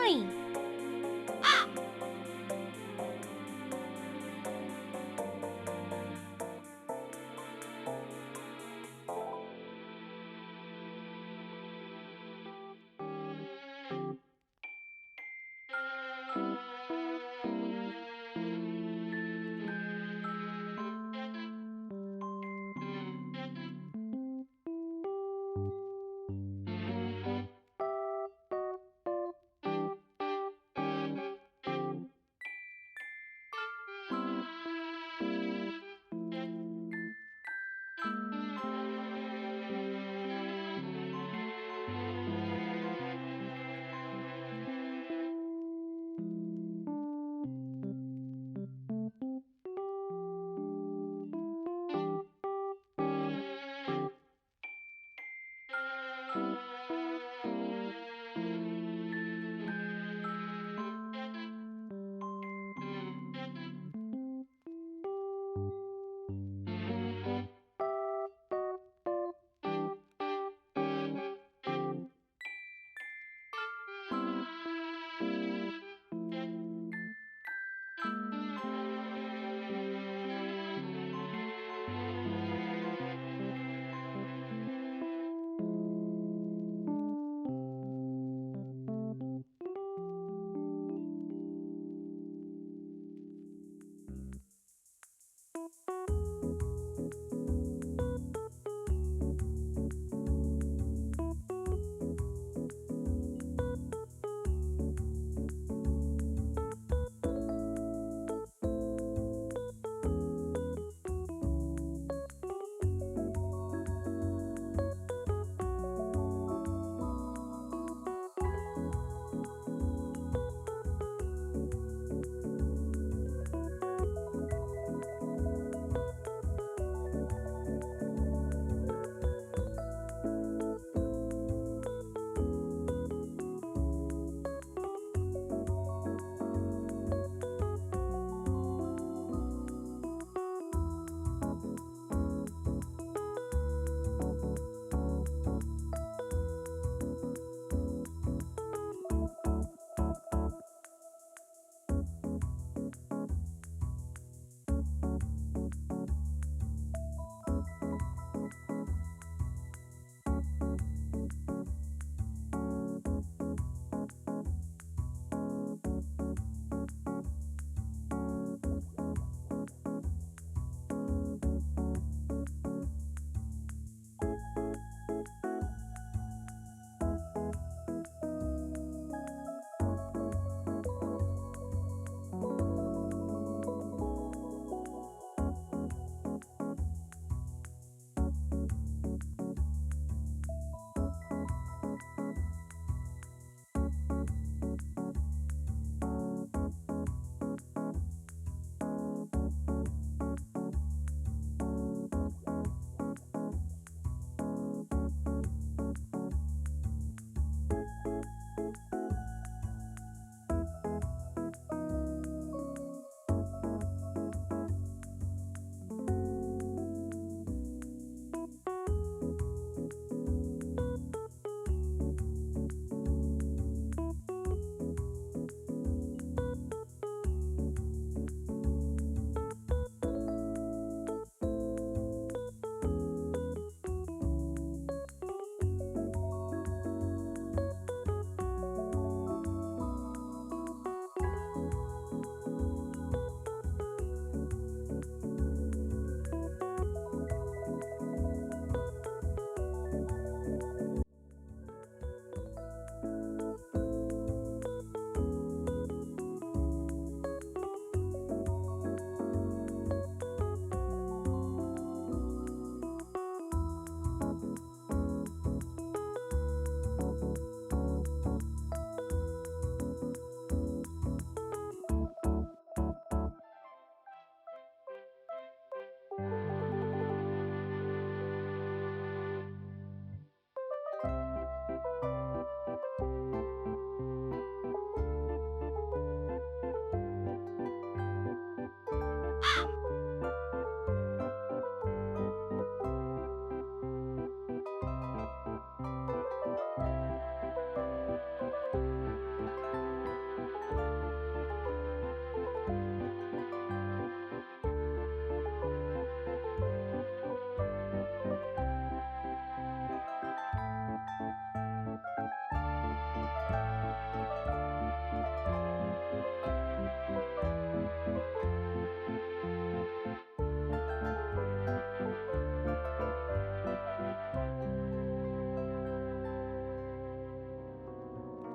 doing?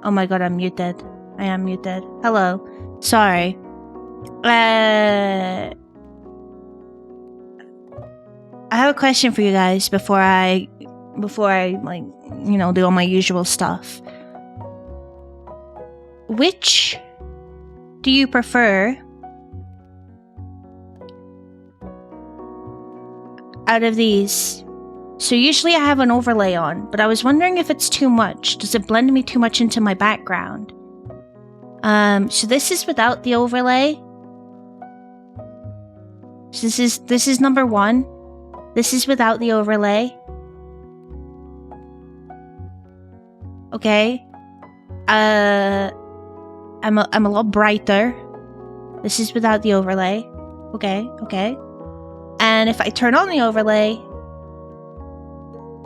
Oh my god, I'm muted. I am muted. Hello. Sorry. I have a question for you guys before I like, you know, do all my usual stuff. Which do you prefer out of these? So usually I have an overlay on, but I was wondering if it's too much. Does it blend me too much into my background? So this is without the overlay. So this is number 1. This is without the overlay. Okay. I'm a lot brighter. This is without the overlay. Okay. And if I turn on the overlay,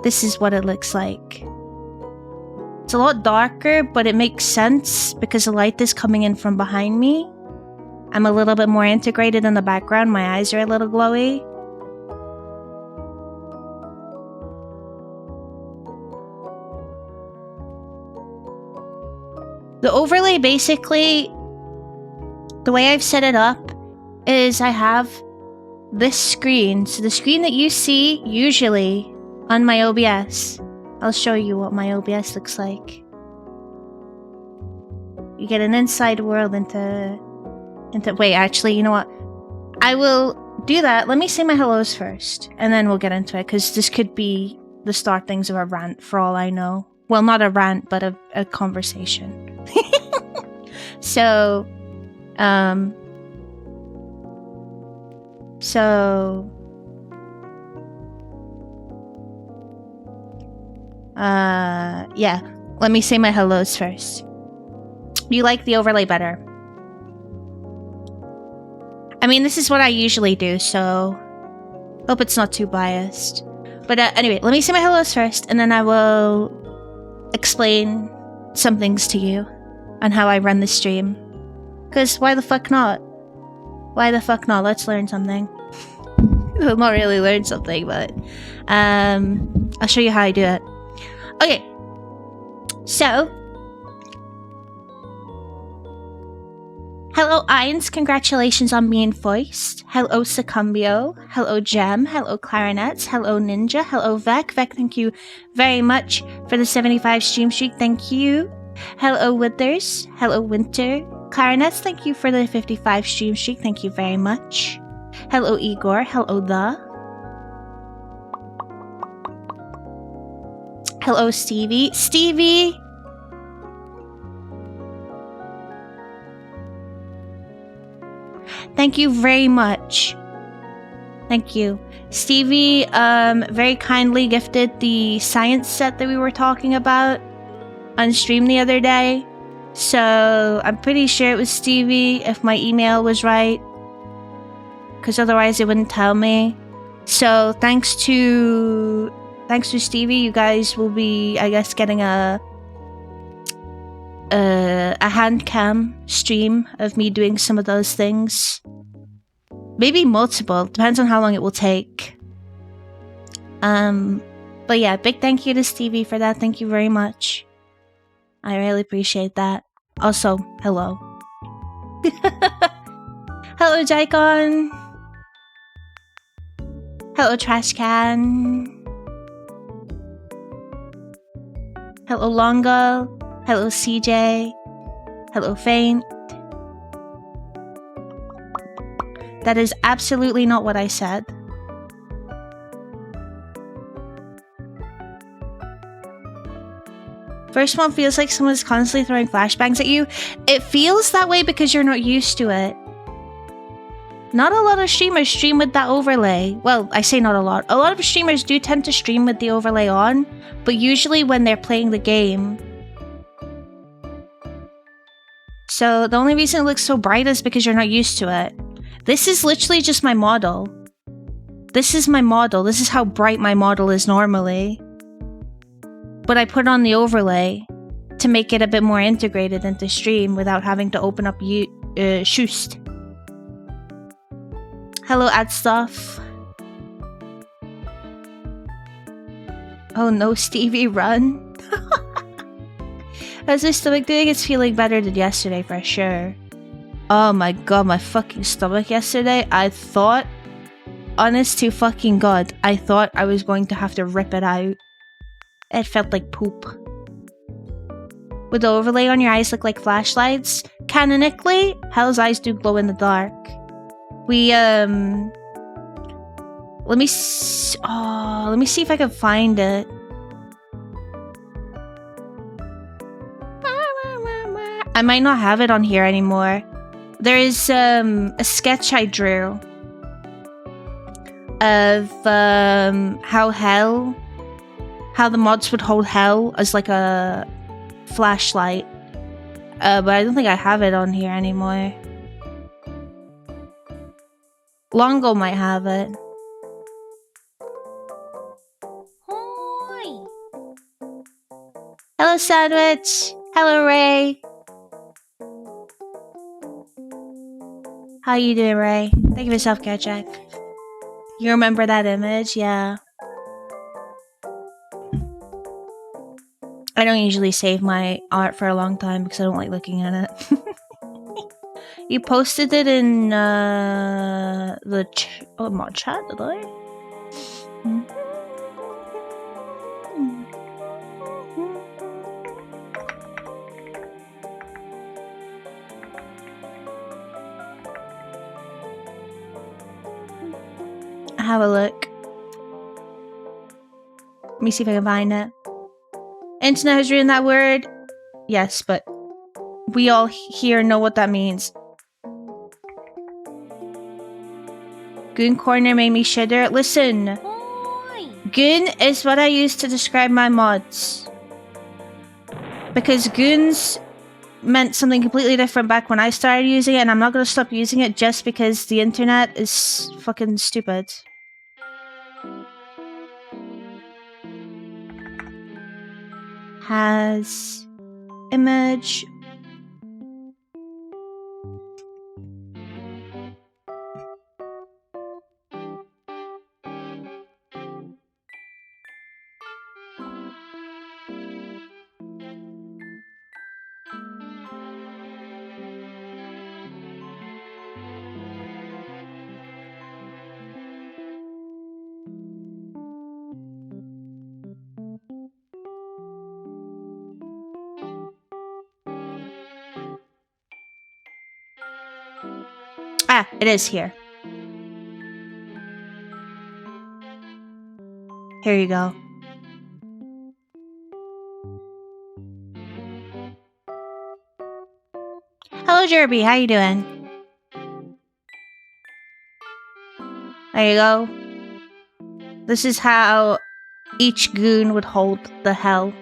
this is what it looks like. It's a lot darker, but it makes sense because the light is coming in from behind me. I'm a little bit more integrated in the background. My eyes are a little glowy. The overlay, basically, the way I've set it up is I have this screen. So the screen that you see usually on my OBS, I'll show you what my OBS looks like. You get an inside world into wait, actually, you know what? I will do that. Let me say my hellos first, and then we'll get into it, because this could be the startings of a rant for all I know. Well, not a rant, but a conversation. So, yeah, let me say my hellos first. You like the overlay better? I mean, this is what I usually do, so hope it's not too biased. But anyway, let me say my hellos first, and then I will explain some things to you on how I run the stream. Because why the fuck not? Why the fuck not? Let's learn something. Well, not really learn something, but I'll show you how I do it. Okay, so hello Irons, congratulations on being voiced. Hello Succumbio, hello Gem, hello Clarinets, hello Ninja, hello Vec. Vec, thank you very much for the 75 stream streak, thank you. Hello Withers, hello Winter. Clarinets, thank you for the 55 stream streak, thank you very much. Hello Igor, hello The. Hello Stevie. Stevie! Thank you very much. Thank you. Stevie very kindly gifted the science set that we were talking about on stream the other day. So I'm pretty sure it was Stevie if my email was right, because otherwise it wouldn't tell me. So thanks to Stevie, you guys will be, I guess, getting a hand cam stream of me doing some of those things. Maybe multiple, depends on how long it will take. But yeah, big thank you to Stevie for that. Thank you very much. I really appreciate that. Also, hello. Hello, Jaikon. Hello, Trash Can. Hello, Longo. Hello, CJ. Hello, Faint. That is absolutely not what I said. First one feels like someone's constantly throwing flashbangs at you. It feels that way because you're not used to it. Not a lot of streamers stream with that overlay. Well, I say not a lot. A lot of streamers do tend to stream with the overlay on, but usually when they're playing the game. So the only reason it looks so bright is because you're not used to it. This is literally just my model. This is my model. This is how bright my model is normally. But I put on the overlay to make it a bit more integrated into stream without having to open up Shoost. Hello, ad stuff. Oh no, Stevie, run. How's my stomach doing? It's feeling better than yesterday for sure. Oh my god, my fucking stomach yesterday. I thought, honest to fucking god, I thought I was going to have to rip it out. It felt like poop. Would the overlay on your eyes look like flashlights? Canonically, Hell's eyes do glow in the dark. We, let me see if I can find it. I might not have it on here anymore. There is a sketch I drew of how the mods would hold Hell as like a flashlight. But I don't think I have it on here anymore. Longo might have it. Hi. Hello, Sandwich. Hello, Ray. How you doing, Ray? Thank you for self-care check. You remember that image? Yeah. I don't usually save my art for a long time because I don't like looking at it. You posted it in the mod chat, did I? Have a look. Let me see if I can find it. Internet has ruined that word. Yes, but we all here know what that means. Goon corner made me shudder. Listen. Goon is what I use to describe my mods. Because goons meant something completely different back when I started using it, and I'm not going to stop using it just because the internet is fucking stupid. Has image. Ah, it is here. Here you go. Hello, Jerby. How you doing? There you go. This is how each goon would hold the Hell.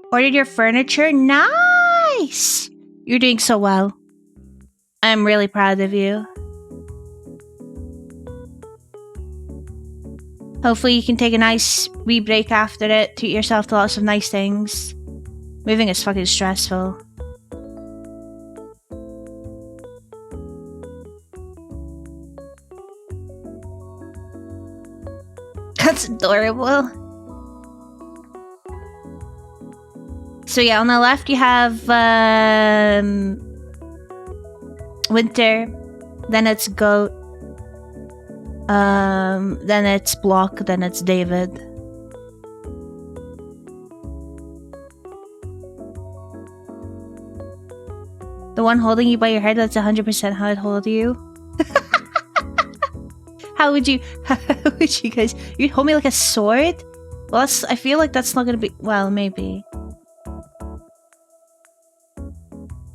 Ordered your furniture? Nice! You're doing so well. I'm really proud of you. Hopefully you can take a nice wee break after it, treat yourself to lots of nice things. Moving is fucking stressful. That's adorable. So yeah, on the left you have Winter, then it's Goat, then it's Block, then it's David. The one holding you by your head, that's 100% how I'd hold you. How would you guys, you'd hold me like a sword? Well, I feel like that's not gonna be, well, maybe.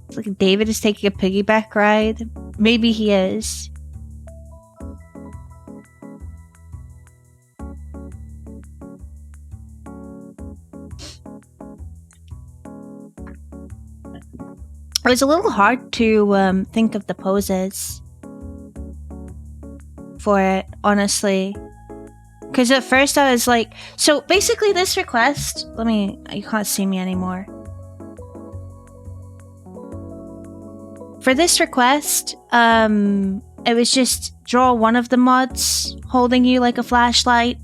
It's like David is taking a piggyback ride. Maybe he is. It was a little hard to think of the poses for it, honestly. Because at first I was like... So basically this request... You can't see me anymore. For this request, it was just draw one of the mods holding you like a flashlight,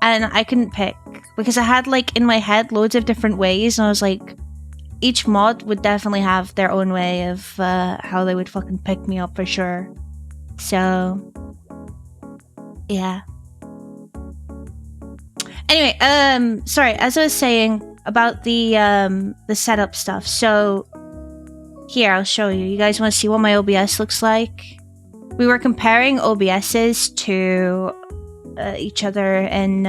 and I couldn't pick because I had like in my head loads of different ways, and I was like, each mod would definitely have their own way of how they would fucking pick me up for sure. So yeah. Anyway, sorry, as I was saying about the setup stuff. So here, I'll show you. You guys want to see what my OBS looks like? We were comparing OBSs to each other in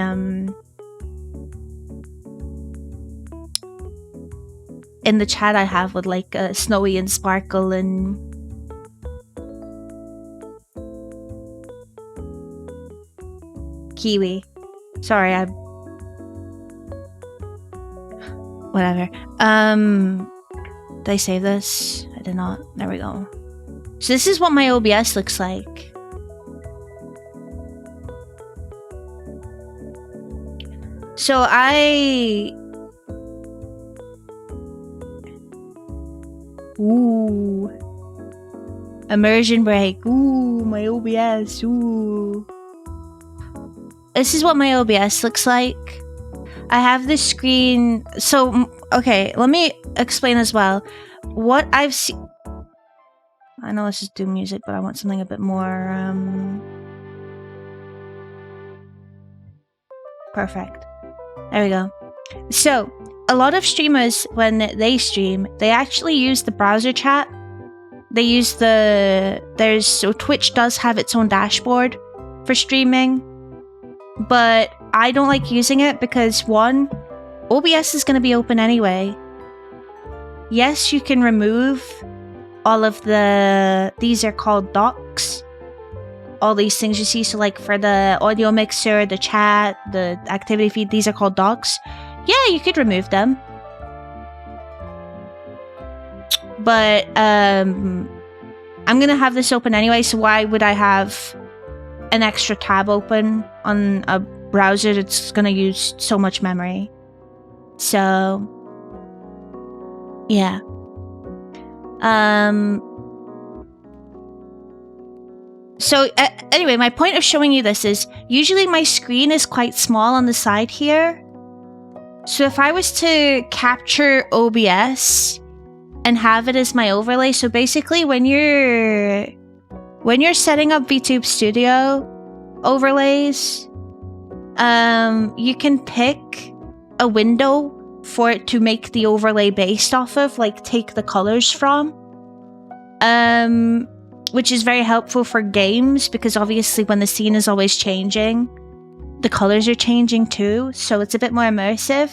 the chat I have with like Snowy and Sparkle and Kiwi. Sorry, I whatever. Did I save this? I did not. There we go. So this is what my OBS looks like. So ooh. Immersion break. Ooh, my OBS. Ooh. This is what my OBS looks like. I have this screen. So, okay, let me explain as well. What I've seen. I know this is Doom music, but I want something a bit more. Perfect. There we go. So, a lot of streamers, when they stream, they actually use the browser chat. They use so Twitch does have its own dashboard for streaming. But I don't like using it because, one, OBS is going to be open anyway. Yes, you can remove all of these are called docs. All these things you see, so like for the audio mixer, the chat, the activity feed, these are called docs. Yeah, you could remove them. But I'm going to have this open anyway, so why would I have an extra tab open on a browser that's going to use so much memory? So yeah. So anyway, my point of showing you this is usually my screen is quite small on the side here. So if I was to capture OBS and have it as my overlay, so basically when you're setting up VTube Studio overlays, you can pick a window for it to make the overlay based off of, like take the colors from, which is very helpful for games because obviously when the scene is always changing, the colors are changing too, so it's a bit more immersive.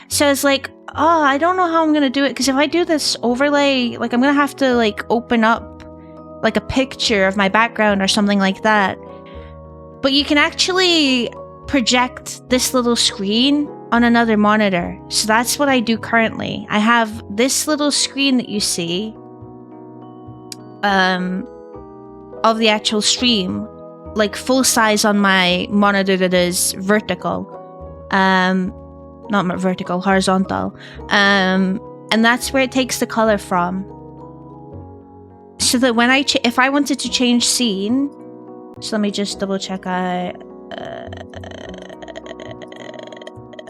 So it's like, oh, I don't know how I'm gonna do it, because if I do this overlay, like I'm gonna have to like open up like a picture of my background or something like that. But you can actually project this little screen on another monitor. So that's what I do currently. I have this little screen that you see of the actual stream, like full size on my monitor that is vertical. Not vertical, horizontal. And that's where it takes the color from. So that when if I wanted to change scene, so let me just double check.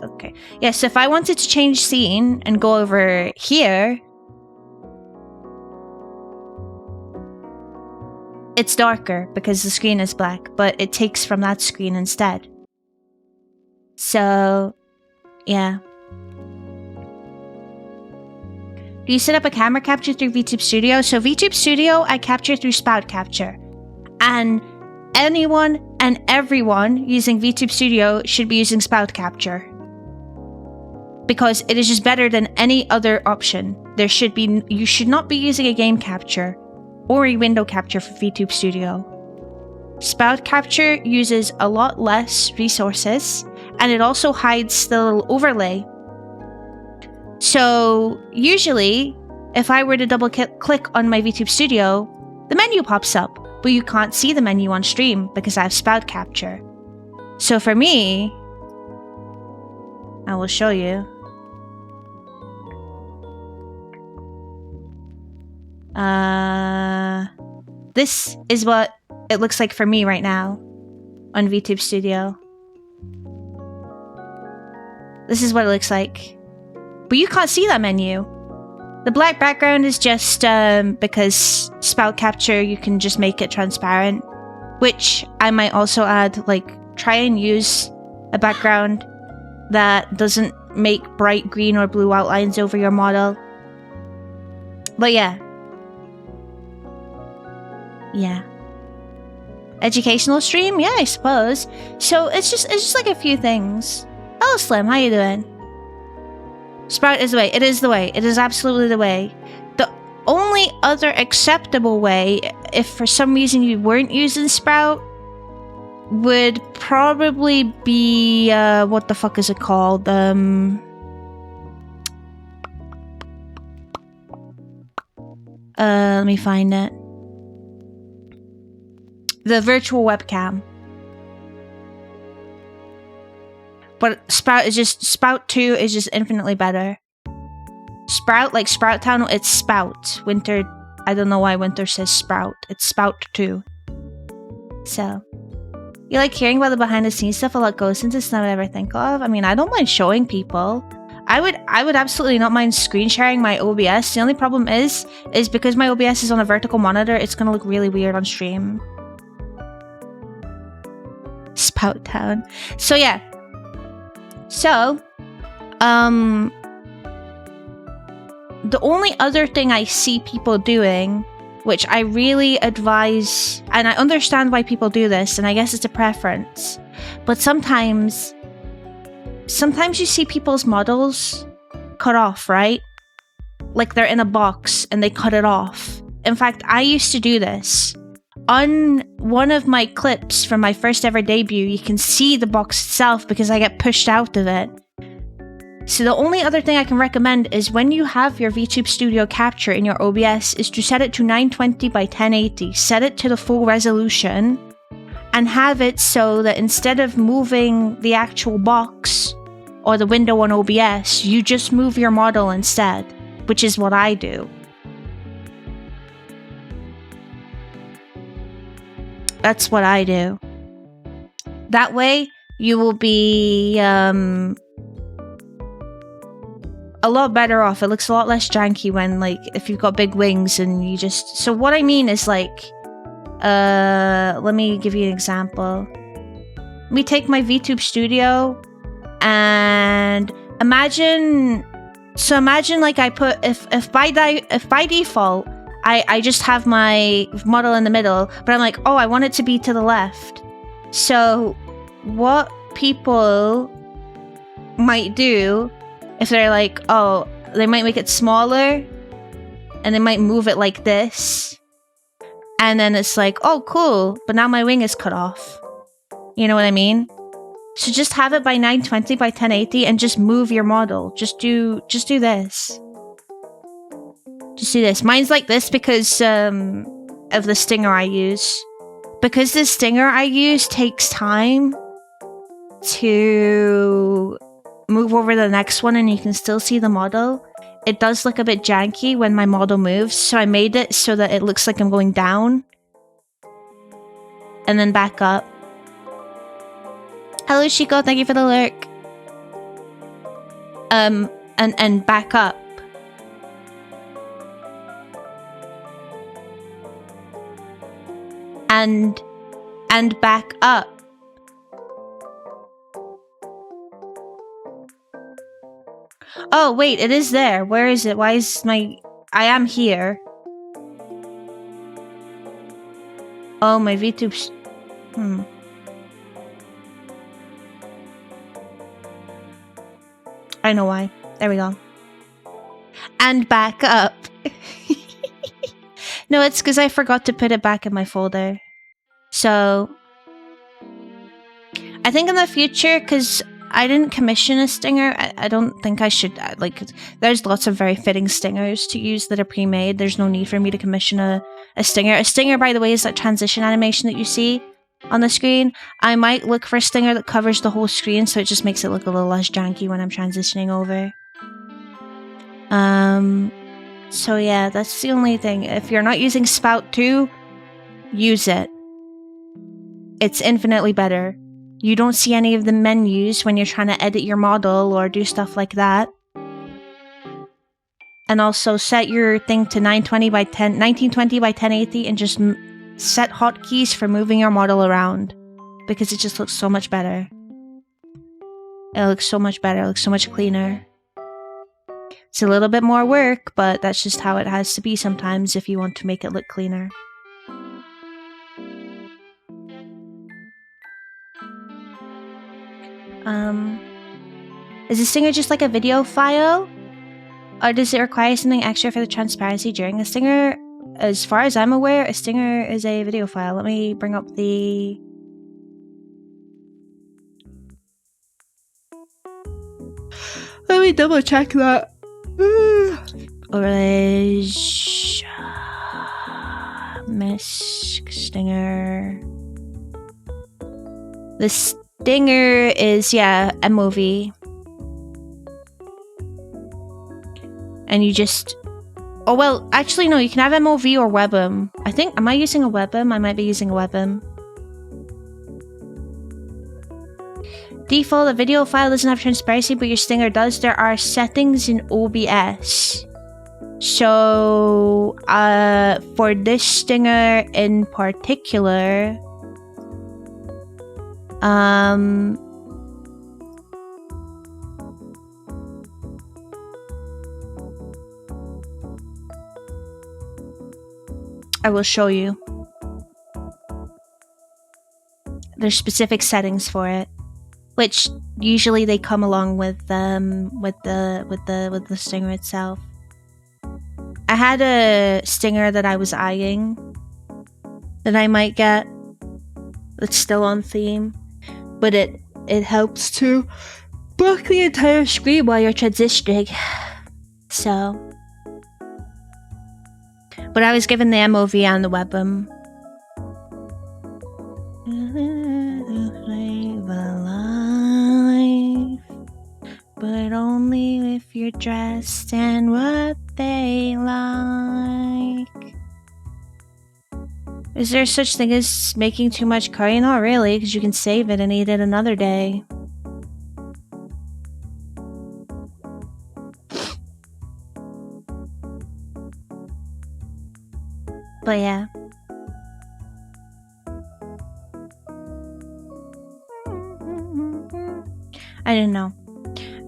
Okay. Yeah, so if I wanted to change scene and go over here, it's darker because the screen is black, but it takes from that screen instead. So, yeah. Do you set up a camera capture through VTube Studio? So VTube Studio, I capture through Spout Capture. And anyone and everyone using VTube Studio should be using Spout Capture. Because it is just better than any other option. You should not be using a game capture or a window capture for VTube Studio. Spout Capture uses a lot less resources, and it also hides the little overlay. So usually, if I were to double click on my VTube Studio, the menu pops up, but you can't see the menu on stream because I have Spout Capture. So for me, I will show you. This is what it looks like for me right now on VTube Studio. This is what it looks like. But you can't see that menu. The black background is just because spout capture, you can just make it transparent. Which I might also add, like, try and use a background that doesn't make bright green or blue outlines over your model. But yeah. Yeah. Educational stream? Yeah, I suppose. So it's just like a few things. Hello Slim, how you doing? Sprout is the way. It is the way. It is absolutely the way. The only other acceptable way, if for some reason you weren't using Sprout, would probably be what the fuck is it called? Let me find it. The virtual webcam. But Sprout 2 is just infinitely better. Sprout, like Sprout Town, it's Spout. Winter, I don't know why Winter says Sprout. It's Spout 2. So, you like hearing about the behind the scenes stuff? A lot goes into stuff I never think of. I mean, I don't mind showing people. I would absolutely not mind screen sharing my OBS. The only problem is because my OBS is on a vertical monitor, it's gonna look really weird on stream. Spout Town. So yeah. So, the only other thing I see people doing, which I really advise, and I understand why people do this, and I guess it's a preference, but sometimes you see people's models cut off, right? Like they're in a box and they cut it off. In fact, I used to do this. On one of my clips from my first ever debut, you can see the box itself because I get pushed out of it. So the only other thing I can recommend is when you have your VTube Studio capture in your OBS is to set it to 920 by 1080. Set it to the full resolution and have it so that instead of moving the actual box or the window on OBS, you just move your model instead, which is what I do. That's what I do. That way, you will be a lot better off. It looks a lot less janky when, like, if you've got big wings and you just... So what I mean is, like, let me give you an example. Let me take my VTube Studio and imagine like I put, if by default, I just have my model in the middle, but I'm like, oh, I want it to be to the left. So what people might do, if they're like, oh, they might make it smaller, and they might move it like this, and then it's like, oh, cool, but now my wing is cut off. You know what I mean? So just have it by 920 by 1080 and just move your model. Just do this. Just do this. Mine's like this because of the stinger I use. Because the stinger I use takes time to move over to the next one and you can still see the model. It does look a bit janky when my model moves, so I made it so that it looks like I'm going down. And then back up. Hello Chico, thank you for the lurk. And back up. And back up. Oh, wait, it is there. Where is it? Why is my... I am here. Oh, my VTube's... I know why. There we go. And back up. No, it's because I forgot to put it back in my folder. So... I think in the future, because I didn't commission a stinger, I don't think I should, like, there's lots of very fitting stingers to use that are pre-made. There's no need for me to commission a stinger. A stinger, by the way, is that transition animation that you see on the screen. I might look for a stinger that covers the whole screen, so it just makes it look a little less janky when I'm transitioning over. So yeah, that's the only thing. If you're not using Spout 2, use it. it's infinitely better. You don't see any of the menus when you're trying to edit your model or do stuff like that. And also set your thing to 1920 by 1080 and just set hotkeys for moving your model around, because it just looks so much better. It looks so much better, it looks so much cleaner. It's a little bit more work, but that's just how it has to be sometimes if you want to make it look cleaner. Is the stinger just like a video file? Or does it require something extra for the transparency during a stinger? As far as I'm aware, a stinger is a video file. Let me bring up the... Let me double check that. Miss Stinger. The stinger is, yeah, a movie. And you just... Oh, well, actually, no, you can have MOV or WebM. I think... Am I using a WebM? I might be using a WebM. Default, a video file doesn't have transparency, but your stinger does. There are settings in OBS. So, for this stinger in particular... I will show you. There's specific settings for it, which usually they come along with the stinger itself. I had a stinger that I was eyeing that I might get. That's still on theme, but it helps to block the entire screen while you're transitioning. So. But I was given the MOV and the WebM. But only if you're dressed in what they like. Is there such thing as making too much curry? Not really, because you can save it and eat it another day. But yeah. I don't know.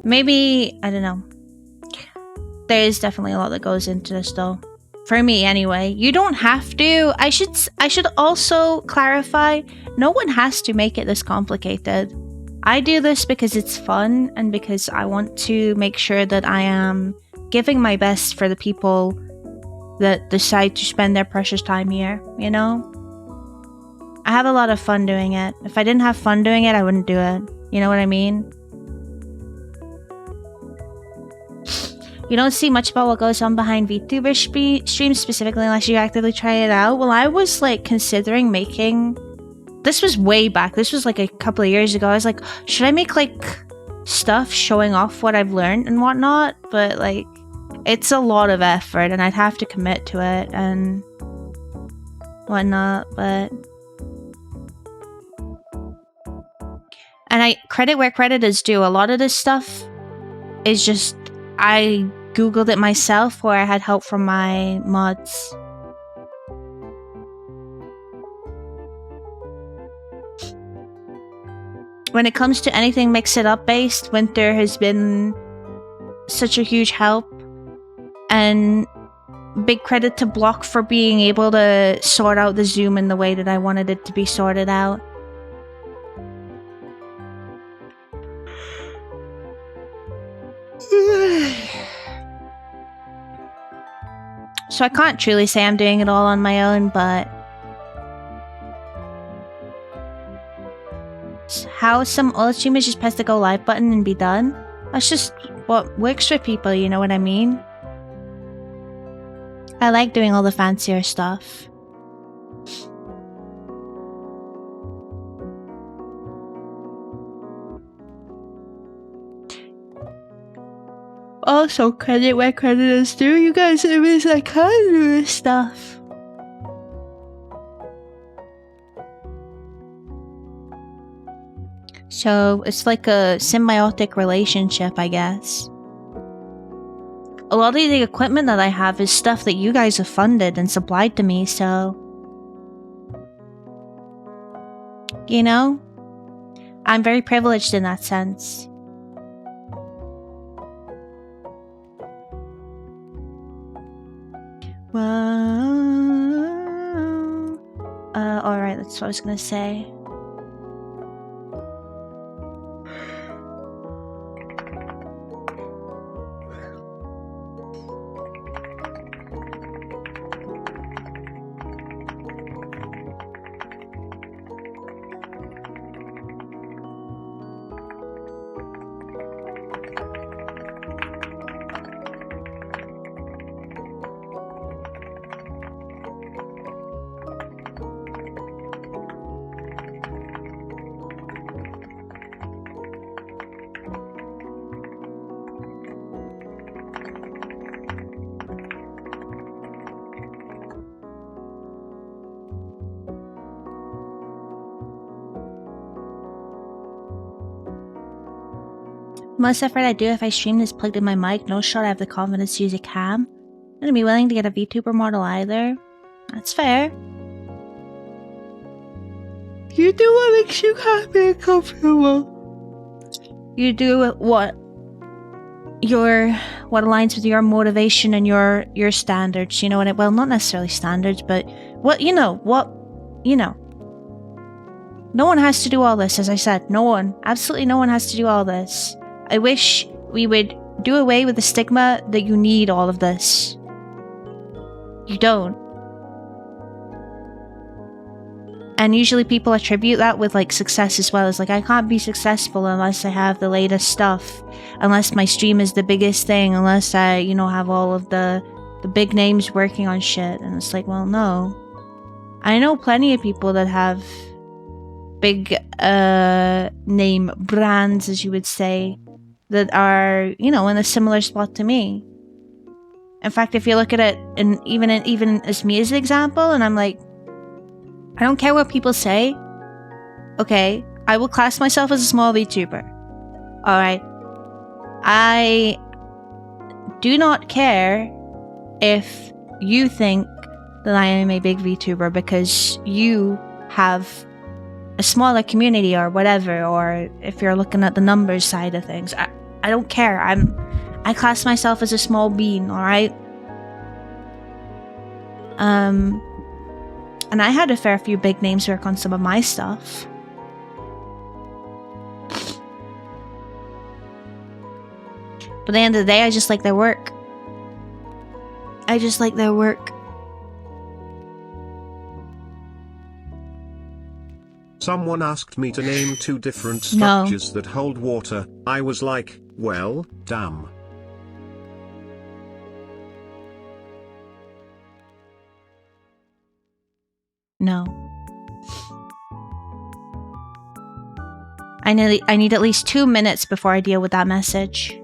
Maybe, I don't know. There is definitely a lot that goes into this though. For me anyway. You don't have to. I should also clarify, no one has to make it this complicated. I do this because it's fun and because I want to make sure that I am giving my best for the people that decide to spend their precious time here, you know? I have a lot of fun doing it. If I didn't have fun doing it, I wouldn't do it. You know what I mean? You don't see much about what goes on behind VTuber streams specifically unless you actively try it out. Well, I was like considering making... This was way back. This was like a couple of years ago. I was like, should I make like stuff showing off what I've learned and whatnot? But like, it's a lot of effort and I'd have to commit to it and whatnot, but... And I credit where credit is due. A lot of this stuff is just... I googled it myself or I had help from my mods. When it comes to anything mix it up based, Winter has been such a huge help. And big credit to Block for being able to sort out the zoom in the way that I wanted it to be sorted out. So I can't truly say I'm doing it all on my own, but... How some old streamers just press the go live button and be done? That's just what works for people, you know what I mean? I like doing all the fancier stuff. Also, credit where credit is due. You guys, it means I can do this stuff. So it's like a symbiotic relationship, I guess. A lot of the equipment that I have is stuff that you guys have funded and supplied to me, so... You know? I'm very privileged in that sense. Well... alright, that's what I was gonna say. Most effort I do if I stream is plugged in my mic. No shot I have the confidence to use a cam. I'm gonna be willing to get a VTuber model either. That's fair. You do what makes you happy and comfortable. You do what aligns with your motivation and your standards. You know what? Well, not necessarily standards, but no one has to do all this. As I said, absolutely no one has to do all this. I wish we would do away with the stigma that you need all of this. You don't. And usually people attribute that with like success as well. As like, I can't be successful unless I have the latest stuff, unless my stream is the biggest thing, unless I, have all of the big names working on shit. And it's like, well, no. I know plenty of people that have big name brands, as you would say, that are, in a similar spot to me. In fact, if you look at it, and even as me as an example, and I'm like, I don't care what people say. Okay, I will class myself as a small VTuber. Alright. I do not care if you think that I am a big VTuber because you have a smaller community or whatever, or if you're looking at the numbers side of things. I don't care. I class myself as a small bean, alright? And I had a fair few big names work on some of my stuff. But at the end of the day, I just like their work. Someone asked me to name 2 different structures that hold water. I was like, well, damn. No. I need at least 2 minutes before I deal with that message.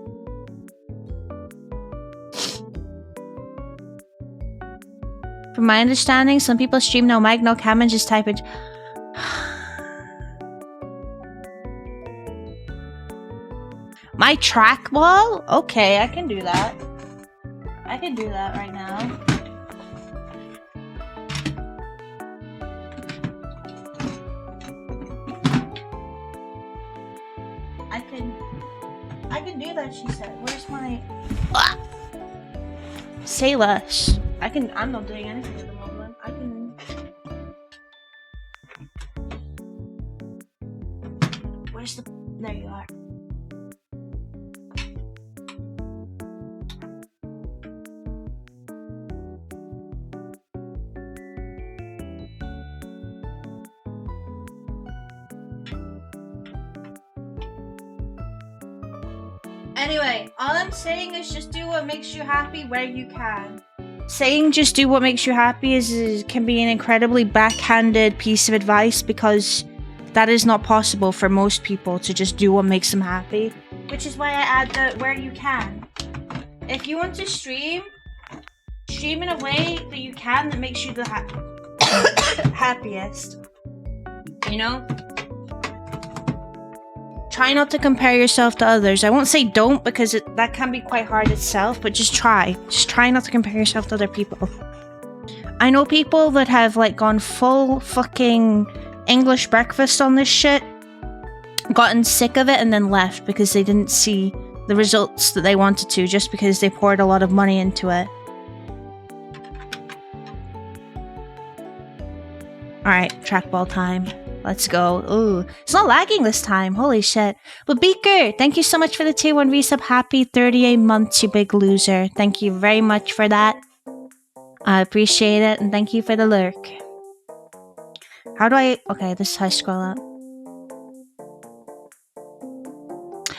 From my understanding, some people stream no mic, no cam, and just type it. My trackball? Okay, I can do that. I can do that right now. I can do that, she said. Where's my... Ah! Say less. I'm not doing anything at the moment. Where's the... There you are. Anyway, all I'm saying is just do what makes you happy where you can. Saying just do what makes you happy can be an incredibly backhanded piece of advice because that is not possible for most people to just do what makes them happy. Which is why I add the where you can. If you want to stream in a way that you can that makes you the happiest. You know? Try not to compare yourself to others. I won't say don't, because that can be quite hard itself, but just try. Just try not to compare yourself to other people. I know people that have like gone full fucking English breakfast on this shit, gotten sick of it, and then left because they didn't see the results that they wanted to, just because they poured a lot of money into it. Alright, trackball time. Let's go. Ooh, it's not lagging this time. Holy shit. But Beaker, thank you so much for the tier 1 resub. Happy 38 months, you big loser. Thank you very much for that. I appreciate it, and thank you for the lurk. How do I... Okay, this is how I scroll up.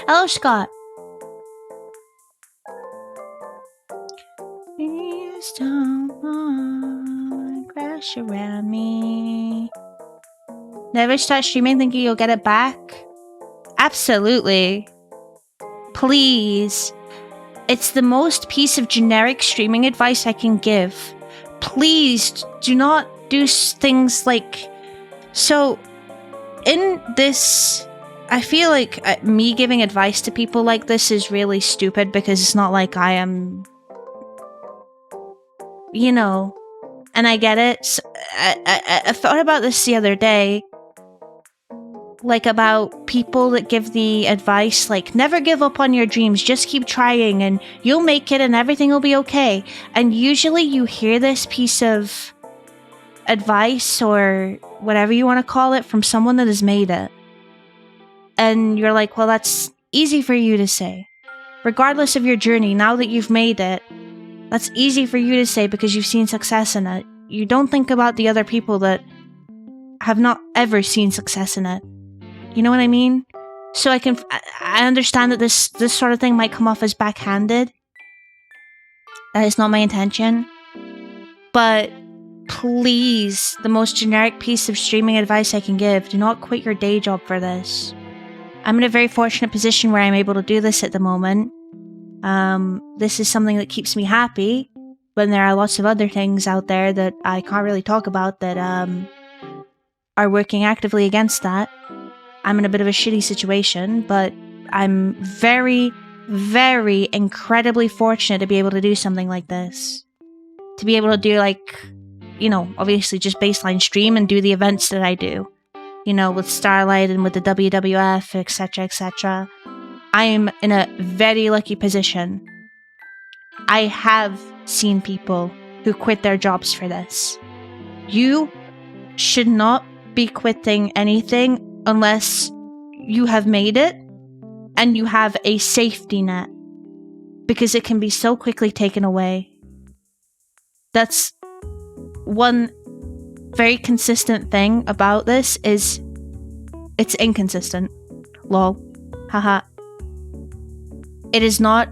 Hello, Scott. Please don't crash around me. Never start streaming thinking you'll get it back? Absolutely. Please. It's the most piece of generic streaming advice I can give. Please do not do things like... So, in this... I feel like me giving advice to people like this is really stupid, because it's not like I am... You know... And I get it. So, I thought about this the other day. Like, about people that give the advice, like, never give up on your dreams, just keep trying, and you'll make it, and everything will be okay. And usually you hear this piece of advice, or whatever you want to call it, from someone that has made it. And you're like, well, that's easy for you to say. Regardless of your journey, now that you've made it, that's easy for you to say because you've seen success in it. You don't think about the other people that have not ever seen success in it. You know what I mean? So I understand that this sort of thing might come off as backhanded. That is not my intention. But please, the most generic piece of streaming advice I can give, do not quit your day job for this. I'm in a very fortunate position where I'm able to do this at the moment. This is something that keeps me happy, when there are lots of other things out there that I can't really talk about that are working actively against that. I'm in a bit of a shitty situation, but I'm very, very incredibly fortunate to be able to do something like this. To be able to do, like, you know, obviously just baseline stream and do the events that I do. You know, with Starlight and with the WWF, etc., etc. I am in a very lucky position. I have seen people who quit their jobs for this. You should not be quitting anything unless you have made it and you have a safety net, because it can be so quickly taken away. That's one very consistent thing about this, is it's inconsistent. Lol. Haha. It is not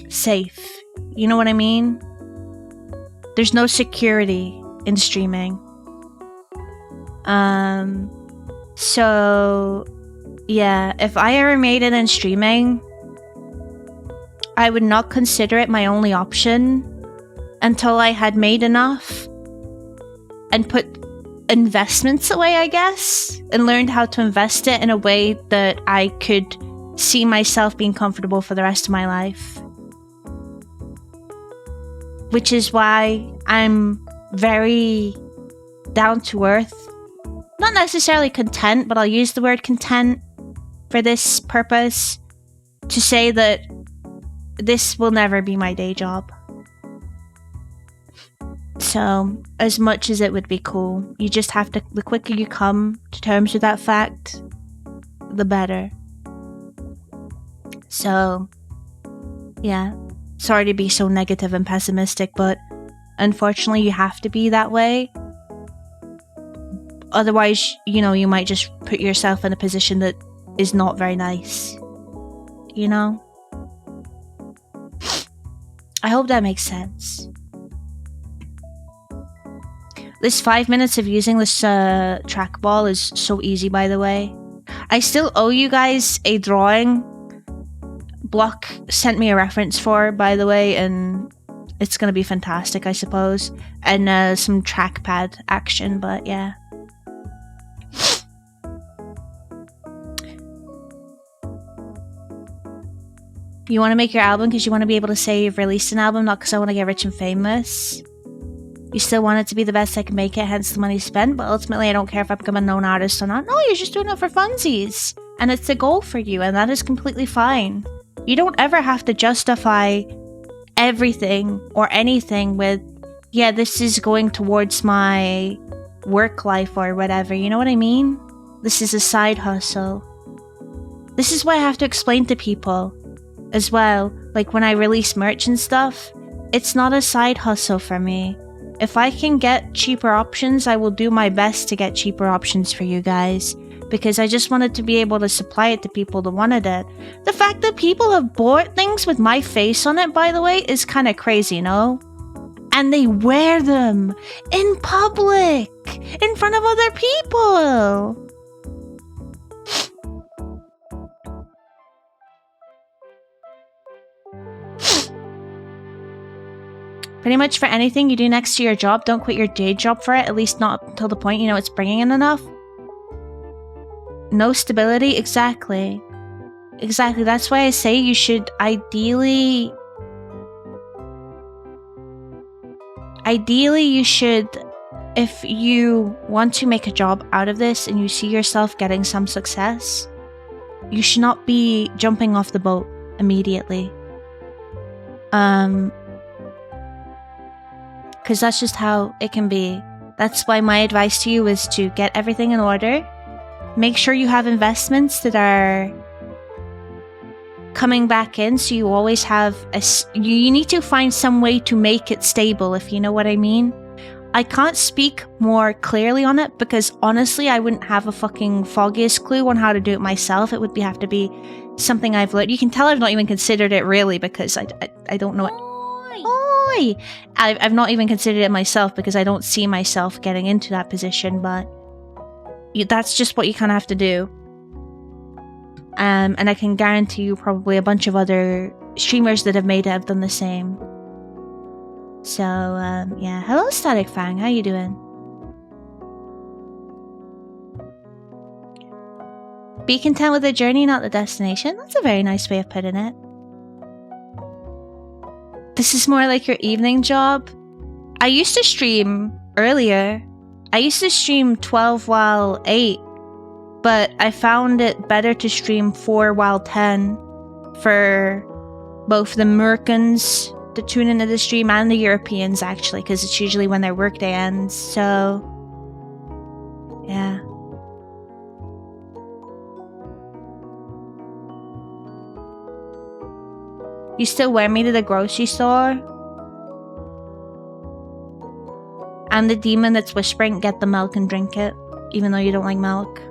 safe. You know what I mean? There's no security in streaming. So yeah, if I ever made it in streaming, I would not consider it my only option until I had made enough and put investments away, I guess, and learned how to invest it in a way that I could see myself being comfortable for the rest of my life. Which is why I'm very down to earth. Not necessarily content, but I'll use the word content for this purpose to say that this will never be my day job. So, as much as it would be cool, you just have to, the quicker you come to terms with that fact, the better. So, yeah. Sorry to be so negative and pessimistic, but unfortunately you have to be that way. Otherwise, you know, you might just put yourself in a position that is not very nice. You know? I hope that makes sense. This 5 minutes of using this trackball is so easy, by the way. I still owe you guys a drawing. Block sent me a reference for, by the way, and it's gonna be fantastic, I suppose. And some trackpad action, but yeah. You want to make your album because you want to be able to say you've released an album, not because I want to get rich and famous. You still want it to be the best I can make it, hence the money spent, but ultimately I don't care if I become a known artist or not. No, you're just doing it for funsies. And it's a goal for you, and that is completely fine. You don't ever have to justify everything or anything with, yeah, this is going towards my work life or whatever, you know what I mean? This is a side hustle. This is why I have to explain to people as well, like when I release merch and stuff, it's not a side hustle for me. If I can get cheaper options, I will do my best to get cheaper options for you guys, because I just wanted to be able to supply it to people that wanted it. The fact that people have bought things with my face on it, by the way, is kind of crazy, no? And they wear them in public, in front of other people. Pretty much for anything you do next to your job, don't quit your day job for it, at least not until the point you know it's bringing in enough. No stability, exactly. Exactly, that's why I say you should ideally you should, if you want to make a job out of this and you see yourself getting some success, you should not be jumping off the boat immediately. Because that's just how it can be. That's why my advice to you is to get everything in order. Make sure you have investments that are coming back in, so you always have you need to find some way to make it stable, if you know what I mean. I can't speak more clearly on it because honestly I wouldn't have a fucking foggiest clue on how to do it myself. It would have to be something I've learned. You can tell I've not even considered it really, because I don't know it. Oi! I've not even considered it myself because I don't see myself getting into that position, but that's just what you kind of have to do. And I can guarantee you probably a bunch of other streamers that have made it have done the same. So, yeah. Hello, Static Fang. How you doing? Be content with the journey, not the destination. That's a very nice way of putting it. This is more like your evening job. I used to stream earlier. I used to stream 12 while 8. But I found it better to stream 4 while 10 for both the Americans to tune into the stream and the Europeans, actually, because it's usually when their workday ends. So, yeah. You still wear me to the grocery store? I'm the demon that's whispering, get the milk and drink it, even though you don't like milk.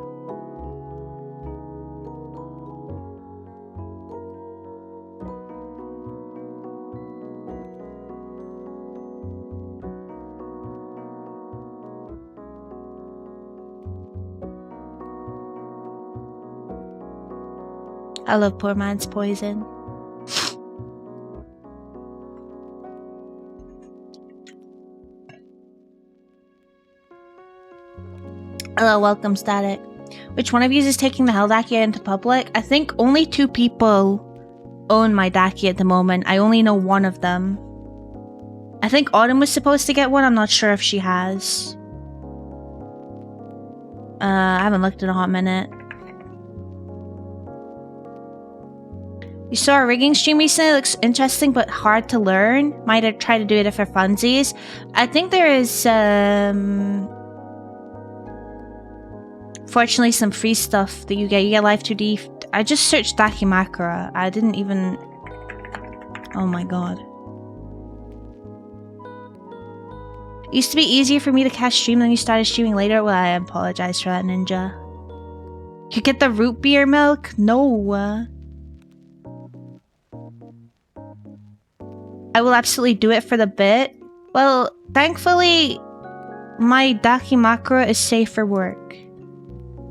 I love poor man's poison. Hello, welcome, Static. Which one of you is taking the Hell Dacia into public? I think only 2 people own my Dacia at the moment. I only know one of them. I think Autumn was supposed to get one. I'm not sure if she has. I haven't looked in a hot minute. You saw a rigging stream recently. It looks interesting but hard to learn. Might have tried to do it for funsies. I think there is fortunately some free stuff that you get. You get Life 2D. I just searched Dakimakura. I didn't even... Oh my god. It used to be easier for me to catch stream than you started streaming later. Well, I apologize for that, Ninja. You get the root beer milk? No. I will absolutely do it for the bit. Well, thankfully, my Dakimakura is safe for work.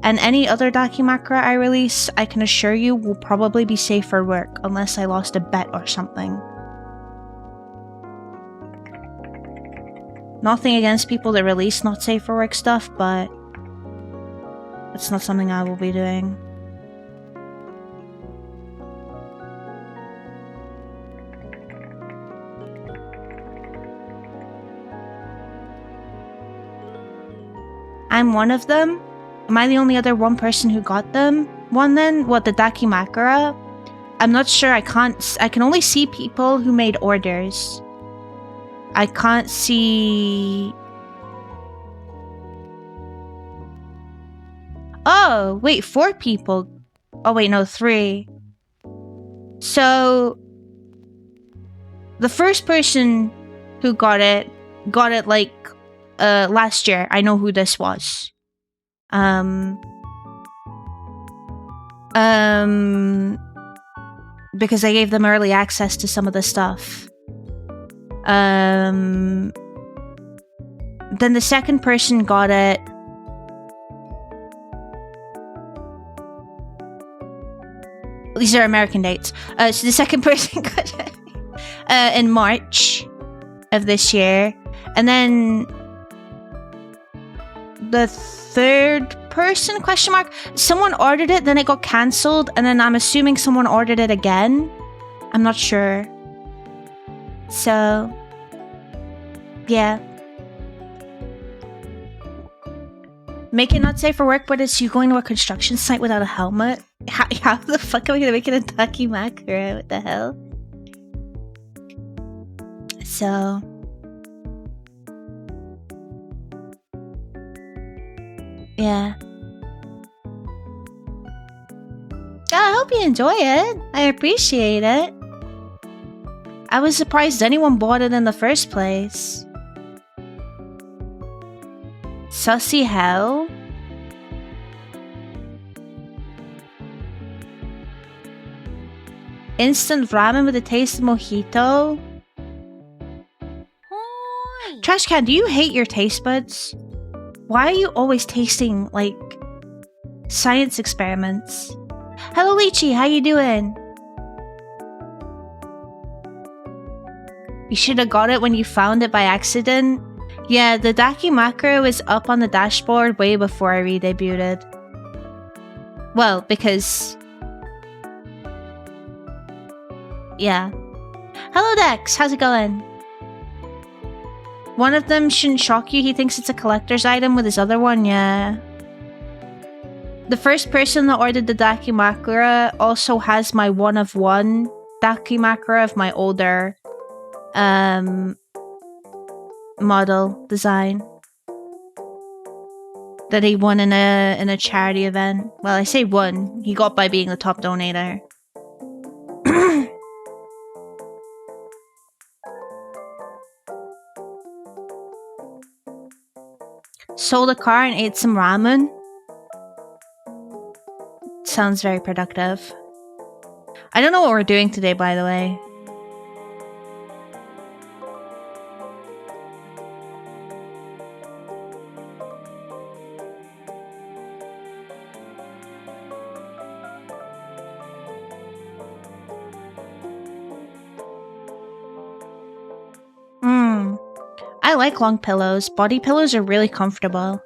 And any other Dakimakura I release, I can assure you, will probably be safe for work, unless I lost a bet or something. Nothing against people that release not safe for work stuff, but it's not something I will be doing. I'm one of them? Am I the only other one person who got them? One then? What, the Dakimakura? I'm not sure. I can only see people who made orders. I can't see... Oh, wait, 4 people. Oh, wait, no, 3. So... the first person who got it like, last year. I know who this was. Because I gave them early access to some of the stuff. Then the second person got it. These are American dates. So the second person got it in March of this year. And then the third person, question mark, someone ordered it, then it got cancelled, and then I'm assuming someone ordered it again. I'm not sure. So, yeah. Make it not safe for work, but it's you going to a construction site without a helmet? How the fuck am I gonna make it a Dakimakura? What the hell? So... yeah. I hope you enjoy it. I appreciate it. I was surprised anyone bought it in the first place. Sussy hell? Instant ramen with a taste of mojito? Trash can, do you hate your taste buds? Why are you always tasting, like, science experiments? Hello, Lychee, how you doing? You should have got it when you found it by accident. Yeah, the Dakimakura was up on the dashboard way before I re-debuted. Well, because... yeah. Hello, Dex, how's it going? One of them shouldn't shock you. He thinks it's a collector's item with his other one, yeah. The first person that ordered the Dakimakura also has my one-of-one Dakimakura of my older model design that he won in a charity event. Well, I say won. He got by being the top donator. Sold a car and ate some ramen. Sounds very productive. I don't know what we're doing today, by the way. I like long pillows. Body pillows are really comfortable.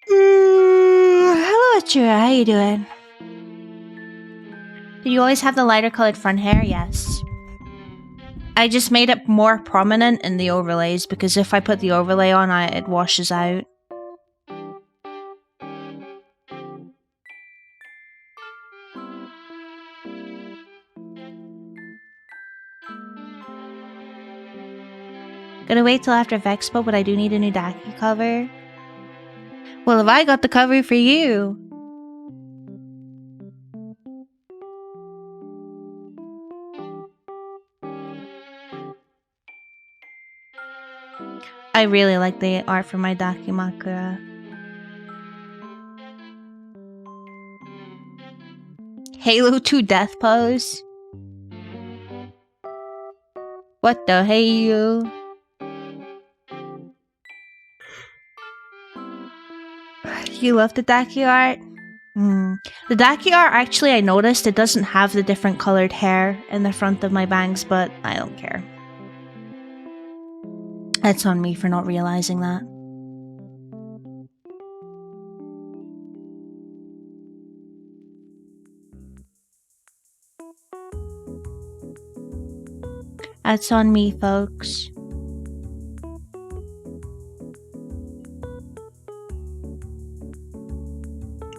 Hello, Achura. How you doing? Did you always have the lighter colored front hair? Yes. I just made it more prominent in the overlays because if I put the overlay on, it washes out. Gonna wait till after Vexpo, but I do need a new Daki cover. Well, have I got the cover for you? I really like the art for my Dakimakura. Halo 2 death pose. What the hell? You love the Daki art? The Daki art, actually, I noticed it doesn't have the different colored hair in the front of my bangs, but I don't care. That's on me for not realizing that. That's on me, folks.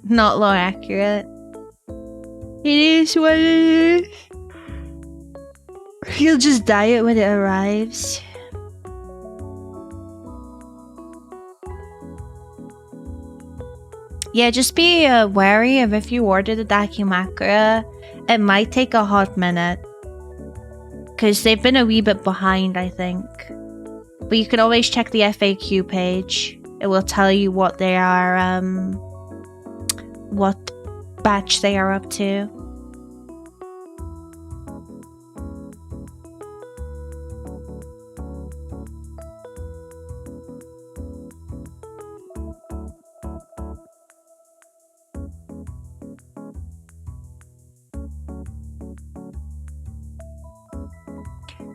Not lore accurate. It is what it is. You'll just dye it when it arrives. Yeah, just be wary of if you order the Dakimakura, it might take a hot minute. Because they've been a wee bit behind, I think. But you can always check the FAQ page. It will tell you what they are, what batch they are up to.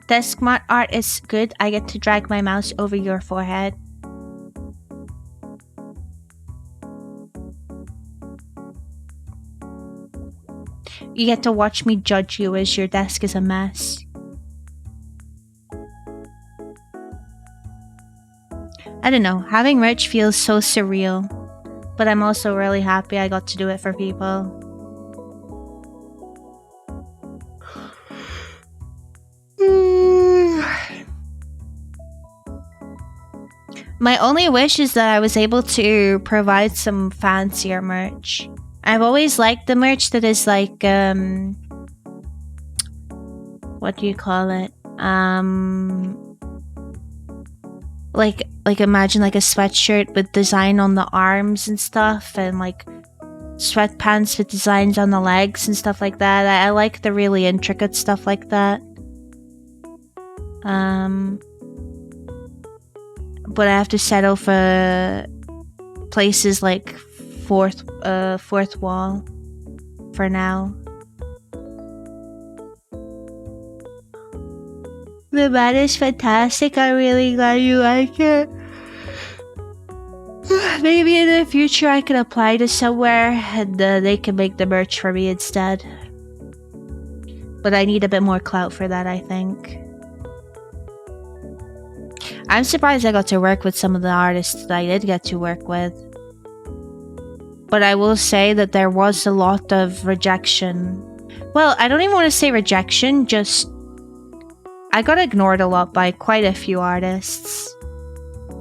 Desk mat art is good. I get to drag my mouse over your forehead. You get to watch me judge you as your desk is a mess. I don't know, having merch feels so surreal, but I'm also really happy I got to do it for people. My only wish is that I was able to provide some fancier merch. I've always liked the merch that is like, what do you call it? Like imagine like a sweatshirt with design on the arms and stuff, and like sweatpants with designs on the legs and stuff like that. I like the really intricate stuff like that. But I have to settle for places like fourth wall for now. The band is fantastic. I'm really glad you like it. Maybe in the future I can apply to somewhere and they can make the merch for me instead. But I need a bit more clout for that, I think. I'm surprised I got to work with some of the artists that I did get to work with. But I will say that there was a lot of rejection. Well, I don't even want to say rejection, just... I got ignored a lot by quite a few artists.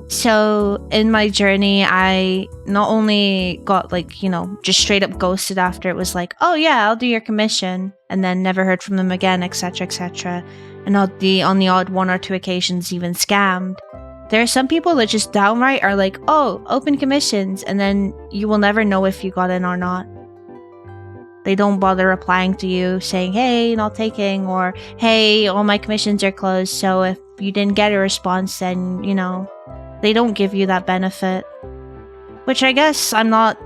So, in my journey, I not only got, like, you know, just straight up ghosted after it was like, oh yeah, I'll do your commission, and then never heard from them again, etc, etc. And on the odd 1 or 2 occasions even scammed. There are some people that just downright are like, oh, open commissions, and then you will never know if you got in or not. They don't bother replying to you saying, hey, not taking, or hey, all my commissions are closed, so if you didn't get a response, then, you know, they don't give you that benefit. Which I guess I'm not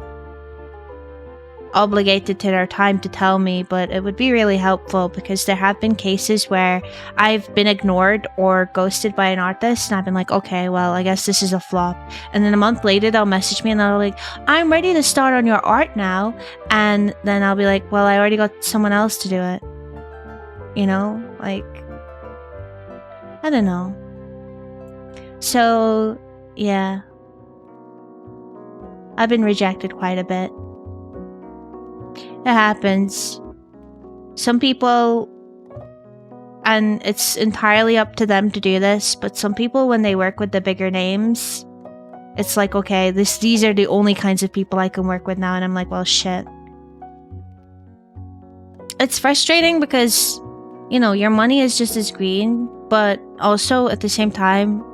obligated to their time to tell me, but it would be really helpful because there have been cases where I've been ignored or ghosted by an artist and I've been like, okay, well, I guess this is a flop. And then a month later they'll message me and they're like, I'm ready to start on your art now. And then I'll be like, well, I already got someone else to do it. You know, like, I don't know. So yeah, I've been rejected quite a bit. It happens. Some people, and it's entirely up to them to do this, but some people, when they work with the bigger names, it's like, okay, these are the only kinds of people I can work with now, and I'm like, well, shit. It's frustrating because, you know, your money is just as green, but also at the same time,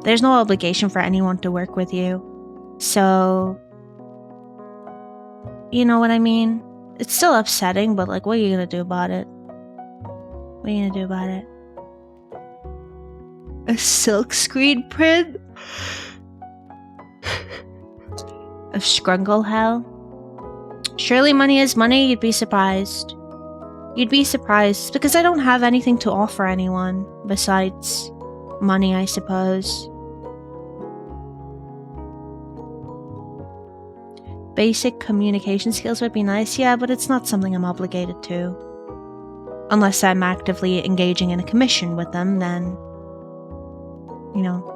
there's no obligation for anyone to work with you. So, you know what I mean? It's still upsetting, but like, what are you gonna do about it? What are you gonna do about it? A silk screen print of Scrungle Hell? Surely money is money, you'd be surprised. You'd be surprised, because I don't have anything to offer anyone besides money, I suppose. Basic communication skills would be nice, yeah, but it's not something I'm obligated to. Unless I'm actively engaging in a commission with them, then, you know.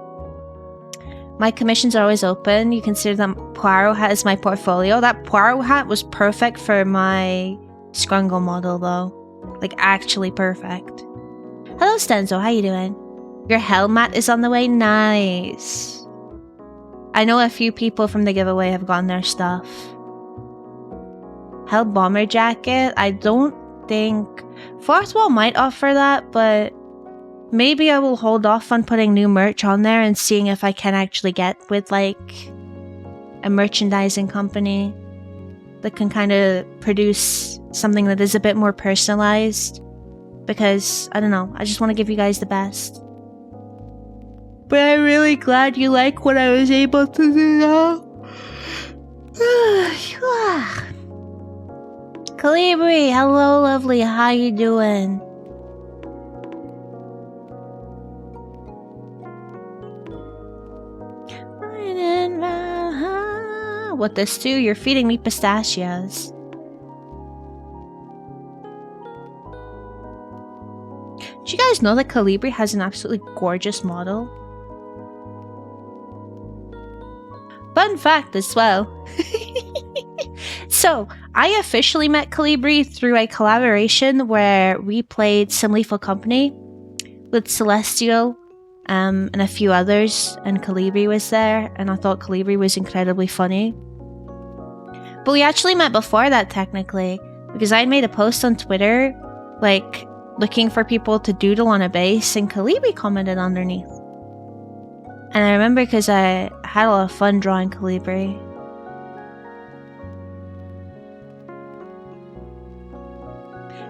My commissions are always open. You consider that Poirot hat as my portfolio. That Poirot hat was perfect for my Scrungle model, though. Like, actually perfect. Hello, Stenzo. How you doing? Your helmet is on the way. Nice. I know a few people from the giveaway have gotten their stuff. Hell bomber jacket. I don't think Fourth Wall might offer that, but maybe I will hold off on putting new merch on there and seeing if I can actually get with like a merchandising company that can kind of produce something that is a bit more personalized, because I don't know, I just want to give you guys the best. But I'm really glad you like what I was able to do now. Calibri, hello lovely, how you doing? What this too? You're feeding me pistachios. Did you guys know that Calibri has an absolutely gorgeous model? Fun fact as well. So, I officially met Calibri through a collaboration where we played Some Lethal Company with Celestial and a few others, and Calibri was there, and I thought Calibri was incredibly funny. But we actually met before that, technically, because I made a post on Twitter, like, looking for people to doodle on a base, and Calibri commented underneath. And I remember because I had a lot of fun drawing Calibri.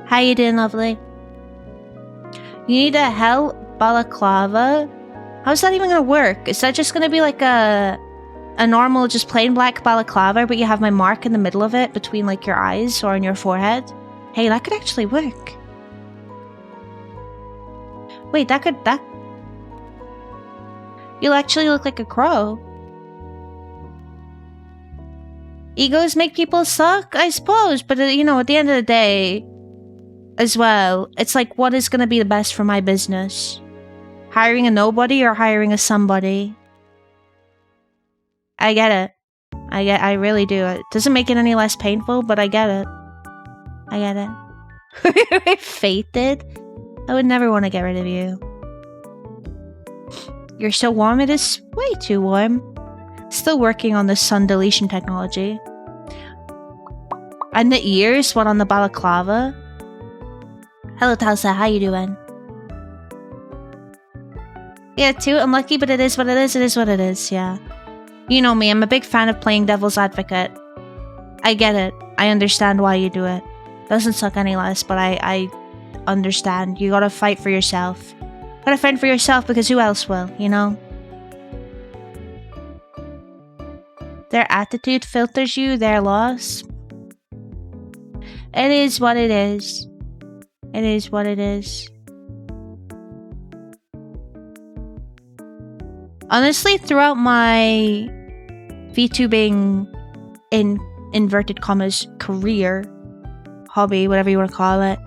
How you doing, lovely? You need a hell balaclava? How's that even gonna work? Is that just gonna be like a normal, just plain black balaclava, but you have my mark in the middle of it between like your eyes or on your forehead? Hey, that could actually work. Wait, that you'll actually look like a crow. Egos make people suck, I suppose, but you know, at the end of the day, as well, it's like, what is gonna be the best for my business? Hiring a nobody or hiring a somebody? I get it. I really do. It doesn't make it any less painful, but I get it. I get it. Fated? I would never want to get rid of you. You're so warm, it is way too warm. Still working on the sun deletion technology. And the ears, what, on the balaclava? Hello, Talsa, how you doing? Yeah, too unlucky, but it is what it is. It is what it is, yeah. You know me, I'm a big fan of playing devil's advocate. I get it. I understand why you do it. Doesn't suck any less, but I understand. You gotta fight for yourself. Gotta fight for yourself, because who else will, you know? Their attitude filters you, their loss. It is what it is. It is what it is. Honestly, throughout my VTubing, in inverted commas, career, hobby, whatever you want to call it,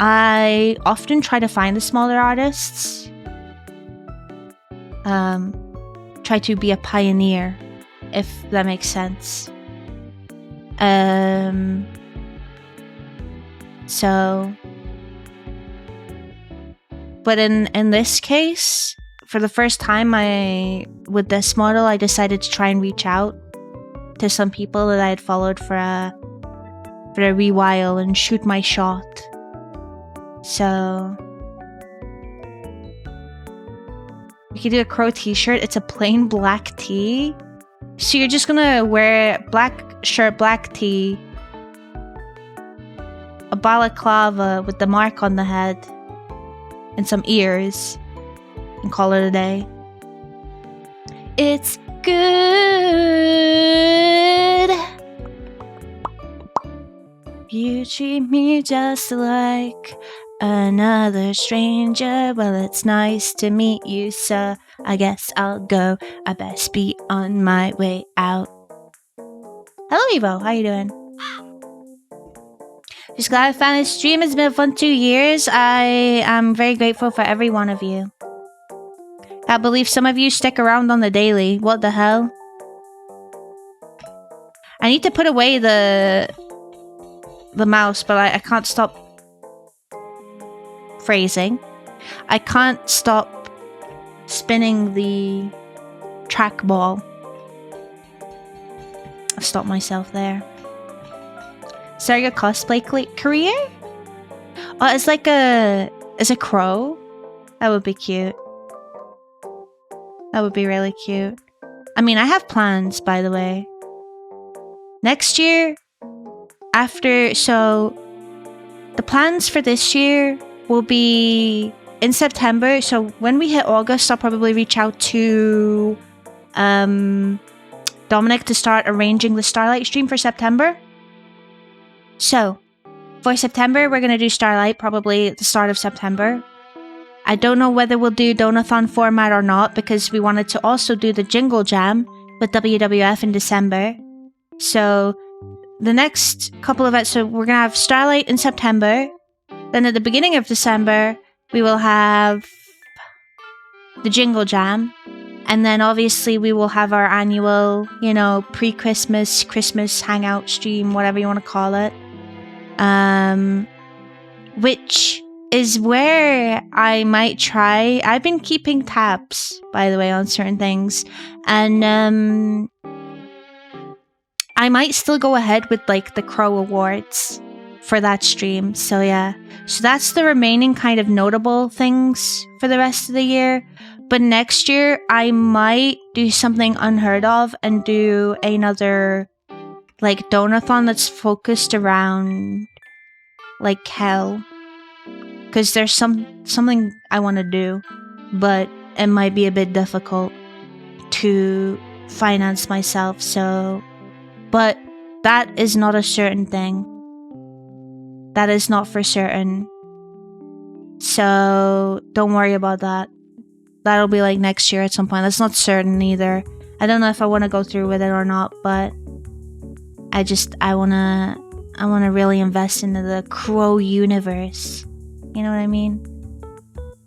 I often try to find the smaller artists. Try to be a pioneer, if that makes sense. So, but in this case, for the first time, with this model, I decided to try and reach out to some people that I had followed for a wee while and shoot my shot. So we could do a crow t-shirt. It's a plain black tee. So you're just gonna wear black shirt, black tee, balaclava with the mark on the head and some ears and call it a day. It's good. You treat me just like another stranger. Well, it's nice to meet you, so I guess I'll go. I best be on my way out. Hello, Evo. How you doing? Just glad I found this stream. It's been a fun 2 years. I am very grateful for every one of you. I believe some of you stick around on the daily. What the hell? I need to put away the mouse, but I can't stop phrasing. I can't stop spinning the trackball. I've stopped myself there. Start your cosplay career? Oh, it's like a crow. That would be cute. That would be really cute. I mean, I have plans, by the way. Next year, so the plans for this year will be in September. So when we hit August, I'll probably reach out to Dominic to start arranging the Starlight stream for September. So for September, we're going to do Starlight probably at the start of September. I don't know whether we'll do Donathon format or not, because we wanted to also do the Jingle Jam with WWF in December. So the next couple of so we're going to have Starlight in September. Then at the beginning of December, we will have the Jingle Jam. And then obviously we will have our annual, pre-Christmas, Christmas hangout stream, whatever you want to call it. Which is where I might try. I've been keeping tabs, by the way, on certain things. And I might still go ahead with like the Crow Awards for that stream. So yeah. So that's the remaining kind of notable things for the rest of the year. But next year, I might do something unheard of and do another like Donathon that's focused around like hell. Because there's something I want to do, but it might be a bit difficult to finance myself. So, but that is not a certain thing. That is not for certain. So don't worry about that. That'll be like next year at some point. That's not certain either. I don't know if I want to go through with it or not, but I want to really invest into the Crow universe. You know what I mean?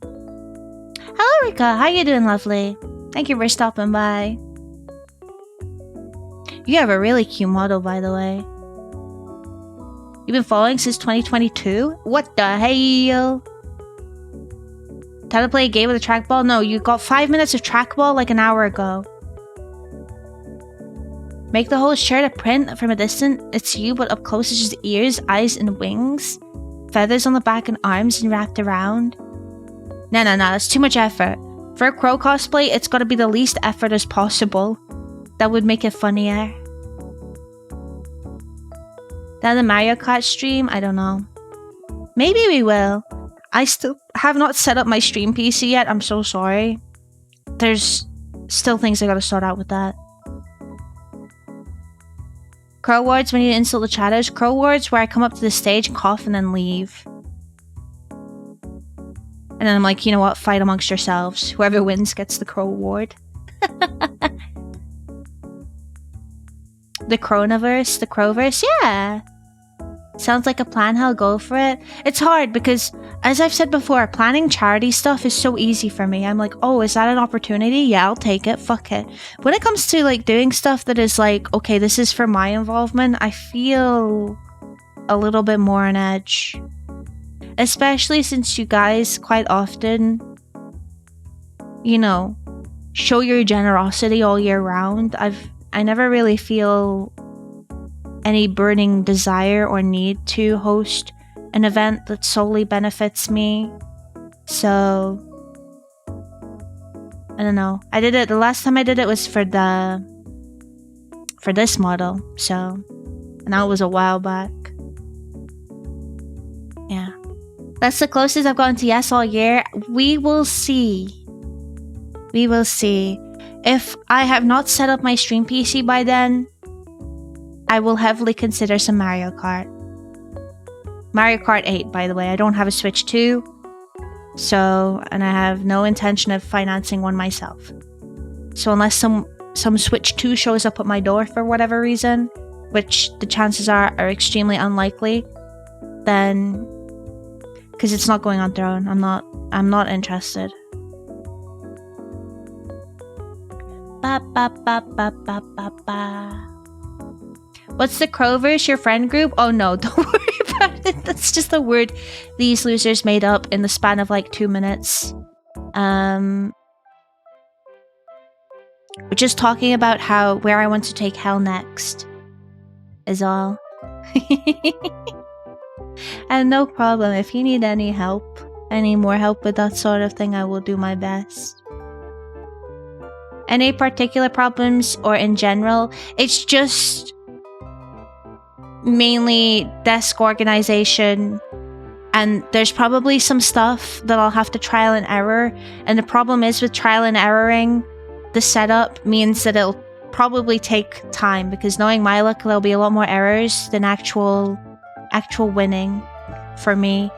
Hello, Rika. How you doing, lovely? Thank you for stopping by. You have a really cute model, by the way. You've been following since 2022? What the hell? Time to play a game with a trackball? No, you got 5 minutes of trackball like an hour ago. Make the whole shirt a print from a distance. It's you, but up close it's just ears, eyes, and wings. Feathers on the back and arms and wrapped around. No, that's too much effort. For a crow cosplay, it's gotta be the least effort as possible. That would make it funnier. Then the Mario Kart stream? I don't know. Maybe we will. I still have not set up my stream PC yet. I'm so sorry. There's still things I gotta sort out with that. Crow words when you insult the chatters. Crow words where I come up to the stage, cough, and then leave. And then I'm like, you know what? Fight amongst yourselves. Whoever wins gets the Crow Award. The Crowniverse? The Crowverse? Yeah. Sounds like a plan. I'll go for it. It's hard because, as I've said before, planning charity stuff is so easy for me. I'm like, oh, is that an opportunity? Yeah, I'll take it. Fuck it. When it comes to like doing stuff that is like, okay, this is for my involvement, I feel a little bit more on edge. Especially since you guys quite often, show your generosity all year round. I never really feel any burning desire or need to host an event that solely benefits me. So I don't know. I did it the last time I did it was for this model. So, and that was a while back. That's the closest I've gotten to yes all year. We will see. We will see. If I have not set up my stream PC by then, I will heavily consider some Mario Kart. Mario Kart 8, by the way. I don't have a Switch 2. So, and I have no intention of financing one myself. So unless some Switch 2 shows up at my door for whatever reason, which the chances are extremely unlikely, then... Because it's not going on Throne. I'm not interested. Ba ba ba ba ba ba ba. What's the Crovers, your friend group? Oh no, don't worry about it. That's just a word these losers made up in the span of like 2 minutes. We're just talking about where I want to take Hell next. Is all. And no problem. If you need any help, any more help with that sort of thing, I will do my best. Any particular problems or in general? It's just mainly desk organization, and there's probably some stuff that I'll have to trial and error. And the problem is with trial and erroring, the setup means that it'll probably take time, because knowing my luck, there'll be a lot more errors than actual winning for me.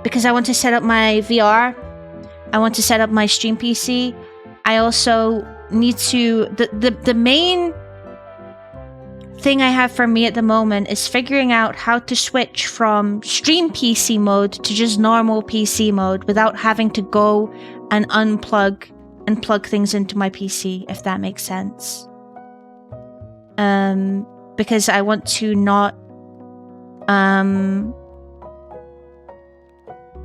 Because I want to set up my VR, I want to set up my stream PC. I also need to... The main thing I have for me at the moment is figuring out how to switch from stream PC mode to just normal PC mode without having to go and unplug and plug things into my PC, if that makes sense. Because I want to not...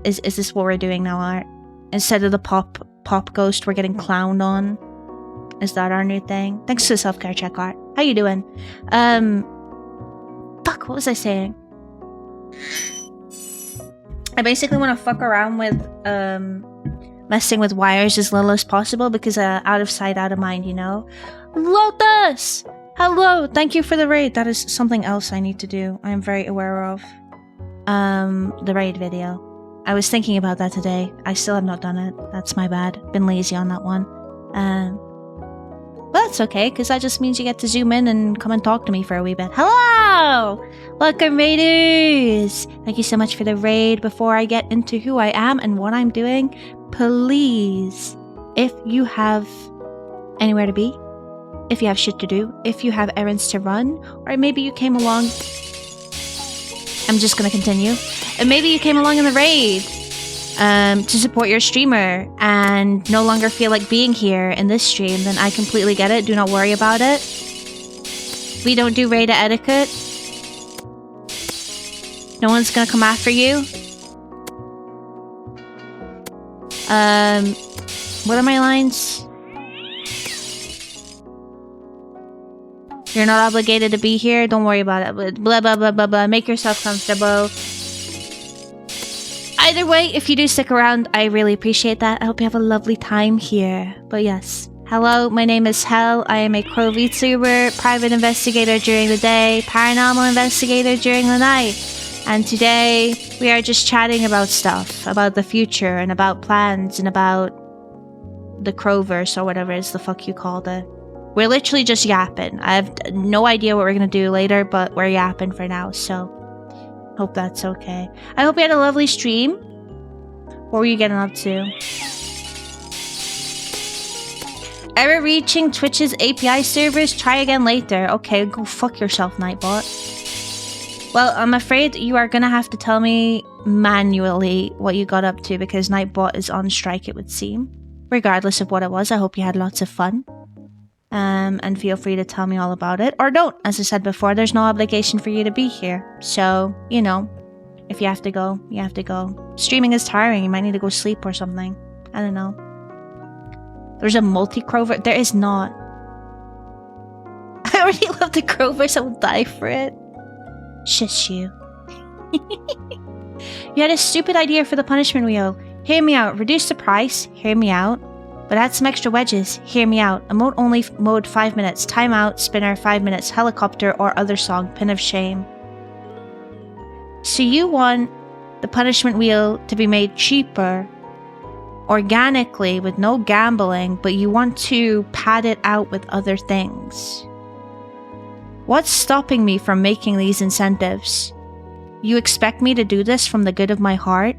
Is this what we're doing now, Art? Instead of the pop ghost, we're getting clowned on. Is that our new thing? Thanks to the self-care check, Art. How you doing? Fuck, what was I saying? I basically want to fuck around with, messing with wires as little as possible, because, out of sight, out of mind, you know? Lotus! Hello! Thank you for the raid. That is something else I need to do. I am very aware of. The raid video. I was thinking about that today. I still have not done it. That's my bad. Been lazy on that one. Well, that's okay, because that just means you get to zoom in and come and talk to me for a wee bit. Hello! Welcome, raiders! Thank you so much for the raid. Before I get into who I am and what I'm doing, please, if you have anywhere to be, if you have shit to do, if you have errands to run, or maybe you came along... I'm just gonna continue. And maybe you came along in the raid to support your streamer and no longer feel like being here in this stream, then I completely get it. Do not worry about it. We don't do raid etiquette. No one's gonna come after you. What are my lines? You're not obligated to be here. Don't worry about it. Blah, blah, blah, blah, blah. Make yourself comfortable. Either way, if you do stick around, I really appreciate that. I hope you have a lovely time here. But yes. Hello, my name is Hell. I am a Crow VTuber, private investigator during the day, paranormal investigator during the night. And today, we are just chatting about stuff. About the future, and about plans, and about the Crowverse, or whatever it is the fuck you called it. We're literally just yapping. I have no idea what we're gonna do later, but we're yapping for now, so... Hope that's okay. I hope you had a lovely stream. What were you getting up to? Error reaching Twitch's API servers? Try again later. Okay, go fuck yourself, Nightbot. Well, I'm afraid you are gonna have to tell me manually what you got up to, because Nightbot is on strike, it would seem. Regardless of what it was, I hope you had lots of fun. And feel free to tell me all about it. Or don't. As I said before, there's no obligation for you to be here. So, you know, if you have to go, you have to go. Streaming is tiring. You might need to go sleep or something. I don't know. There's a multi-Crover. There is not. I already love the Crovers. I will die for it. Shush you. You had a stupid idea for the punishment wheel. Hear me out. Reduce the price. Hear me out. But add some extra wedges. Hear me out. Emote only mode 5 minutes. Timeout. Spinner 5 minutes. Helicopter or other song. Pin of shame. So you want the punishment wheel to be made cheaper, organically, with no gambling, but you want to pad it out with other things. What's stopping me from making these incentives? You expect me to do this from the good of my heart?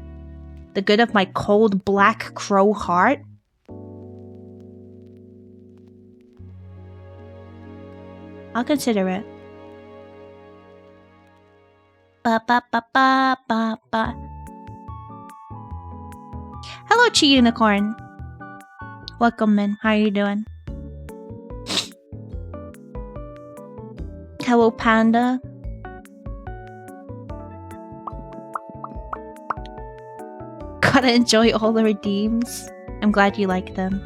The good of my cold black crow heart? I'll consider it. Ba ba ba ba ba ba. Hello, Chi Unicorn. Welcome, Min. How are you doing? Hello, Panda. Gotta enjoy all the redeems. I'm glad you like them.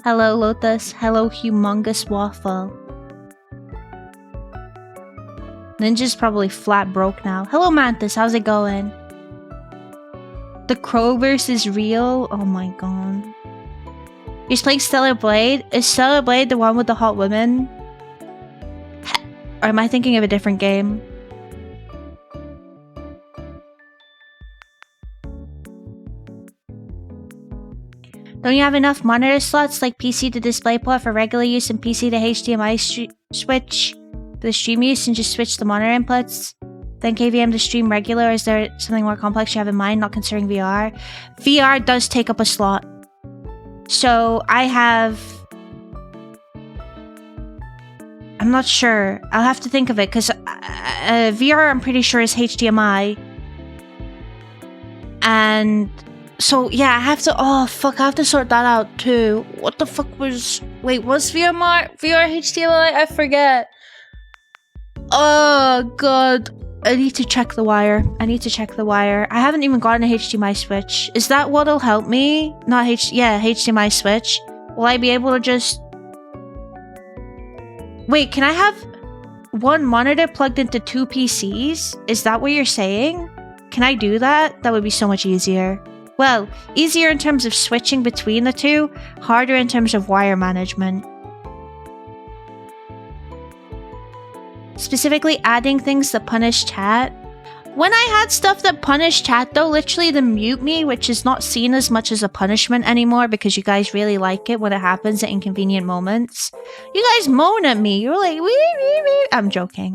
Hello, Lotus. Hello, Humongous Waffle. Ninja's probably flat broke now. Hello, Mantis. How's it going? The Crowverse is real? Oh my god. You're playing Stellar Blade? Is Stellar Blade the one with the hot women? Or am I thinking of a different game? Don't you have enough monitor slots like PC to DisplayPort for regular use and PC to HDMI switch for the stream use and just switch the monitor inputs? Then KVM to stream regular, or is there something more complex you have in mind, not considering VR? VR does take up a slot. So I have... I'm not sure. I'll have to think of it, because VR I'm pretty sure is HDMI. And... so yeah, I have to... oh fuck, I have to sort that out too. What the fuck was... wait, was VR HDMI? I forget. Oh god. I need to check the wire. I haven't even gotten a HDMI switch. Is that what'll help me? Not HDMI switch. Will I be able to just... wait, can I have one monitor plugged into 2 PCs? Is that what you're saying? Can I do that? That would be so much easier. Well, easier in terms of switching between the two, harder in terms of wire management. Specifically adding things that punish chat. When I had stuff that punished chat though, literally the mute me, which is not seen as much as a punishment anymore because you guys really like it when it happens at inconvenient moments. You guys moan at me. You're like, wee, wee, wee. I'm joking.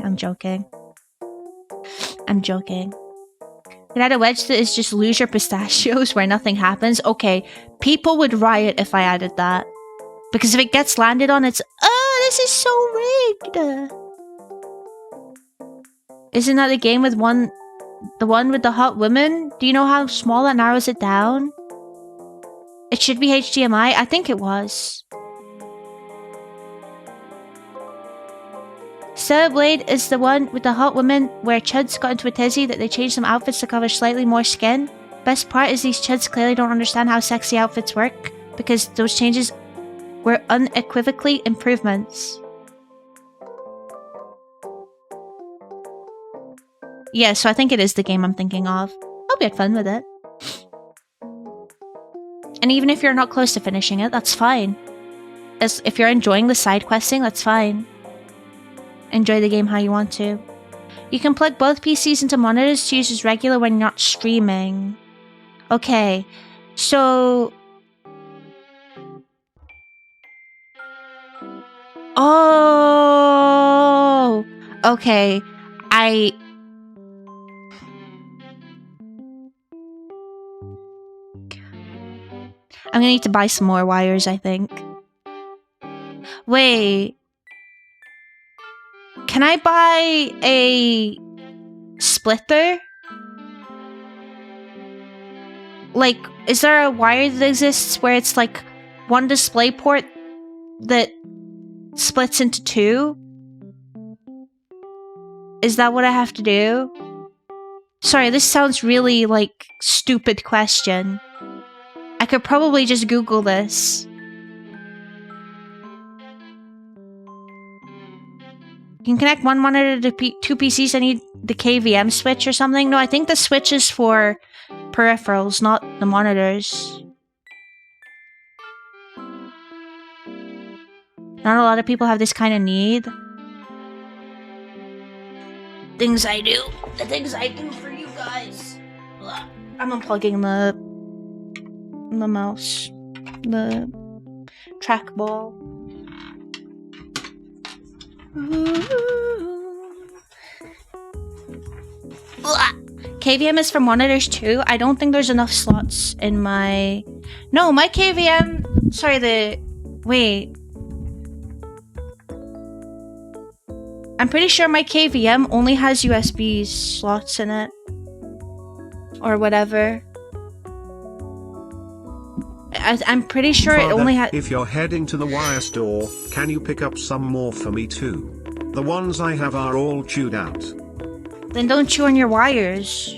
Could add a wedge that is just lose your pistachios where nothing happens. Okay, people would riot if I added that. Because if it gets landed on, it's... oh, this is so rigged! Isn't that the game with the one with the hot women? Do you know how small that narrows it down? It should be HDMI? I think it was. Stellar Blade is the one with the hot women where chuds got into a tizzy that they changed some outfits to cover slightly more skin. Best part is these chuds clearly don't understand how sexy outfits work because those changes were unequivocally improvements. Yeah, so I think it is the game I'm thinking of. Hope you had fun with it. And even if you're not close to finishing it, that's fine. If you're enjoying the side questing, that's fine. Enjoy the game how you want to. You can plug both PCs into monitors to use as regular when you're not streaming. Okay, so... oh! Okay, I'm gonna need to buy some more wires, I think. Wait. Can I buy a splitter? Like, is there a wire that exists where it's like one display port that splits into 2? Is that what I have to do? Sorry, this sounds really like stupid question. I could probably just Google this. You can connect one monitor to 2 PCs. I need the KVM switch or something. No, I think the switch is for peripherals, not the monitors. Not a lot of people have this kind of need. Things I do. The things I do for you guys. I'm unplugging the mouse, the trackball. KVM is for monitors too. I don't think there's enough slots in my... No, my KVM... Sorry, wait. I'm pretty sure my KVM only has USB slots in it. Or whatever. I'm pretty sure Father, it only has... If you're heading to the wire store, can you pick up some more for me too? The ones I have are all chewed out. Then don't chew on your wires.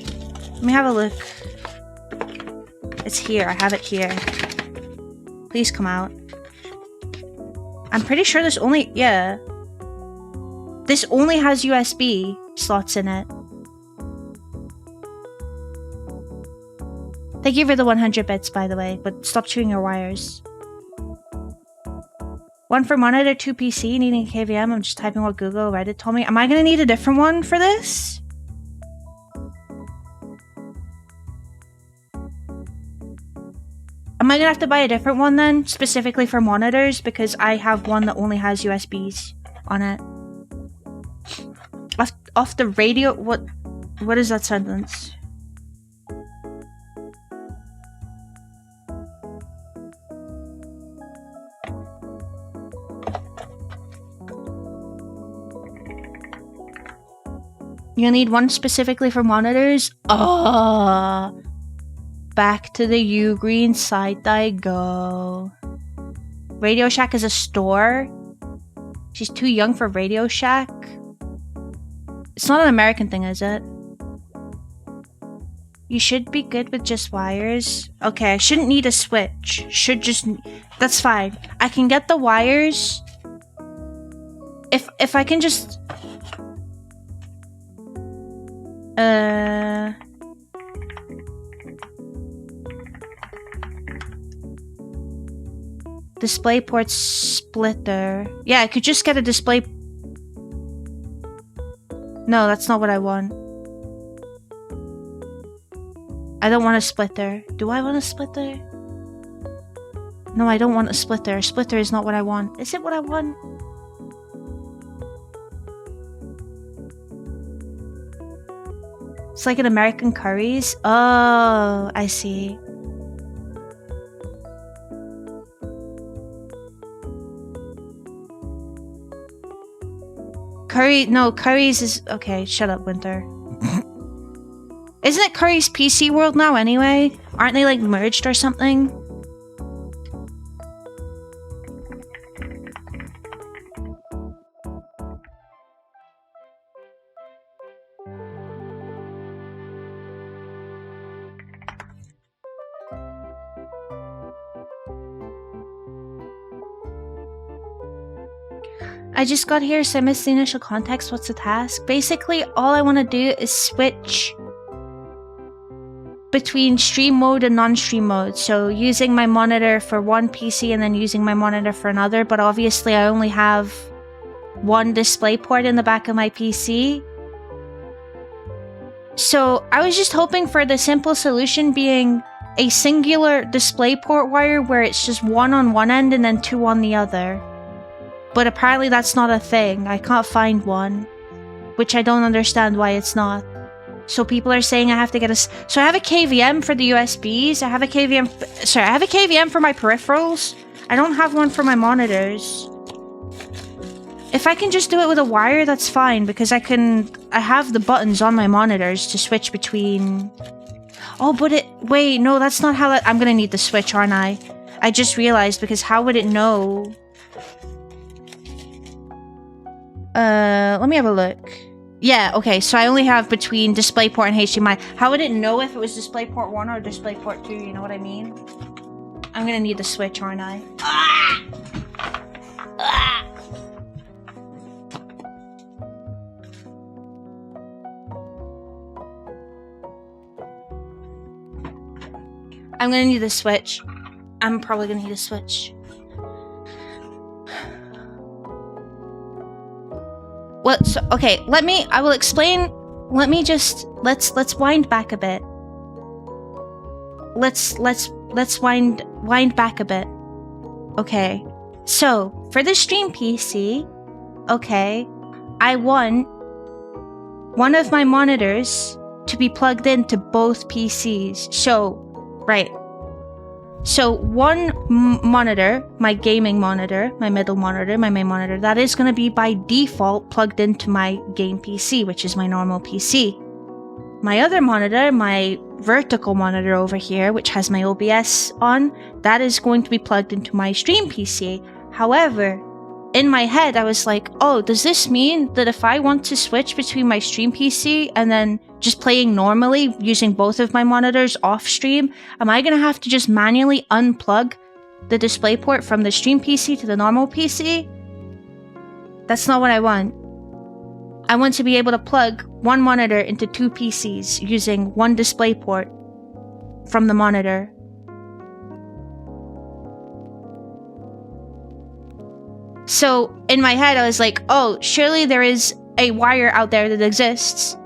Let me have a look. It's here. I have it here. Please come out. I'm pretty sure this only... Yeah. This only has USB slots in it. Thank you for the 100 bits, by the way, but stop chewing your wires. One for monitor, 2 PC, needing a KVM. I'm just typing what Google Reddit told me. Am I gonna need a different one for this? Am I gonna have to buy a different one then, specifically for monitors? Because I have one that only has USBs on it. Off the radio... What is that sentence? You need one specifically for monitors? Back to the Ugreen site I go. Radio Shack is a store? She's too young for Radio Shack? It's not an American thing, is it? You should be good with just wires. Okay, I shouldn't need a switch. Should just... That's fine. I can get the wires. If I can just... DisplayPort splitter. Yeah, I could just get a display... No, that's not what I want. I don't want a splitter. Do I want a splitter? No, I don't want a splitter. A splitter is not what I want. Is it what I want? It's like an American Curry's. Oh, I see. Curry's is... Okay, shut up, Winter. Isn't it Curry's PC World now anyway? Aren't they like merged or something? I just got here, so I missed the initial context. What's the task? Basically, all I want to do is switch between stream mode and non-stream mode. So using my monitor for one PC and then using my monitor for another. But obviously, I only have one display port in the back of my PC. So I was just hoping for the simple solution being a singular display port wire where it's just one on one end and then two on the other. But apparently that's not a thing. I can't find one. Which I don't understand why it's not. So people are saying I have to get a... So I have a KVM for the USBs. I have a KVM for my peripherals. I don't have one for my monitors. If I can just do it with a wire, that's fine. Because I have the buttons on my monitors to switch between... Oh, but it... Wait, no, that's not how that... I'm gonna need the switch, aren't I? I just realized, because how would it know... Let me have a look. Yeah, okay, so I only have between DisplayPort and HDMI. How would it know if it was DisplayPort 1 or DisplayPort 2, you know what I mean? I'm gonna need the switch, aren't I? Ah! Ah! I'm gonna need the switch. I'm probably gonna need a switch. Well, so, okay, I will explain, let's wind back a bit. let's wind back a bit. Okay. So, for the stream PC, okay, I want one of my monitors to be plugged into both PCs. So, right. So, one monitor, my gaming monitor, my middle monitor, my main monitor, that is going to be by default plugged into my game PC, which is my normal PC. My other monitor, my vertical monitor over here, which has my OBS on, that is going to be plugged into my stream PC. However, in my head, I was like, oh, does this mean that if I want to switch between my stream PC and then just playing normally using both of my monitors off stream, am I going to have to just manually unplug the DisplayPort from the stream PC to the normal PC? That's not what I want. I want to be able to plug one monitor into two PCs using one DisplayPort from the monitor. So, in my head, I was like, oh, surely there is a wire out there that exists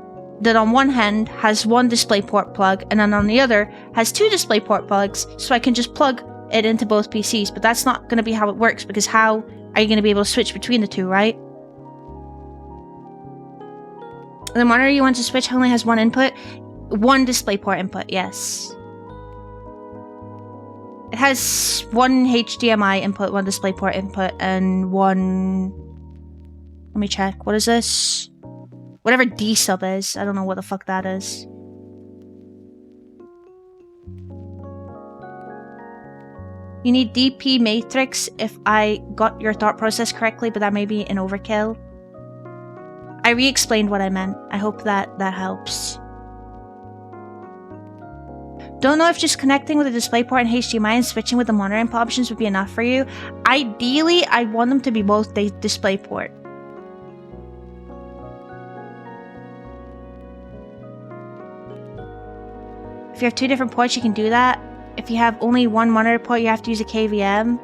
that on one hand has one DisplayPort plug and then on the other has two DisplayPort plugs, so I can just plug it into both PCs. But that's not going to be how it works, because how are you going to be able to switch between the two, right? The monitor you want to switch only has one input? One DisplayPort input, yes. It has one HDMI input, one DisplayPort input, and one... Let me check. What is this? Whatever D sub is. I don't know what the fuck that is. You need DP matrix if I got your thought process correctly, but that may be an overkill. I re-explained what I meant. I hope that helps. Don't know if just connecting with a DisplayPort and HDMI and switching with the monitor input options would be enough for you. Ideally, I want them to be both DisplayPort. If you have two different ports, you can do that. If you have only one monitor port, you have to use a KVM.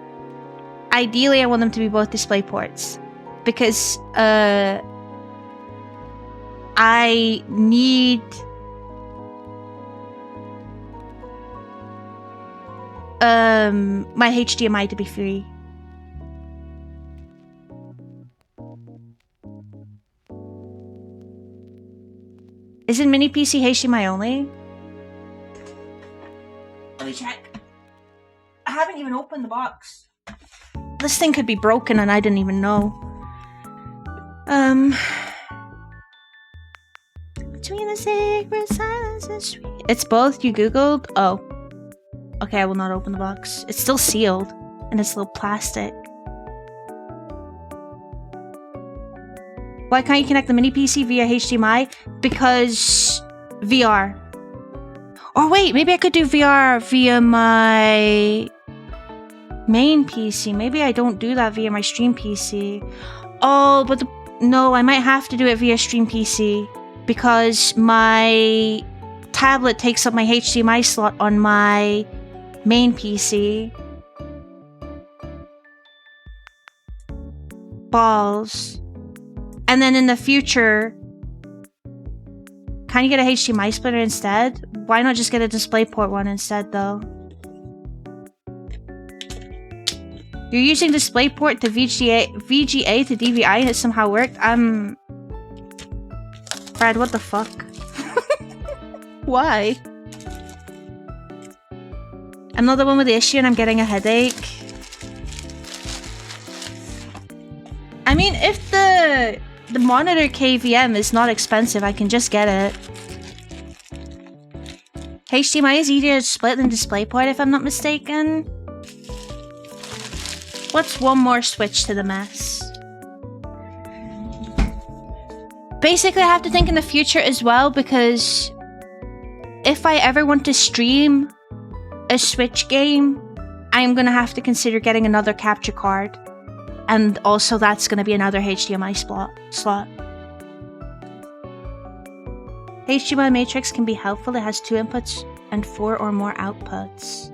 Ideally, I want them to be both DisplayPorts. Because, I need... my HDMI to be free. Isn't mini PC HDMI only? Let me check. I haven't even opened the box. This thing could be broken and I didn't even know. Between the sacred silence and sweet. It's both? You googled? Oh. Okay, I will not open the box. It's still sealed. And it's little plastic. Why can't you connect the mini PC via HDMI? Because... VR. Or wait, maybe I could do VR via my... main PC. Maybe I don't do that via my stream PC. Oh, but no, I might have to do it via stream PC. Because my tablet takes up my HDMI slot on my main PC. Balls. And then in the future, can you get a HDMI splitter instead? Why not just get a DisplayPort one instead, though? You're using DisplayPort to VGA to DVI and it somehow worked? Brad, what the fuck? Why? I'm not the one with the issue and I'm getting a headache. I mean, if the monitor KVM is not expensive, I can just get it. HDMI is easier to split than DisplayPort, if I'm not mistaken. What's one more switch to the mess? Basically, I have to think in the future as well, because if I ever want to stream a Switch game, I'm gonna have to consider getting another capture card. And also that's gonna be another HDMI slot. HDMI matrix can be helpful. It has 2 inputs and 4 or more outputs.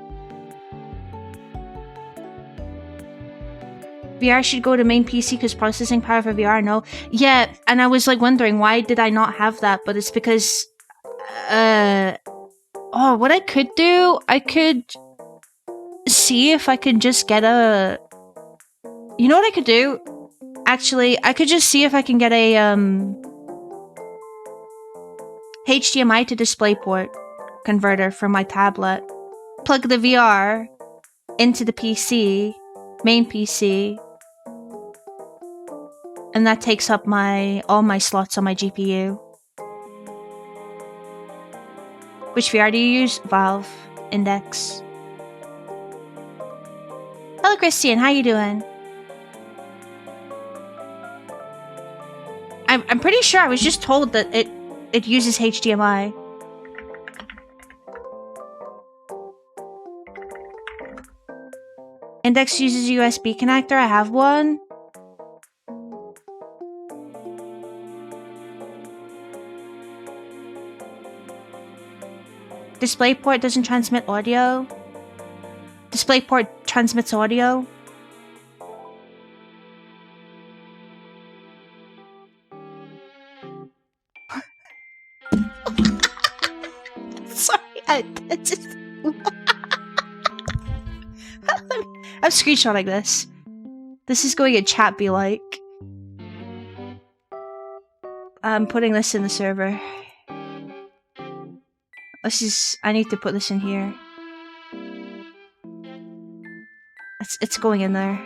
VR should go to main PC because processing power for VR, no. Yeah, and I was like wondering why did I not have that, but it's because Oh, what I could do? I could see if I could just get a... You know what I could do? Actually, I could just see if I can get a HDMI to DisplayPort converter for my tablet. Plug the VR into the PC, main PC, and that takes up all my slots on my GPU. Which VR do you use? Valve Index. Hello, Christian. How you doing? I'm pretty sure I was just told that it uses HDMI. Index uses USB connector. I have one. DisplayPort doesn't transmit audio. DisplayPort transmits audio. Sorry, I just... I'm screenshotting this. This is going in chat be like. I'm putting this in the server. I need to put this in here. It's going in there.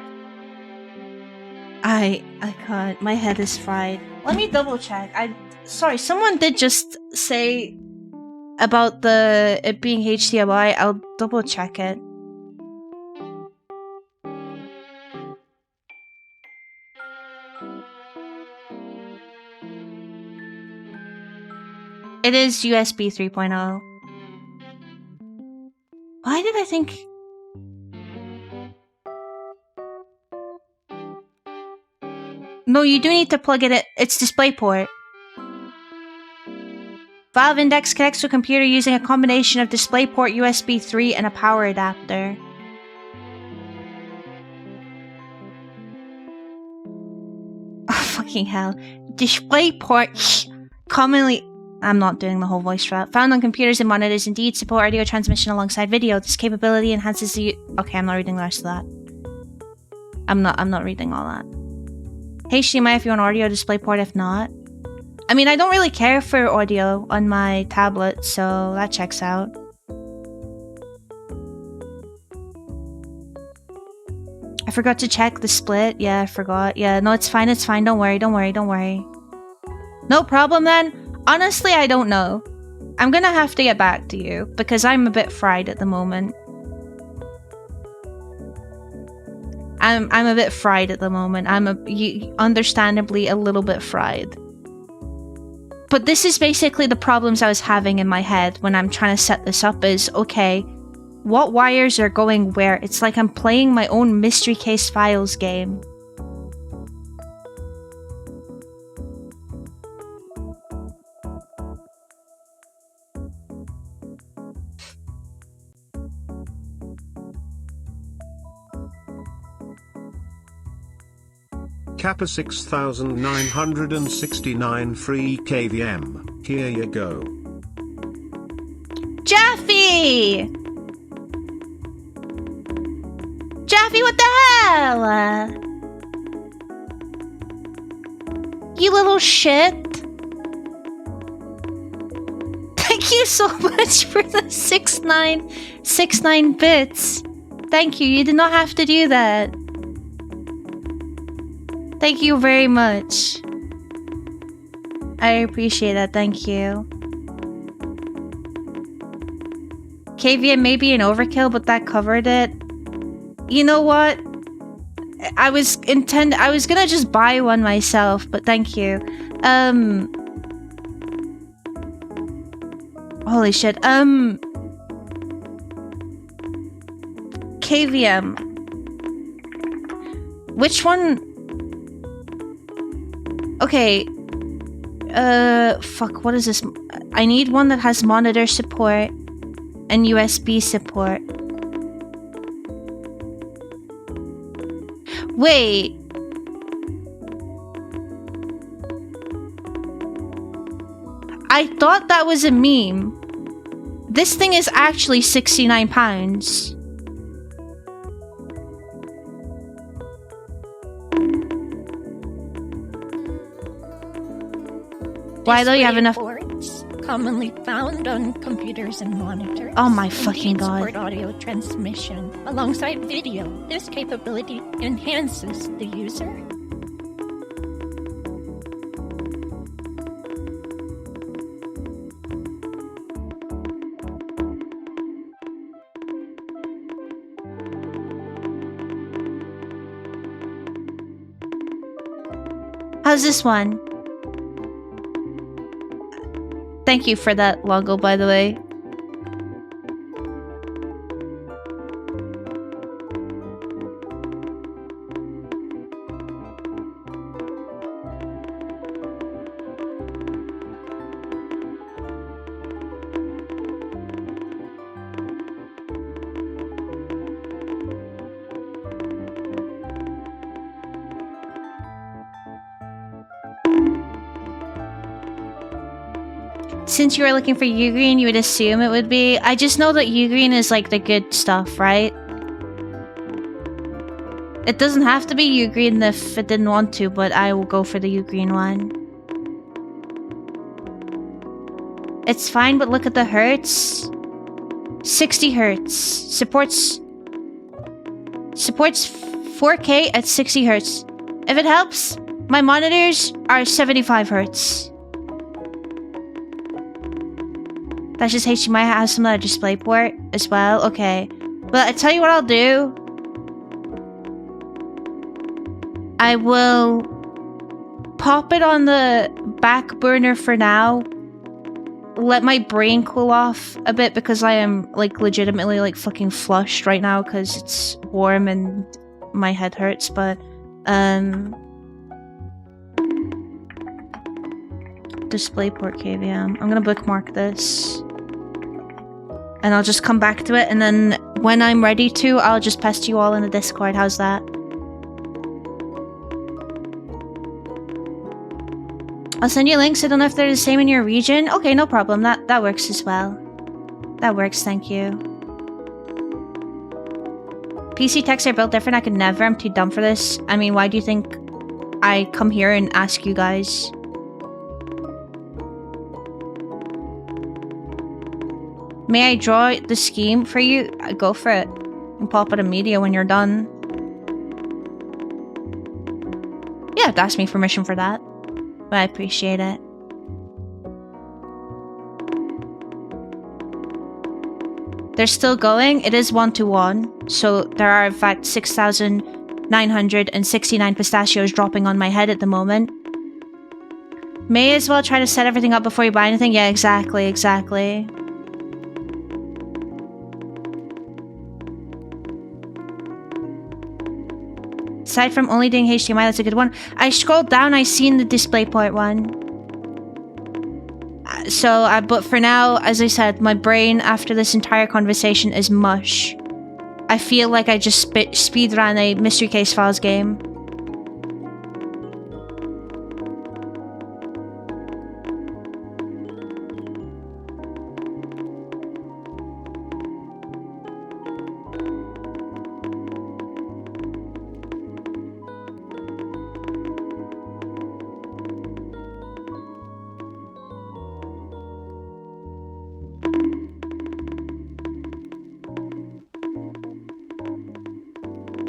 I can't. My head is fried. Let me double check. Sorry, someone did just say about it being HDMI. I'll double check it. It is USB 3.0. Why did I think... No, you do need to plug it in. It's DisplayPort. Valve Index connects to a computer using a combination of DisplayPort, USB 3, and a power adapter. Oh, fucking hell. DisplayPort commonly... I'm not doing the whole voice route. Found on computers and monitors indeed support audio transmission alongside video. This capability enhances the... Okay, I'm not reading the rest of that. I'm not reading all that. HDMI if you want audio, DisplayPort if not. I mean, I don't really care for audio on my tablet, so that checks out. I forgot to check the split. Yeah, I forgot. Yeah, no, it's fine, it's fine. Don't worry, don't worry, don't worry. No problem then. Honestly, I don't know. I'm gonna have to get back to you, because I'm a bit fried at the moment. I'm a bit fried at the moment. Understandably a little bit fried. But this is basically the problems I was having in my head when I'm trying to set this up is, okay, what wires are going where? It's like I'm playing my own Mystery Case Files game. Kappa 6969 free KVM. Here you go. Jaffe! Jaffe, what the hell? You little shit. Thank you so much for the 6969 bits. Thank you, you did not have to do that. Thank you very much. I appreciate that, thank you. KVM may be an overkill, but that covered it. You know what? I was gonna just buy one myself, but thank you. Holy shit. KVM. Which one? Okay. Fuck, what is this? I need one that has monitor support and USB support. Wait. I thought that was a meme. This thing is actually £69. Why though? You have enough ports commonly found on computers and monitors. Oh my fucking god. Support audio transmission alongside video. This capability enhances the user. How's this one? Thank you for that logo, by the way. Since you were looking for Ugreen, you would assume it would be. I just know that Ugreen is like the good stuff, right? It doesn't have to be Ugreen if it didn't want to, but I will go for the Ugreen one. It's fine, but look at the hertz. 60 hertz. Supports 4K at 60 hertz. If it helps, my monitors are 75 hertz. That's just HDMI has some other display port as well. Okay. But I tell you what I'll do. I will pop it on the back burner for now. Let my brain cool off a bit because I am like legitimately like fucking flushed right now because it's warm and my head hurts, but DisplayPort KVM. I'm gonna bookmark this. And I'll just come back to it, and then when I'm ready to, I'll just pest you all in the Discord. How's that? I'll send you links. I don't know if they're the same in your region. Okay, no problem. That works as well. That works, thank you. PC techs are built different. I could never. I'm too dumb for this. I mean, why do you think I come here and ask you guys? May I draw the scheme for you? Go for it. And pop it in media when you're done. Yeah, have to ask me permission for that. But I appreciate it. They're still going. It is 1-to-1. So there are in fact 6,969 pistachios dropping on my head at the moment. May as well try to set everything up before you buy anything. Yeah, exactly. Aside from only doing HDMI, that's a good one. I scrolled down, I seen the DisplayPort one. But for now, as I said, my brain after this entire conversation is mush. I feel like I just speedran a Mystery Case Files game.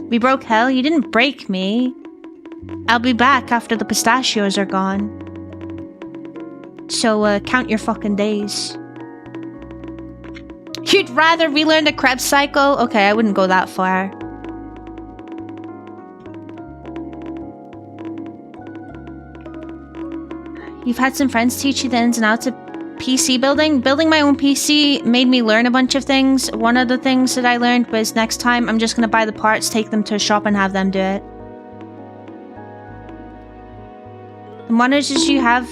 We broke hell? You didn't break me. I'll be back after the pistachios are gone. So, count your fucking days. You'd rather relearn the Krebs cycle? Okay, I wouldn't go that far. You've had some friends teach you the ins and outs of PC building. Building my own PC made me learn a bunch of things. One of the things that I learned was next time I'm just gonna buy the parts, take them to a shop and have them do it. The monitors you have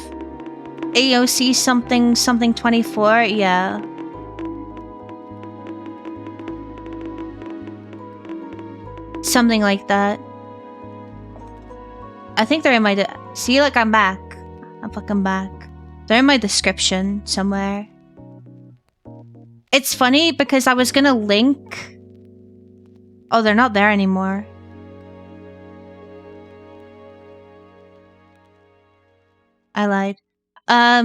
AOC something 24, yeah. Something like that. I think they're in my see, look, I'm back. I'm fucking back. They're in my description somewhere. It's funny because I was gonna link... Oh, they're not there anymore. I lied. I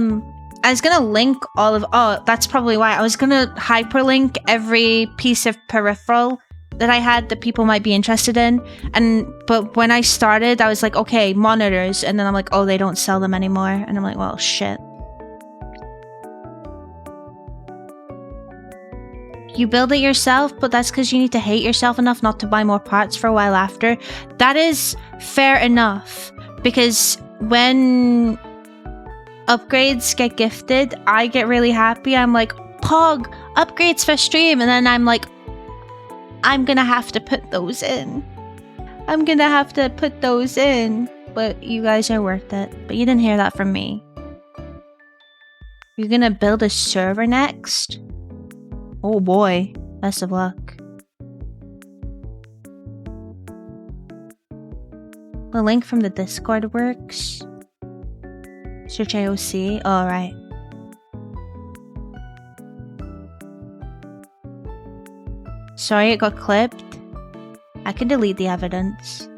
was gonna link all of... Oh, that's probably why. I was gonna hyperlink every piece of peripheral that I had that people might be interested in. But when I started, I was like, okay, monitors. And then I'm like, oh, they don't sell them anymore. And I'm like, well, shit. You build it yourself, but that's because you need to hate yourself enough not to buy more parts for a while after. That is fair enough. Because when upgrades get gifted, I get really happy. I'm like, Pog, upgrades for stream. And then I'm like, I'm gonna have to put those in. I'm gonna have to put those in. But you guys are worth it. But you didn't hear that from me. You're gonna build a server next? Oh boy, best of luck. The link from the Discord works. Search AOC. Oh, right. Sorry it got clipped. I can delete the evidence.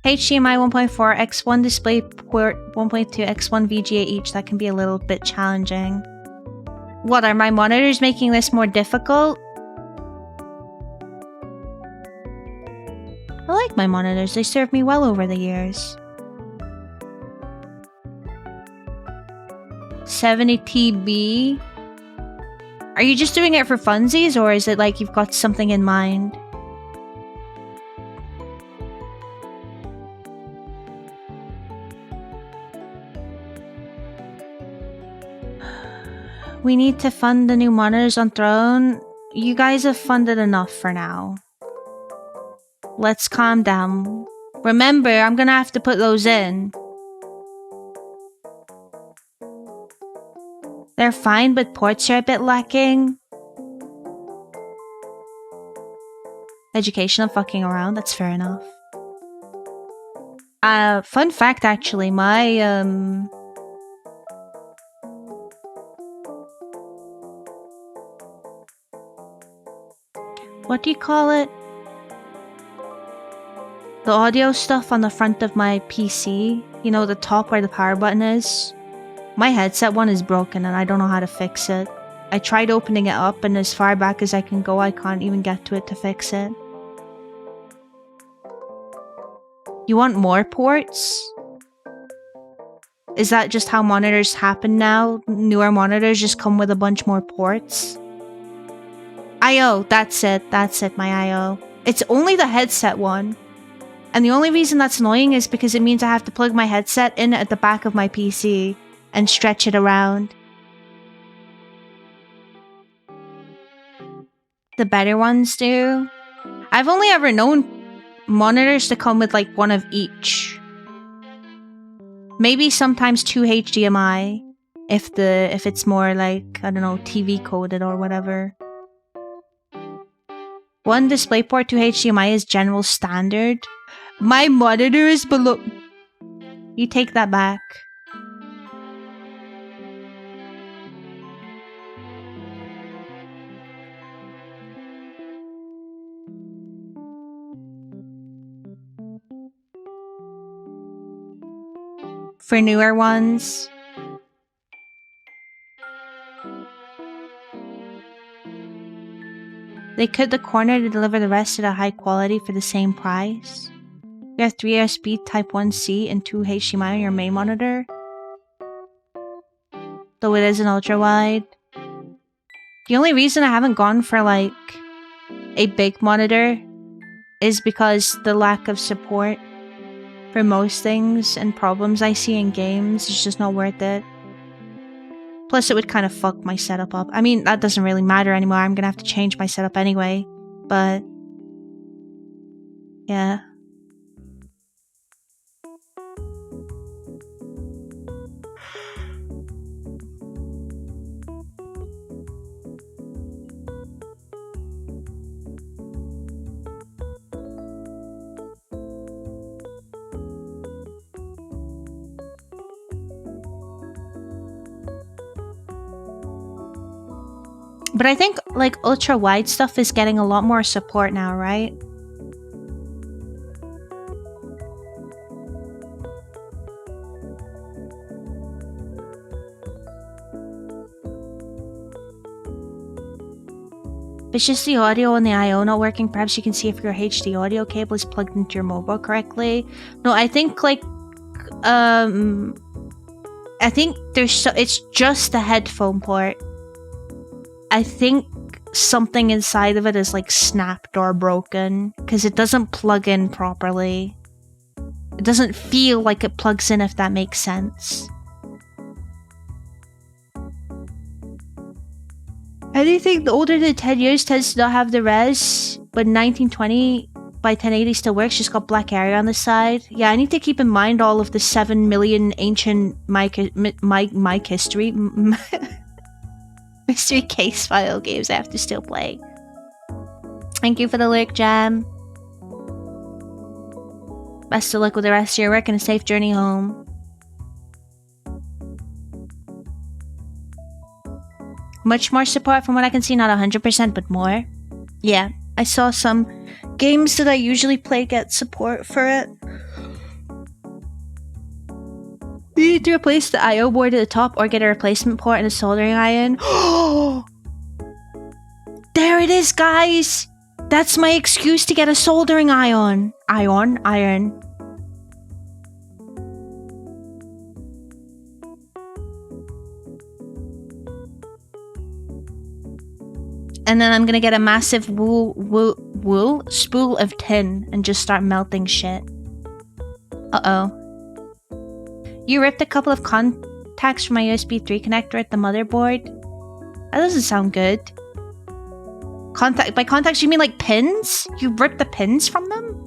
HDMI 1.4, X1 display port 1.2, X1 VGA each. That can be a little bit challenging. What, are my monitors making this more difficult? I like my monitors. They served me well over the years. 70 TB? Are you just doing it for funsies, or is it like you've got something in mind? We need to fund the new monitors on Throne. You guys have funded enough for now. Let's calm down. Remember, I'm gonna have to put those in. They're fine, but ports are a bit lacking. Educational fucking around, that's fair enough. Fun fact actually, my what do you call it? The audio stuff on the front of my PC, you know, the top where the power button is. My headset one is broken and I don't know how to fix it. I tried opening it up and as far back as I can go, I can't even get to it to fix it. You want more ports? Is that just how monitors happen now? Newer monitors just come with a bunch more ports? I/O, that's it, my I/O. It's only the headset one. And the only reason that's annoying is because it means I have to plug my headset in at the back of my PC and stretch it around. The better ones do. I've only ever known monitors to come with like one of each. Maybe sometimes 2 HDMI if it's more like, I don't know, TV coded or whatever. 1 DisplayPort, 2 HDMI is general standard. My monitor is below... You take that back. For newer ones, they cut the corner to deliver the rest at a high quality for the same price. You have 3 USB Type 1C and 2 HDMI on your main monitor, though it is an ultra wide. The only reason I haven't gone for like a big monitor is because the lack of support for most things and problems I see in games is just not worth it. Plus it would kind of fuck my setup up. I mean, that doesn't really matter anymore. I'm gonna have to change my setup anyway, but yeah. But I think like ultra wide stuff is getting a lot more support now, right? If it's just the audio and the I/O not working, perhaps you can see if your HD audio cable is plugged into your mobile correctly. No, I think like I think it's just the headphone port. I think something inside of it is like snapped or broken because it doesn't plug in properly. It doesn't feel like it plugs in, if that makes sense. Anything older than 10 years tends to not have the res, but 1920 by 1080 still works, just got black area on the side. Yeah, I need to keep in mind all of the 7 million ancient mic history mystery case file games I have to still play. Thank you for the lyric, Jam. Best of luck with the rest of your work and a safe journey home. Much more support from what I can see, not 100%, but more. Yeah, I saw some games that I usually play get support for it. You need to replace the I/O board at the top or get a replacement port and a soldering iron. There it is, guys! That's my excuse to get a soldering iron. Iron. And then I'm gonna get a massive wool spool of tin and just start melting shit. Uh-oh. You ripped a couple of contacts from my USB 3 connector at the motherboard? That doesn't sound good. By contacts you mean like pins? You ripped the pins from them?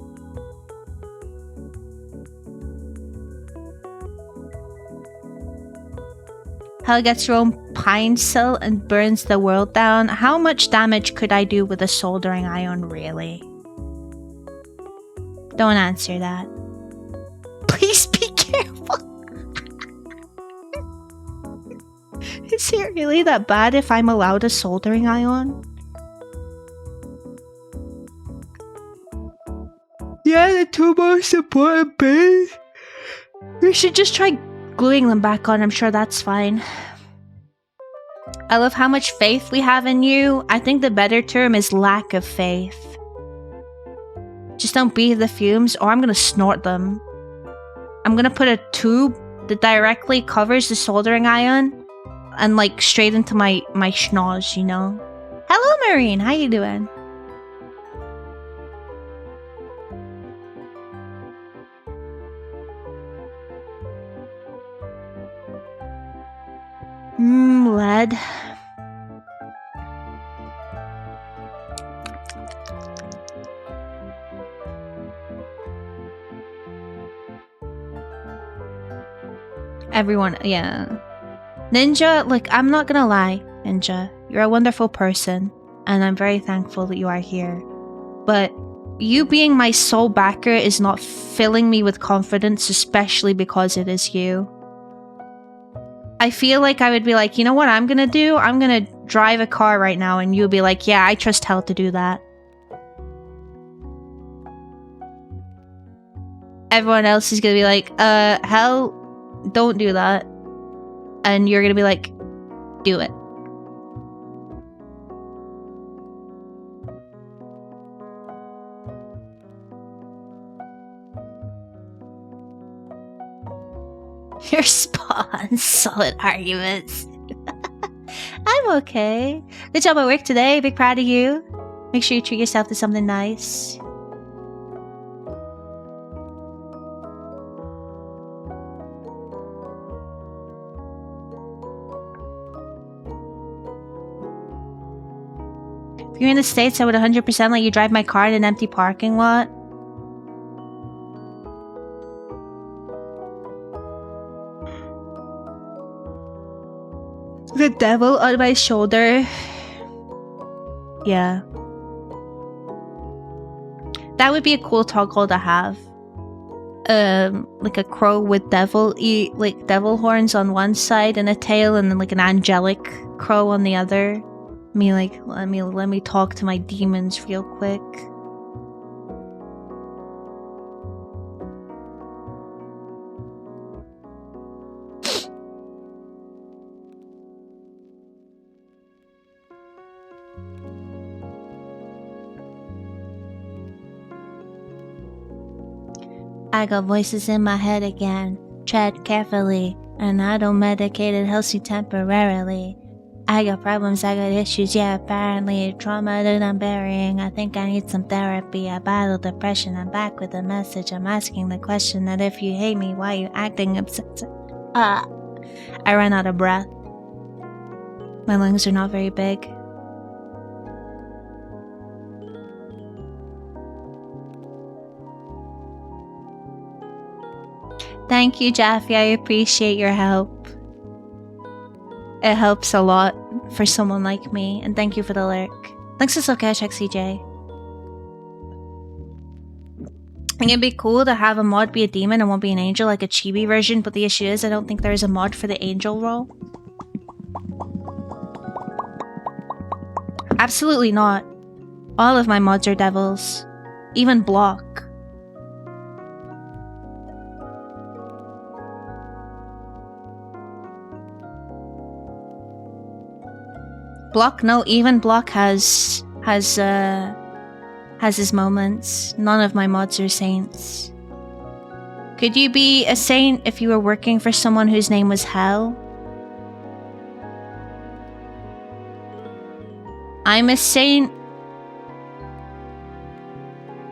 Hell gets your own pine cell and burns the world down. How much damage could I do with a soldering iron, really? Don't answer that. Please be careful. Is it really that bad if I'm allowed a soldering iron? Yeah, the two most important bits. We should just try gluing them back on. I'm sure that's fine. I love how much faith we have in you. I think the better term is lack of faith. Just don't breathe the fumes or I'm gonna snort them. I'm gonna put a tube that directly covers the soldering iron and like straight into my schnoz, you know? Hello, Marine. How you doing? Lead. Everyone, yeah. Ninja, look, I'm not gonna lie, Ninja. You're a wonderful person, and I'm very thankful that you are here. But you being my sole backer is not filling me with confidence, especially because it is you. I feel like I would be like, you know what I'm gonna do? I'm gonna drive a car right now, and you'll be like, yeah, I trust Hell to do that. Everyone else is gonna be like, Hell, don't do that. And you're gonna be like, do it. Your spawn, solid arguments. I'm okay. Good job at work today. Big proud of you. Make sure you treat yourself to something nice. If you're in the States, I would 100% let you drive my car in an empty parking lot. The devil on my shoulder. Yeah. That would be a cool toggle to have. Like a crow with devil horns on one side and a tail, and then like an angelic crow on the other. Let me talk to my demons real quick. I got voices in my head again. Tread carefully, and I don't medicate, it helps you temporarily. I got problems, I got issues, yeah, apparently. Trauma that I'm burying, I think I need some therapy. I battle depression, I'm back with a message. I'm asking the question that if you hate me, why you acting upset? I ran out of breath. My lungs are not very big. Thank you, Jaffe. I appreciate your help. It helps a lot for someone like me. And thank you for the lyric. Thanks for Silkesh XCJ. I think it'd be cool to have a mod be a demon and one be an angel, like a chibi version, but the issue is I don't think there's a mod for the angel role. Absolutely not. All of my mods are devils. Even Block. Block, no, even Block has his moments. None of my mods are saints. Could you be a saint if you were working for someone whose name was Hell? I'm a saint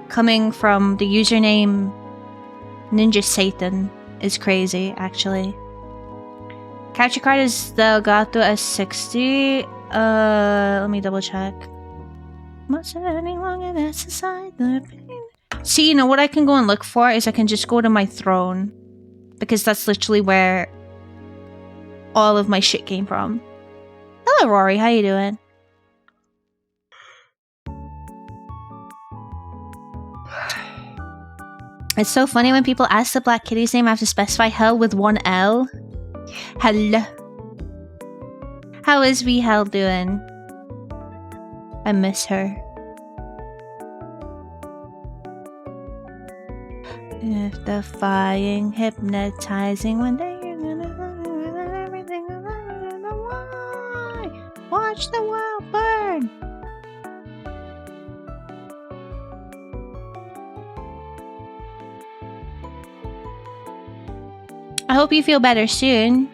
coming from the username Ninja Satan is crazy, actually. Capture card is the Gato S60. Let me double check. Must any longer that's aside the pain. See, you know what I can go and look for is I can just go to my throne. Because that's literally where all of my shit came from. Hello, Rory. How you doing? It's so funny when people ask the Black Kitty's name, I have to specify Hell with one L. Hello. How is we Hell doing? I miss her. If defying, hypnotizing, one day you're gonna everything. Why? Watch the world burn. I hope you feel better soon.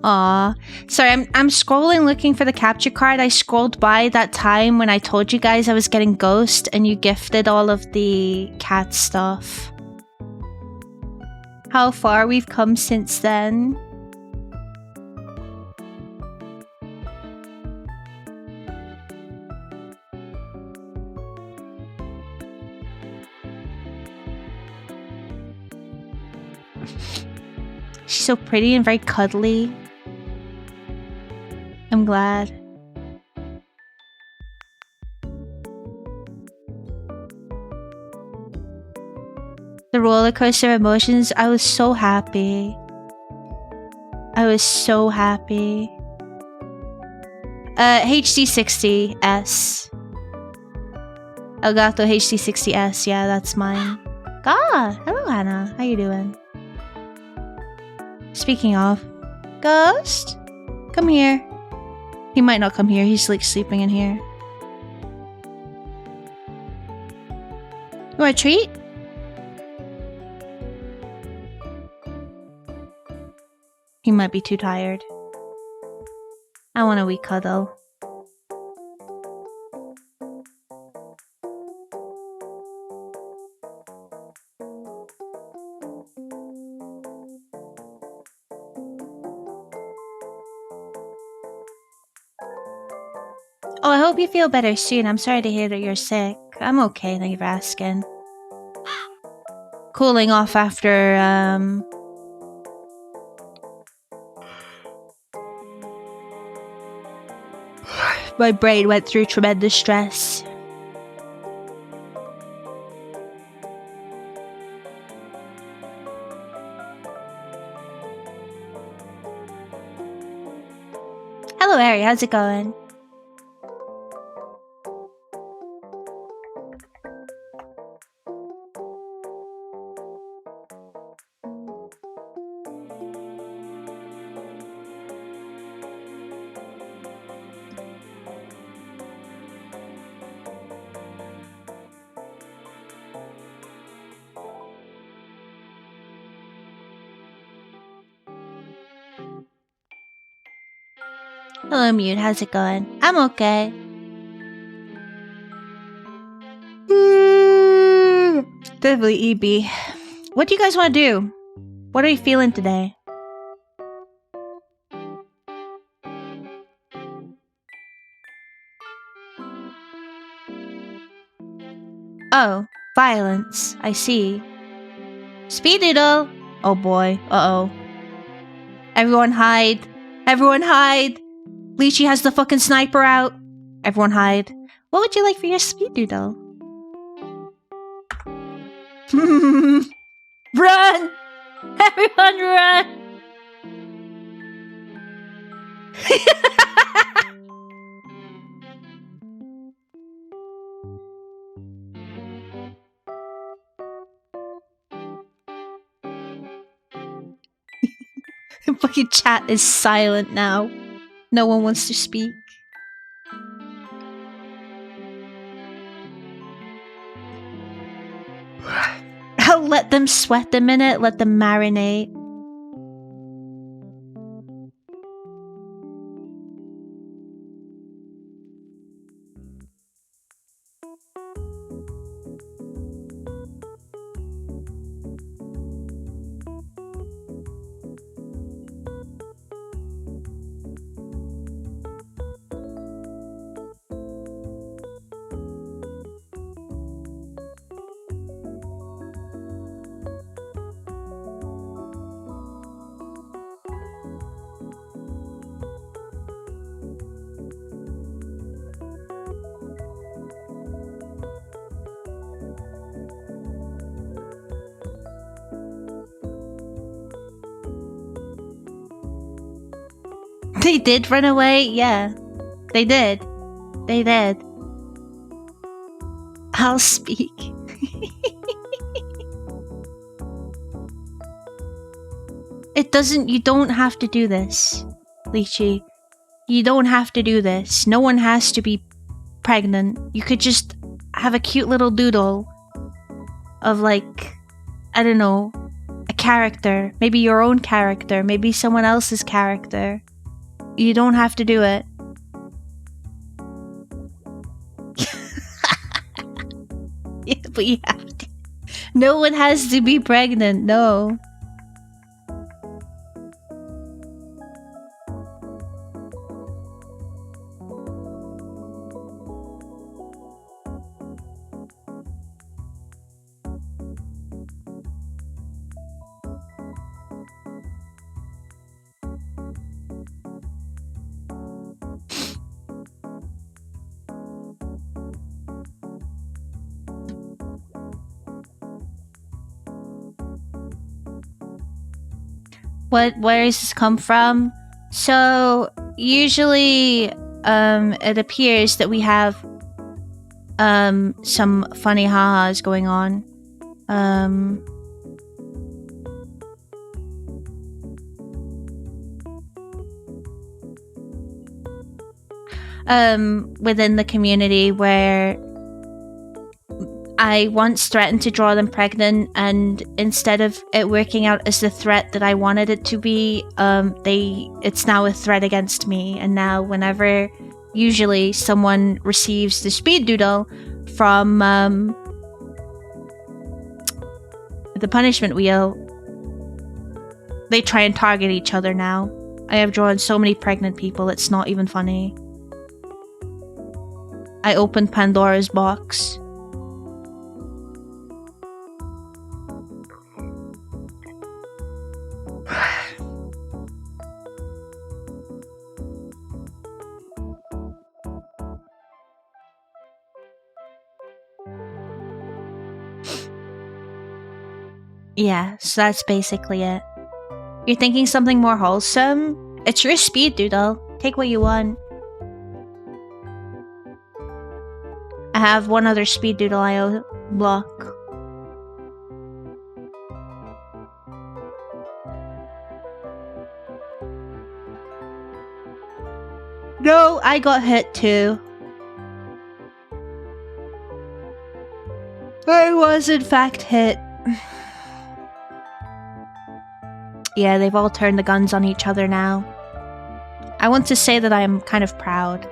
Aw. Sorry, I'm scrolling looking for the capture card. I scrolled by that time when I told you guys I was getting Ghost and you gifted all of the cat stuff. How far we've come since then. She's so pretty and very cuddly. I'm glad. The roller coaster of emotions, I was so happy. I was so happy. HD60S. Elgato HD60S, yeah, that's mine. Ah, hello Hannah, how you doing? Speaking of, Ghost? Come here. He might not come here, he's like sleeping in here. You want a treat? He might be too tired. I want a wee cuddle. Oh, I hope you feel better soon. I'm sorry to hear that you're sick. I'm okay, thank you for asking. Cooling off after, my brain went through tremendous stress. Gary, how's it going? Hello, Mute. How's it going? I'm okay. Definitely eeby. What do you guys want to do? What are you feeling today? Oh, violence. I see. Speed Doodle. Oh boy. Uh-oh. Everyone hide. Everyone hide. Lychee has the fucking sniper out. Everyone hide. What would you like for your speed doodle? Run! Everyone run! Fucking chat is silent now. No one wants to speak. I'll let them sweat a minute, let them marinate. They did run away? Yeah. They did. They did. I'll speak. It doesn't- you don't have to do this, Lychee. You don't have to do this. No one has to be pregnant. You could just have a cute little doodle of like, I don't know, a character. Maybe your own character. Maybe someone else's character. You don't have to do it. Yeah, but you have to. No one has to be pregnant, no. Where does this come from? So usually it appears that we have some funny ha-has going on. Within the community where I once threatened to draw them pregnant, and instead of it working out as the threat that I wanted it to be, it's now a threat against me. And now whenever usually someone receives the speed doodle from the punishment wheel, they try and target each other now. I have drawn so many pregnant people, it's not even funny. I opened Pandora's box. Yeah, so that's basically it. You're thinking something more wholesome? It's your speed doodle. Take what you want. have one other speed doodle IO block. No, I got hit too. I was in fact hit. Yeah, they've all turned the guns on each other now. I want to say that I am kind of proud.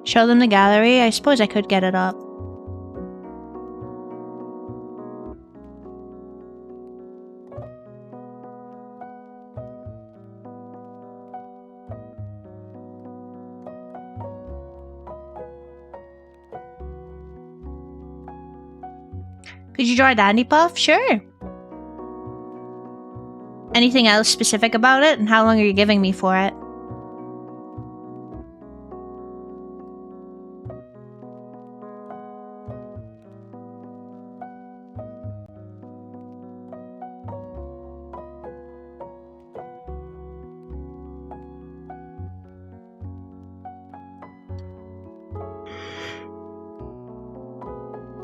Show them the gallery? I suppose I could get it up. Could you draw a dandy puff? Sure. Anything else specific about it? And how long are you giving me for it?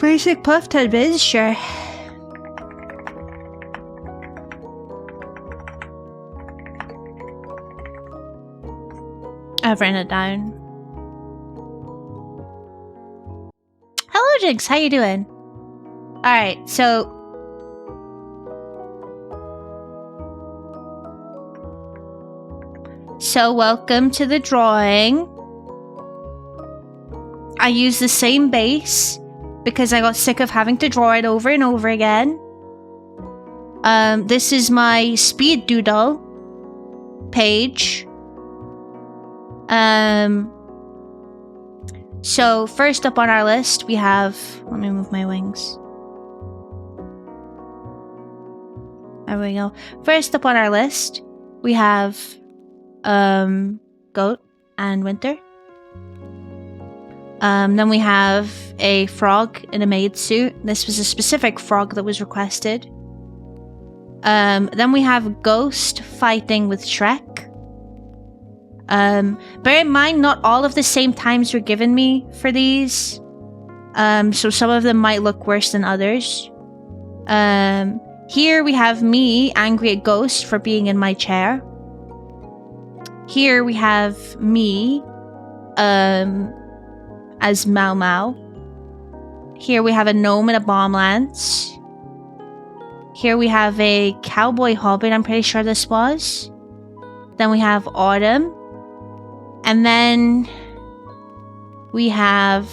Basic puff 10 biz? Sure. I've written it down. Hello, Jinx. How you doing? Alright, so... So, welcome to the drawing. I use the same base because I got sick of having to draw it over and over again. This is my speed doodle page. So first up on our list we have, let me move my wings. There we go. First up on our list we have Goat and Winter. Then we have a frog in a maid suit. This was a specific frog that was requested. Then we have Ghost fighting with Shrek. Bear in mind, not all of the same times were given me for these. So some of them might look worse than others. Here we have me angry at Ghost for being in my chair. Here we have me, as Mau Mau. Here we have a gnome and a bomb lance. Here we have a cowboy hobbit, I'm pretty sure this was. Then we have Autumn. And then we have...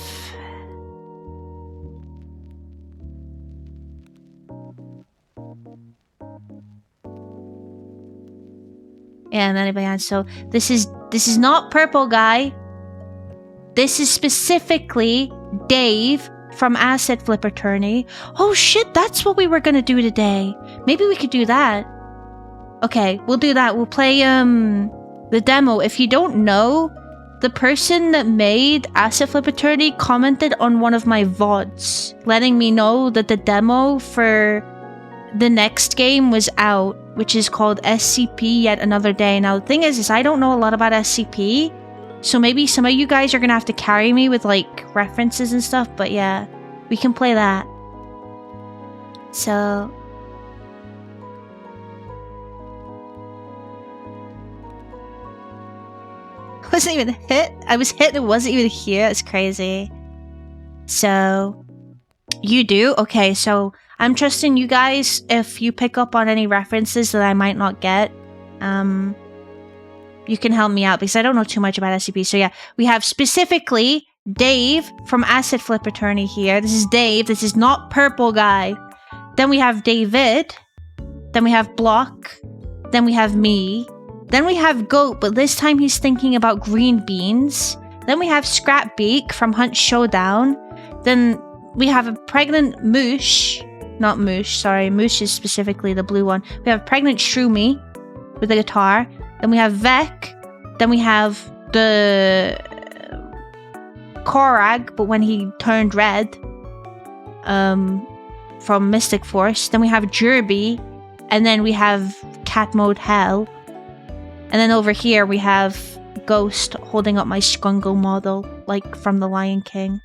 Yeah, and anybody else. So this is not Purple Guy. This is specifically Dave from Asset Flipper Tourney. Oh shit, that's what we were gonna do today. Maybe we could do that. Okay, we'll do that. We'll play the demo. If you don't know, the person that made Asset Flipper Tourney commented on one of my VODs, letting me know that the demo for the next game was out, which is called SCP Yet Another Day. Now the thing is I don't know a lot about SCP. So maybe some of you guys are gonna have to carry me with like references and stuff, but yeah, we can play that. So I wasn't even hit. I was hit and it wasn't even here. It's crazy. So you do? Okay, so I'm trusting you guys if you pick up on any references that I might not get. You can help me out because I don't know too much about SCP. So yeah, we have specifically Dave from Asset Flipper Tourney here. This is Dave. This is not Purple Guy. Then we have David. Then we have Block. Then we have me. Then we have Goat, but this time he's thinking about green beans. Then we have Scrapbeak from Hunt Showdown. Then we have a pregnant Moosh. Not Moosh, sorry. Moosh is specifically the blue one. We have pregnant Shroomy with a guitar. Then we have Vec. Then we have the Korag, but when he turned red. from Mystic Force. Then we have Jerby. And then we have cat mode Hell. And then over here we have Ghost holding up my Skungle model, like from The Lion King.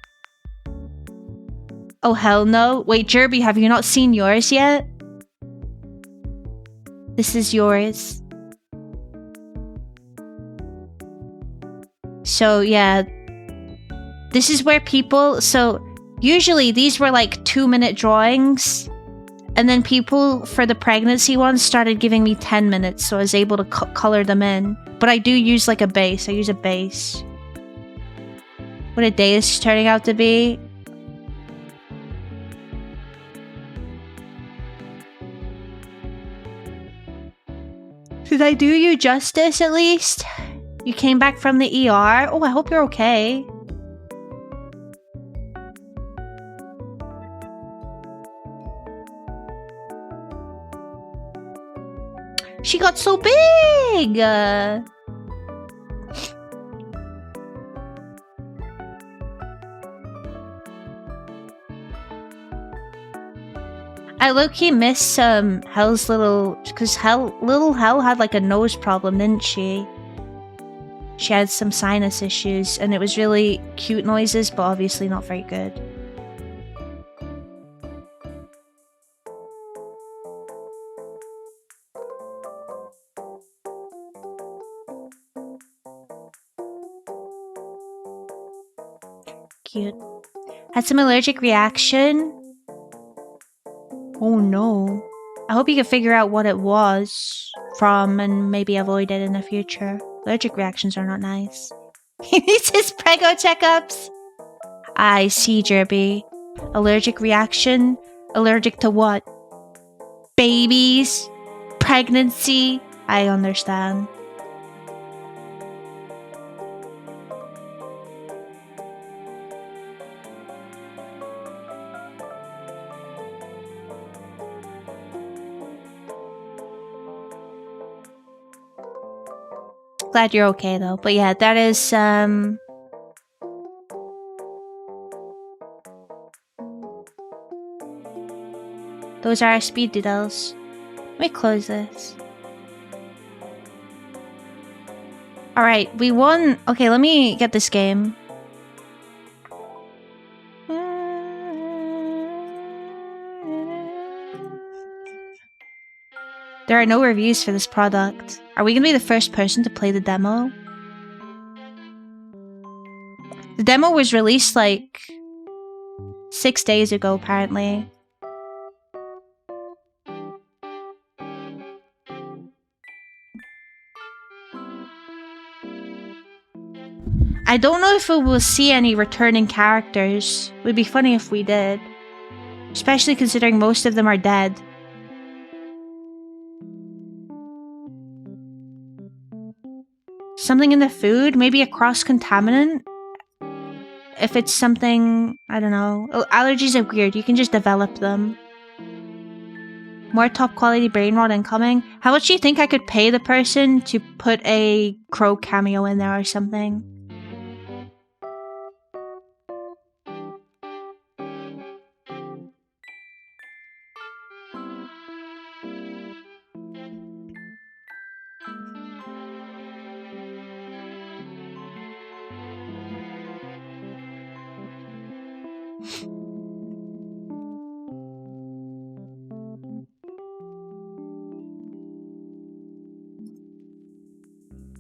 Oh hell no. Wait, Jerby, have you not seen yours yet? This is yours. So yeah. This is where people... So usually these were like 2-minute drawings. And then people for the pregnancy ones started giving me 10 minutes. So I was able to color them in. But I do use like a base. I use a base. What a day this is turning out to be. Did I do you justice at least? You came back from the ER? Oh, I hope you're okay. She got so big! I low-key miss Hell's little... Because little Hell had like a nose problem, didn't she? She had some sinus issues, and it was really cute noises, but obviously not very good. Cute. Had some allergic reaction. Oh no. I hope you can figure out what it was from and maybe avoid it in the future. Allergic reactions are not nice. He needs his prego checkups. I see, Jerby. Allergic reaction? Allergic to what? Babies? Pregnancy? I understand. Glad you're okay though. But yeah, that is those are our speed doodles. Let me close this. Alright, we won. Okay, let me get this game. There are no reviews for this product. Are we gonna be the first person to play the demo? The demo was released like 6 days ago, apparently. I don't know if we will see any returning characters. It would be funny if we did. Especially considering most of them are dead. Something in the food? Maybe a cross-contaminant? If it's something... I don't know. Allergies are weird. You can just develop them. More top-quality brain rot incoming. How much do you think I could pay the person to put a Crow cameo in there or something?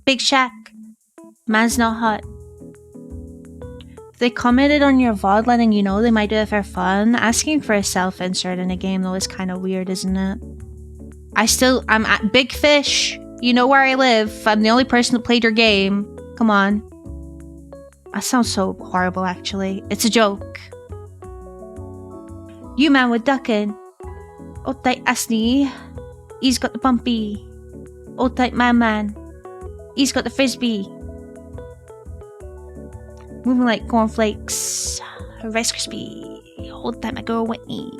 Big Shack. Man's not hot. If they commented on your VOD letting you know they might do it for fun, asking for a self-insert in a game though is kind of weird, isn't it? I'm at Big Fish. You know where I live. I'm the only person that played your game. Come on. That sounds so horrible, actually. It's a joke. You man with ducking. Old tight Asney. He's got the bumpy. Old tight man. He's got the frisbee. Moving like cornflakes. Rice Krispie. Old tight my girl Whitney.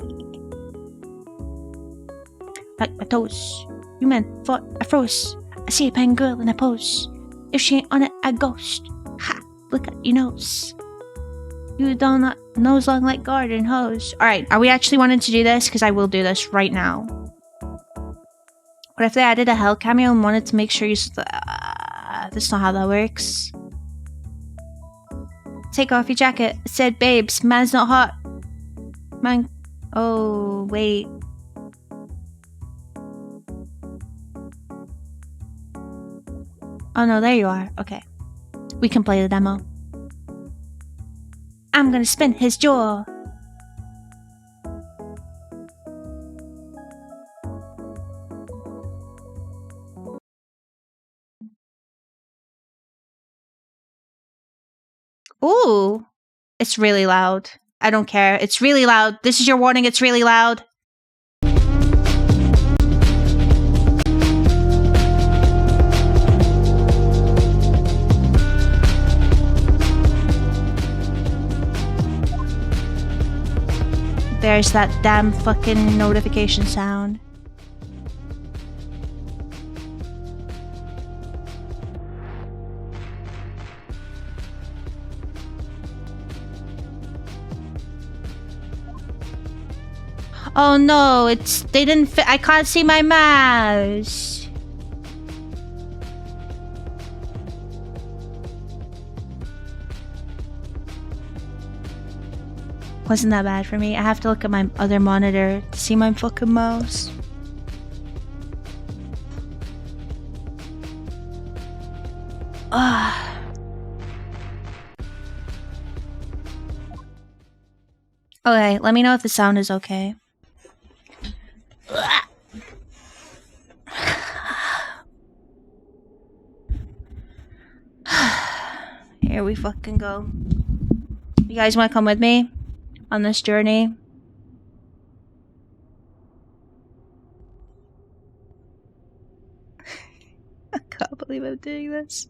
Like my toes. You man thought I froze. I see a pen girl in a pose. If she ain't on it, I ghost. Ha! Look at your nose. You don't not Nose long like garden hose. Alright, are we actually wanting to do this? Because I will do this right now. What if they added a hell cameo and wanted to make sure you... that's not how that works. Take off your jacket. It said, babes, man's not hot. Man... Oh, wait. Oh no, there you are. Okay. We can play the demo. I'm gonna spin his jaw. Ooh. It's really loud. I don't care. It's really loud. This is your warning. It's really loud. There's that damn fucking notification sound. Oh no, they didn't fit. I can't see my mouse. Wasn't that bad for me. I have to look at my other monitor to see my fucking mouse. Okay, let me know if the sound is okay. Here we fucking go. You guys want to come with me on this journey? I can't believe I'm doing this.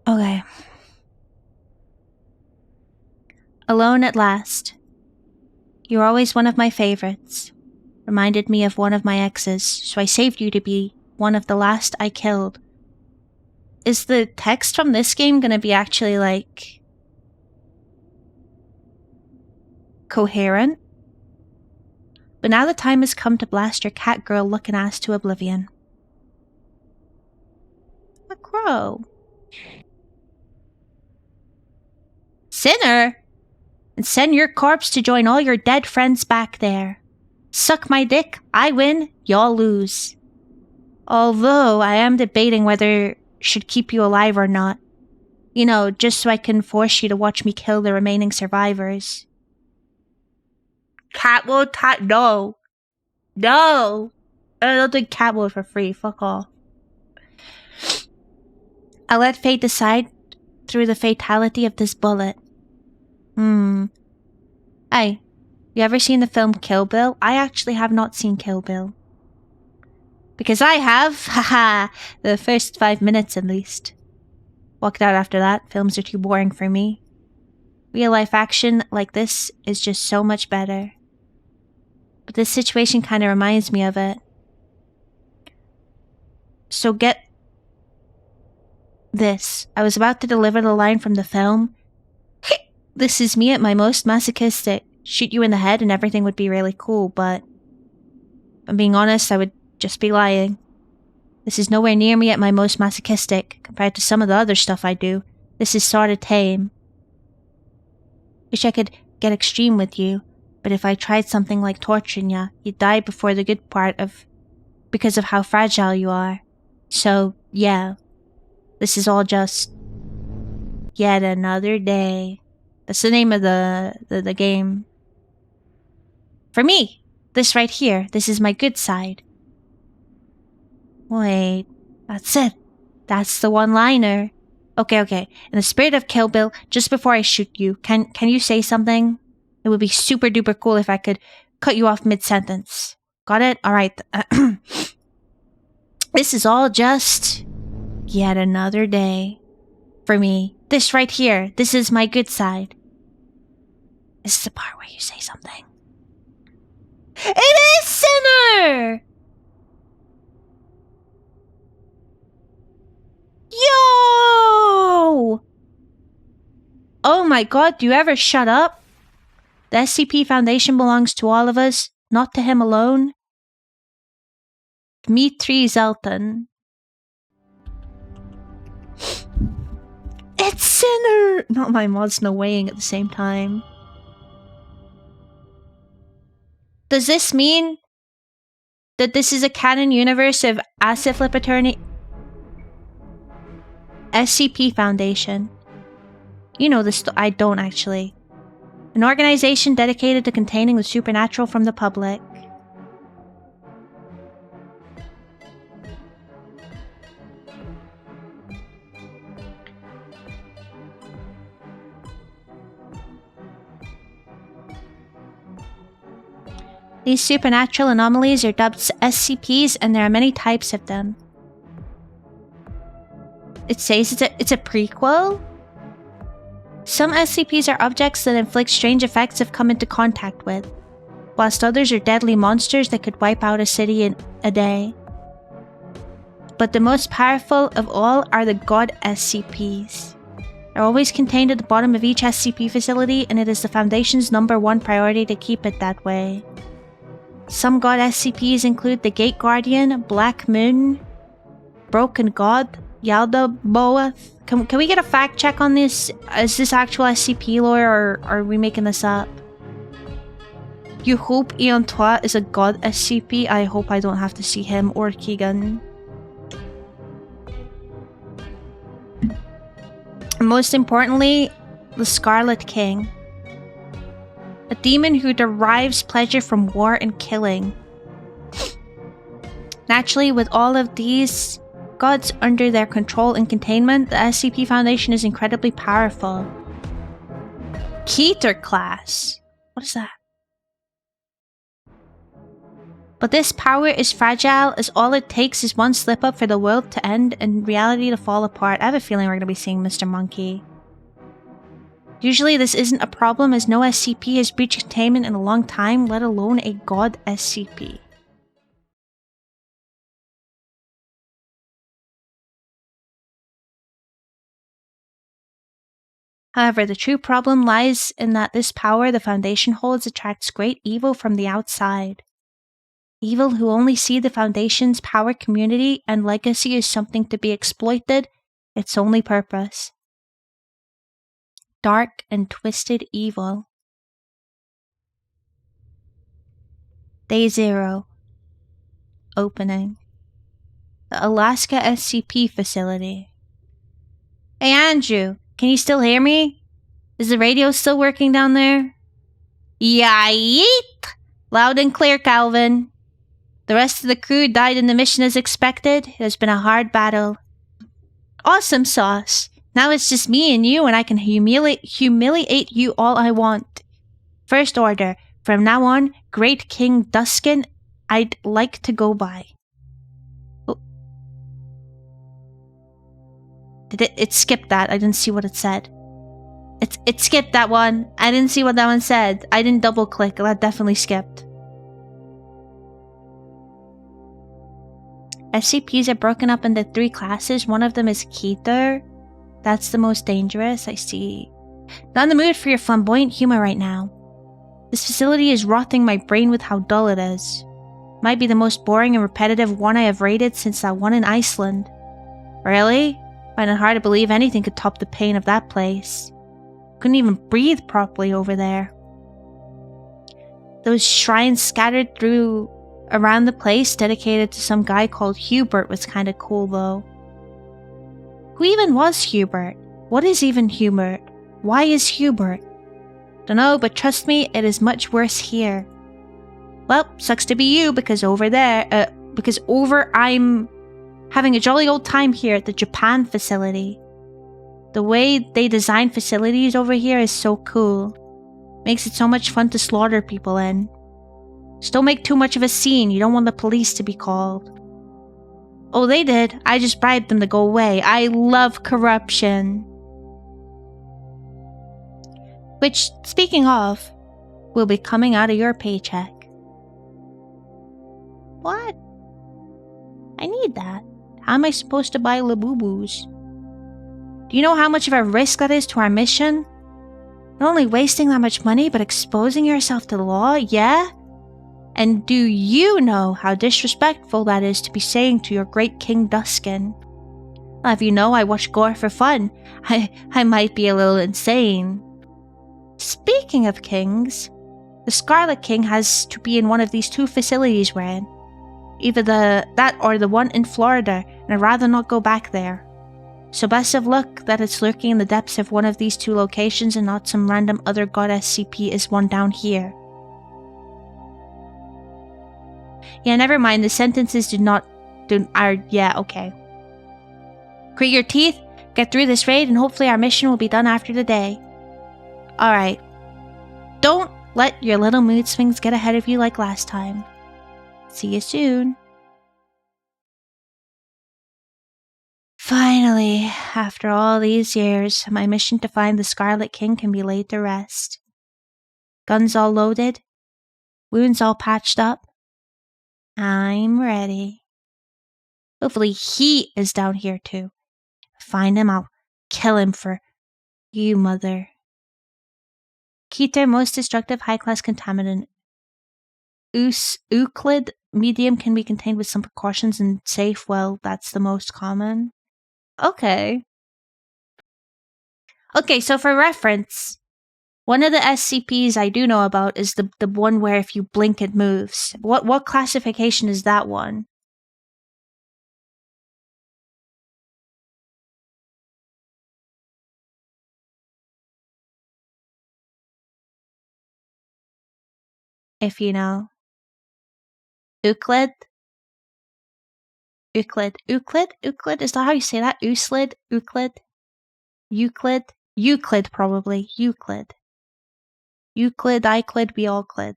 Okay. Alone at last. You're always one of my favorites. Reminded me of one of my exes, so I saved you to be one of the last I killed. Is the text from this game gonna be actually, like, coherent? But now the time has come to blast your cat girl looking ass to oblivion. A crow. Sinner! And send your corpse to join all your dead friends back there. Suck my dick, I win, y'all lose. Although I am debating whether should keep you alive or not. You know, just so I can force you to watch me kill the remaining survivors. Cat mode? No. No! I don't do cat mode for free, fuck off. I'll let fate decide through the fatality of this bullet. Hey, you ever seen the film Kill Bill? I actually have not seen Kill Bill. Because I have, haha, the first 5 minutes at least. Walked out after that, films are too boring for me. Real life action like this is just so much better. But this situation kinda reminds me of it. So get this. I was about to deliver the line from the film. This is me at my most masochistic. Shoot you in the head and everything would be really cool, but if I'm being honest, I would just be lying. This is nowhere near me at my most masochistic, compared to some of the other stuff I do. This is sorta tame. Wish I could get extreme with you, but if I tried something like torturing ya, you'd die before the good part because of how fragile you are. So, yeah. This is all just yet another day. That's the name of the game. For me, this right here, this is my good side. Wait, that's it. That's the one-liner. Okay. In the spirit of Kill Bill, just before I shoot you, can you say something? It would be super duper cool if I could cut you off mid-sentence. Got it? Alright. This is all just yet another day. For me, this right here, this is my good side. This is the part where you say something. It is Sinner! Yo! Oh my god, do you ever shut up? The SCP Foundation belongs to all of us, not to him alone. Dmitri Zelton. It's Sinner! Not my mods no weighing at the same time. Does this mean that this is a canon universe of Asif Fraternity? SCP Foundation. You know this, I don't actually. An organization dedicated to containing the supernatural from the public. These supernatural anomalies are dubbed SCPs, and there are many types of them. It says it's a prequel? Some SCPs are objects that inflict strange effects if come into contact with, whilst others are deadly monsters that could wipe out a city in a day. But the most powerful of all are the God SCPs. They're always contained at the bottom of each SCP facility, and it is the Foundation's #1 priority to keep it that way. Some God SCPs include the Gate Guardian, Black Moon, Broken God, Yalda Boath. Can we get a fact check on this? Is this actual SCP lore, or are we making this up? You hope Ian Twat is a God SCP? I hope I don't have to see him or Keegan. And most importantly, the Scarlet King. A demon who derives pleasure from war and killing. Naturally, with all of these gods under their control and containment, the SCP Foundation is incredibly powerful. Keter class. What is that? But this power is fragile, as all it takes is one slip up for the world to end and reality to fall apart. I have a feeling we're going to be seeing Mr. Monkey. Usually this isn't a problem, as no SCP has breached containment in a long time, let alone a God SCP. However, the true problem lies in that this power the Foundation holds attracts great evil from the outside. Evil who only see the Foundation's power, community, and legacy as something to be exploited, its only purpose. Dark and twisted evil. Day 0. Opening. The Alaska SCP facility. Hey Andrew, can you still hear me? Is the radio still working down there? Yeet! Loud and clear, Calvin. The rest of the crew died in the mission as expected. It has been a hard battle. Awesome sauce. Now it's just me and you, and I can humiliate you all I want. First order. From now on, Great King Duskin, I'd like to go by. Oh. It skipped that. I didn't see what it said. It skipped that one. I didn't see what that one said. I didn't double click. That definitely skipped. SCPs are broken up into 3 classes. One of them is Keter. That's the most dangerous, I see. Not in the mood for your flamboyant humor right now. This facility is rotting my brain with how dull it is. Might be the most boring and repetitive one I have raided since that one in Iceland. Really? Find it hard to believe anything could top the pain of that place. Couldn't even breathe properly over there. Those shrines scattered around the place dedicated to some guy called Hubert was kinda cool though. Who even was Hubert? What is even Hubert? Why is Hubert? Dunno, but trust me, it is much worse here. Well, sucks to be you, because I'm having a jolly old time here at the Japan facility. The way they design facilities over here is so cool. Makes it so much fun to slaughter people in. Just don't make too much of a scene, you don't want the police to be called. Oh, they did. I just bribed them to go away. I love corruption. Which, speaking of, will be coming out of your paycheck. What? I need that. How am I supposed to buy Labubu's? Do you know how much of a risk that is to our mission? Not only wasting that much money, but exposing yourself to the law, yeah? And do you know how disrespectful that is to be saying to your great King Duskin? Well, if you know I watch gore for fun, I might be a little insane. Speaking of kings, the Scarlet King has to be in one of these two facilities we're in. Either that or the one in Florida, and I'd rather not go back there. So best of luck that it's lurking in the depths of one of these two locations and not some random other god SCP is one down here. Yeah, never mind, the sentences yeah, okay. Grit your teeth, get through this raid, and hopefully our mission will be done after the day. Alright. Don't let your little mood swings get ahead of you like last time. See you soon. Finally, after all these years, my mission to find the Scarlet King can be laid to rest. Guns all loaded, wounds all patched up. I'm ready. Hopefully he is down here too. Find him, I'll kill him for you, mother. Keter, most destructive high-class contaminant. Euclid, medium, can be contained with some precautions, and safe, well, that's the most common. Okay. Okay, so for reference, one of the SCPs I do know about is the one where if you blink it moves. What classification is that one? If you know. Euclid? Euclid. Euclid? Is that how you say that? Euclid? Euclid, probably. Euclid, Iclid, we all clid.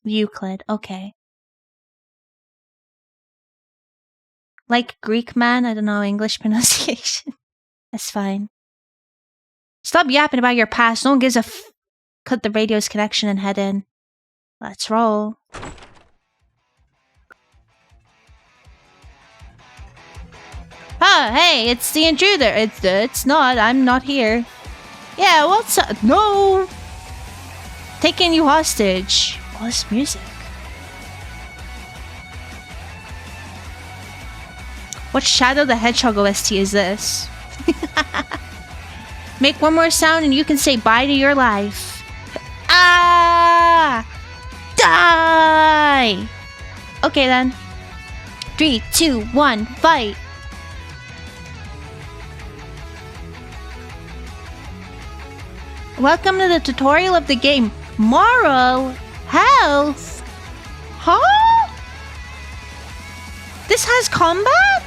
Euclid, okay. Like Greek man, I don't know English pronunciation. That's fine. Stop yapping about your past. No one gives a cut the radio's connection and head in. Let's roll. Ah, hey, it's the intruder. It's not. I'm not here. Yeah, what's up? No! Taking you hostage. All this music. What Shadow the Hedgehog OST is this? Make one more sound and you can say bye to your life. Ah! Die! Okay then. 3, 2, 1, fight! Welcome to the tutorial of the game. Moral Health? Huh? This has combat?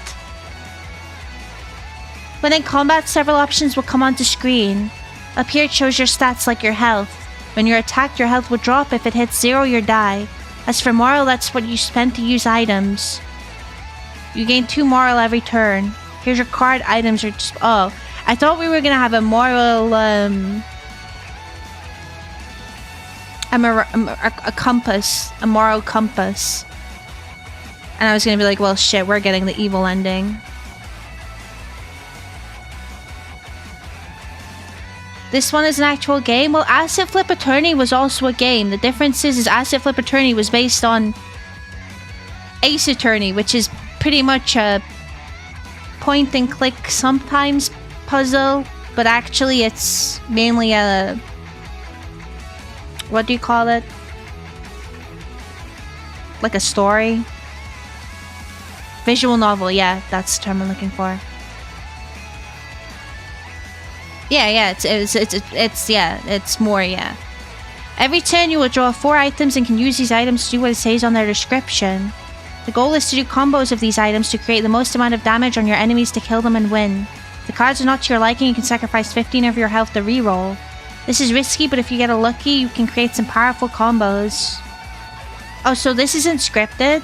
When in combat, several options will come onto screen. Up here it shows your stats like your health. When you're attacked, your health will drop. If it hits 0, you die. As for moral, that's what you spend to use items. You gain 2 moral every turn. Here's your card. Items are just... Oh, I thought we were gonna have a moral, a compass. A moral compass. And I was gonna be like, well, shit, we're getting the evil ending. This one is an actual game? Well, Asset Flip Attorney was also a game. The difference is Asset Flip Attorney was based on Ace Attorney, which is pretty much a point and click sometimes puzzle, but actually it's mainly a... What do you call it? Like a story? Visual novel, yeah, that's the term I'm looking for. Yeah, it's more, yeah. Every turn you will draw 4 items and can use these items to do what it says on their description. The goal is to do combos of these items to create the most amount of damage on your enemies to kill them and win. If the cards are not to your liking, you can sacrifice 15 of your health to reroll. This is risky, but if you get a lucky, you can create some powerful combos. Oh, so this isn't scripted?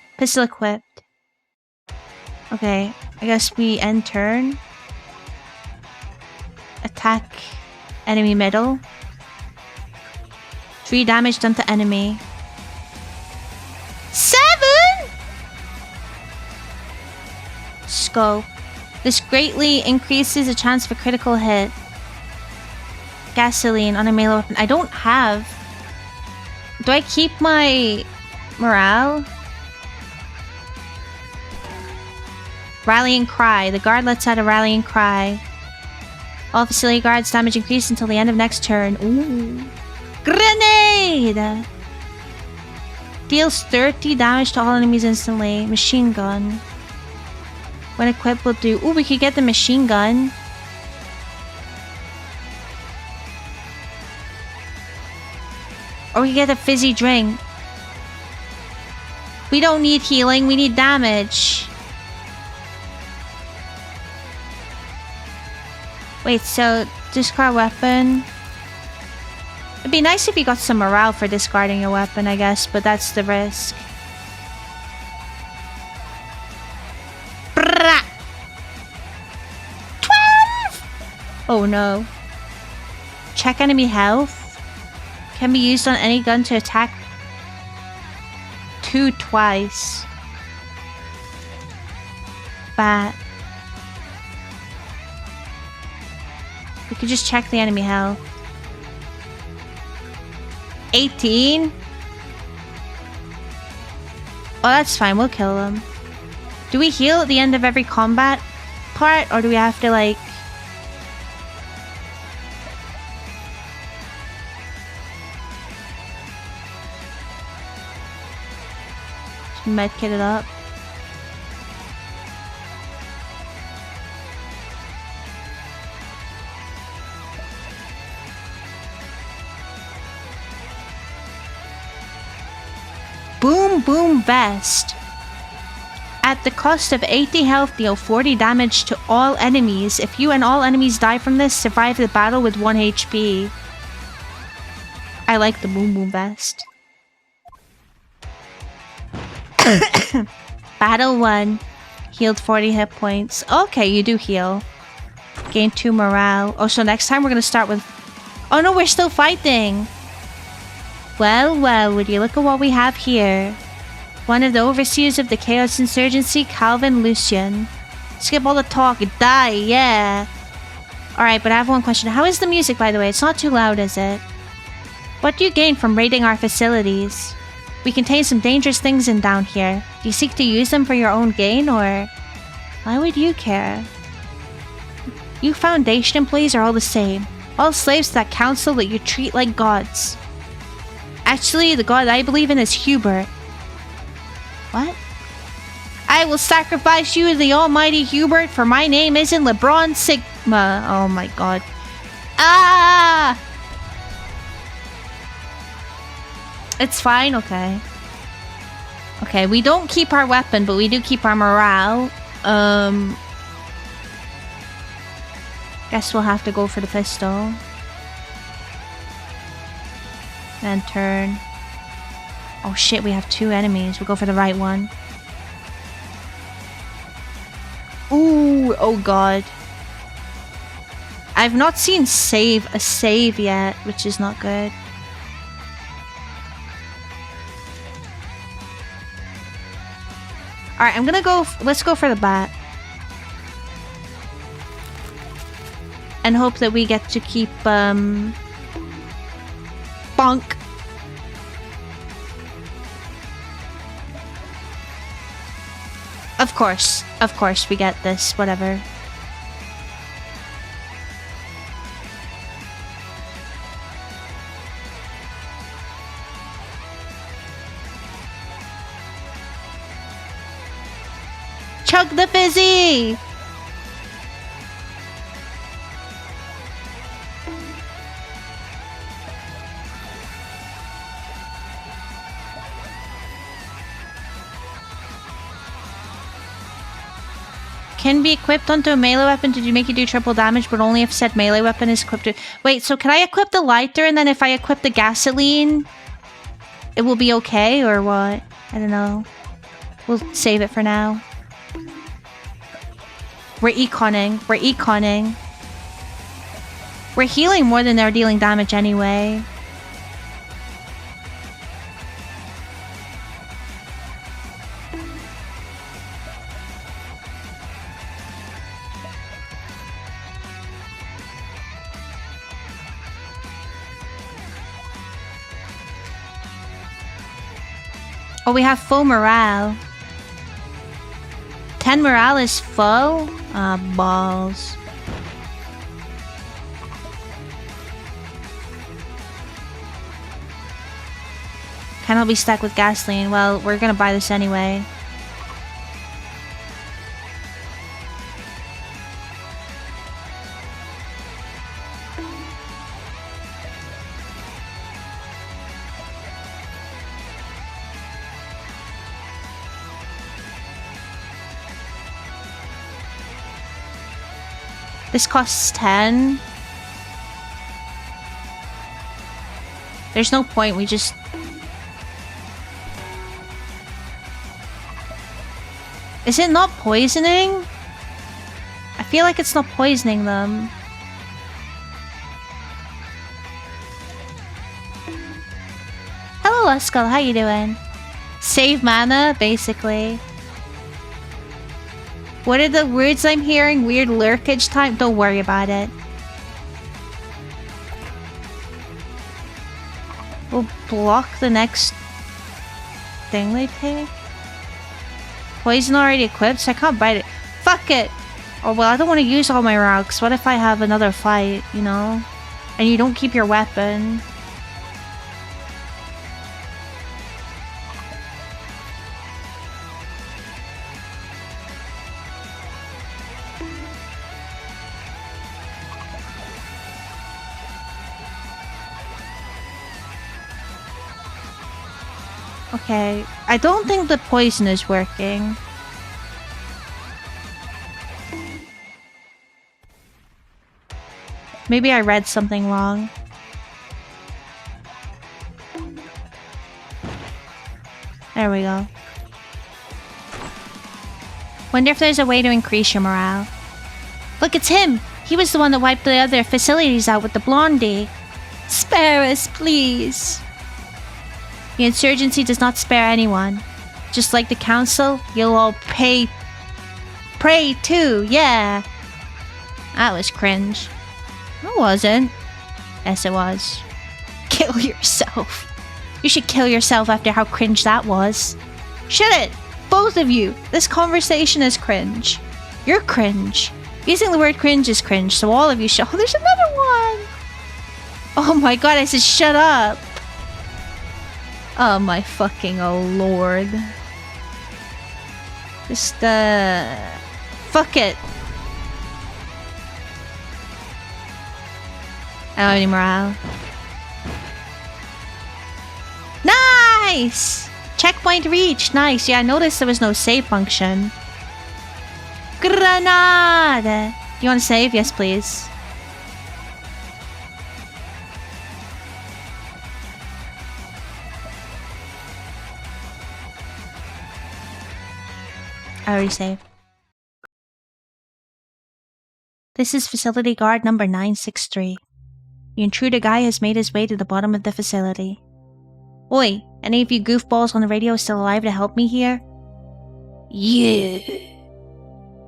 Pistol equipped. Okay, I guess we end turn. Attack enemy middle. 3 damage done to enemy. 7! Scope. This greatly increases the chance for critical hit. Gasoline on a melee weapon. I don't have. Do I keep my morale? Rallying cry. The guard lets out a rallying cry. All facility guards damage increase until the end of next turn. Ooh. Grenade! Deals 30 damage to all enemies instantly. Machine gun. When equipped will do... Ooh, we could get the machine gun. Or we could get a fizzy drink. We don't need healing, we need damage. Wait, so discard weapon. It'd be nice if you got some morale for discarding your weapon, I guess, but that's the risk. Brrrah! 12! Oh no. Check enemy health. Can be used on any gun to attack 2 twice. Bat. We could just check the enemy health. 18? Oh, that's fine. We'll kill them. Do we heal at the end of every combat part? Or do we have to, like... medkit it up? Boom Boom Vest. At the cost of 80 health, deal 40 damage to all enemies. If you and all enemies die from this, survive the battle with 1 HP. I like the Boom Boom Vest. Battle 1. Healed 40 hit points. Okay, you do heal. Gain 2 morale. Oh, so next time we're gonna start with... Oh no, we're still fighting! Well, well, would you look at what we have here. One of the overseers of the Chaos Insurgency, Calvin Lucian. Skip all the talk, die, yeah! Alright, but I have one question. How is the music, by the way? It's not too loud, is it? What do you gain from raiding our facilities? We contain some dangerous things in down here. Do you seek to use them for your own gain, or... Why would you care? You Foundation employees are all the same. All slaves to that council that you treat like gods. Actually, the god I believe in is Hubert. What? I will sacrifice you to the almighty Hubert, for my name isn't LeBron Sigma. Oh my god. Ah! It's fine, okay. Okay, we don't keep our weapon, but we do keep our morale. Guess we'll have to go for the pistol. And turn. Oh shit, we have 2 enemies. We'll go for the right one. Ooh, oh god. I've not seen a save yet, which is not good. Alright, I'm gonna go... Let's go for the bat. And hope that we get to keep, bonk. Of course, we get this, whatever. Chug the fizzy! Can be equipped onto a melee weapon to make you do triple damage, but only if said melee weapon is equipped to... Wait, so can I equip the lighter, and then if I equip the gasoline, it will be okay, or what? I don't know. We'll save it for now. We're econing. We're econing. We're healing more than they're dealing damage anyway. Oh, we have full morale. 10 morale is full? Ah, balls. Cannot be stuck with gasoline. Well, we're gonna buy this anyway. This costs 10. There's no point, we just... Is it not poisoning? I feel like it's not poisoning them. Hello, Luskull, how you doing? Save mana, basically. What are the words I'm hearing? Weird lurkage time? Don't worry about it. We'll block the next thing they take. Poison already equipped, so I can't bite it. Fuck it! Oh, well, I don't want to use all my rocks. What if I have another fight, you know? And you don't keep your weapon. Okay, I don't think the poison is working. Maybe I read something wrong. There we go. Wonder if there's a way to increase your morale. Look, it's him! He was the one that wiped the other facilities out with the blondie. Spare us, please! The insurgency does not spare anyone. Just like the council, you'll all pray too, yeah. That was cringe. It wasn't. Yes, it was. Kill yourself. You should kill yourself after how cringe that was. Shut it! Both of you! This conversation is cringe. You're cringe. Using the word cringe is cringe, so all of you should— Oh, there's another one! Oh my god, I said shut up! Oh my fucking oh lord. Just, fuck it. I don't have any morale. Nice! Checkpoint reached. Nice. Yeah, I noticed there was no save function. Grenade! You want to save? Yes, please. I already saved. This is facility guard number 963. The intruder guy has made his way to the bottom of the facility. Oi, any of you goofballs on the radio still alive to help me here? Yeah.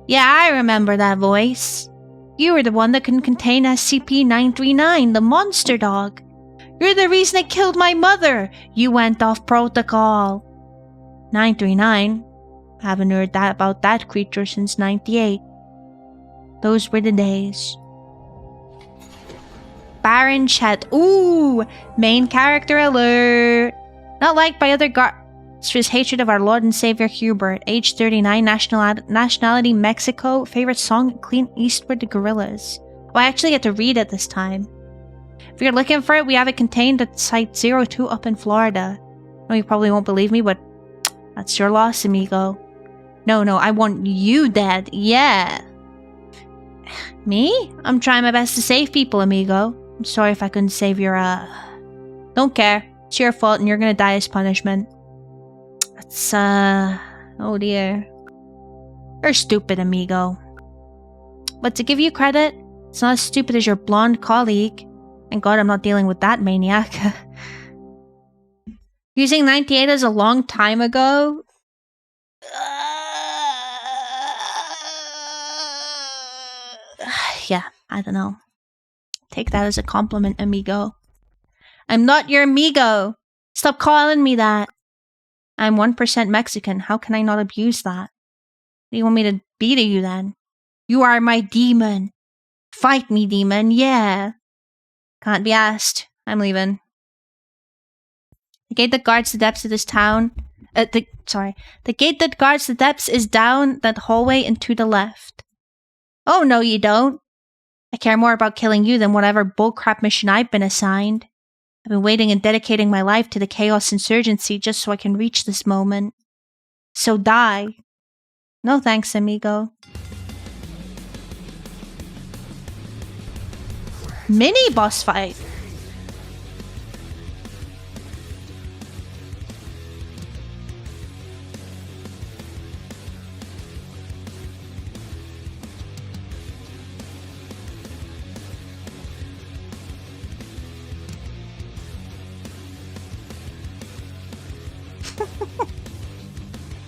Yeah, I remember that voice. You were the one that couldn't contain SCP-939, the monster dog. You're the reason it killed my mother. You went off protocol. 939? Haven't heard that about that creature since 98. Those were the days. Baron Chet. Ooh! Main character alert! Not liked by other guards for his hatred of our Lord and Savior Hubert. Age 39, nationality Mexico. Favorite song, Clean Eastward to Gorillas. Oh, I actually get to read it this time. If you're looking for it, we have it contained at Site 02 up in Florida. No, you probably won't believe me, but that's your loss, amigo. No, I want you dead. Yeah. Me? I'm trying my best to save people, amigo. I'm sorry if I couldn't save your, Don't care. It's your fault and you're gonna die as punishment. Let's, Oh dear. You're stupid, amigo. But to give you credit, it's not as stupid as your blonde colleague. Thank God I'm not dealing with that maniac. Using 98 as a long time ago? Yeah, I don't know. Take that as a compliment, amigo. I'm not your amigo. Stop calling me that. I'm 1% Mexican. How can I not abuse that? What do you want me to be to you then? You are my demon. Fight me, demon. Yeah. Can't be asked. I'm leaving. The gate that guards the depths of this town... The gate that guards the depths is down that hallway and to the left. Oh, no you don't. I care more about killing you than whatever bullcrap mission I've been assigned. I've been waiting and dedicating my life to the Chaos Insurgency just so I can reach this moment. So die. No thanks, amigo. Mini boss fight.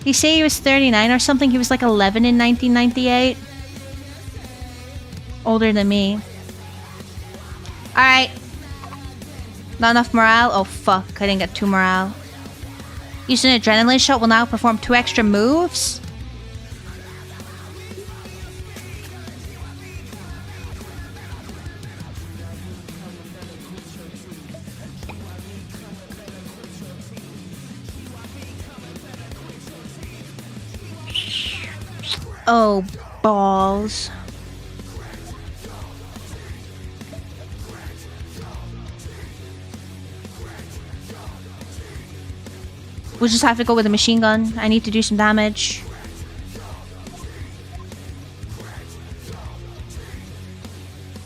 You say he was 39 or something? He was like 11 in 1998. Older than me. Alright. Not enough morale? Oh fuck, I didn't get 2 morale. Use an adrenaline shot will now perform 2 extra moves? Oh, balls. We'll just have to go with a machine gun. I need to do some damage.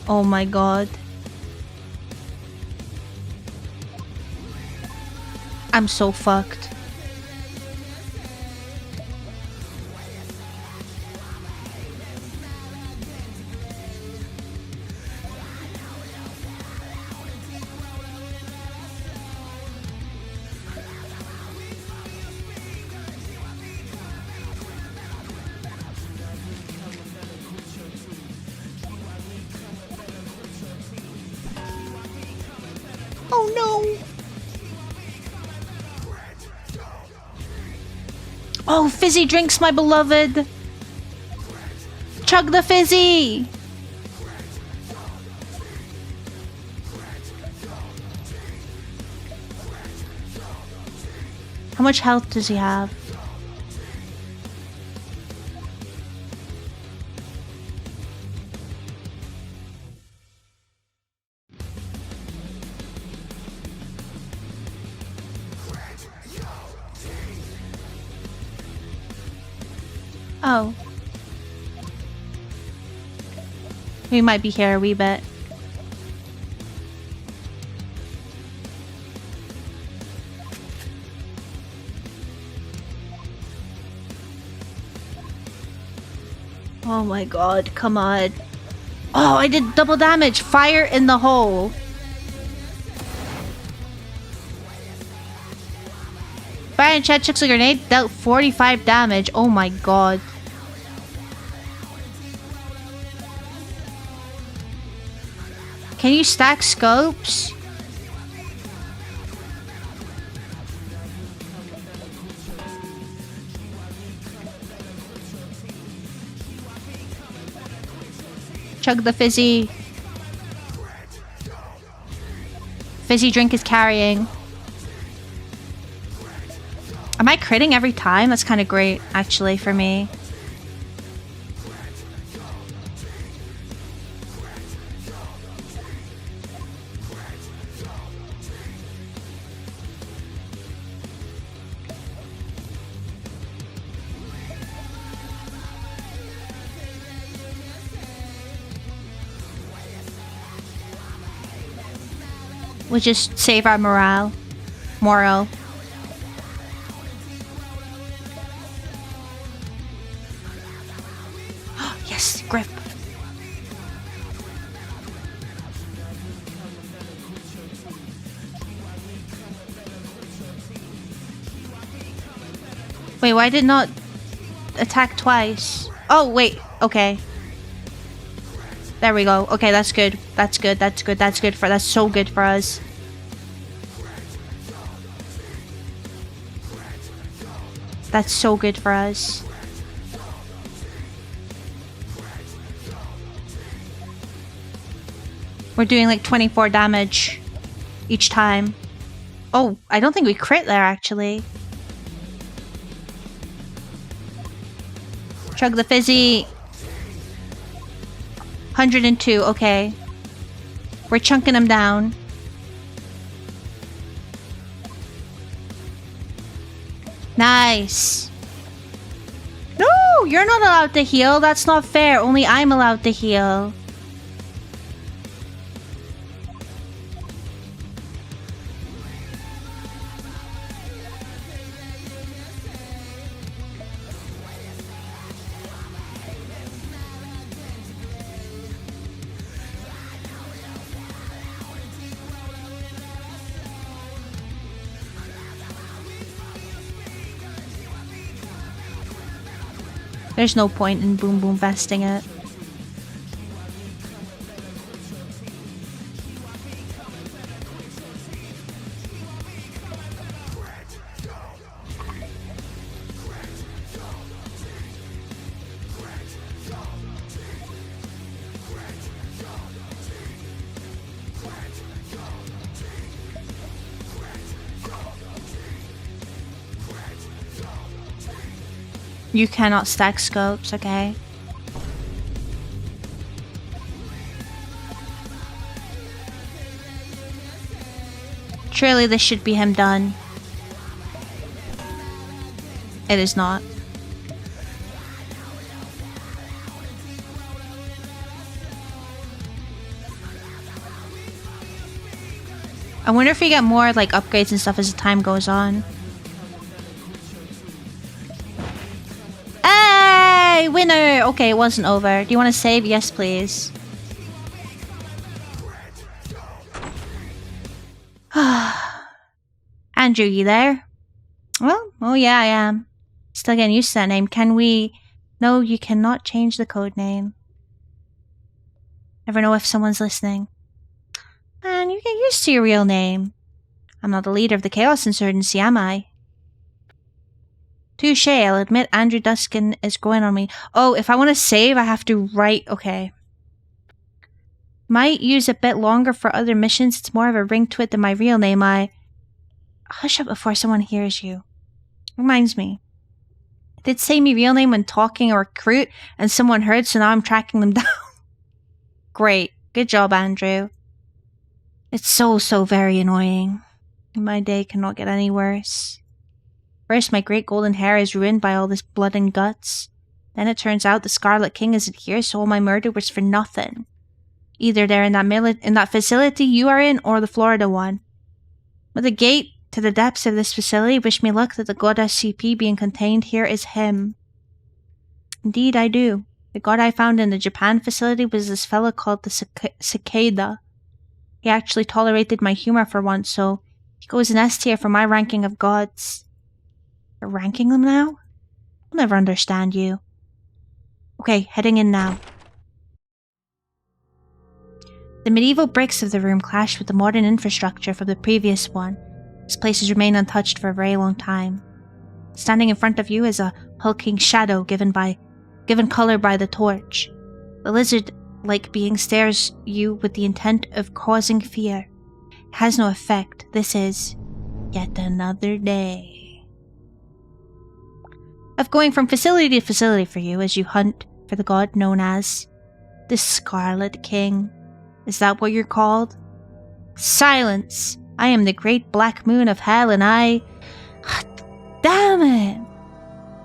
Oh my god. I'm so fucked. Oh no! Oh, fizzy drinks, my beloved! Chug the fizzy! How much health does he have? Oh. We might be here a wee bit. Oh my god, come on. Oh, I did double damage! Fire in the hole! Fire and Chad chucks a grenade, dealt 45 damage. Oh my god. Can you stack scopes? Chug the fizzy. Fizzy drink is carrying. Am I critting every time? That's kind of great, actually, for me. We'll just save our morale. Moral. Wait, why did not attack twice? Oh, wait. Okay. There we go. Okay, that's good. That's good. That's good. That's good for... That's so good for us. That's so good for us. We're doing like 24 damage each time. Oh, I don't think we crit there, actually. Chug the fizzy. 102, okay. We're chunking them down. Nice. No, you're not allowed to heal. That's not fair. Only I'm allowed to heal. There's no point in boom boom vesting it. You cannot stack scopes, okay? Surely this should be him done. It is not. I wonder if we get more like upgrades and stuff as the time goes on. Hey, winner! Okay, it wasn't over. Do you want to save? Yes, please. Andrew, you there? Well, oh yeah, I am. Still getting used to that name. Can we... No, you cannot change the code name. Never know if someone's listening. Man, you get used to your real name. I'm not the leader of the Chaos Insurgency, am I? Touche, I'll admit Andrew Duskin is growing on me. Oh, if I want to save, I have to write... Okay. Might use a bit longer for other missions. It's more of a ring to it than my real name. Hush up before someone hears you. Reminds me. I did say my real name when talking a recruit, and someone heard, so now I'm tracking them down. Great. Good job, Andrew. It's so very annoying. My day cannot get any worse. First, my great golden hair is ruined by all this blood and guts. Then it turns out the Scarlet King isn't here, so all my murder was for nothing. Either they're in that facility you are in, or the Florida one. With the gate to the depths of this facility, wish me luck that the god SCP being contained here is him. Indeed, I do. The god I found in the Japan facility was this fella called the Cicada. He actually tolerated my humor for once, so he goes in S tier for my ranking of gods. You're ranking them now? I'll never understand you. Okay, heading in now. The medieval bricks of the room clashed with the modern infrastructure from the previous one. This place has remained untouched for a very long time. Standing in front of you is a hulking shadow given color by the torch. The lizard-like being stares you with the intent of causing fear. It has no effect. This is yet another day of going from facility to facility for you as you hunt for the god known as the Scarlet King. Is that what you're called? Silence! I am the great black moon of hell and I... Damn it!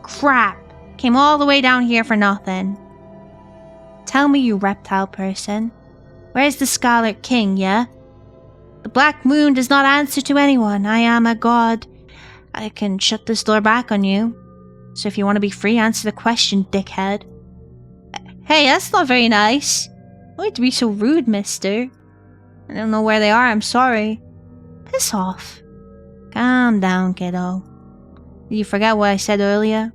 Crap! Came all the way down here for nothing. Tell me, you reptile person. Where's the Scarlet King, yeah? The black moon does not answer to anyone. I am a god. I can shut this door back on you. So if you want to be free, answer the question, dickhead. Hey, that's not very nice. Why'd you be so rude, mister? I don't know where they are, I'm sorry. Piss off. Calm down, kiddo. You forgot what I said earlier?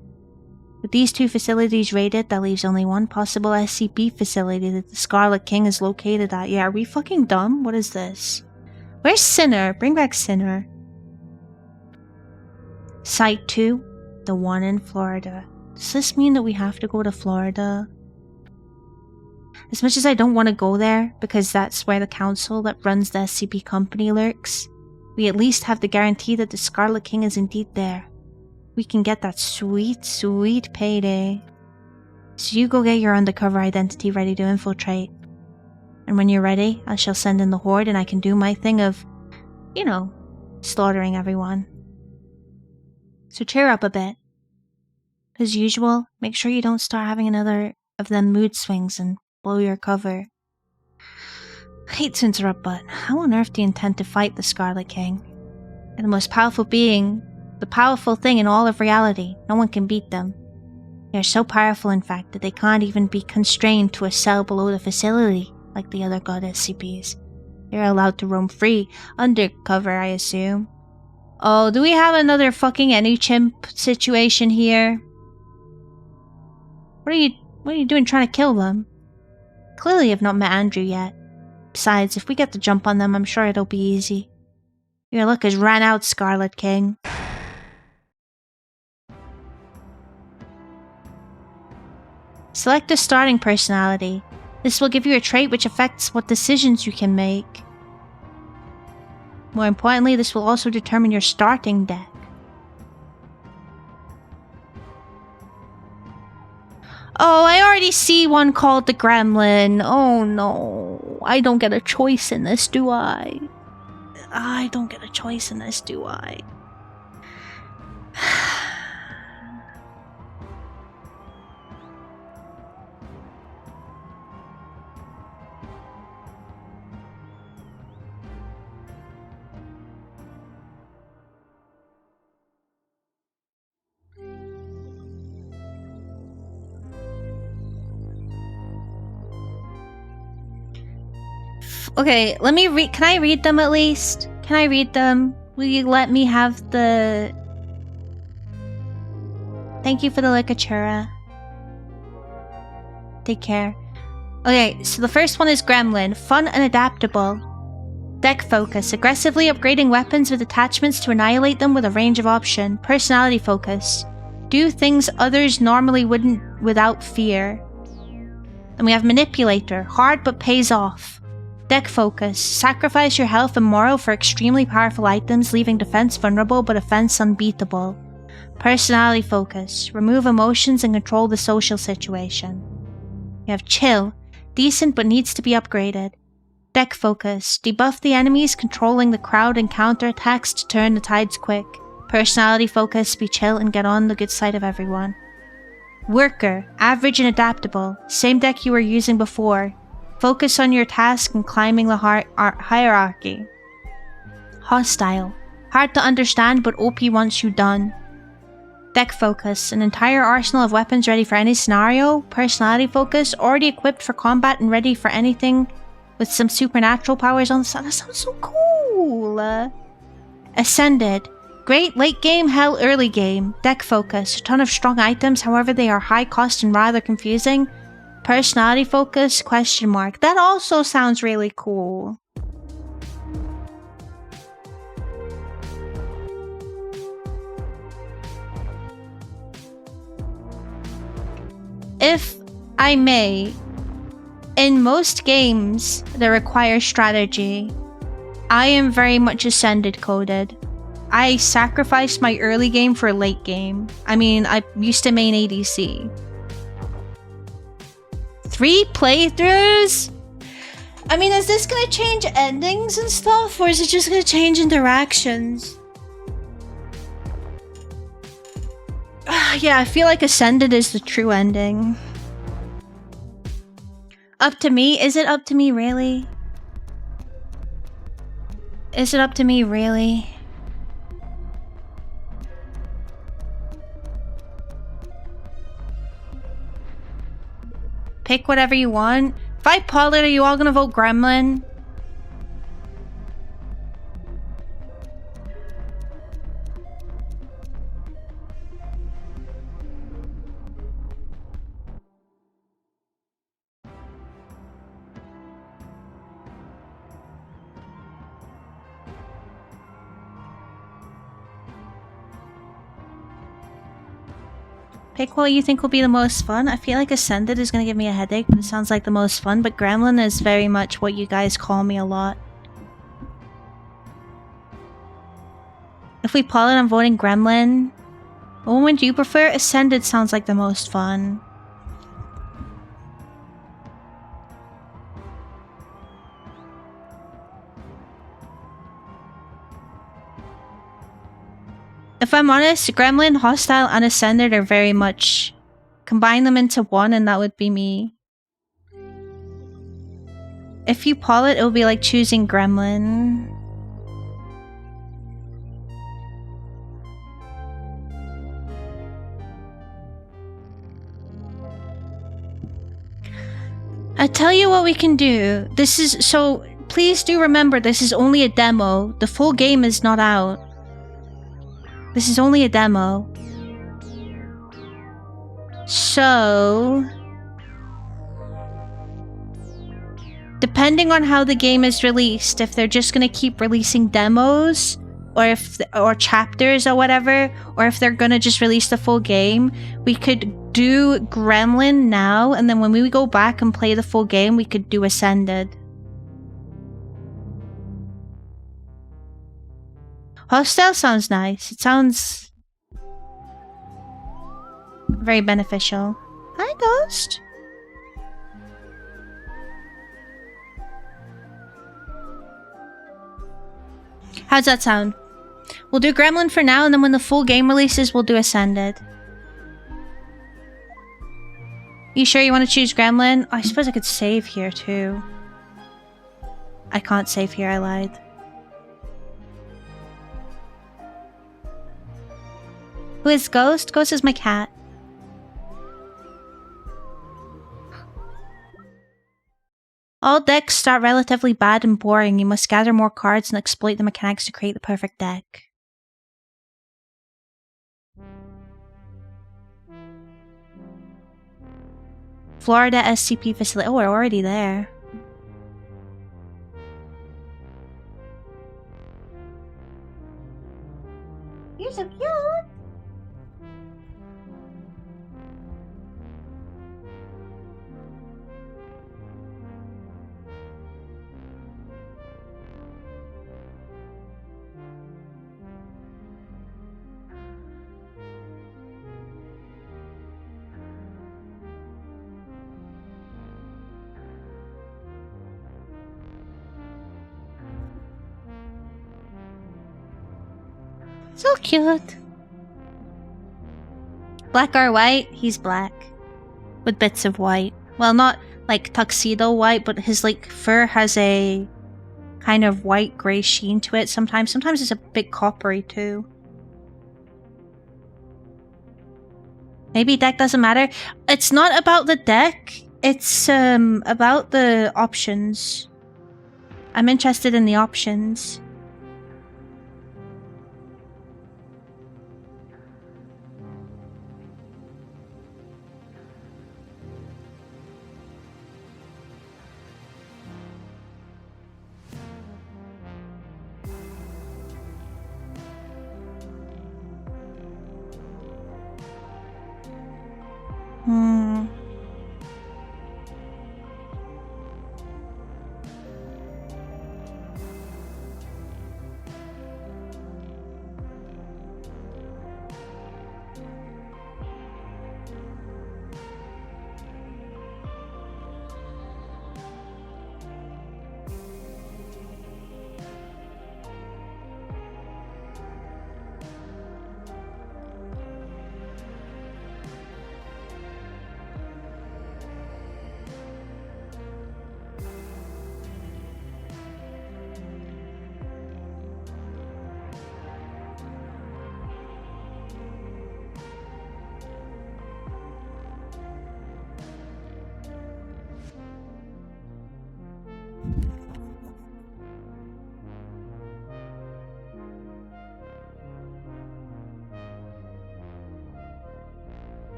With these 2 facilities raided, that leaves only one possible SCP facility that the Scarlet King is located at. Yeah, are we fucking dumb? What is this? Where's Sinner? Bring back Sinner. Site 2, the one in Florida. Does this mean that we have to go to Florida? As much as I don't want to go there, because that's where the council that runs the SCP company lurks, we at least have the guarantee that the Scarlet King is indeed there. We can get that sweet, sweet payday. So you go get your undercover identity ready to infiltrate. And when you're ready, I shall send in the horde and I can do my thing of, you know, slaughtering everyone. So cheer up a bit. As usual, make sure you don't start having another of them mood swings and blow your cover. I hate to interrupt, but how on earth do you intend to fight the Scarlet King? And the most powerful being, the powerful thing in all of reality, no one can beat them. They are so powerful, in fact, that they can't even be constrained to a cell below the facility, like the other god SCPs. They are allowed to roam free, undercover, I assume. Oh, do we have another fucking any chimp situation here? What are you doing trying to kill them? Clearly you've not met Andrew yet. Besides, if we get the jump on them, I'm sure it'll be easy. Your luck has ran out, Scarlet King. Select a starting personality. This will give you a trait which affects what decisions you can make. More importantly, this will also determine your starting deck. Oh, I already see one called the Gremlin. Oh no. I don't get a choice in this, do I? I don't get a choice in this, do I? Okay, let me read. Can I read them at least? Can I read them? Will you let me have the... Thank you for the ligatura. Take care. Okay, so the first one is Gremlin. Fun and adaptable. Deck focus. Aggressively upgrading weapons with attachments to annihilate them with a range of option. Personality focus. Do things others normally wouldn't without fear. Then we have Manipulator. Hard but pays off. Deck focus. Sacrifice your health and morale for extremely powerful items, leaving defense vulnerable but offense unbeatable. Personality focus. Remove emotions and control the social situation. You have Chill. Decent but needs to be upgraded. Deck focus. Debuff the enemies, controlling the crowd and counterattacks to turn the tides quick. Personality focus. Be chill and get on the good side of everyone. Worker. Average and adaptable. Same deck you were using before. Focus on your task and climbing the hierarchy. Hostile. Hard to understand but OP once you're done. Deck focus. An entire arsenal of weapons ready for any scenario. Personality focus. Already equipped for combat and ready for anything with some supernatural powers on the side. That sounds so cool. Ascended. Great late game, hell early game. Deck focus. A ton of strong items, however they are high cost and rather confusing. Personality focus, question mark. That also sounds really cool. If I may, in most games that require strategy, I am very much Ascended coded. I sacrificed my early game for late game. I mean, I used to main ADC. 3 playthroughs? I mean, is this gonna change endings and stuff, or is it just gonna change interactions? Yeah, I feel like Ascended is the true ending. Up to me? Is it up to me, really? Is it up to me, really? Pick whatever you want. If I poll it, are you all gonna vote Gremlin? Pick what you think will be the most fun. I feel like Ascended is going to give me a headache, but it sounds like the most fun. But Gremlin is very much what you guys call me a lot. If we poll it, I'm voting Gremlin. What one do you prefer? Ascended sounds like the most fun. If I'm honest, Gremlin, Hostile, and Ascended are very much... Combine them into one and that would be me. If you poll it, it'll be like choosing Gremlin. I tell you what we can do. This is... So, please do remember this is only a demo. The full game is not out. This is only a demo. So... Depending on how the game is released, if they're just gonna keep releasing demos, or chapters or whatever, or if they're gonna just release the full game, we could do Gremlin now, and then when we go back and play the full game, we could do Ascended. Hostile sounds nice. It sounds very beneficial. Hi, Ghost. How's that sound? We'll do Gremlin for now, and then when the full game releases, we'll do Ascended. You sure you want to choose Gremlin? Oh, I suppose I could save here, too. I can't save here, I lied. Who is Ghost? Ghost is my cat. All decks start relatively bad and boring. You must gather more cards and exploit the mechanics to create the perfect deck. Florida SCP facility. Oh, we're already there. You're so cute! So cute. Black or white? He's black. With bits of white. Well, not like tuxedo white, but his like fur has a kind of white gray sheen to it sometimes. Sometimes it's a bit coppery too. Maybe deck doesn't matter. It's not about the deck. It's about the options. I'm interested in the options.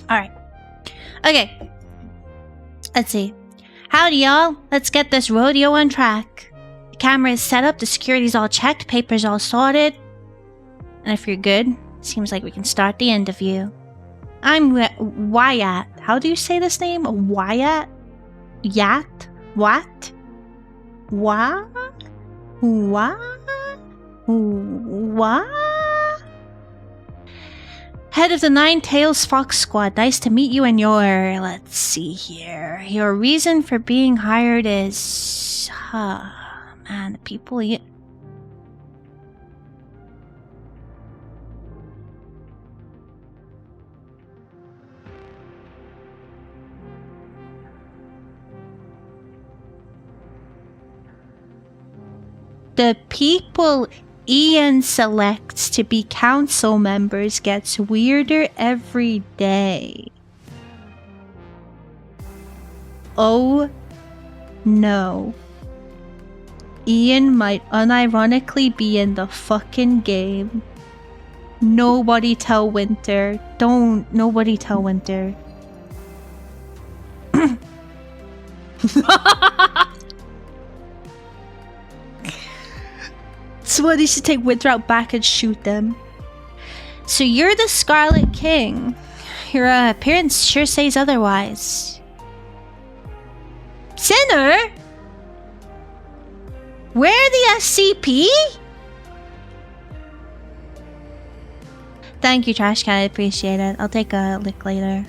Alright. Okay. Let's see. Howdy, y'all. Let's get this rodeo on track. The camera is set up, the security's all checked, papers all sorted. And if you're good, seems like we can start the interview. I'm Wyatt. How do you say this name? Wyatt? Yat? What? What? What? What? Head of the Nine Tails Fox Squad. Nice to meet you and your... Let's see here. Your reason for being hired is... man, the people... The people Ian selects to be council members gets weirder every day. Oh no. Ian might unironically be in the fucking game. Nobody tell Winter. Nobody tell Winter. Somebody should take Winter out back and shoot them. So you're the Scarlet King. Your appearance sure says otherwise. Sinner? We're the SCP? Thank you, Trash Can. I appreciate it. I'll take a lick later.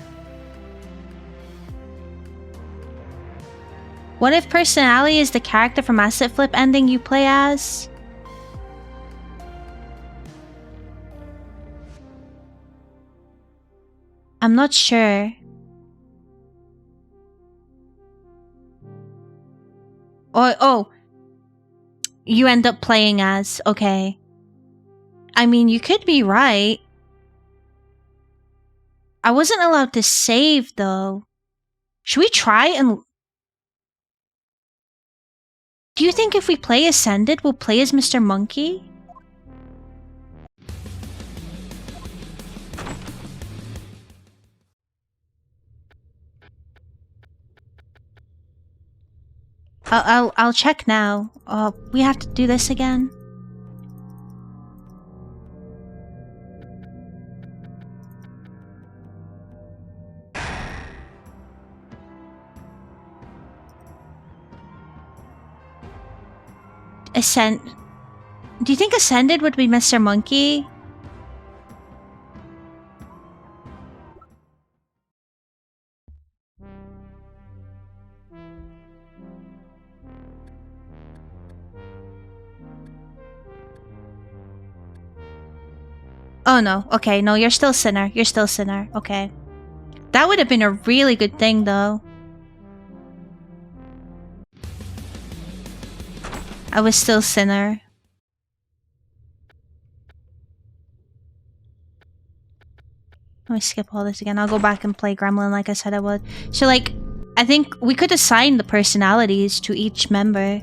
What if personality is the character from Asset Flip ending you play as? I'm not sure. Oh, you end up playing as, okay. I mean, you could be right. I wasn't allowed to save, though. Should we try and... Do you think if we play Ascended, we'll play as Mr. Monkey? I'll check now. We have to do this again. Do you think Ascended would be Mr. Monkey? Oh no, okay, no, you're still Sinner. You're still Sinner, okay. That would have been a really good thing, though. I was still Sinner. Let me skip all this again. I'll go back and play Gremlin like I said I would. So, like, I think we could assign the personalities to each member.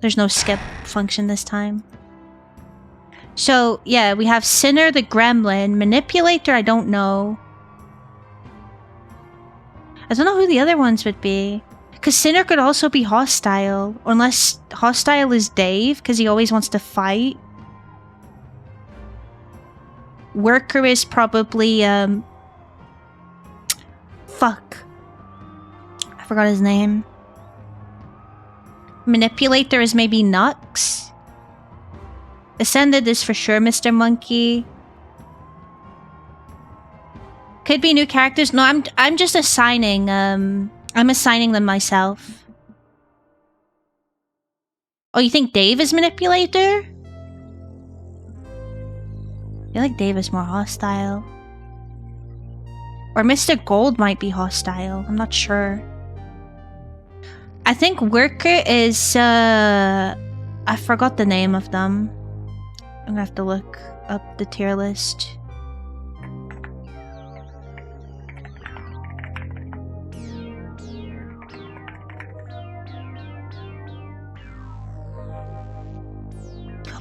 There's no skip function this time. So, yeah, we have Sinner the Gremlin. Manipulator, I don't know. I don't know who the other ones would be. Because Sinner could also be Hostile. Unless Hostile is Dave, because he always wants to fight. Worker is probably, fuck. I forgot his name. Manipulator is maybe Nux. Ascended is for sure Mr. Monkey. Could be new characters. No, I'm just assigning, I'm assigning them myself. Oh, you think Dave is Manipulator? I feel like Dave is more Hostile. Or Mr. Gold might be Hostile. I'm not sure. I think Worker is, I forgot the name of them. I'm gonna have to look up the tier list.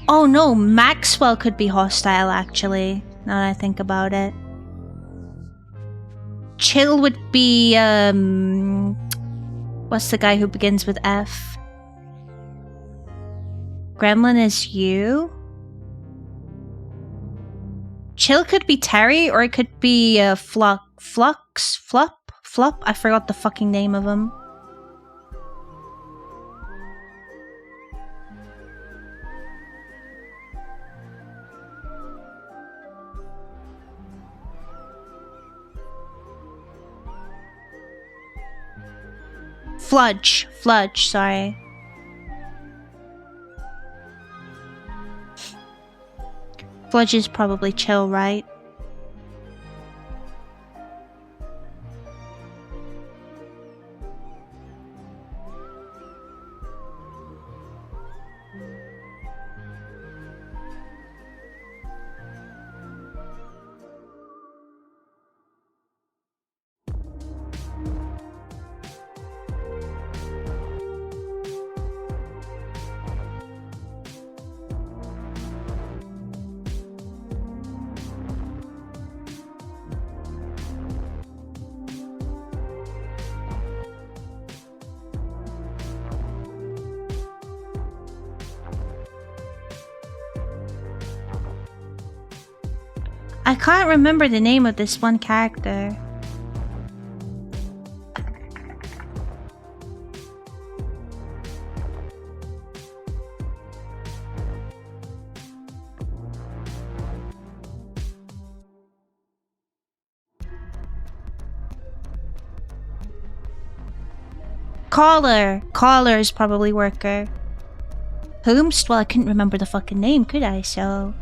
Oh no, Maxwell could be Hostile actually, now that I think about it. Chill would be, what's the guy who begins with F? Gremlin is you? Chill could be Terry, or it could be, Flup? I forgot the fucking name of him. Fludge, sorry. Fludge is probably Chill, right? I can't remember the name of this one character. Caller is probably Worker. Whomst? Well, I couldn't remember the fucking name, could I? So...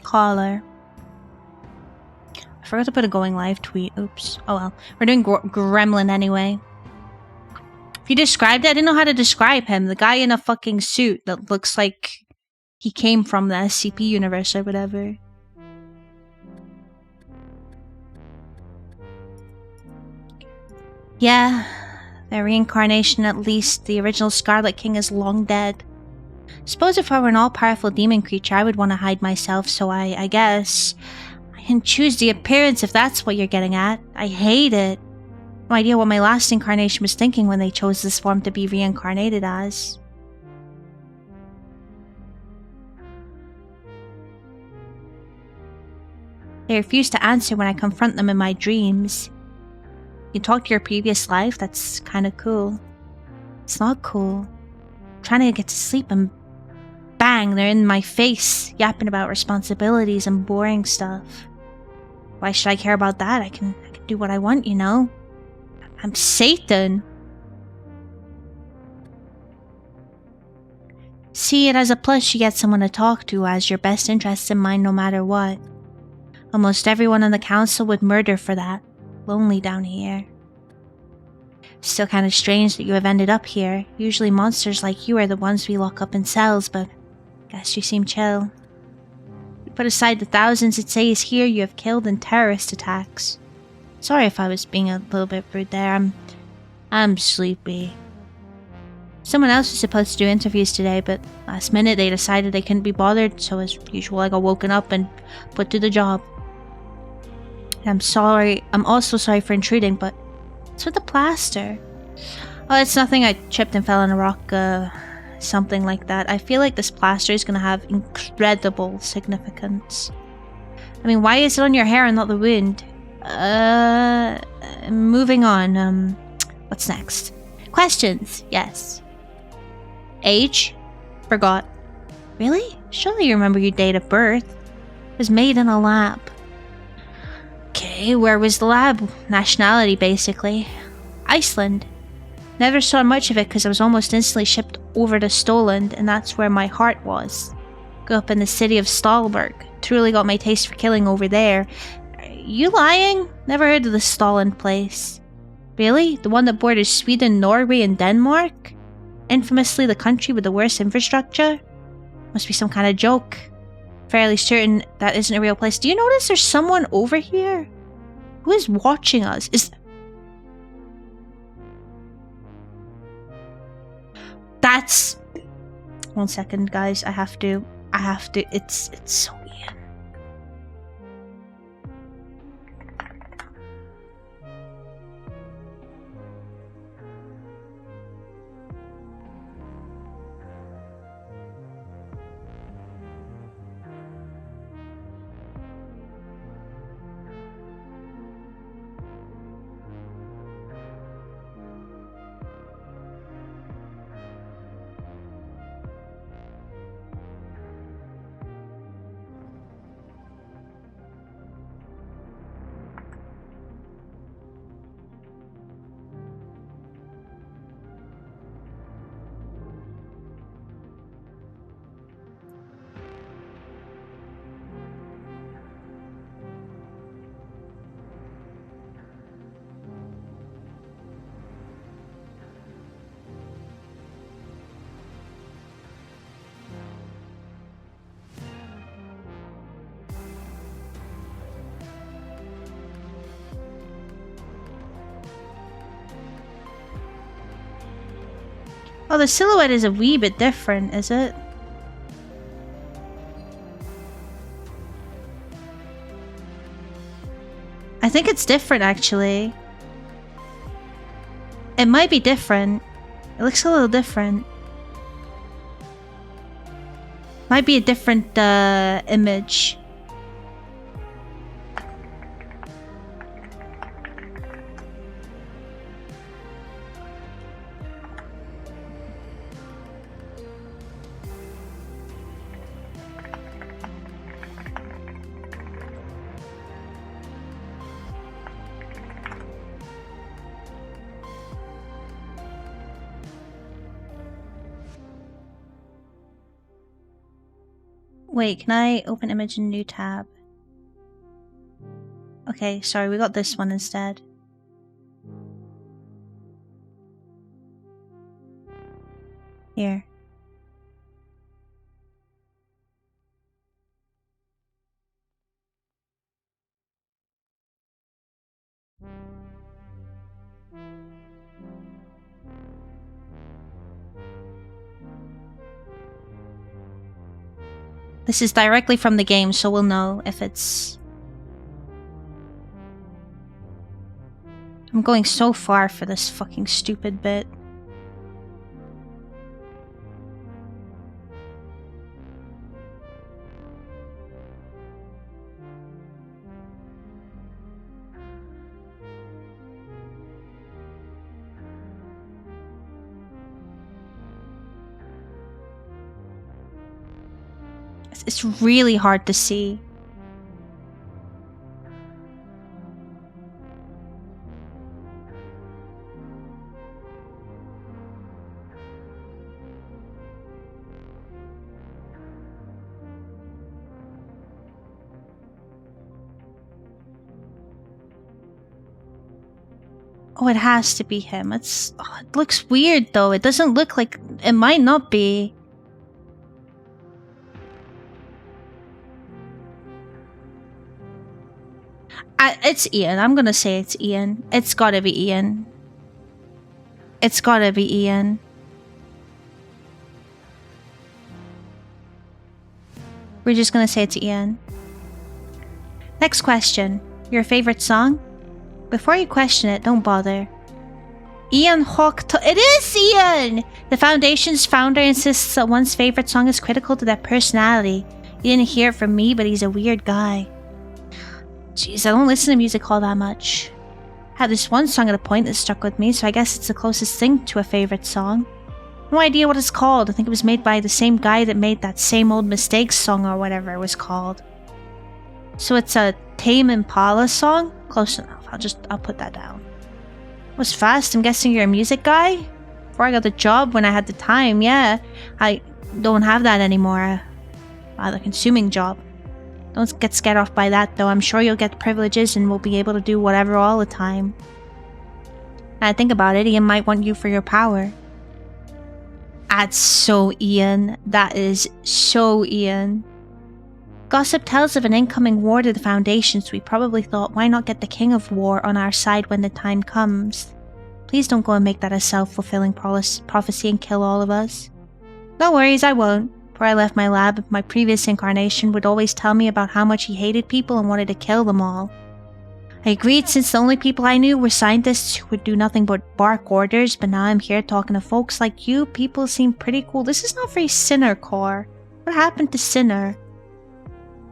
Caller. I forgot to put a going live tweet. Oops. Oh well. We're doing Gremlin anyway. If you described it, I didn't know how to describe him. The guy in a fucking suit that looks like he came from the SCP universe or whatever. Yeah. Their reincarnation, at least. The original Scarlet King is long dead. Suppose if I were an all-powerful demon creature, I would want to hide myself, so I guess I can choose the appearance if that's what you're getting at. I hate it. No idea what my last incarnation was thinking when they chose this form to be reincarnated as. They refuse to answer when I confront them in my dreams. You talk to your previous life? That's kinda cool. It's not cool. I'm trying to get to sleep and bang, they're in my face, yapping about responsibilities and boring stuff. Why should I care about that? I can do what I want, you know? I'm Satan. See it as a plus you get someone to talk to who has your best interests in mind no matter what. Almost everyone on the council would murder for that. Lonely down here. Still kind of strange that you have ended up here. Usually monsters like you are the ones we lock up in cells, but guess you seem chill. Put aside the thousands it says here you have killed in terrorist attacks. Sorry if I was being a little bit rude there. I'm sleepy. Someone else was supposed to do interviews today, but last minute they decided they couldn't be bothered, so as usual I got woken up and put to the job. I'm sorry. I'm also sorry for intruding, but what's with the plaster? Oh, it's nothing. I tripped and fell on a rock, something like that. I feel like this plaster is gonna have incredible significance. I mean, why is it on your hair and not the wound? Moving on. What's next? Questions. Yes. Age? Forgot. Really? Surely you remember your date of birth. It was made in a lab. Okay, where was the lab? Nationality, basically. Iceland. Never saw much of it because I was almost instantly shipped over to Stoland, and that's where my heart was. Grew up in the city of Stalberg. Truly got my taste for killing over there. Are you lying? Never heard of the Stoland place. Really? The one that borders Sweden, Norway, and Denmark? Infamously the country with the worst infrastructure? Must be some kind of joke. fairly certain that isn't a real place. Do you notice there's someone over here? Who is watching us? That's... 1 second, guys. I have to. It's so Ian. Oh, the silhouette is a wee bit different, is it? I think it's different, actually. It might be different. It looks a little different. Might be a different image. Wait, can I open image in new tab? Okay, sorry, we got this one instead. Here. This is directly from the game, so we'll know if it's... I'm going so far for this fucking stupid bit. It's really hard to see. Oh, it has to be him. It looks weird though. It doesn't look like... It might not be. It's Ian. I'm gonna say it's Ian. It's gotta be Ian. It's gotta be Ian. We're just gonna say it's Ian. Next question. Your favorite song? Before you question it, don't bother. Ian Hawk. It is Ian! The Foundation's founder insists that one's favorite song is critical to their personality. You didn't hear it from me, but he's a weird guy. Jeez, I don't listen to music all that much. I had this one song at a point that stuck with me, so I guess it's the closest thing to a favorite song. No idea what it's called. I think it was made by the same guy that made that Same Old Mistakes song or whatever it was called. So it's a Tame Impala song? Close enough. I'll put that down. Was fast. I'm guessing you're a music guy? Before I got the job, when I had the time, yeah. I don't have that anymore. The consuming job. Don't get scared off by that though. I'm sure you'll get privileges and will be able to do whatever all the time. Now think about it, Ian might want you for your power. That's so Ian. That is so Ian. Gossip tells of an incoming war to the Foundation, so we probably thought, why not get the King of War on our side when the time comes? Please don't go and make that a self-fulfilling prophecy and kill all of us. No worries, I won't. Before I left my lab, my previous incarnation would always tell me about how much he hated people and wanted to kill them all. I agreed since the only people I knew were scientists who would do nothing but bark orders, but now I'm here talking to folks like you. People seem pretty cool. This is not very Sinner core. What happened to Sinner?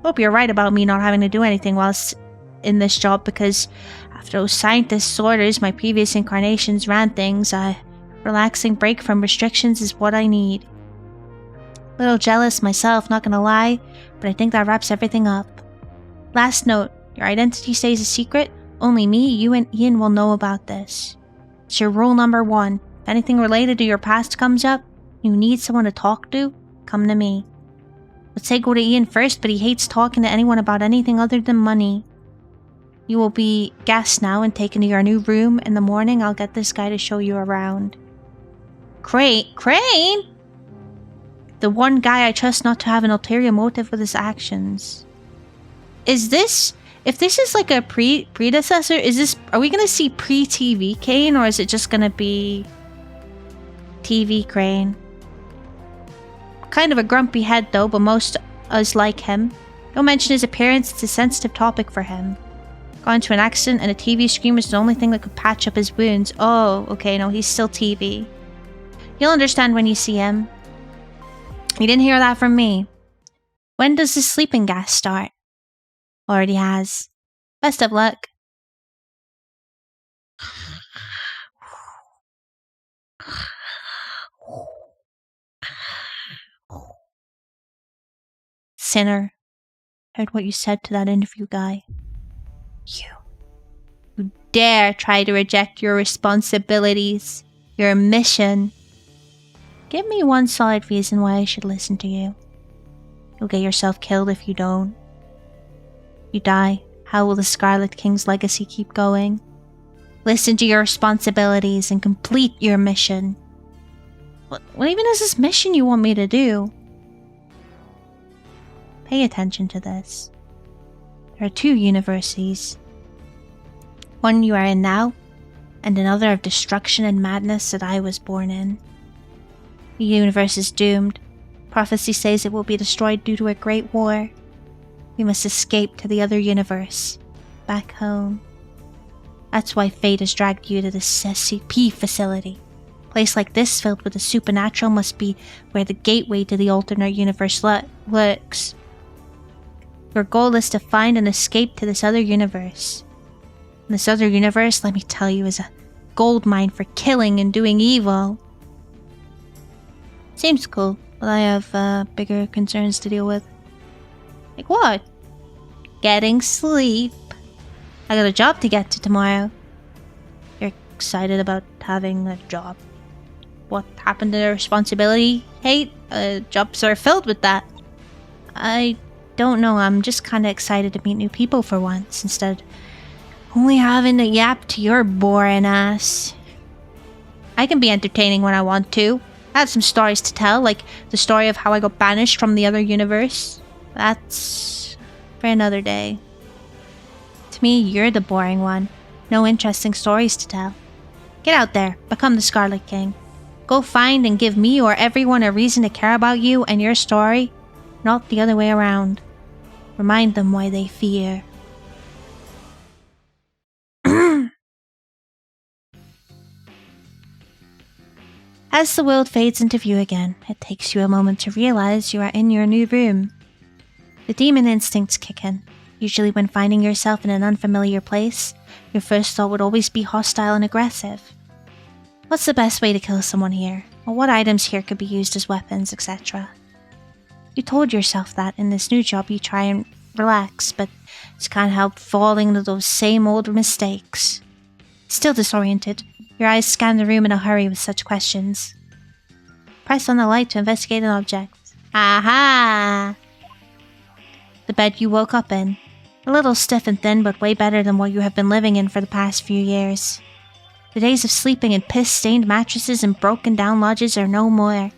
Hope you're right about me not having to do anything whilst in this job, because after those scientists' orders, my previous incarnations ran things. A relaxing break from restrictions is what I need. A little jealous myself, not gonna lie, but I think that wraps everything up. Last note, your identity stays a secret. Only me, you, and Ian will know about this. It's your rule number 1. If anything related to your past comes up, you need someone to talk to, come to me. Let's say go to Ian first, but he hates talking to anyone about anything other than money. You will be gassed now and taken to your new room. In the morning, I'll get this guy to show you around. Crane? The one guy I trust not to have an ulterior motive with his actions. Is this... If this is like a predecessor, are we gonna see pre-TV Crane, or is it just gonna be TV Crane? Kind of a grumpy head though, but most us like him. Don't mention his appearance, it's a sensitive topic for him. Got into an accident and a TV screen was the only thing that could patch up his wounds. Oh, okay, no, he's still TV. You'll understand when you see him. You didn't hear that from me. When does the sleeping gas start? Already has. Best of luck. Sinner. Heard what you said to that interview guy. You dare try to reject your responsibilities, your mission. Give me one solid reason why I should listen to you. You'll get yourself killed if you don't. You die, how will the Scarlet King's legacy keep going? Listen to your responsibilities and complete your mission. What even is this mission you want me to do? Pay attention to this. There are 2 universes. One you are in now, and another of destruction and madness that I was born in. The universe is doomed. Prophecy says it will be destroyed due to a great war. We must escape to the other universe. Back home. That's why fate has dragged you to the SCP facility. A place like this filled with the supernatural must be where the gateway to the alternate universe lurks. Your goal is to find and escape to this other universe. And this other universe, let me tell you, is a gold mine for killing and doing evil. Seems cool, but I have bigger concerns to deal with. Like what? Getting sleep. I got a job to get to tomorrow. You're excited about having a job. What happened to the responsibility? Hate? Jobs are filled with that. I don't know, I'm just kinda excited to meet new people for once, instead of only having to yap to your boring ass. I can be entertaining when I want to. I have some stories to tell, like the story of how I got banished from the other universe. That's for another day. To me, you're the boring one. No interesting stories to tell. Get out there, become the Scarlet King. Go find and give me or everyone a reason to care about you and your story, not the other way around. Remind them why they fear. As the world fades into view again, it takes you a moment to realize you are in your new room. The demon instincts kick in. Usually when finding yourself in an unfamiliar place, your first thought would always be hostile and aggressive. What's the best way to kill someone here? Or what items here could be used as weapons, etc. You told yourself that in this new job you try and relax, but it's can't help falling into those same old mistakes. Still disoriented, your eyes scan the room in a hurry with such questions. Press on the light to investigate an object. Aha! The bed you woke up in. A little stiff and thin, but way better than what you have been living in for the past few years. The days of sleeping in piss-stained mattresses and broken-down lodges are no more.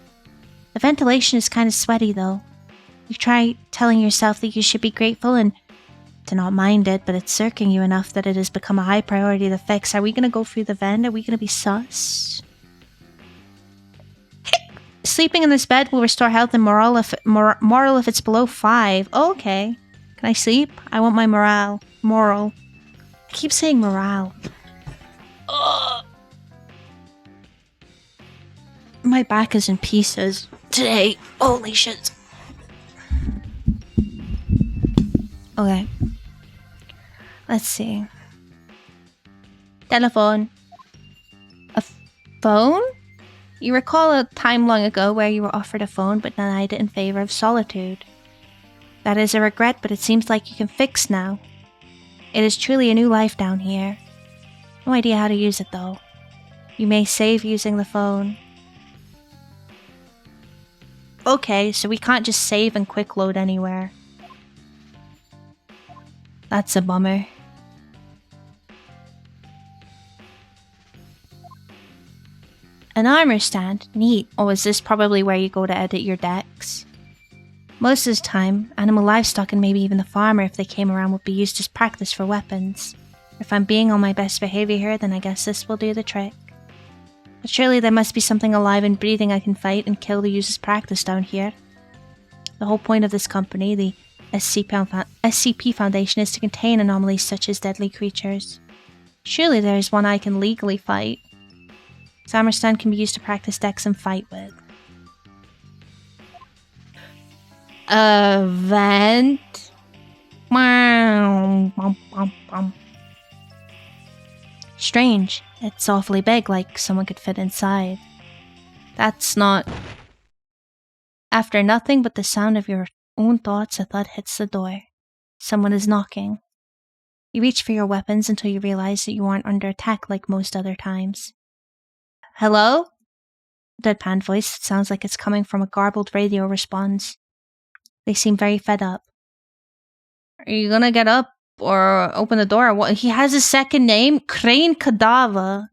The ventilation is kind of sweaty, though. You try telling yourself that you should be grateful and to not mind it, but it's irking you enough that it has become a high priority to fix. Are we gonna go through the vent? Are we gonna be sus? Sleeping in this bed will restore health and morale if it's below 5. Oh, okay. Can I sleep? I want my morale. Moral. I keep saying morale. Ugh. My back is in pieces today. Holy shit. Okay. Let's see. Telephone. A phone? You recall a time long ago where you were offered a phone but denied it in favor of solitude. That is a regret, but it seems like you can fix now. It is truly a new life down here. No idea how to use it though. You may save using the phone. Okay, so we can't just save and quick load anywhere. That's a bummer. An armor stand? Neat. Oh, is this probably where you go to edit your decks? Most of the time, animal livestock and maybe even the farmer, if they came around, would be used as practice for weapons. If I'm being on my best behavior here, then I guess this will do the trick. But surely there must be something alive and breathing I can fight and kill to use as practice down here. The whole point of this company, the SCP Foundation, is to contain anomalies such as deadly creatures. Surely there is one I can legally fight. This armor stand can be used to practice decks and fight with. Vent. Strange. It's awfully big, like someone could fit inside. That's not... After nothing but the sound of your own thoughts, a thud hits the door. Someone is knocking. You reach for your weapons until you realize that you aren't under attack like most other times. Hello? A deadpan voice that sounds like it's coming from a garbled radio responds. They seem very fed up. Are you gonna get up or open the door? What? He has a second name? Crane Cadaver.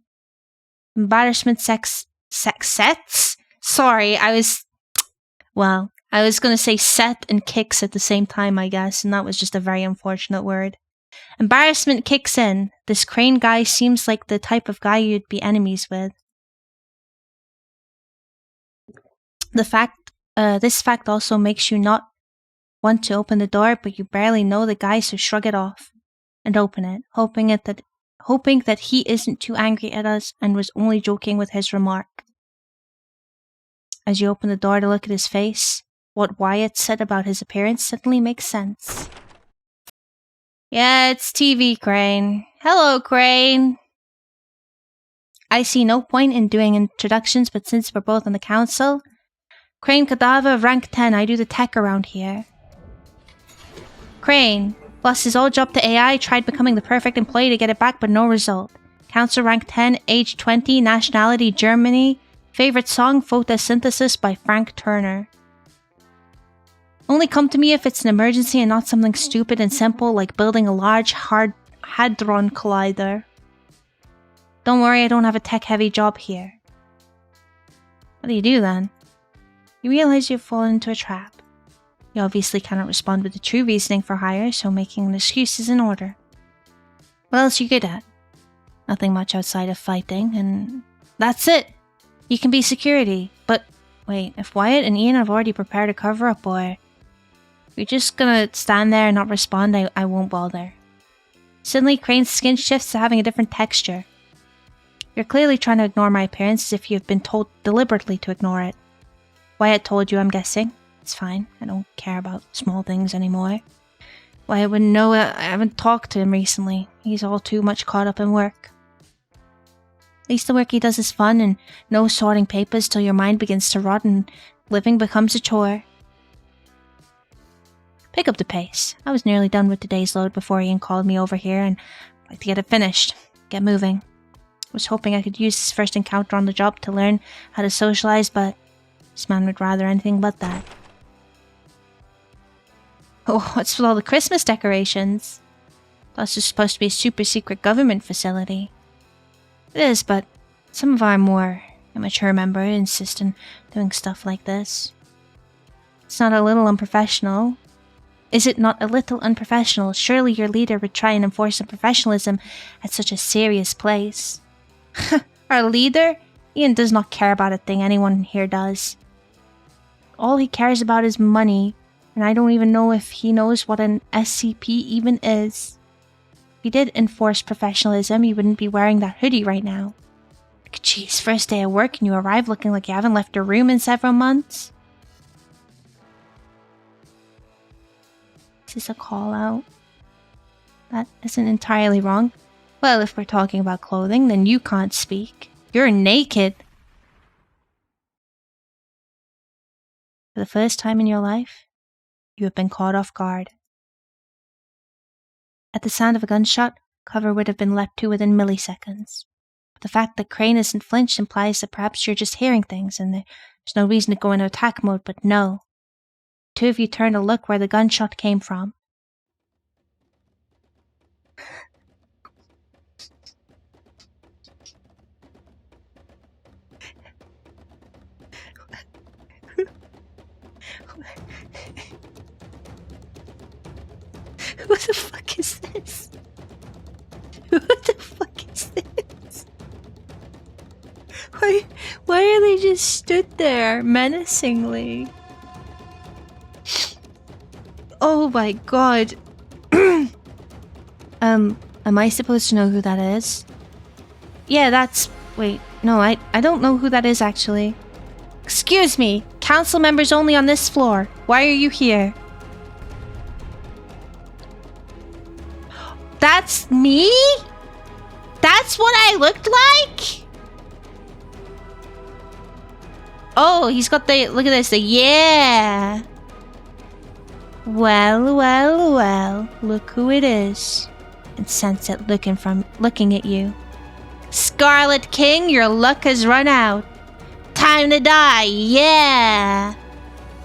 Embarrassment sets? Sorry, I was gonna say set and kicks at the same time, I guess, and that was just a very unfortunate word. Embarrassment kicks in. This Crane guy seems like the type of guy you'd be enemies with. This fact also makes you not want to open the door, but you barely know the guy, so shrug it off and open it, hoping that he isn't too angry at us and was only joking with his remark. As you open the door to look at his face, what Wyatt said about his appearance suddenly makes sense. Yeah, it's TV, Crane. Hello, Crane. I see no point in doing introductions, but since we're both on the council, Crane Cadaver, rank 10, I do the tech around here. Crane, lost his old job to AI, tried becoming the perfect employee to get it back, but no result. Council rank 10, age 20, nationality Germany, favorite song Photosynthesis by Frank Turner. Only come to me if it's an emergency and not something stupid and simple like building a large hadron collider. Don't worry, I don't have a tech-heavy job here. What do you do then? You realize you've fallen into a trap. You obviously cannot respond with the true reasoning for hire, so making an excuse is in order. What else are you good at? Nothing much outside of fighting, and that's it! You can be security, but wait, if Wyatt and Ian have already prepared a cover-up, or you're just gonna stand there and not respond, I won't bother. Suddenly, Crane's skin shifts to having a different texture. You're clearly trying to ignore my appearance as if you've been told deliberately to ignore it. Wyatt told you, I'm guessing. It's fine. I don't care about small things anymore. Wyatt wouldn't know. I haven't talked to him recently. He's all too much caught up in work. At least the work he does is fun, and no sorting papers till your mind begins to rot and living becomes a chore. Pick up the pace. I was nearly done with today's load before Ian called me over here, and I'd like to get it finished. Get moving. I was hoping I could use this first encounter on the job to learn how to socialize, but this man would rather anything but that. Oh, what's with all the Christmas decorations? Plus, it's supposed to be a super secret government facility. It is, but some of our more immature members insist on doing stuff like this. It's not a little unprofessional. Is it not a little unprofessional? Surely your leader would try and enforce some professionalism at such a serious place. Our leader? Ian does not care about a thing anyone here does. All he cares about is money, and I don't even know if he knows what an SCP even is. If he did enforce professionalism, you wouldn't be wearing that hoodie right now. Jeez, first day of work and you arrive looking like you haven't left your room in several months. Is this a call out? That isn't entirely wrong. Well, if we're talking about clothing, then you can't speak. You're naked. For the first time in your life, you have been caught off guard. At the sound of a gunshot, cover would have been leapt to within milliseconds. But the fact that Crane isn't flinched implies that perhaps you're just hearing things and there's no reason to go into attack mode, but no. Two of you turn to look where the gunshot came from. What the fuck is this? What the fuck is this? Why are they just stood there menacingly? Oh my god. Am I supposed to know who that is? Yeah, that's... Wait, no, I don't know who that is actually. Excuse me, council members only on this floor. Why are you here? That's me? That's what I looked like? Oh, he's got the... Look at this, the... Yeah! Well, look who it is. And sense it looking at you. Scarlet King, your luck has run out. Time to die, yeah!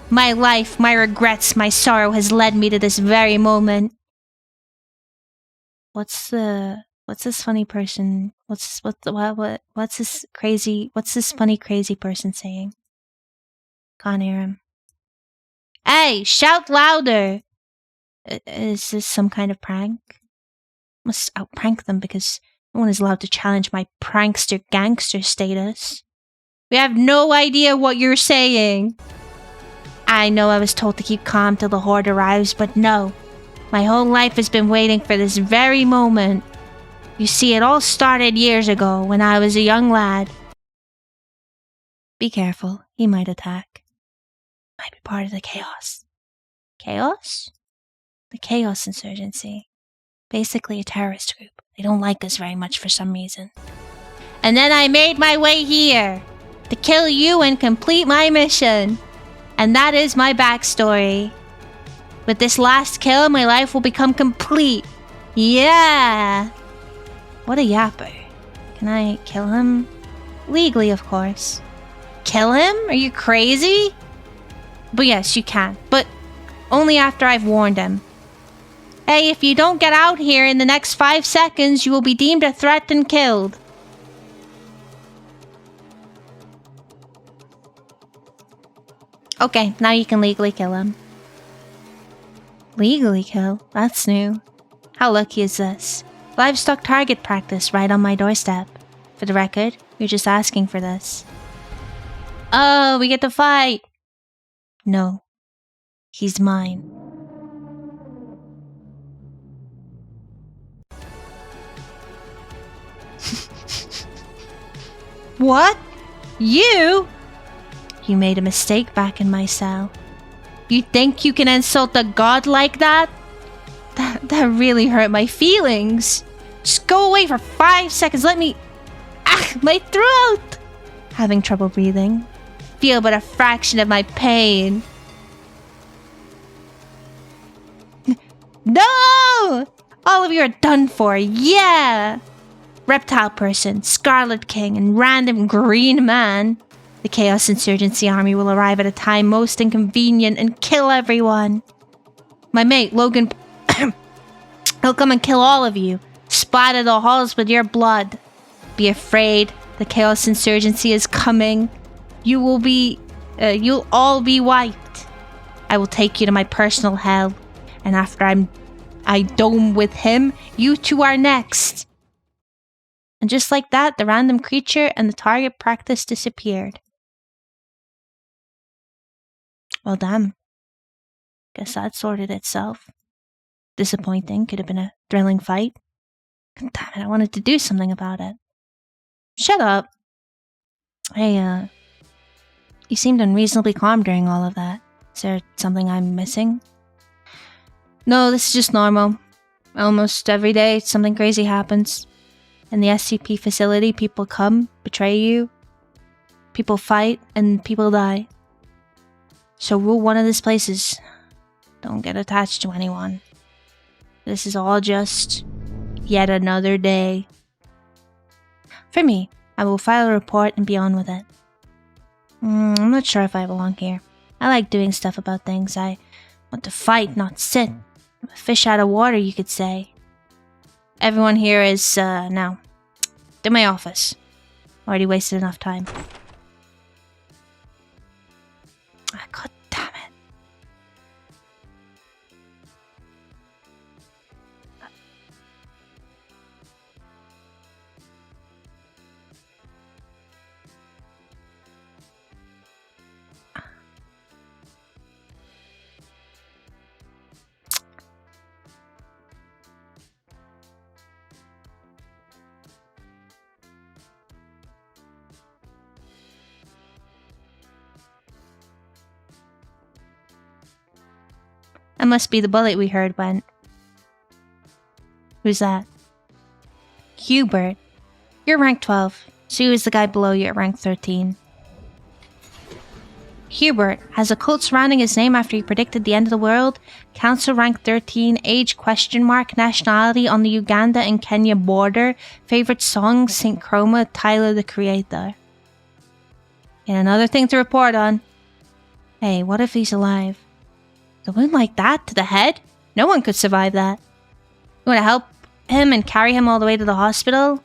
My life, my regrets, my sorrow has led me to this very moment. What's this funny person? What's this funny crazy person saying? Can't hear him. Hey, shout louder! Is this some kind of prank? Must outprank them because no one is allowed to challenge my prankster gangster status. We have no idea what you're saying. I know I was told to keep calm till the horde arrives, but no. My whole life has been waiting for this very moment. You see, it all started years ago when I was a young lad. Be careful, he might attack. Might be part of the chaos. Chaos? The Chaos Insurgency. Basically a terrorist group. They don't like us very much for some reason. And then I made my way here to kill you and complete my mission. And that is my backstory. With this last kill, my life will become complete. Yeah! What a yapper. Can I kill him? Legally, of course. Kill him? Are you crazy? But yes, you can. But only after I've warned him. Hey, if you don't get out here in the next 5 seconds, you will be deemed a threat and killed. Okay, now you can legally kill him. Legally kill? That's new. How lucky is this? Livestock target practice right on my doorstep. For the record, you're just asking for this. Oh, we get to fight! No. He's mine. What? You? You made a mistake back in my cell. You think you can insult a god like that? That really hurt my feelings. Just go away for 5 seconds. Let me... Ah, my throat! Having trouble breathing. Feel but a fraction of my pain. No! All of you are done for, yeah! Reptile person, Scarlet King, and random green man. The Chaos Insurgency army will arrive at a time most inconvenient and kill everyone. My mate, Logan... He'll come and kill all of you. Splatter the halls with your blood. Be afraid. The Chaos Insurgency is coming. You will be... you'll all be wiped. I will take you to my personal hell. And after I dome with him, you two are next. And just like that, the random creature and the target practice disappeared. Well, damn. Guess that sorted itself. Disappointing. Could have been a thrilling fight. Damn it, I wanted to do something about it. Shut up. Hey, you seemed unreasonably calm during all of that. Is there something I'm missing? No, this is just normal. Almost every day, something crazy happens. In the SCP facility, people come, betray you. People fight, and people die. So rule one of this place is, don't get attached to anyone. This is all just yet another day. For me, I will file a report and be on with it. I'm not sure if I belong here. I like doing stuff about things. I want to fight, not sit. I'm a fish out of water, you could say. Everyone here is, now. To my office. Already wasted enough time. God damn it. That must be the bullet we heard went. Who's that? Hubert. You're rank 12, so he was the guy below you at rank 13. Hubert has a cult surrounding his name after he predicted the end of the world. Council rank 13, age question mark, nationality on the Uganda and Kenya border, favorite song St. Chroma, Tyler the Creator. And another thing to report on. Hey, what if he's alive? A wound like that to the head? No one could survive that. You want to help him and carry him all the way to the hospital? Or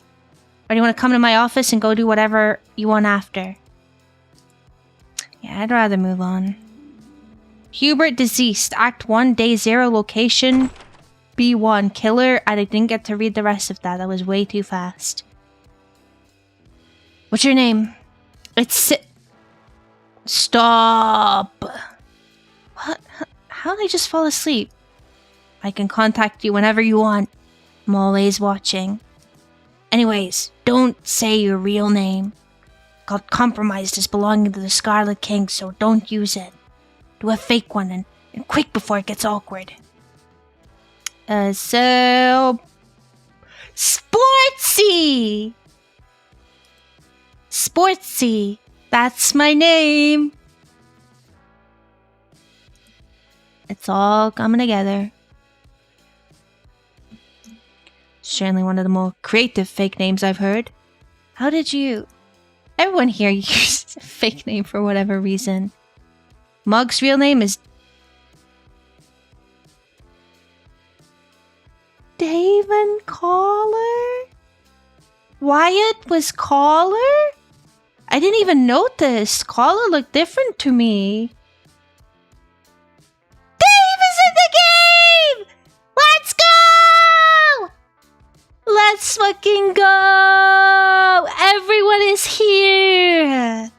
do you want to come to my office and go do whatever you want after? Yeah, I'd rather move on. Hubert deceased. Act 1, Day 0, location B1. Killer. I didn't get to read the rest of that. That was way too fast. What's your name? It's... Stop! What? How did I just fall asleep? I can contact you whenever you want. I'm always watching. Anyways, don't say your real name. Got compromised as belonging to the Scarlet King, so don't use it. Do a fake one and quick before it gets awkward. So... Sportsy! Sportsy. That's my name. It's all coming together. Certainly one of the more creative fake names I've heard. How did you... Everyone here uses a fake name for whatever reason. Mug's real name is... Daven Caller? Wyatt was Caller? I didn't even notice. Caller looked different to me. In the game! Let's go! Let's fucking go! Everyone is here!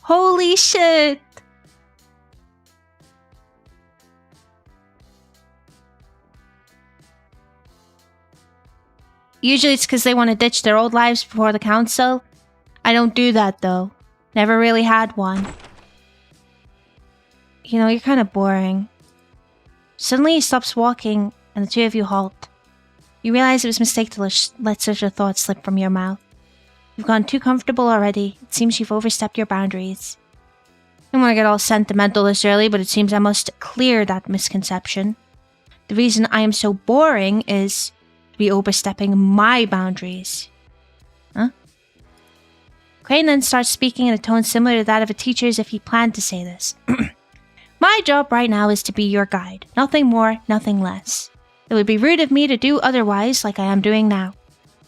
Holy shit! Usually it's because they want to ditch their old lives before the council. I don't do that though. Never really had one. You know, you're kind of boring. Suddenly he stops walking, and the two of you halt. You realize it was a mistake to let such a thought slip from your mouth. You've gone too comfortable already. It seems you've overstepped your boundaries. I don't want to get all sentimental this early, but it seems I must clear that misconception. The reason I am so boring is to be overstepping my boundaries. Huh? Crane then starts speaking in a tone similar to that of a teacher as if he planned to say this. My job right now is to be your guide. Nothing more, nothing less. It would be rude of me to do otherwise like I am doing now.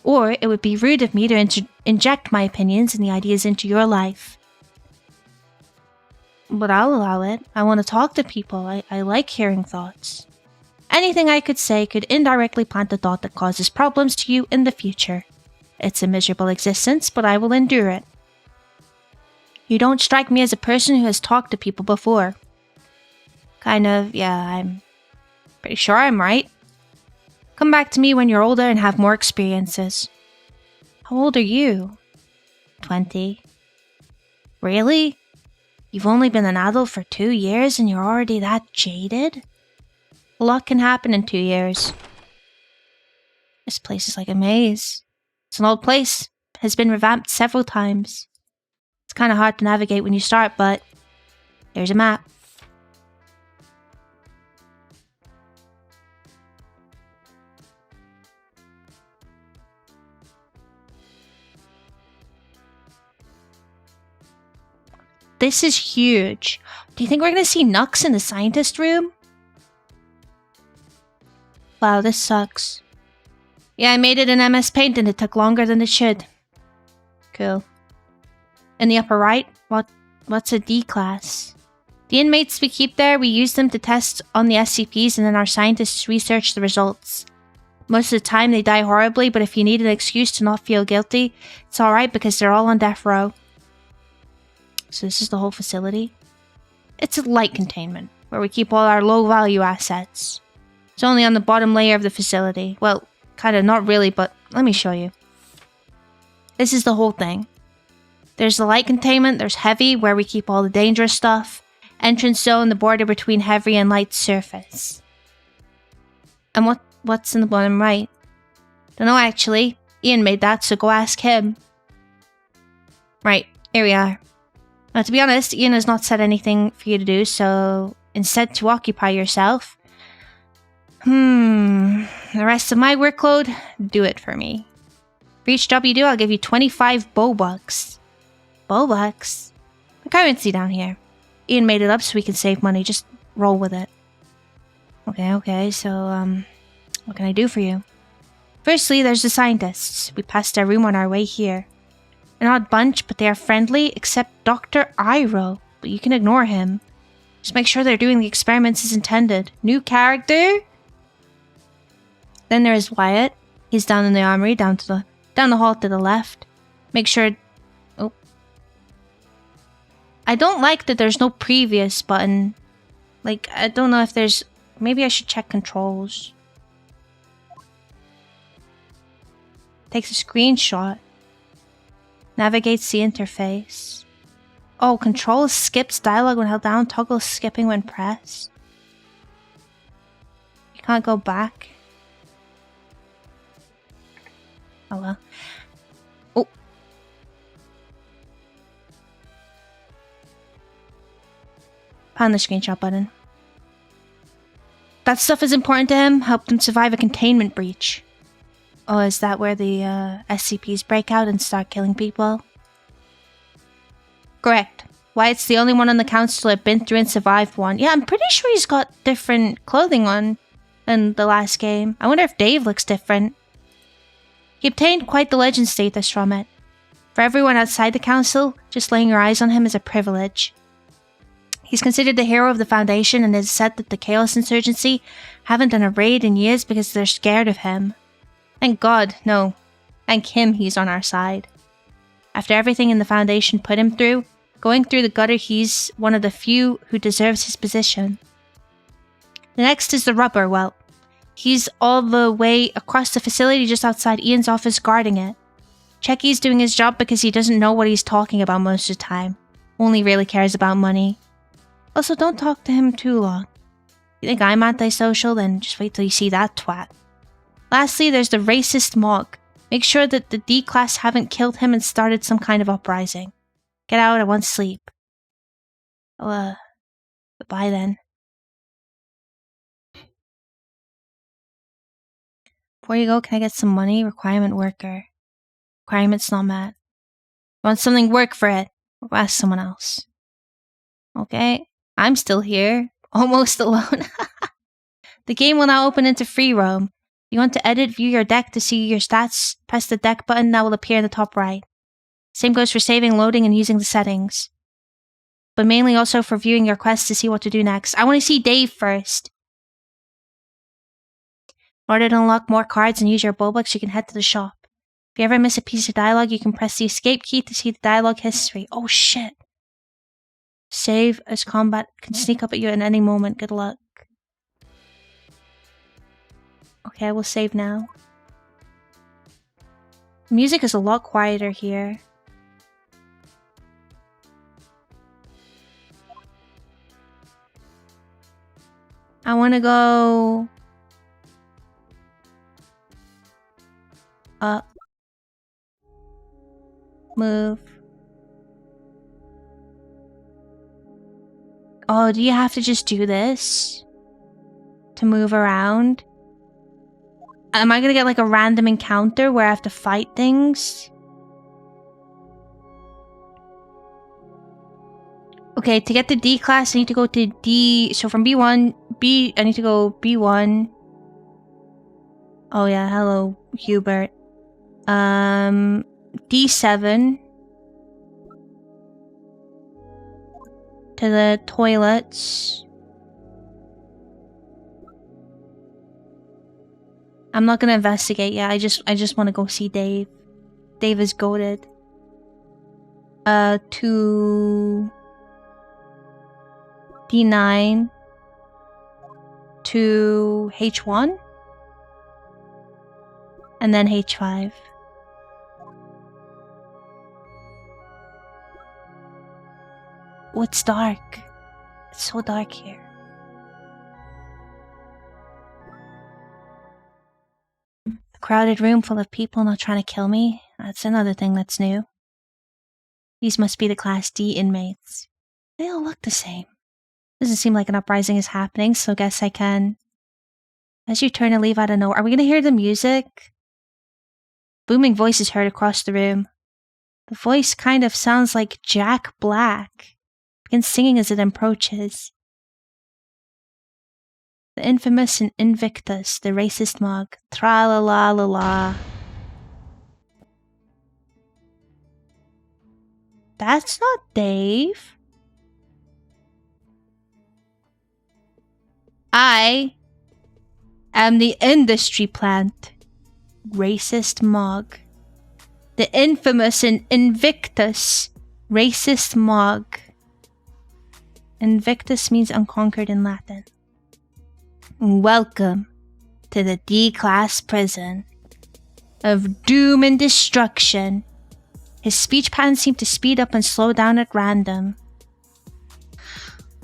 Or it would be rude of me to inject my opinions and the ideas into your life. But I'll allow it. I want to talk to people. I like hearing thoughts. Anything I could say could indirectly plant a thought that causes problems to you in the future. It's a miserable existence, but I will endure it. You don't strike me as a person who has talked to people before. Kind of, yeah, I'm pretty sure I'm right. Come back to me when you're older and have more experiences. How old are you? 20. Really? You've only been an adult for 2 years and you're already that jaded? A lot can happen in 2 years. This place is like a maze. It's an old place. Has been revamped several times. It's kind of hard to navigate when you start, but here's a map. This is huge. Do you think we're going to see Nux in the scientist room? Wow, this sucks. Yeah, I made it in MS Paint and it took longer than it should. Cool. In the upper right, what's a D class? The inmates we keep there, we use them to test on the SCPs and then our scientists research the results. Most of the time they die horribly, but if you need an excuse to not feel guilty, it's alright because they're all on death row. So this is the whole facility. It's a light containment, where we keep all our low-value assets. It's only on the bottom layer of the facility. Well, kinda not really, but let me show you. This is the whole thing. There's the light containment, there's heavy, where we keep all the dangerous stuff. Entrance zone, the border between heavy and light surface. And what's in the bottom right? Dunno actually. Ian made that, so go ask him. Right, here we are. Now, to be honest, Ian has not said anything for you to do, so instead to occupy yourself. The rest of my workload, do it for me. For each job you do, I'll give you 25 Bobucks. Bobucks? The currency down here. Ian made it up so we can save money, just roll with it. Okay, so, what can I do for you? Firstly, there's the scientists. We passed their room on our way here. An odd bunch, but they are friendly, except Dr. Iroh. But you can ignore him. Just make sure they're doing the experiments as intended. New character? Then there is Wyatt. He's down in the armory, down the hall to the left. Make sure... Oh. I don't like that there's no previous button. Like, I don't know if there's... Maybe I should check controls. Takes a screenshot. Navigates the interface. Oh, control skips dialogue when held down, toggle skipping when pressed. You can't go back. Oh well. Oh. Pan the screenshot button. That stuff is important to him. Helped him survive a containment breach. Oh, is that where the SCPs break out and start killing people? Correct. Wyatt's the only one on the council I've been through and survived one. Yeah, I'm pretty sure he's got different clothing on than the last game. I wonder if Dave looks different. He obtained quite the legend status from it. For everyone outside the council, just laying your eyes on him is a privilege. He's considered the hero of the Foundation and it is said that the Chaos Insurgency haven't done a raid in years because they're scared of him. Thank God, no. Thank him he's on our side. After everything in the Foundation put him through, going through the gutter, he's one of the few who deserves his position. The next is the Rubber. Well, he's all the way across the facility just outside Ian's office guarding it. Checky's doing his job because he doesn't know what he's talking about most of the time. Only really cares about money. Also, don't talk to him too long. You think I'm antisocial? Then just wait till you see that twat. Lastly, there's the racist Mog. Make sure that the D-Class haven't killed him and started some kind of uprising. Get out, I want sleep. Oh, goodbye then. Before you go, can I get some money? Requirement worker. Requirement's not met. Want something, work for it. Or ask someone else. Okay, I'm still here. Almost alone. The game will now open into free roam. You want to edit, view your deck to see your stats, press the deck button that will appear in the top right. Same goes for saving, loading, and using the settings. but mainly also for viewing your quest to see what to do next. I want to see Dave first. In order to unlock more cards and use your Bulbucks, you can head to the shop. If you ever miss a piece of dialogue, you can press the escape key to see the dialogue history. Oh shit. Save as combat can sneak up at you at any moment. Good luck. Okay, I will save now. Music is a lot quieter here. I want to go up. Move. Oh, do you have to just do this to move around? Am I gonna get like a random encounter where I have to fight things? Okay, to get the D class, I need to go to D. So from B1, I need to go B1. Oh yeah, hello, Hubert. D7. To the toilets. I'm not gonna investigate yet. I just want to go see Dave. Dave is goated. To D9 to H1 and then H5. Oh, it's dark. It's so dark here. A crowded room full of people not trying to kill me. That's another thing that's new. These must be the Class D inmates. They all look the same. Doesn't seem like an uprising is happening, so guess I can. As you turn to leave out of nowhere, are we gonna hear the music? Booming voice is heard across the room. The voice kind of sounds like Jack Black. Begins singing as it approaches. The infamous and Invictus, the racist mug. Tra-la-la-la-la. That's not Dave. I am the industry plant. Racist mug. The infamous and Invictus, racist mug. Invictus means unconquered in Latin. Welcome to the D-class prison of doom and destruction. His speech patterns seem to speed up and slow down at random.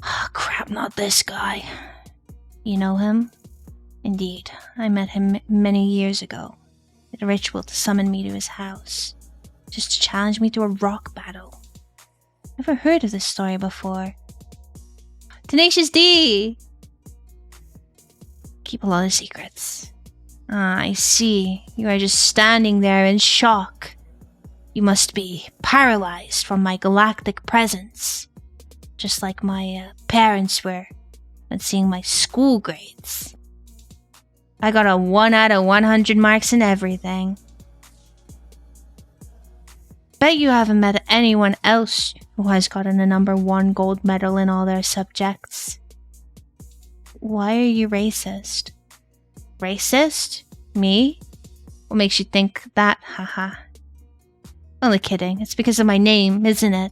Oh, crap, not this guy. You know him? Indeed, I met him many years ago. Did a ritual to summon me to his house, just to challenge me to a rock battle. Never heard of this story before. Tenacious D! Keep a lot of secrets. Ah, I see. You are just standing there in shock. You must be paralyzed from my galactic presence. Just like my parents were when seeing my school grades. I got a 1 out of 100 marks in everything. Bet you haven't met anyone else who has gotten a #1 gold medal in all their subjects. Why are you racist? Racist? Me? What makes you think that? Haha. Only kidding. It's because of my name, isn't it?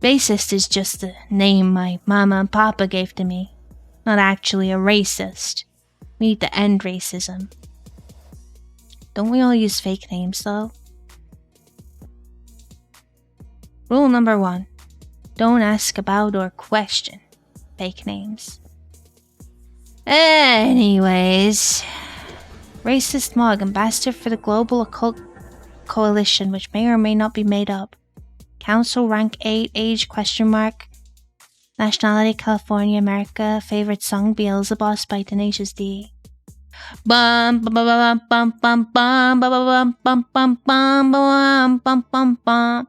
Racist is just the name my mama and papa gave to me. Not actually a racist. We need to end racism. Don't we all use fake names, though? Rule number 1. Don't ask about or question fake names. Anyways, racist mug, ambassador for the Global Occult Coalition, which may or may not be made up. Council rank 8, age ? Nationality California, America. Favorite song Beelzebub by Tenacious D. Bum bum bum bum bum bum bum bum bum bum bum bum bum bum.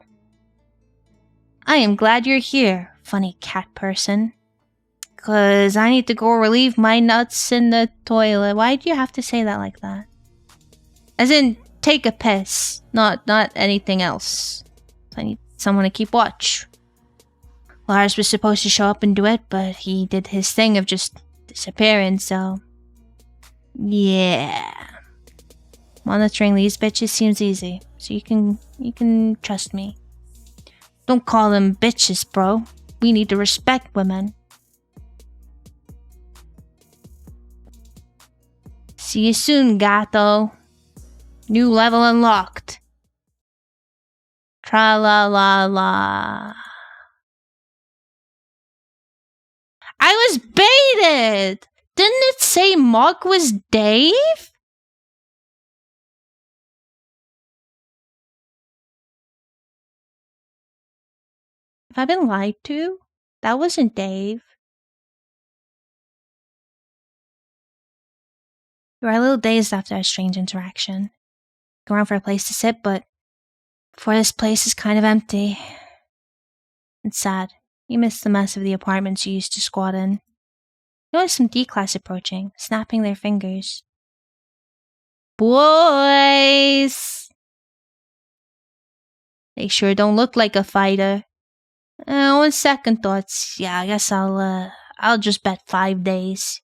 I am glad you're here, funny cat person. 'Cause I need to go relieve my nuts in the toilet. Why do you have to say that like that? As in, take a piss, not anything else. I need someone to keep watch. Lars was supposed to show up and do it, but he did his thing of just disappearing, so... Yeah. Monitoring these bitches seems easy, so you can trust me. Don't call them bitches, bro. We need to respect women. See you soon, gato. New level unlocked. Tra-la-la-la. I was baited! Didn't it say Mark was Dave? Have I been lied to? That wasn't Dave. We were a little dazed after our strange interaction. Go around for a place to sit, but before this place is kind of empty. It's sad. You miss the mess of the apartments you used to squat in. Notice some D-class approaching, snapping their fingers. Boys! They sure don't look like a fighter. On second thoughts, yeah, I guess I'll just bet 5 days.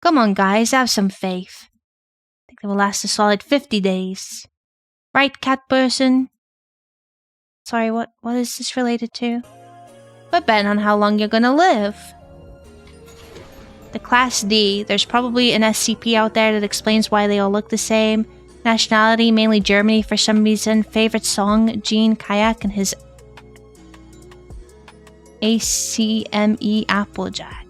Come on, guys, have some faith. I think they will last a solid 50 days. Right, cat person? Sorry, what is this related to? We're betting on how long you're gonna live. The Class D, there's probably an SCP out there that explains why they all look the same. Nationality, mainly Germany for some reason. Favorite song, Gene Kayak and his ACME Applejack.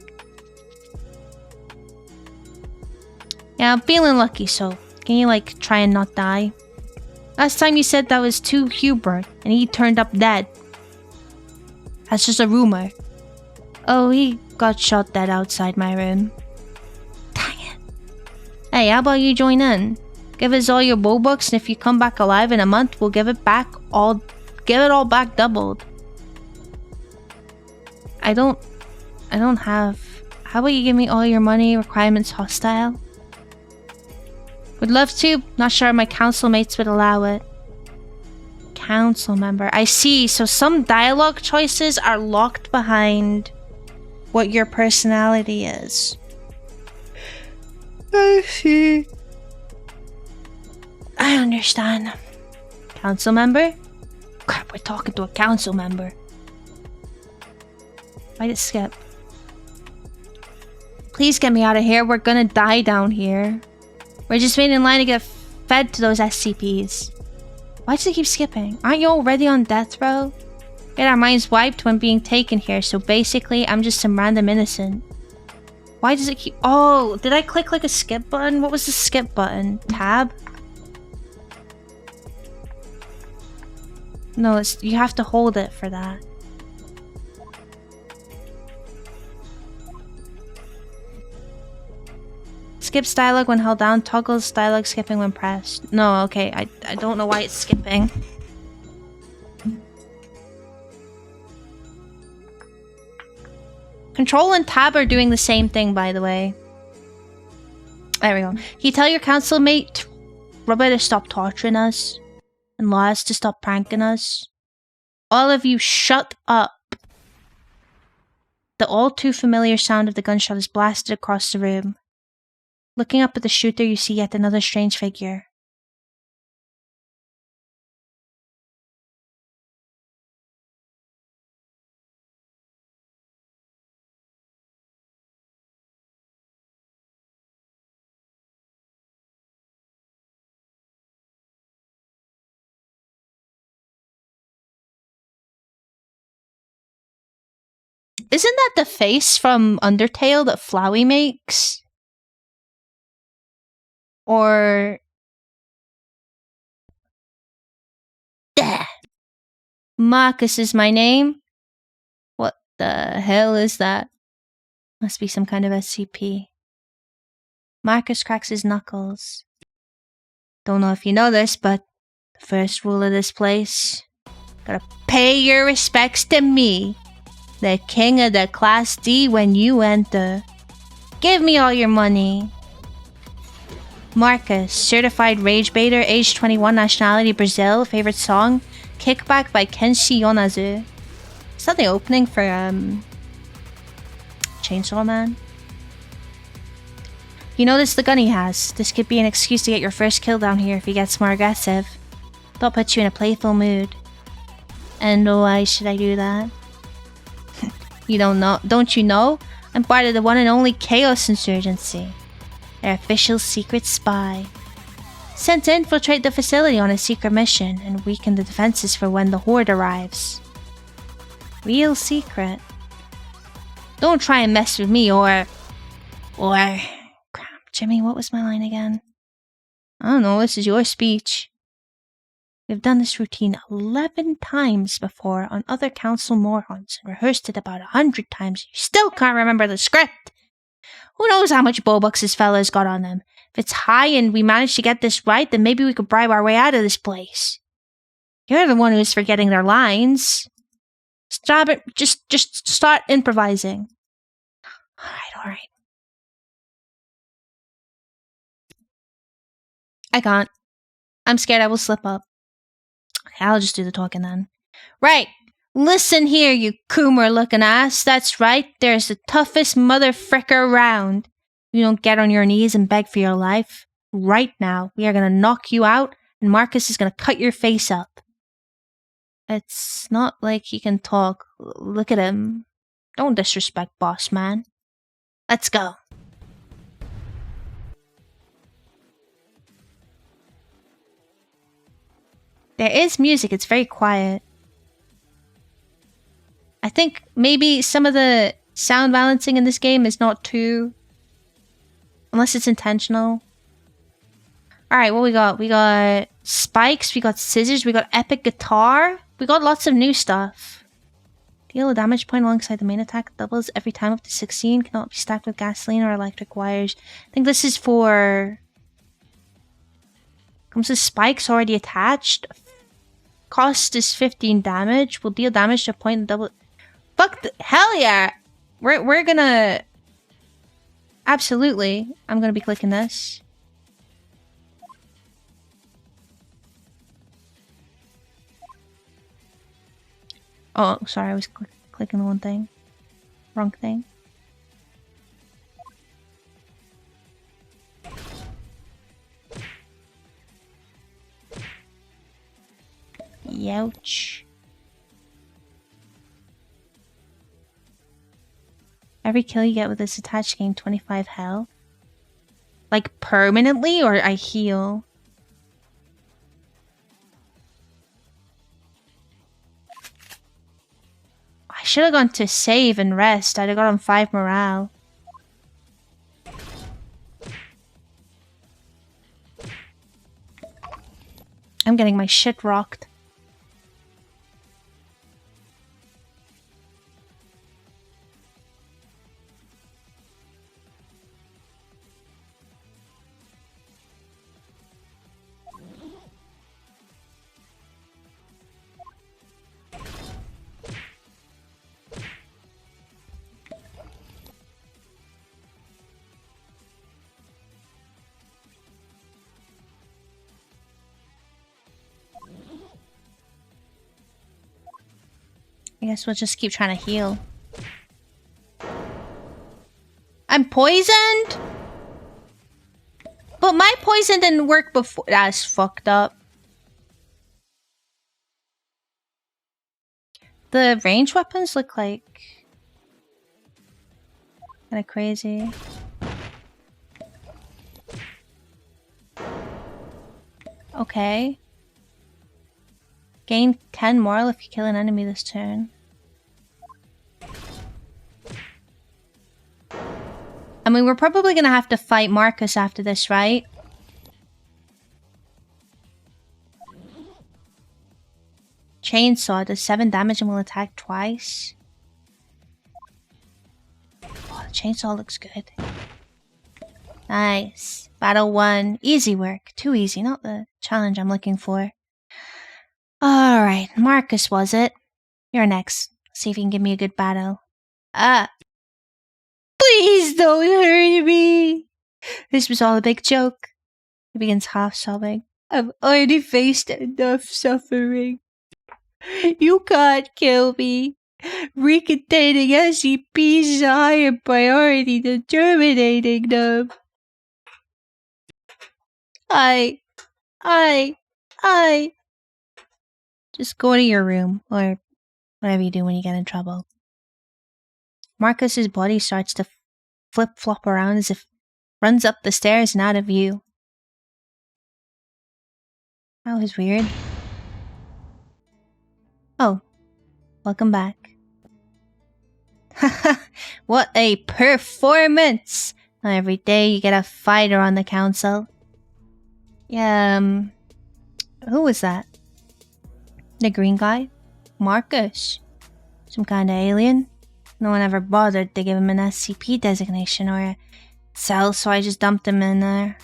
Yeah, I'm feeling lucky, so can you try and not die? Last time you said that was to Hubert, and he turned up dead. That's just a rumor. Oh, he got shot dead outside my room. Dang it. Hey, how about you join in? Give us all your Robux, and if you come back alive in a month, we'll give it all back doubled. I don't have... How about you give me all your money, requirements hostile? Would love to. Not sure my council mates would allow it. Council member. I see. So some dialogue choices are locked behind what your personality is. I see. I understand. Council member? Crap, we're talking to a council member. Why did it skip? Please get me out of here. We're gonna die down here. We're just waiting in line to get fed to those SCPs. Why does it keep skipping? Aren't you already on death row? Get our minds wiped when being taken here, so basically I'm just some random innocent. Why does it keep... Oh, did I click a skip button? What was the skip button? Tab? No, you have to hold it for that. Skips dialogue when held down, toggles dialogue skipping when pressed. No, okay, I don't know why it's skipping. Control and tab are doing the same thing, by the way. There we go. Can you tell your council mate Robert to stop torturing us? And Lars to stop pranking us? All of you, shut up. The all too familiar sound of the gunshot is blasted across the room. Looking up at the shooter, you see yet another strange figure. Isn't that the face from Undertale that Flowey makes? Or... There. Marcus is my name. What the hell is that? Must be some kind of SCP. Marcus cracks his knuckles. Don't know if you know this, but the first rule of this place... Gotta pay your respects to me, the king of the Class D, when you enter. Give me all your money. Marcus, certified rage baiter, age 21, nationality Brazil, favorite song, Kickback by Kenshi Yonazu. Is that the opening for Chainsaw Man? You notice the gun he has. This could be an excuse to get your first kill down here if he gets more aggressive. Thought puts you in a playful mood. And why should I do that? You don't know? Don't you know? I'm part of the one and only Chaos Insurgency. Their official secret spy. Sent to infiltrate the facility on a secret mission and weaken the defenses for when the Horde arrives. Real secret. Don't try and mess with me or... Crap, Jimmy, what was my line again? I don't know, this is your speech. We've done this routine 11 times before on other council morons and rehearsed it about 100 times. You still can't remember the script. Who knows how much Bobucks this fella's got on them? If it's high and we manage to get this right, then maybe we could bribe our way out of this place. You're the one who's forgetting their lines. Stop it. Just start improvising. Alright. I can't. I'm scared I will slip up. Okay, I'll just do the talking then. Right. Listen here, you Coomer-looking ass. That's right. There's the toughest motherfricker around. You don't get on your knees and beg for your life. Right now, we are going to knock you out, and Marcus is going to cut your face up. It's not like he can talk. Look at him. Don't disrespect Boss Man. Let's go. There is music. It's very quiet. I think maybe some of the sound balancing in this game is not too... Unless it's intentional. Alright, what we got? We got spikes, we got scissors, we got epic guitar. We got lots of new stuff. Deal a damage point alongside the main attack. Doubles every time up to 16. Cannot be stacked with gasoline or electric wires. I think this is for... Comes with spikes already attached. Cost is 15 damage. Will deal damage to a point and double... Fuck the... Hell yeah! We're gonna... Absolutely. I'm gonna be clicking this. Oh, sorry. I was clicking the one thing. Wrong thing. Youch. Every kill you get with this attached gain 25 health. Like permanently, or I heal? I should have gone to save and rest. I'd have got on 5 morale. I'm getting my shit rocked. I guess we'll just keep trying to heal. I'm poisoned? But my poison didn't work before. That's fucked up. The range weapons look like... kinda crazy. Okay. Gain 10 moral if you kill an enemy this turn. I mean, we're probably gonna have to fight Marcus after this, right? Chainsaw does 7 damage and will attack twice. Oh, the chainsaw looks good. Nice. Battle 1. Easy work. Too easy, not the challenge I'm looking for. Alright, Marcus was it? You're next. See if you can give me a good battle. Please don't hurt me! This was all a big joke. He begins half sobbing. I've already faced enough suffering. You can't kill me. Recontaining SCPs is a higher priority than terminating them. I. Just go to your room, or whatever you do when you get in trouble. Marcus's body starts to flip-flop around as if runs up the stairs and out of view. That was weird. Oh, welcome back. Haha, what a performance! Every day you get a fighter on the council. Yeah, who was that? The green guy? Marcus. Some kind of alien? No one ever bothered to give him an SCP designation or a cell, so I just dumped him in there.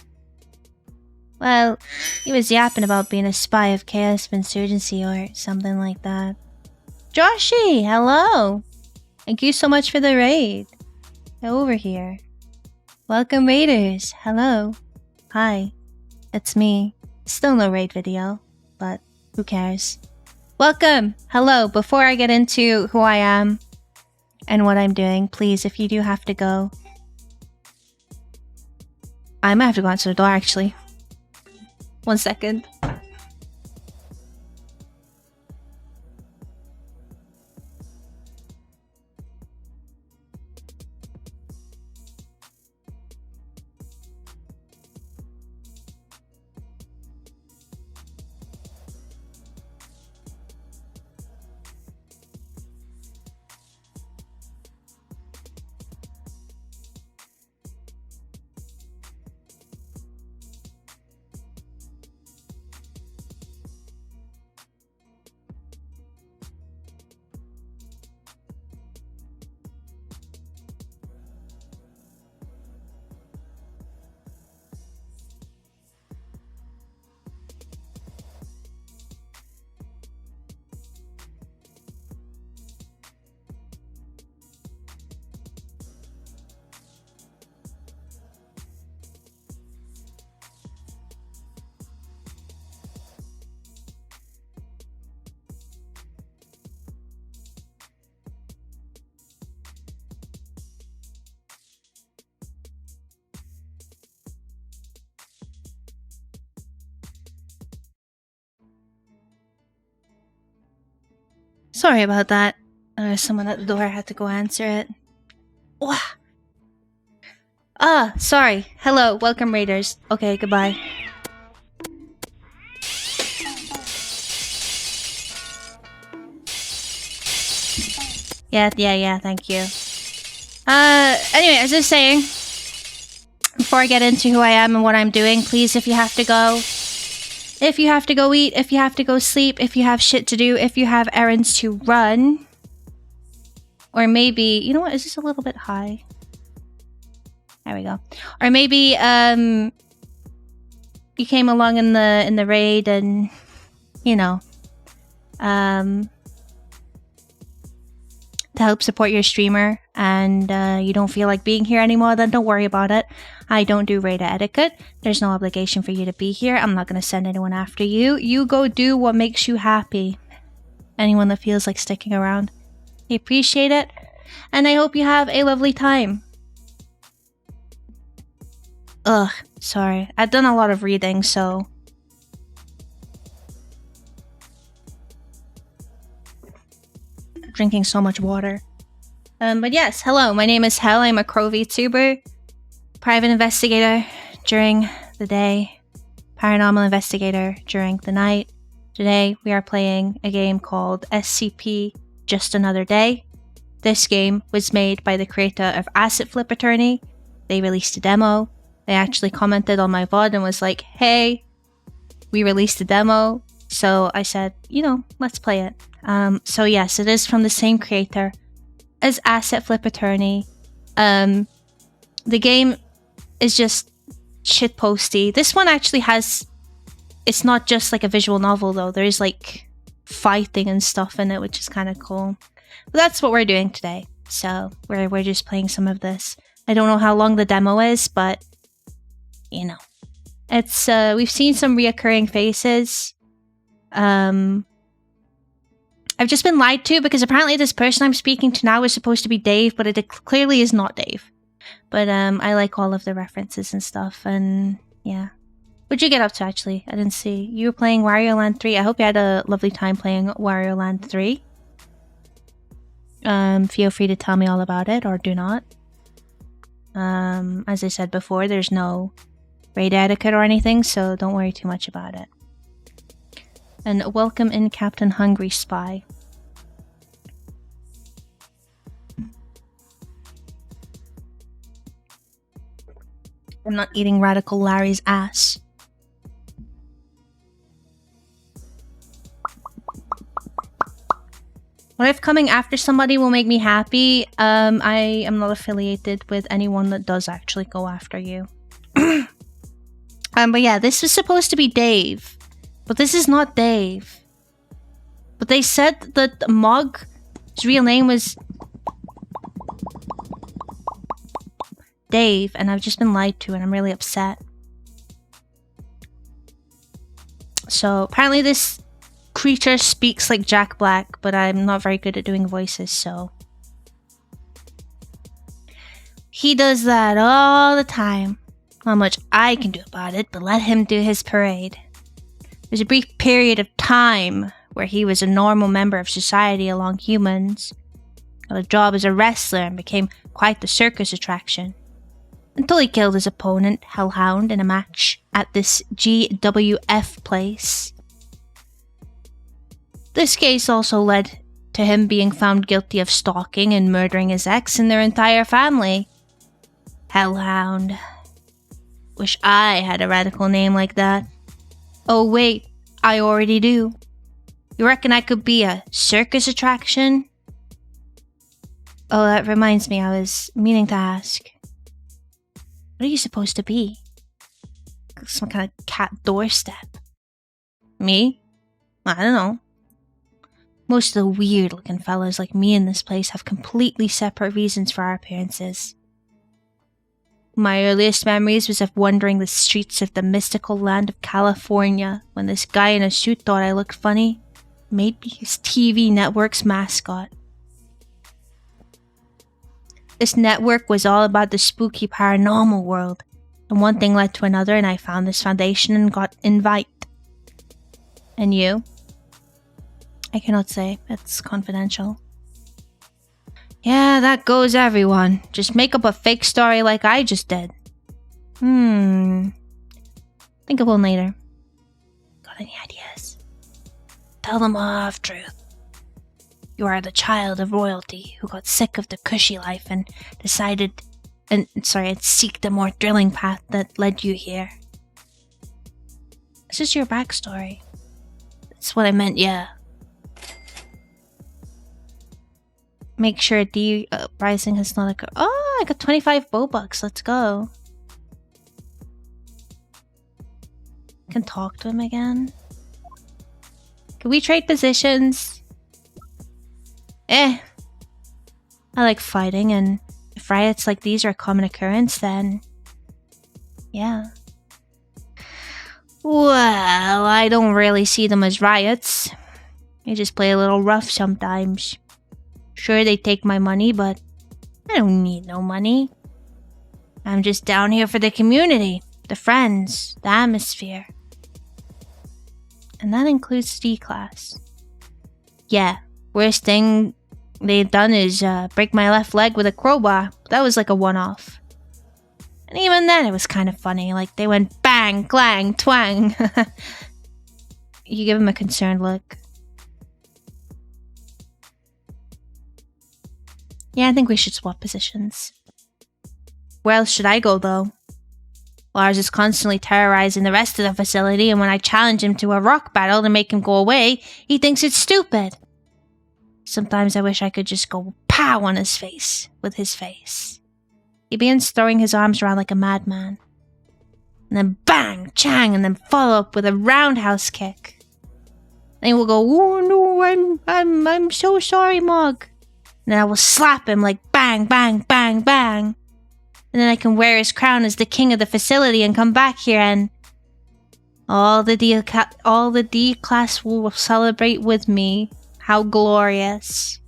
Well, he was yapping about being a spy of Chaos Insurgency or something like that. Joshy, hello! Thank you so much for the raid. Get over here. Welcome raiders, hello. Hi, it's me. Still no raid video, but who cares? Welcome, hello. Before I get into who I am and what I'm doing, please, if you do have to go. I might have to go answer the door actually. 1 second. Sorry about that. There's someone at the door. I had to go answer it. Wah. Ah, sorry. Hello, welcome raiders. Okay, goodbye. Yeah, thank you. Anyway, as I was saying, before I get into who I am and what I'm doing, please, if you have to go eat, if you have to go sleep, if you have shit to do, if you have errands to run, or maybe, you know what, is this a little bit high? There we go. Or maybe, you came along in the raid and, you know, to help support your streamer, and you don't feel like being here anymore, then don't worry about it. I don't do raid etiquette. There's no obligation for you to be here. I'm not going to send anyone after you. You go do what makes you happy. Anyone that feels like sticking around, I appreciate it, and I hope you have a lovely time. Ugh, sorry. I've done a lot of reading, so... drinking so much water. But yes, hello, my name is Hel. I'm a Crow VTuber, private investigator during the day, paranormal investigator during the night. Today we are playing a game called SCP Just Another Day. This game was made by the creator of Asset Flip Attorney. They released a demo. They actually commented on my VOD and was like, hey, we released a demo. So I said, you know, let's play it. So yes, it is from the same creator as Asset Flip Attorney. The game is just shitposty. This one actually has... it's not just like a visual novel though. There's like fighting and stuff in it, which is kind of cool. But that's what we're doing today. So we're just playing some of this. I don't know how long the demo is, but you know, it's we've seen some reoccurring faces. I've just been lied to because apparently this person I'm speaking to now is supposed to be Dave, but it clearly is not Dave. But I like all of the references and stuff, and yeah. What'd you get up to, actually? I didn't see. You were playing Wario Land 3. I hope you had a lovely time playing Wario Land 3. Feel free to tell me all about it, or do not. As I said before, there's no raid etiquette or anything, so don't worry too much about it. And welcome in Captain Hungry Spy. I'm not eating Radical Larry's ass. What if coming after somebody will make me happy? I am not affiliated with anyone that does actually go after you. But yeah, this was supposed to be Dave. But this is not Dave. But they said that Mug's real name was Dave, and I've just been lied to, and I'm really upset. So apparently this creature speaks like Jack Black, but I'm not very good at doing voices, so he does that all the time. Not much I can do about it, but let him do his parade. There's a brief period of time where he was a normal member of society along humans, got a job as a wrestler and became quite the circus attraction, until he killed his opponent, Hellhound, in a match at this GWF place. This case also led to him being found guilty of stalking and murdering his ex and their entire family. Hellhound. Wish I had a radical name like that. Oh wait, I already do. You reckon I could be a circus attraction? Oh, that reminds me, I was meaning to ask. What are you supposed to be? Some kind of cat doorstep. Me? I don't know. Most of the weird looking fellas like me in this place have completely separate reasons for our appearances. My earliest memories was of wandering the streets of the mystical land of California when this guy in a suit thought I looked funny, made me his TV network's mascot. This network was all about the spooky paranormal world, and one thing led to another, and I found this foundation and got invite. And you? I cannot say. It's confidential. Yeah, that goes everyone. Just make up a fake story like I just did. Think of one later. Got any ideas? Tell them off, truth. You are the child of royalty who got sick of the cushy life and decided and seeked a more thrilling path that led you here. This is your backstory. That's what I meant, yeah. Make sure D Rising has not occurred. Oh, I got 25 Bobucks. Let's go. Can talk to him again. Can we trade positions? I like fighting, and if riots like these are a common occurrence, then yeah. Well, I don't really see them as riots. They just play a little rough sometimes. Sure, they take my money, but I don't need no money. I'm just down here for the community, the friends, the atmosphere. And that includes D-Class. Yeah, worst thing they've done is break my left leg with a crowbar. That was like a one-off. And even then, it was kind of funny. Like, they went bang, clang, twang. You give him a concerned look. Yeah, I think we should swap positions. Where else should I go, though? Lars is constantly terrorizing the rest of the facility, and when I challenge him to a rock battle to make him go away, he thinks it's stupid. Sometimes I wish I could just go pow on his face with his face. He begins throwing his arms around like a madman. And then bang, chang, and then follow up with a roundhouse kick. Then he will go, oh no, I'm so sorry, Mog. And then I will slap him like bang, bang, bang, bang. And then I can wear his crown as the king of the facility and come back here and all the D-Class will celebrate with me. How glorious.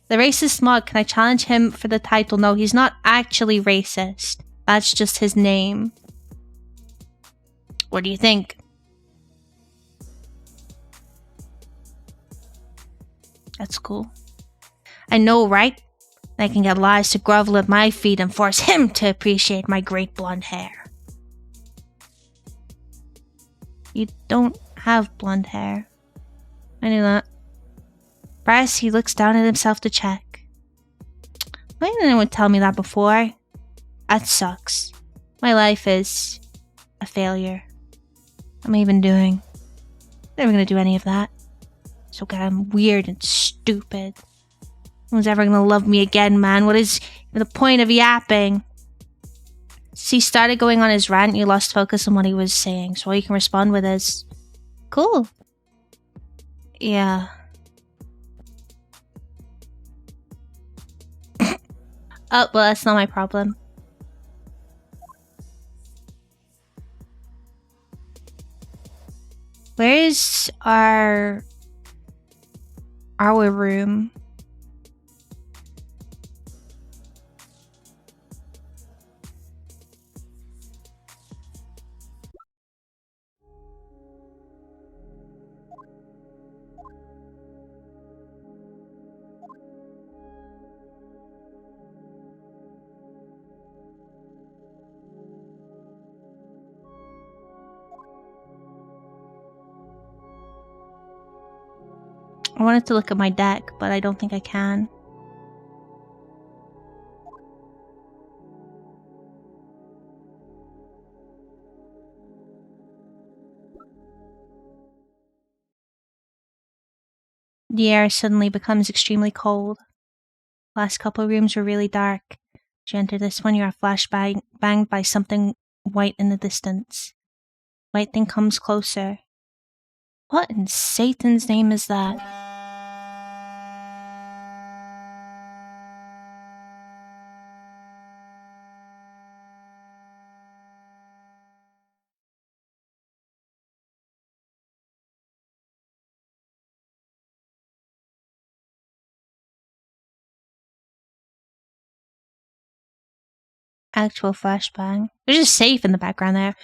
The racist mug, can I challenge him for the title? No, he's not actually racist. That's just his name. What do you think? That's cool. I know, right? I can get lies to grovel at my feet and force him to appreciate my great blonde hair. You don't have blonde hair. I knew that. Bryce, he looks down at himself to check. Why didn't anyone tell me that before? That sucks. My life is a failure. What am I even doing? Never gonna do any of that. So goddamn weird and stupid. No one's ever gonna love me again, man. What is the point of yapping? So he started going on his rant, you lost focus on what he was saying, so all you can respond with is, cool. Yeah. Oh, well, that's not my problem. Where's our room? I wanted to look at my deck, but I don't think I can. The air suddenly becomes extremely cold. Last couple rooms were really dark. As you enter this one, you are banged by something white in the distance. White thing comes closer. What in Satan's name is that? Actual flashbang. There's just safe in the background there.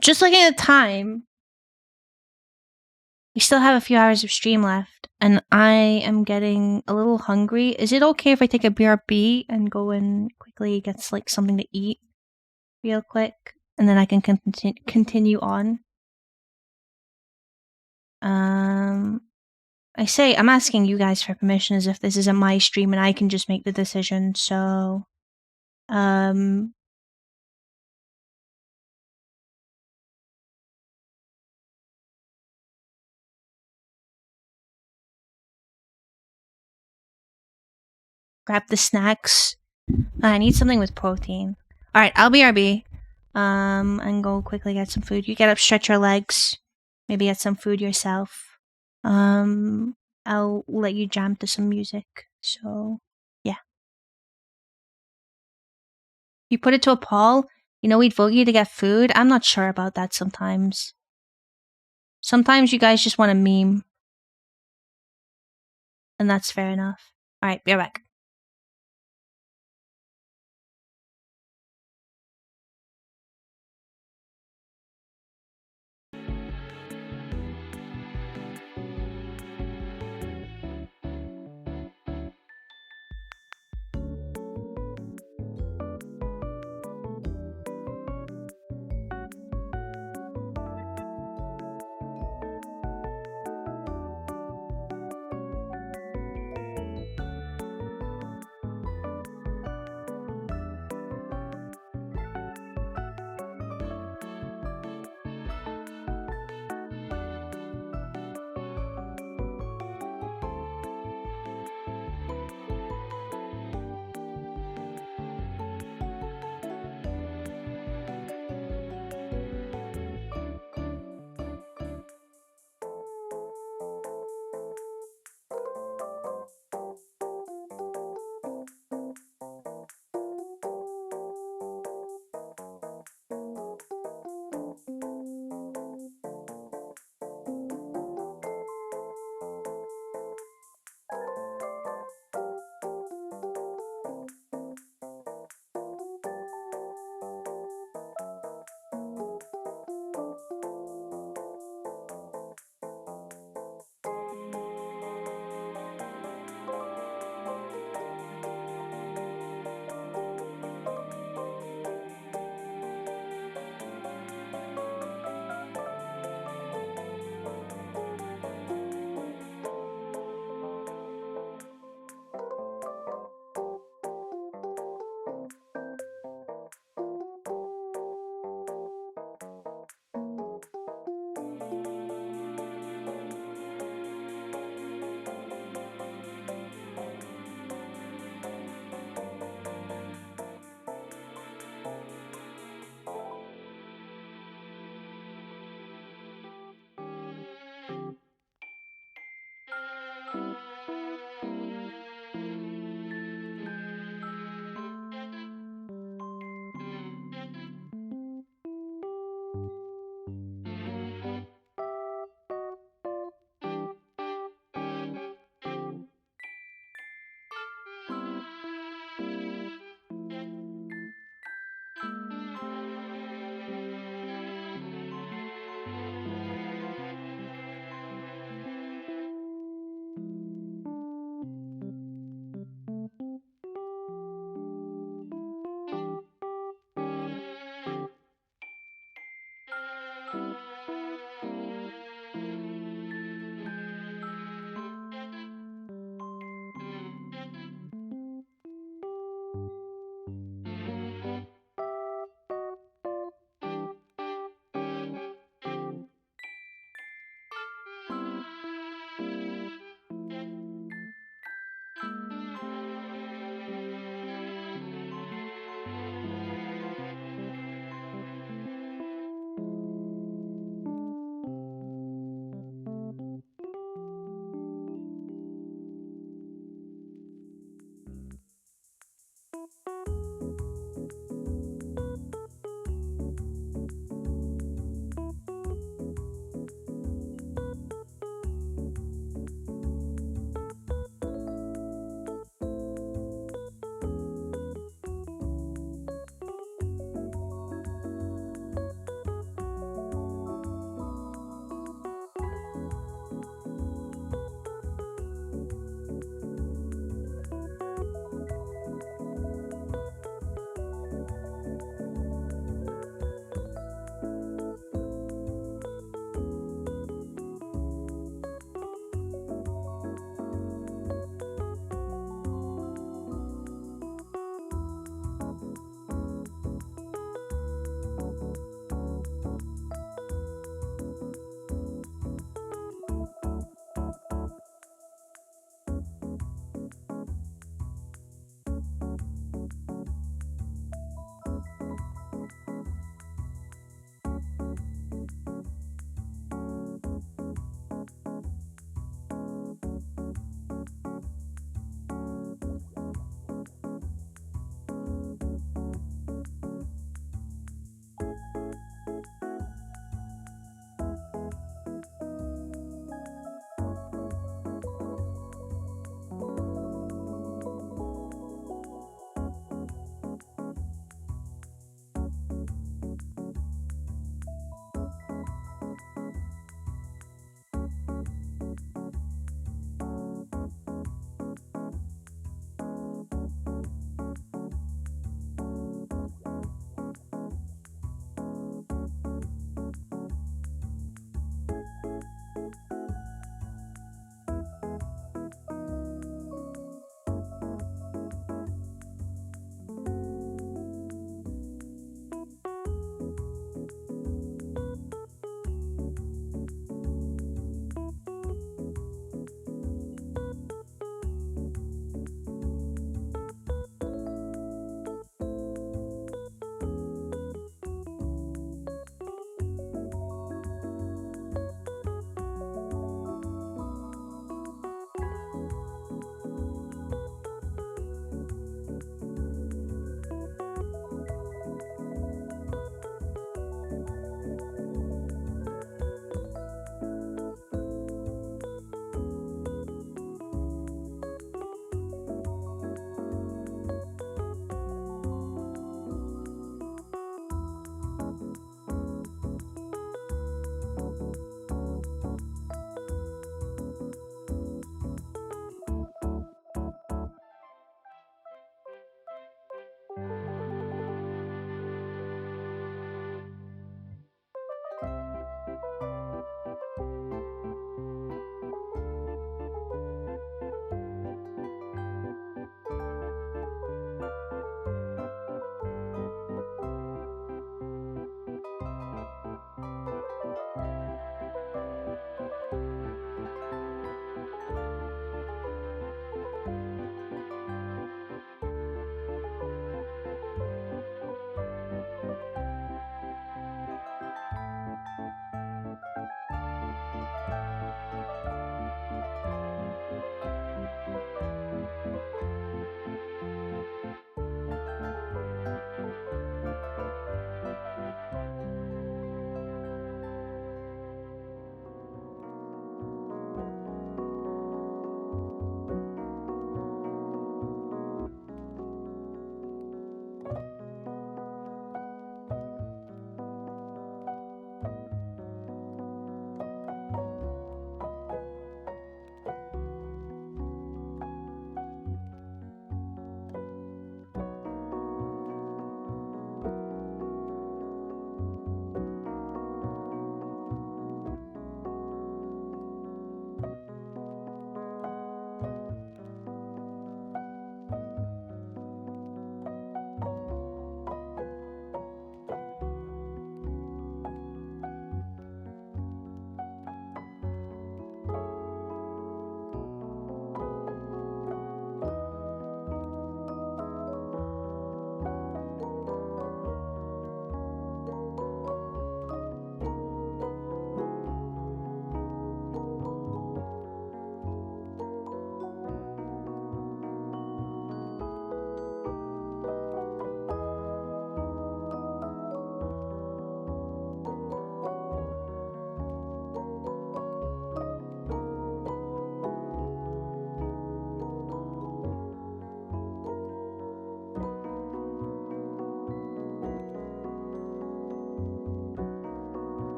Just looking at the time, we still have a few hours of stream left, and I am getting a little hungry. Is it okay if I take a BRB and go and quickly get like something to eat real quick, and then I can continue on? I say I'm asking you guys for permission as if this isn't my stream and I can just make the decision. So, grab the snacks. I need something with protein. Alright, I'll BRB. And go quickly get some food. You get up, stretch your legs. Maybe get some food yourself. I'll let you jam to some music. So, yeah. You put it to a poll, you know we'd vote you to get food? I'm not sure about that sometimes. Sometimes you guys just want a meme. And that's fair enough. Alright, be right back.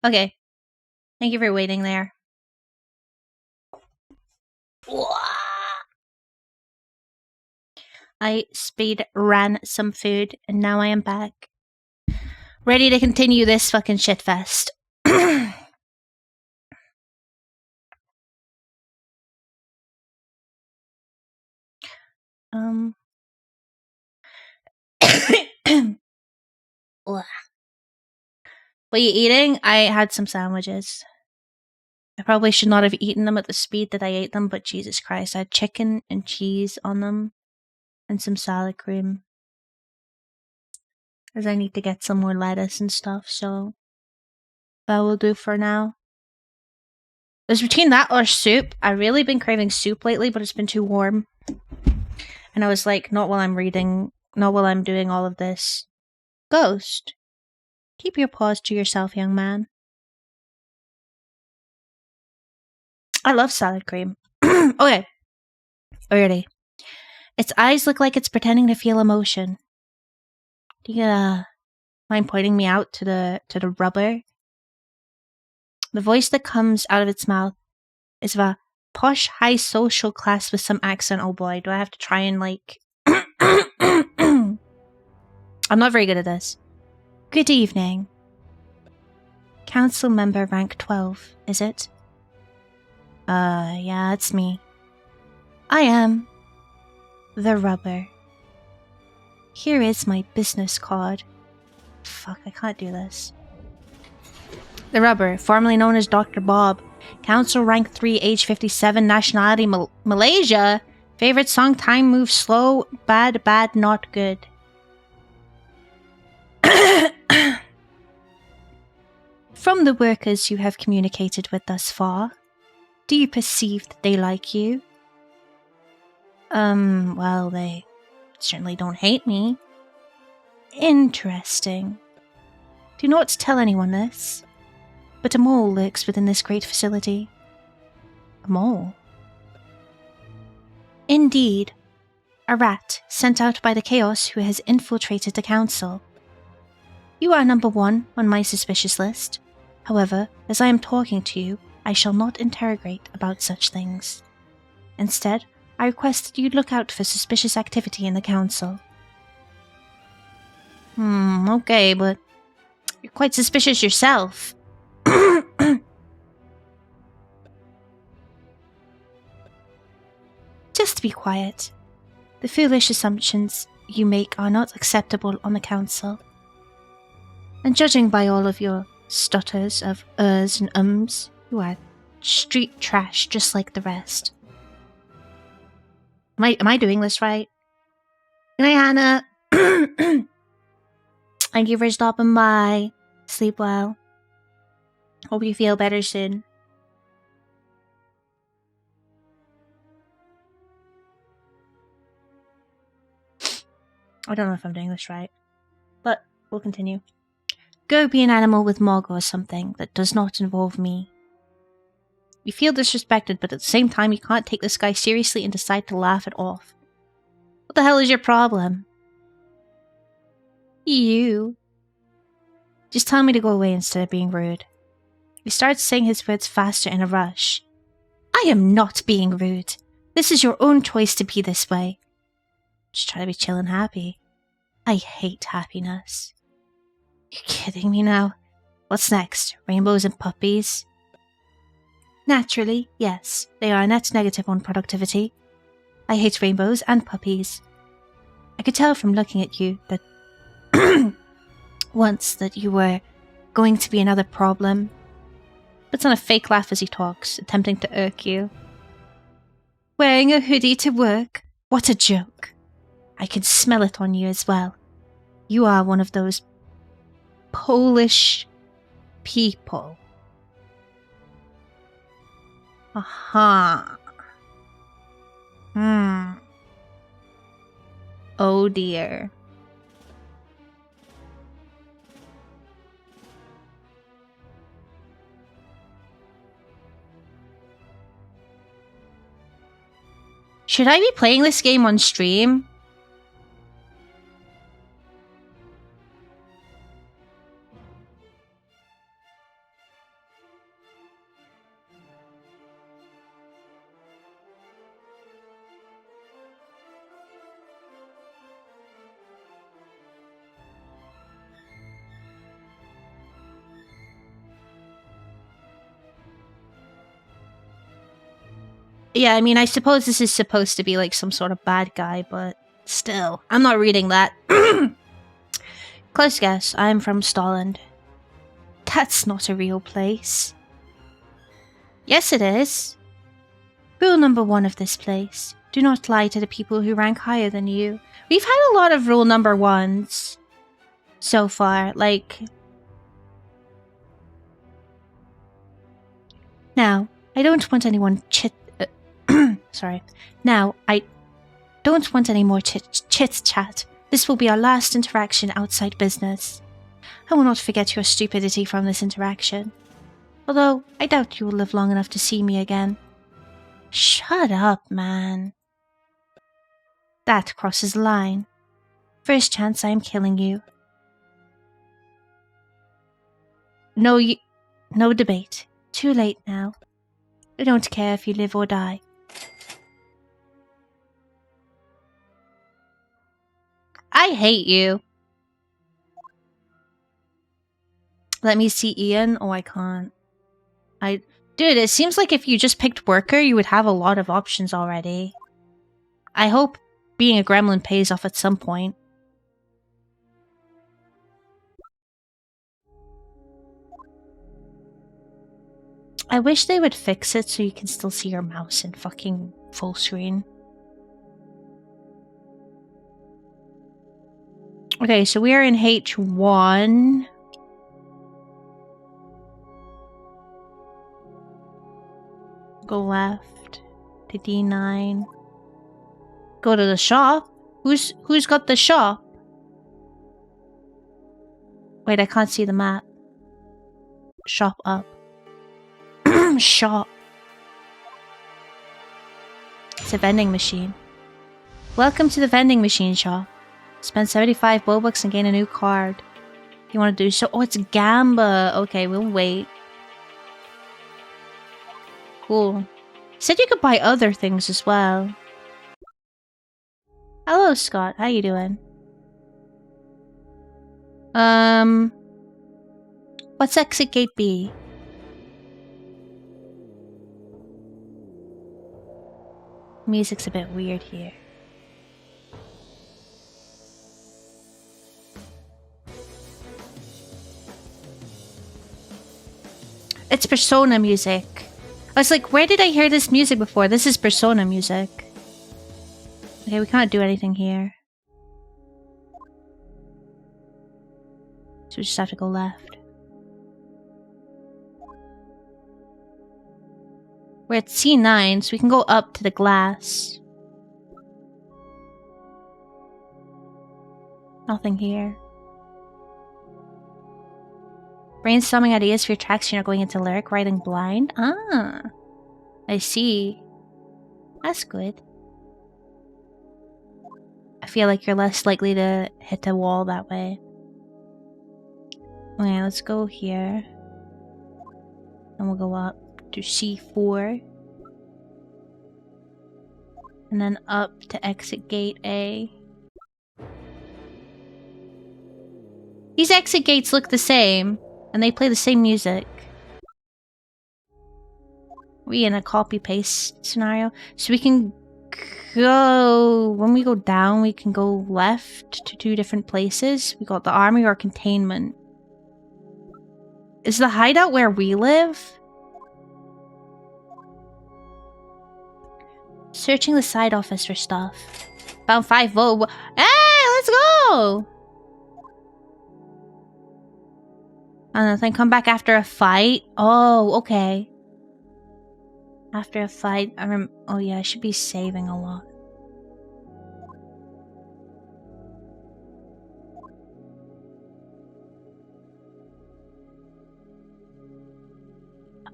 Okay. Thank you for waiting there. I speed ran some food, and now I am back. Ready to continue this fucking shitfest. What are you eating? I had some sandwiches. I probably should not have eaten them at the speed that I ate them, but Jesus Christ, I had chicken and cheese on them and some salad cream. As I need to get some more lettuce and stuff, so that will do for now. It was between that or soup. I've really been craving soup lately, but it's been too warm. And I was like, not while I'm reading, not while I'm doing all of this. Ghost, keep your paws to yourself, young man. I love salad cream. Okay. Already. Its eyes look like it's pretending to feel emotion. Do you mind pointing me out to the rubber? The voice that comes out of its mouth is of a posh high social class with some accent. Oh boy, do I have to try and like I'm not very good at this. Good evening. Council member rank 12, is it? Yeah, it's me. I am the rubber. Here is my business card. Fuck, I can't do this. The rubber, formerly known as Dr. Bob. Council rank 3, age 57, nationality Malaysia. Favorite song, Time Moves Slow, Bad, Bad, Not Good. From the workers you have communicated with thus far, do you perceive that they like you? Well, they certainly don't hate me. Interesting. Do not tell anyone this, but a mole lurks within this great facility. A mole? Indeed. A rat sent out by the Chaos who has infiltrated the council. You are number 1 on my suspicious list. However, as I am talking to you, I shall not interrogate about such things. Instead, I request that you look out for suspicious activity in the council. Okay, but you're quite suspicious yourself. Just be quiet. The foolish assumptions you make are not acceptable on the council. And judging by all of your stutters of ers and ums, you are street trash just like the rest. Am I doing this right? Good night, Hannah. Thank you for stopping by. Sleep well. Hope you feel better soon. I don't know if I'm doing this right, but we'll continue. Go be an animal with Mog or something that does not involve me. You feel disrespected, but at the same time you can't take this guy seriously and decide to laugh it off. What the hell is your problem? You. Just tell me to go away instead of being rude. He starts saying his words faster in a rush. I am not being rude. This is your own choice to be this way. Just try to be chill and happy. I hate happiness. You're kidding me now? What's next? Rainbows and puppies? Naturally, yes. They are a net negative on productivity. I hate rainbows and puppies. I could tell from looking at you that once that you were going to be another problem. Puts on a fake laugh as he talks, attempting to irk you. Wearing a hoodie to work? What a joke. I can smell it on you as well. You are one of those Polish people. Aha. Oh dear. Should I be playing this game on stream? Yeah, I mean, I suppose this is supposed to be like some sort of bad guy, but still, I'm not reading that. Close guess, I'm from Stalland. That's not a real place. Yes, it is. Rule number 1 of this place. Do not lie to the people who rank higher than you. We've had a lot of rule number 1s so far, like... Now, I don't want anyone sorry. Now, I don't want any more chit-chat. This will be our last interaction outside business. I will not forget your stupidity from this interaction. Although, I doubt you will live long enough to see me again. Shut up, man. That crosses the line. First chance I am killing you. No debate. Too late now. I don't care if you live or die. I hate you. Let me see Ian. Oh, I can't. Dude, it seems like if you just picked worker, you would have a lot of options already. I hope being a gremlin pays off at some point. I wish they would fix it so you can still see your mouse in fucking full screen. Okay, so we are in H1. Go left to D9. Go to the shop. Who's got the shop? Wait, I can't see the map. Shop up. Shop. It's a vending machine. Welcome to the vending machine shop. Spend 75 Robux and gain a new card. You want to do so? Oh, it's Gamba. Okay, we'll wait. Cool. Said you could buy other things as well. Hello, Scott. How you doing? What's exit gate B? Music's a bit weird here. It's Persona music. I was like, where did I hear this music before? This is Persona music. Okay, we can't do anything here. So we just have to go left. We're at C9, so we can go up to the glass. Nothing here. Brainstorming ideas for your tracks. You're not going into lyric writing blind. Ah, I see. That's good. I feel like you're less likely to hit the wall that way. Okay, let's go here. And we'll go up to C4. And then up to exit gate A. These exit gates look the same. And they play the same music. We in a copy-paste scenario. So we can go... When we go down, we can go left to 2 different places. We got the army or containment. Is the hideout where we live? Searching the side office for stuff. Found 5 vote. Hey, let's go! And then come back after a fight. Oh, okay. After a fight, oh yeah, I should be saving a lot.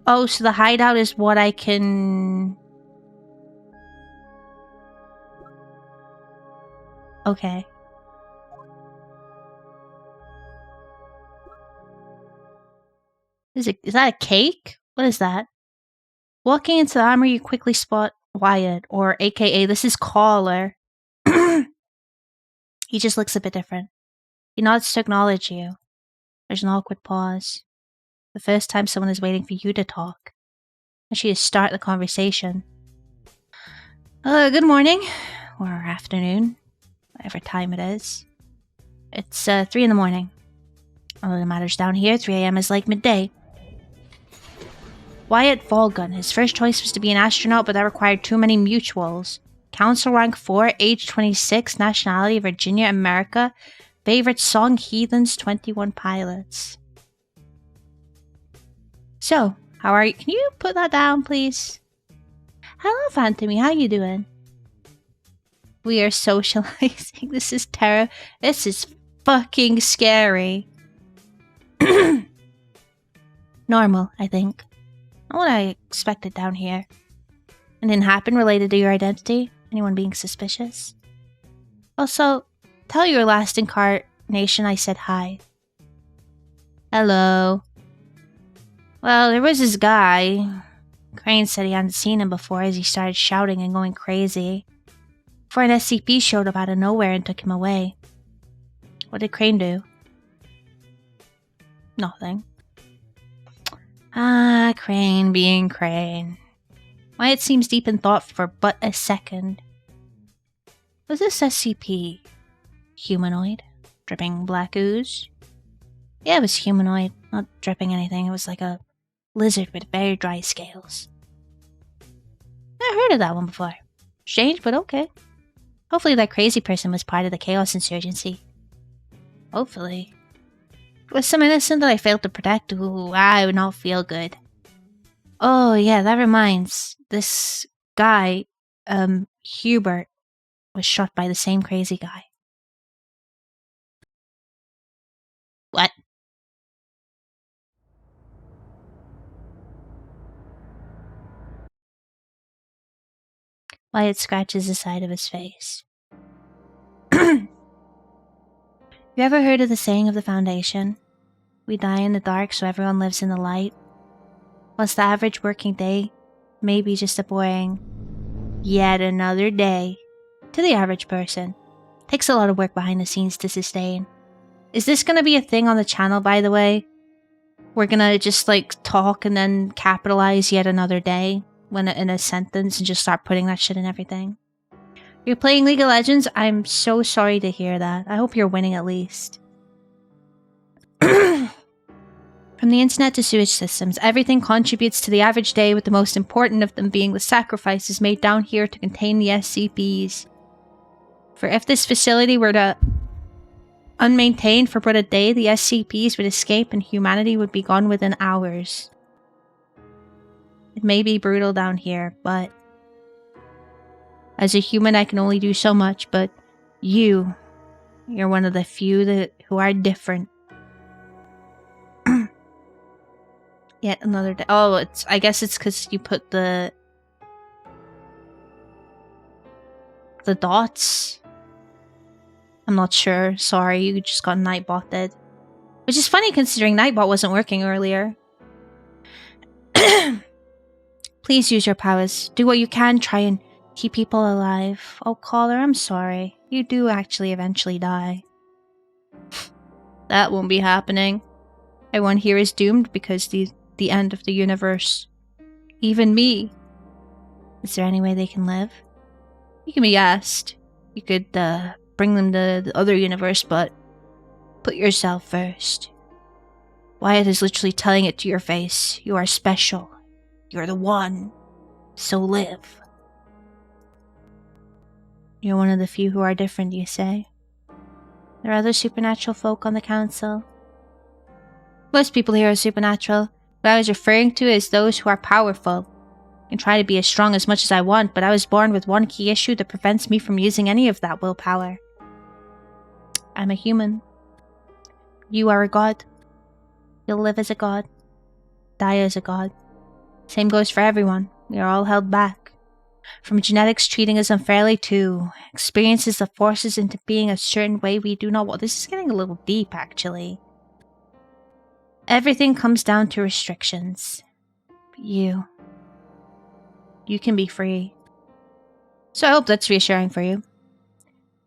Oh, so the hideout is what I can... Okay. Is that a cake? What is that? Walking into the armory, you quickly spot Wyatt, or aka this is Caller. He just looks a bit different. He nods to acknowledge you. There's an awkward pause. The first time someone is waiting for you to talk. And she has started the conversation. Good morning. Or afternoon. Whatever time it is. It's 3 in the morning. All that matters down here, 3 a.m. is like midday. Wyatt Volgun. His first choice was to be an astronaut, but that required too many mutuals. Council rank 4, age 26, nationality Virginia, America. Favorite song Heathens, 21 Pilots. So, how are you? Can you put that down, please? Hello, Phantomy. How you doing? We are socializing. This is terror. This is fucking scary. Normal, I think. Not what I expected down here. Anything happen related to your identity? Anyone being suspicious? Also, tell your last incarnation I said hi. Hello. Well, there was this guy. Crane said he hadn't seen him before as he started shouting and going crazy. Before an SCP showed up out of nowhere and took him away. What did Crane do? Nothing. Ah, Crane being Crane. Wyatt seems deep in thought for but a second. Was this SCP humanoid? Dripping black ooze? Yeah, it was humanoid, not dripping anything. It was like a lizard with very dry scales. Never heard of that one before. Strange, but okay. Hopefully that crazy person was part of the Chaos Insurgency. Hopefully. If it was some innocent that I failed to protect, ooh, I would not feel good. Oh yeah, that reminds. This guy, Hubert, was shot by the same crazy guy. What? Wyatt scratches the side of his face. You ever heard of the saying of the Foundation? We die in the dark so everyone lives in the light. Whilst the average working day may be just a boring yet another day to the average person. Takes a lot of work behind the scenes to sustain. Is this gonna be a thing on the channel, by the way? We're gonna just like talk and then capitalize yet another day when in a sentence and just start putting that shit in everything. You're playing League of Legends? I'm so sorry to hear that. I hope you're winning at least. From the internet to sewage systems, everything contributes to the average day, with the most important of them being the sacrifices made down here to contain the SCPs. For if this facility were to unmaintained for but a day, the SCPs would escape and humanity would be gone within hours. It may be brutal down here, but as a human I can only do so much, but you're one of the few who are different. Yet another day. Oh, I guess it's because you put the dots. I'm not sure. Sorry, you just got Nightbotted. Which is funny considering Nightbot wasn't working earlier. Please use your powers. Do what you can, try and keep people alive. Oh, caller, I'm sorry. You do actually eventually die. That won't be happening. Everyone here is doomed because the end of the universe. Even me. Is there any way they can live? You can be asked. You could bring them to the other universe, but put yourself first. Wyatt is literally telling it to your face. You are special. You're the one. So live. You're one of the few who are different, you say? There are other supernatural folk on the council. Most people here are supernatural. What I was referring to is those who are powerful. I can try to be as strong as much as I want, but I was born with one key issue that prevents me from using any of that willpower. I'm a human. You are a god. You'll live as a god. Die as a god. Same goes for everyone. We are all held back. From genetics treating us unfairly to experiences that force us into being a certain way we do not want. This is getting a little deep, actually. Everything comes down to restrictions. But you can be free. So I hope that's reassuring for you.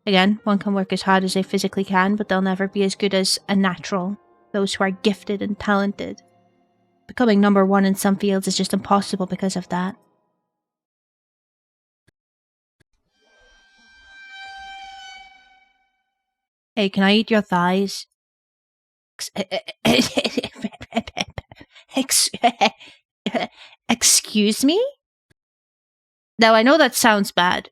Again, one can work as hard as they physically can, but they'll never be as good as a natural. Those who are gifted and talented. Becoming number one in some fields is just impossible because of that. Hey, can I eat your thighs? Ex- Excuse me? Now, I know that sounds bad.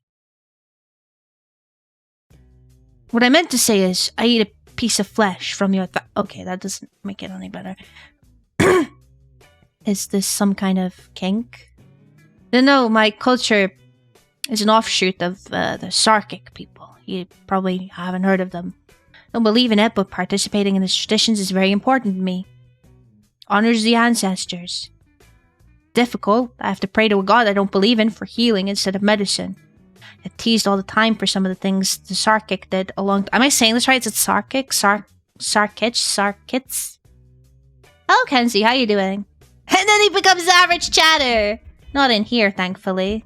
What I meant to say is, I eat a piece of flesh from your okay, that doesn't make it any better. Is this some kind of kink? No, my culture is an offshoot of the Sarkic people. You probably haven't heard of them. Don't believe in it, but participating in these traditions is very important to me. Honors the ancestors. Difficult. I have to pray to a god I don't believe in for healing instead of medicine. I teased all the time for some of the things the Sarkic did along... Am I saying this right? Is it Sarkic? Sarkits? Oh, Kenzie, how you doing? And then he becomes average chatter! Not in here, thankfully.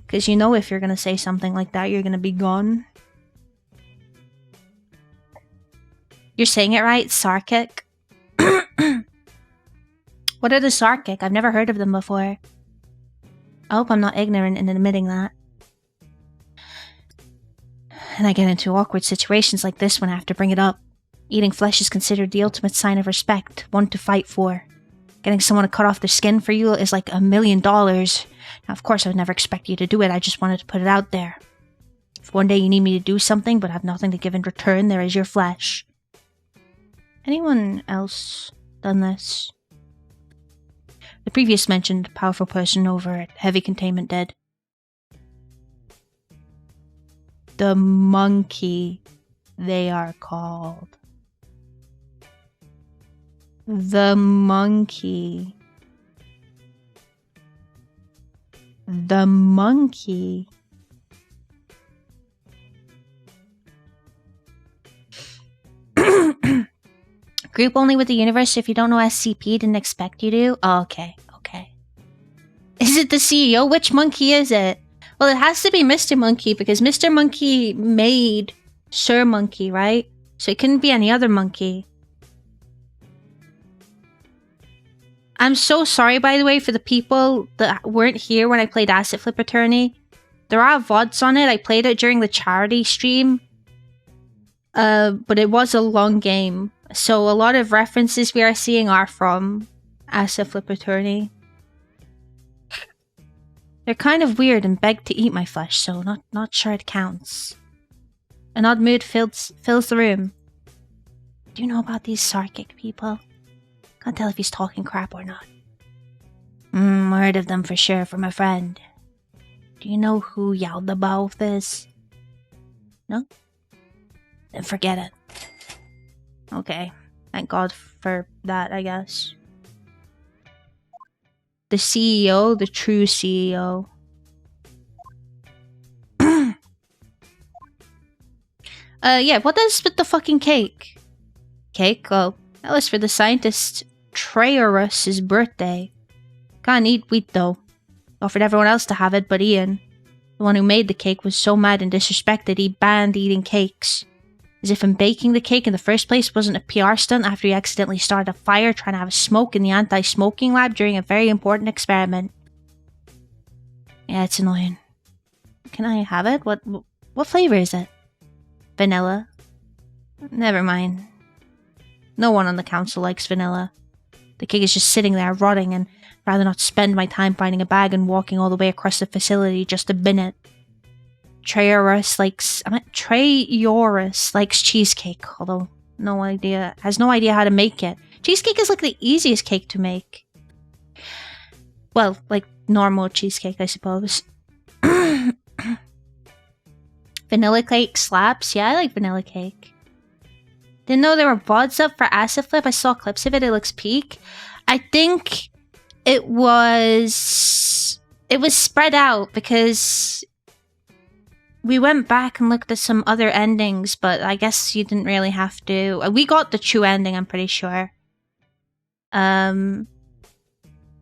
Because you know if you're gonna say something like that, you're gonna be gone. You're saying it right? Sarkic? What are the Sarkic? I've never heard of them before. I hope I'm not ignorant in admitting that. And I get into awkward situations like this when I have to bring it up. Eating flesh is considered the ultimate sign of respect, one to fight for. Getting someone to cut off their skin for you is like $1 million. Now, of course, I would never expect you to do it. I just wanted to put it out there. If one day you need me to do something but have nothing to give in return, there is your flesh. Anyone else done this? The previous mentioned powerful person over at Heavy Containment did. The monkey, they are called. The monkey. The monkey. Group only with the universe. If you don't know SCP, didn't expect you to. Oh, okay. Is it the CEO? Which monkey is it? Well, it has to be Mr. Monkey because Mr. Monkey made Sir Monkey, right? So it couldn't be any other monkey. I'm so sorry, by the way, for the people that weren't here when I played Asset Flip Attorney. There are VODs on it. I played it during the charity stream. But it was a long game. So a lot of references we are seeing are from Asset Flip Attorney. They're kind of weird and beg to eat my flesh, so not sure it counts. An odd mood fills the room. Do you know about these Sarkic people? Can't tell if he's talking crap or not. Heard of them for sure from a friend. Do you know who Yaldabaoth is? No? Then forget it. Okay. Thank God for that, I guess. The CEO, the true CEO. Yeah, what is with the fucking cake? Cake? Oh, that was for the scientist Traorus's birthday. Can't eat wheat though. Offered everyone else to have it, but Ian, the one who made the cake, was so mad and disrespected he banned eating cakes. As if him baking the cake in the first place wasn't a PR stunt after he accidentally started a fire trying to have a smoke in the anti-smoking lab during a very important experiment. Yeah, it's annoying. Can I have it? What flavor is it? Vanilla? Never mind. No one on the council likes vanilla. The cake is just sitting there rotting, and I'd rather not spend my time finding a bag and walking all the way across the facility just to bin it. Traorus likes cheesecake, although has no idea how to make it. Cheesecake is like the easiest cake to make. Well, like normal cheesecake, I suppose. Vanilla cake slaps. Yeah, I like vanilla cake. Didn't know there were VODs up for Asset Flip. I saw clips of it. It looks peak. I think it was spread out because we went back and looked at some other endings, but I guess you didn't really have to. We got the true ending, I'm pretty sure. I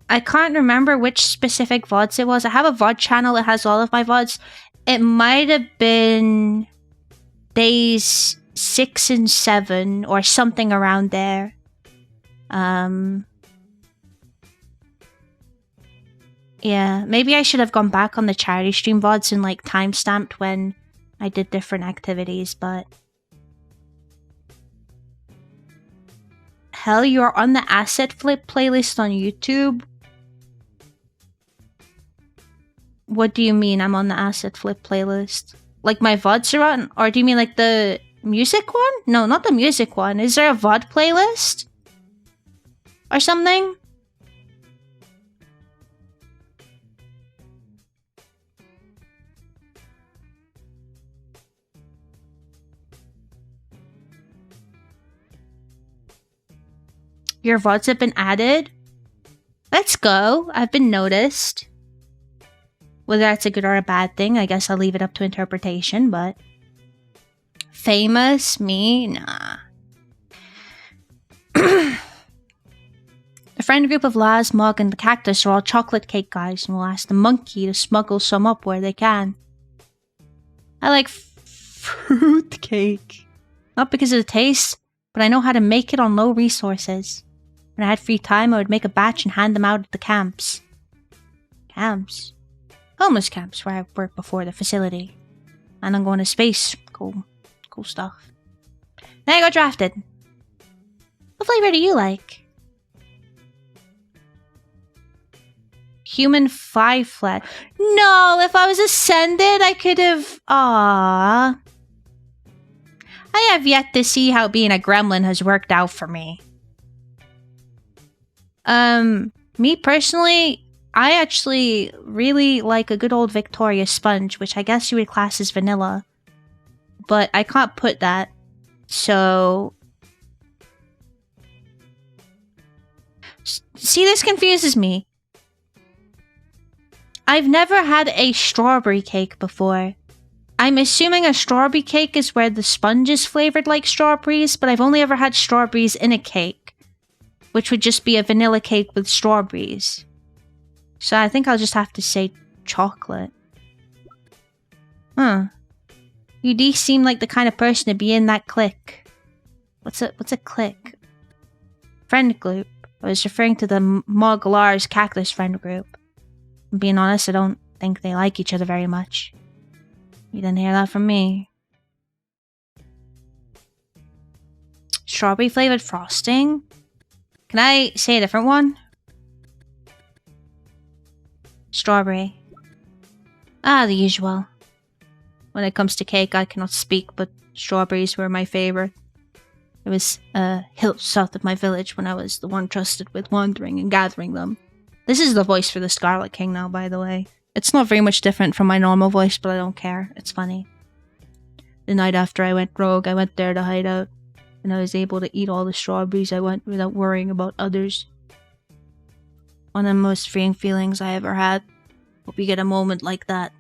can't remember which specific VODs it was. I have a VOD channel that has all of my VODs. It might have been days 6 and 7 or something around there. Yeah, maybe I should have gone back on the charity stream VODs and like timestamped when I did different activities, but hell? You're on the Asset Flip playlist on YouTube? What do you mean I'm on the Asset Flip playlist? Like my VODs are on? Or do you mean like the music one? No, not the music one. Is there a VOD playlist? Or something? Your VODs have been added? Let's go. I've been noticed. Whether that's a good or a bad thing, I guess I'll leave it up to interpretation, but... Famous? Me? Nah. The friend group of Laz, Mug, and the Cactus are all chocolate cake guys, and we'll ask the monkey to smuggle some up where they can. I like fruit cake. Not because of the taste, but I know how to make it on low resources. When I had free time, I would make a batch and hand them out at the camps. Camps? Homeless camps where I worked before the facility. And I'm going to space. Cool stuff. Then I got drafted. What flavor do you like? Human 5 flat. No, if I was ascended, I could have... Aww. I have yet to see how being a gremlin has worked out for me. Me personally, I actually really like a good old Victoria sponge, which I guess you would class as vanilla. But I can't put that, so... See, this confuses me. I've never had a strawberry cake before. I'm assuming a strawberry cake is where the sponge is flavored like strawberries, but I've only ever had strawberries in a cake, which would just be a vanilla cake with strawberries. So I think I'll just have to say chocolate. Huh. You do seem like the kind of person to be in that clique. What's a clique? Friend group. I was referring to the Moglar's Cactus friend group. Being honest, I don't think they like each other very much. You didn't hear that from me. Strawberry flavored frosting? Can I say a different one? Strawberry. Ah, the usual. When it comes to cake, I cannot speak, but strawberries were my favorite. It was a hill south of my village when I was the one trusted with wandering and gathering them. This is the voice for the Scarlet King now, by the way. It's not very much different from my normal voice, but I don't care. It's funny. The night after I went rogue, I went there to hide out, and I was able to eat all the strawberries I want without worrying about others. One of the most freeing feelings I ever had. Hope you get a moment like that.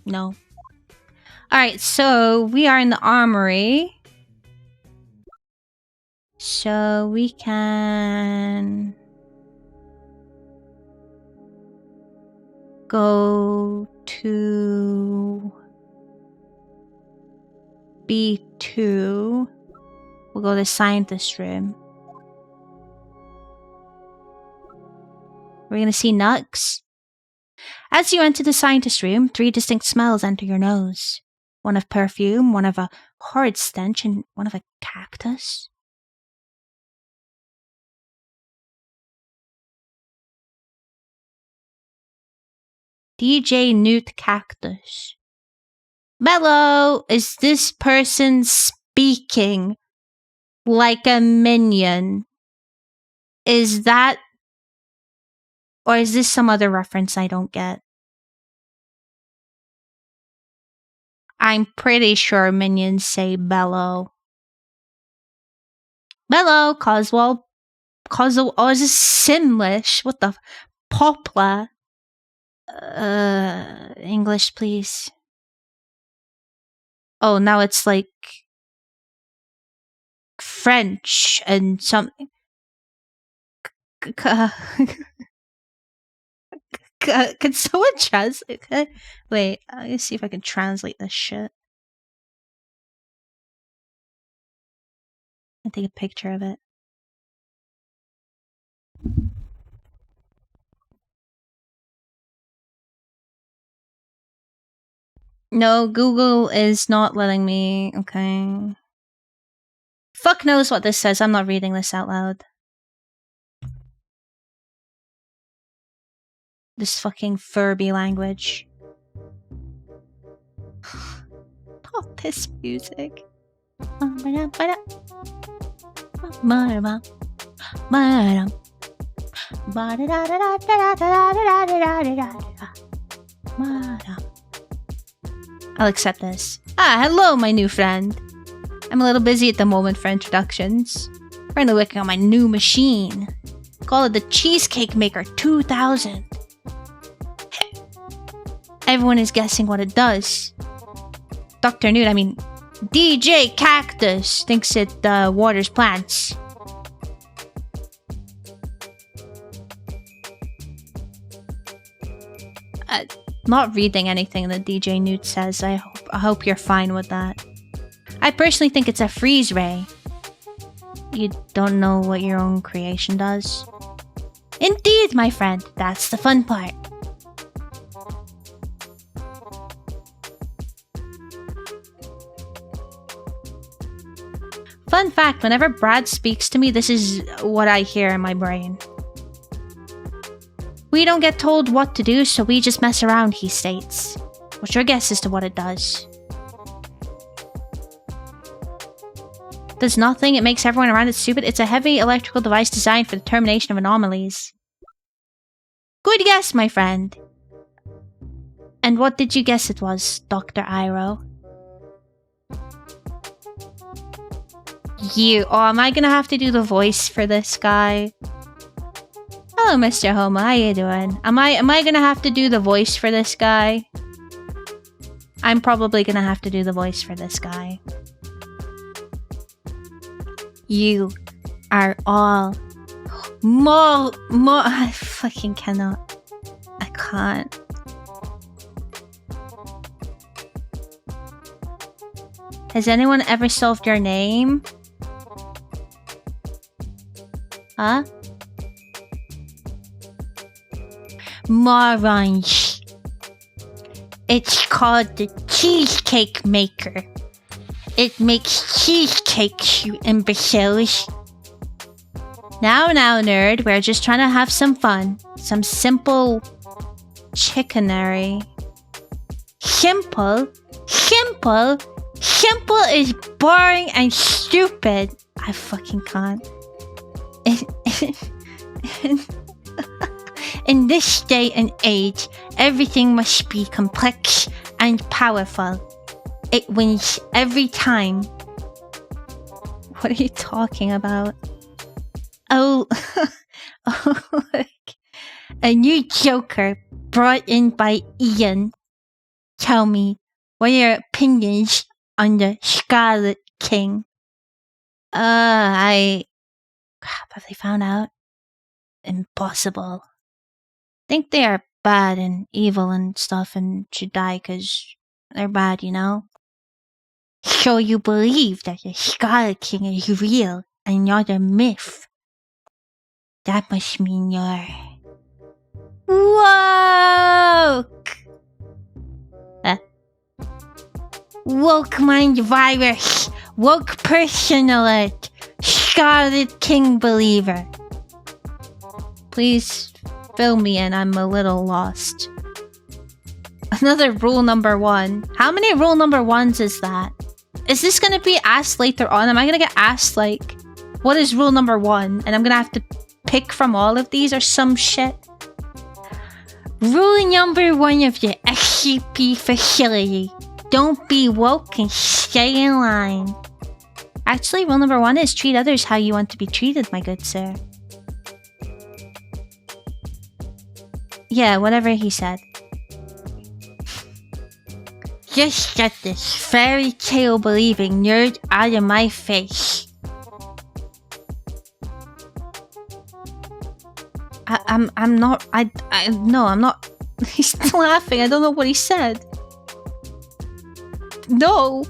No. Alright, so we are in the armory. So we can go to B2. We'll go to the scientist room. We're gonna see Nux. As you enter the scientist room, 3 distinct smells enter your nose. One of perfume, one of a horrid stench, and one of a cactus. DJ Newt Cactus. Mello, is this person speaking like a minion? Is that... Or is this some other reference I don't get? I'm pretty sure minions say bellow. Bellow, Coswell. Coswell, oh, is this Simlish? What the... Poplar. English, please. Oh, now it's like... French and something. Can someone translate? Wait, let's see if I can translate this shit. I'll take a picture of it. No, Google is not letting me. Okay. Fuck knows what this says. I'm not reading this out loud. This fucking Furby language. Not this music. I'll accept this. Ah, hello, my new friend. I'm a little busy at the moment for introductions. Currently working on my new machine. Call it the Cheesecake Maker 2000. Everyone is guessing what it does. Dr. Newt, I mean, DJ Cactus thinks it waters plants. Not reading anything that DJ Newt says. I hope you're fine with that. I personally think it's a freeze ray. You don't know what your own creation does? Indeed, my friend. That's the fun part. Fun fact, whenever Brad speaks to me, this is what I hear in my brain. We don't get told what to do, so we just mess around, he states. What's your guess as to what it does? Does nothing. It makes everyone around it stupid. It's a heavy electrical device designed for the determination of anomalies. Good guess, my friend. And what did you guess it was, Dr. Iroh? You. Oh, am I gonna have to do the voice for this guy? Hello, Mr. Homo. How you doing? Am I gonna have to do the voice for this guy? I'm probably gonna have to do the voice for this guy. You are all more. I fucking cannot. I can't. Has anyone ever solved your name? Huh? Morons. It's called the Cheesecake Maker. It makes cheesecakes, you imbeciles. Now, nerd, we're just trying to have some fun. Some simple chickenery. Simple is boring and stupid. I fucking can't. In this day and age, everything must be complex and powerful. It wins every time. What are you talking about? Oh, look. A new Joker brought in by Ian. Tell me, what are your opinions on the Scarlet King? Crap, have they found out? Impossible. Think they are bad and evil and stuff and should die because they're bad, you know? So you believe that the Scarlet King is real and not a myth? That must mean you're woke! Woke mind virus! Woke person alert! Scarlet King believer! Please fill me in, I'm a little lost. Another rule number 1. How many rule number 1s is that? Is this gonna be asked later on? Am I gonna get asked, like, what is rule number 1? And I'm gonna have to pick from all of these or some shit? Rule number 1 of the SCP facility. Don't be woke and stay in line. Actually, rule number 1 is treat others how you want to be treated, my good sir. Yeah, whatever he said. Just get this fairy tale believing nerd out of my face. I'm not. No, I'm not. He's laughing. I don't know what he said. No,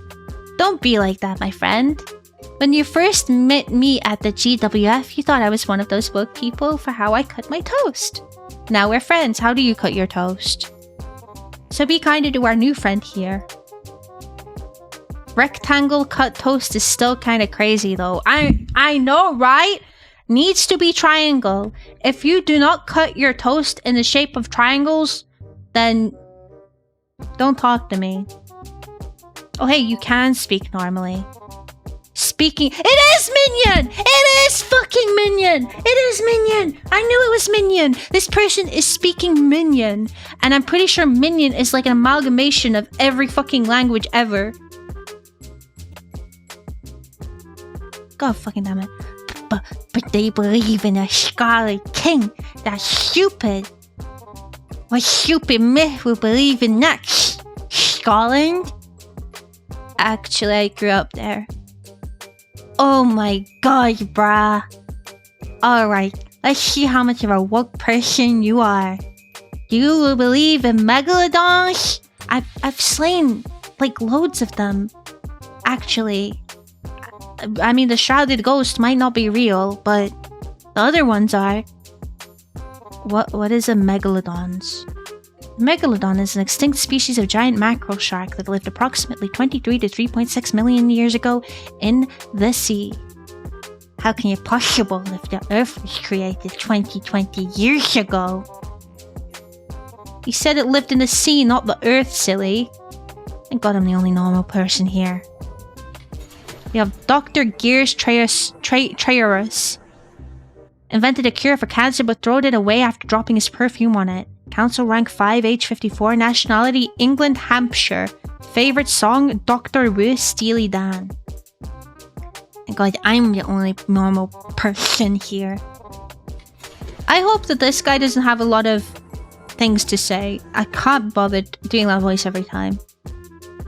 don't be like that, my friend. When you first met me at the GWF, you thought I was one of those woke people for how I cut my toast. Now we're friends. How do you cut your toast? So be kinder to our new friend here. Rectangle cut toast is still kind of crazy though. I know, right? Needs to be triangle. If you do not cut your toast in the shape of triangles, then don't talk to me. Oh hey, you can speak normally. Speaking— it is Minion! It is fucking Minion! It is Minion! I knew it was Minion! This person is speaking Minion. And I'm pretty sure Minion is like an amalgamation of every fucking language ever. God fucking damn it. But they believe in a Scarlet King. That's stupid. What stupid myth will believe in that? Scotland? Actually, I grew up there. Oh my god, brah. Alright, let's see how much of a woke person you are. You will believe in megalodons? I've slain, like, loads of them. Actually. I mean, the shrouded ghost might not be real, but the other ones are. What is a megalodons? Megalodon is an extinct species of giant mackerel shark that lived approximately 23 to 3.6 million years ago in the sea. How can it possible if the Earth was created 20 years ago? He said it lived in the sea, not the Earth, silly. Thank God I'm the only normal person here. We have Dr. Gears Trayorus. Invented a cure for cancer but throwed it away after dropping his perfume on it. Council rank 5, age 54, nationality England, Hampshire. Favorite song, Dr. Wu, Steely Dan. Thank God I'm the only normal person here. I hope that this guy doesn't have a lot of things to say. I can't bother doing that voice every time.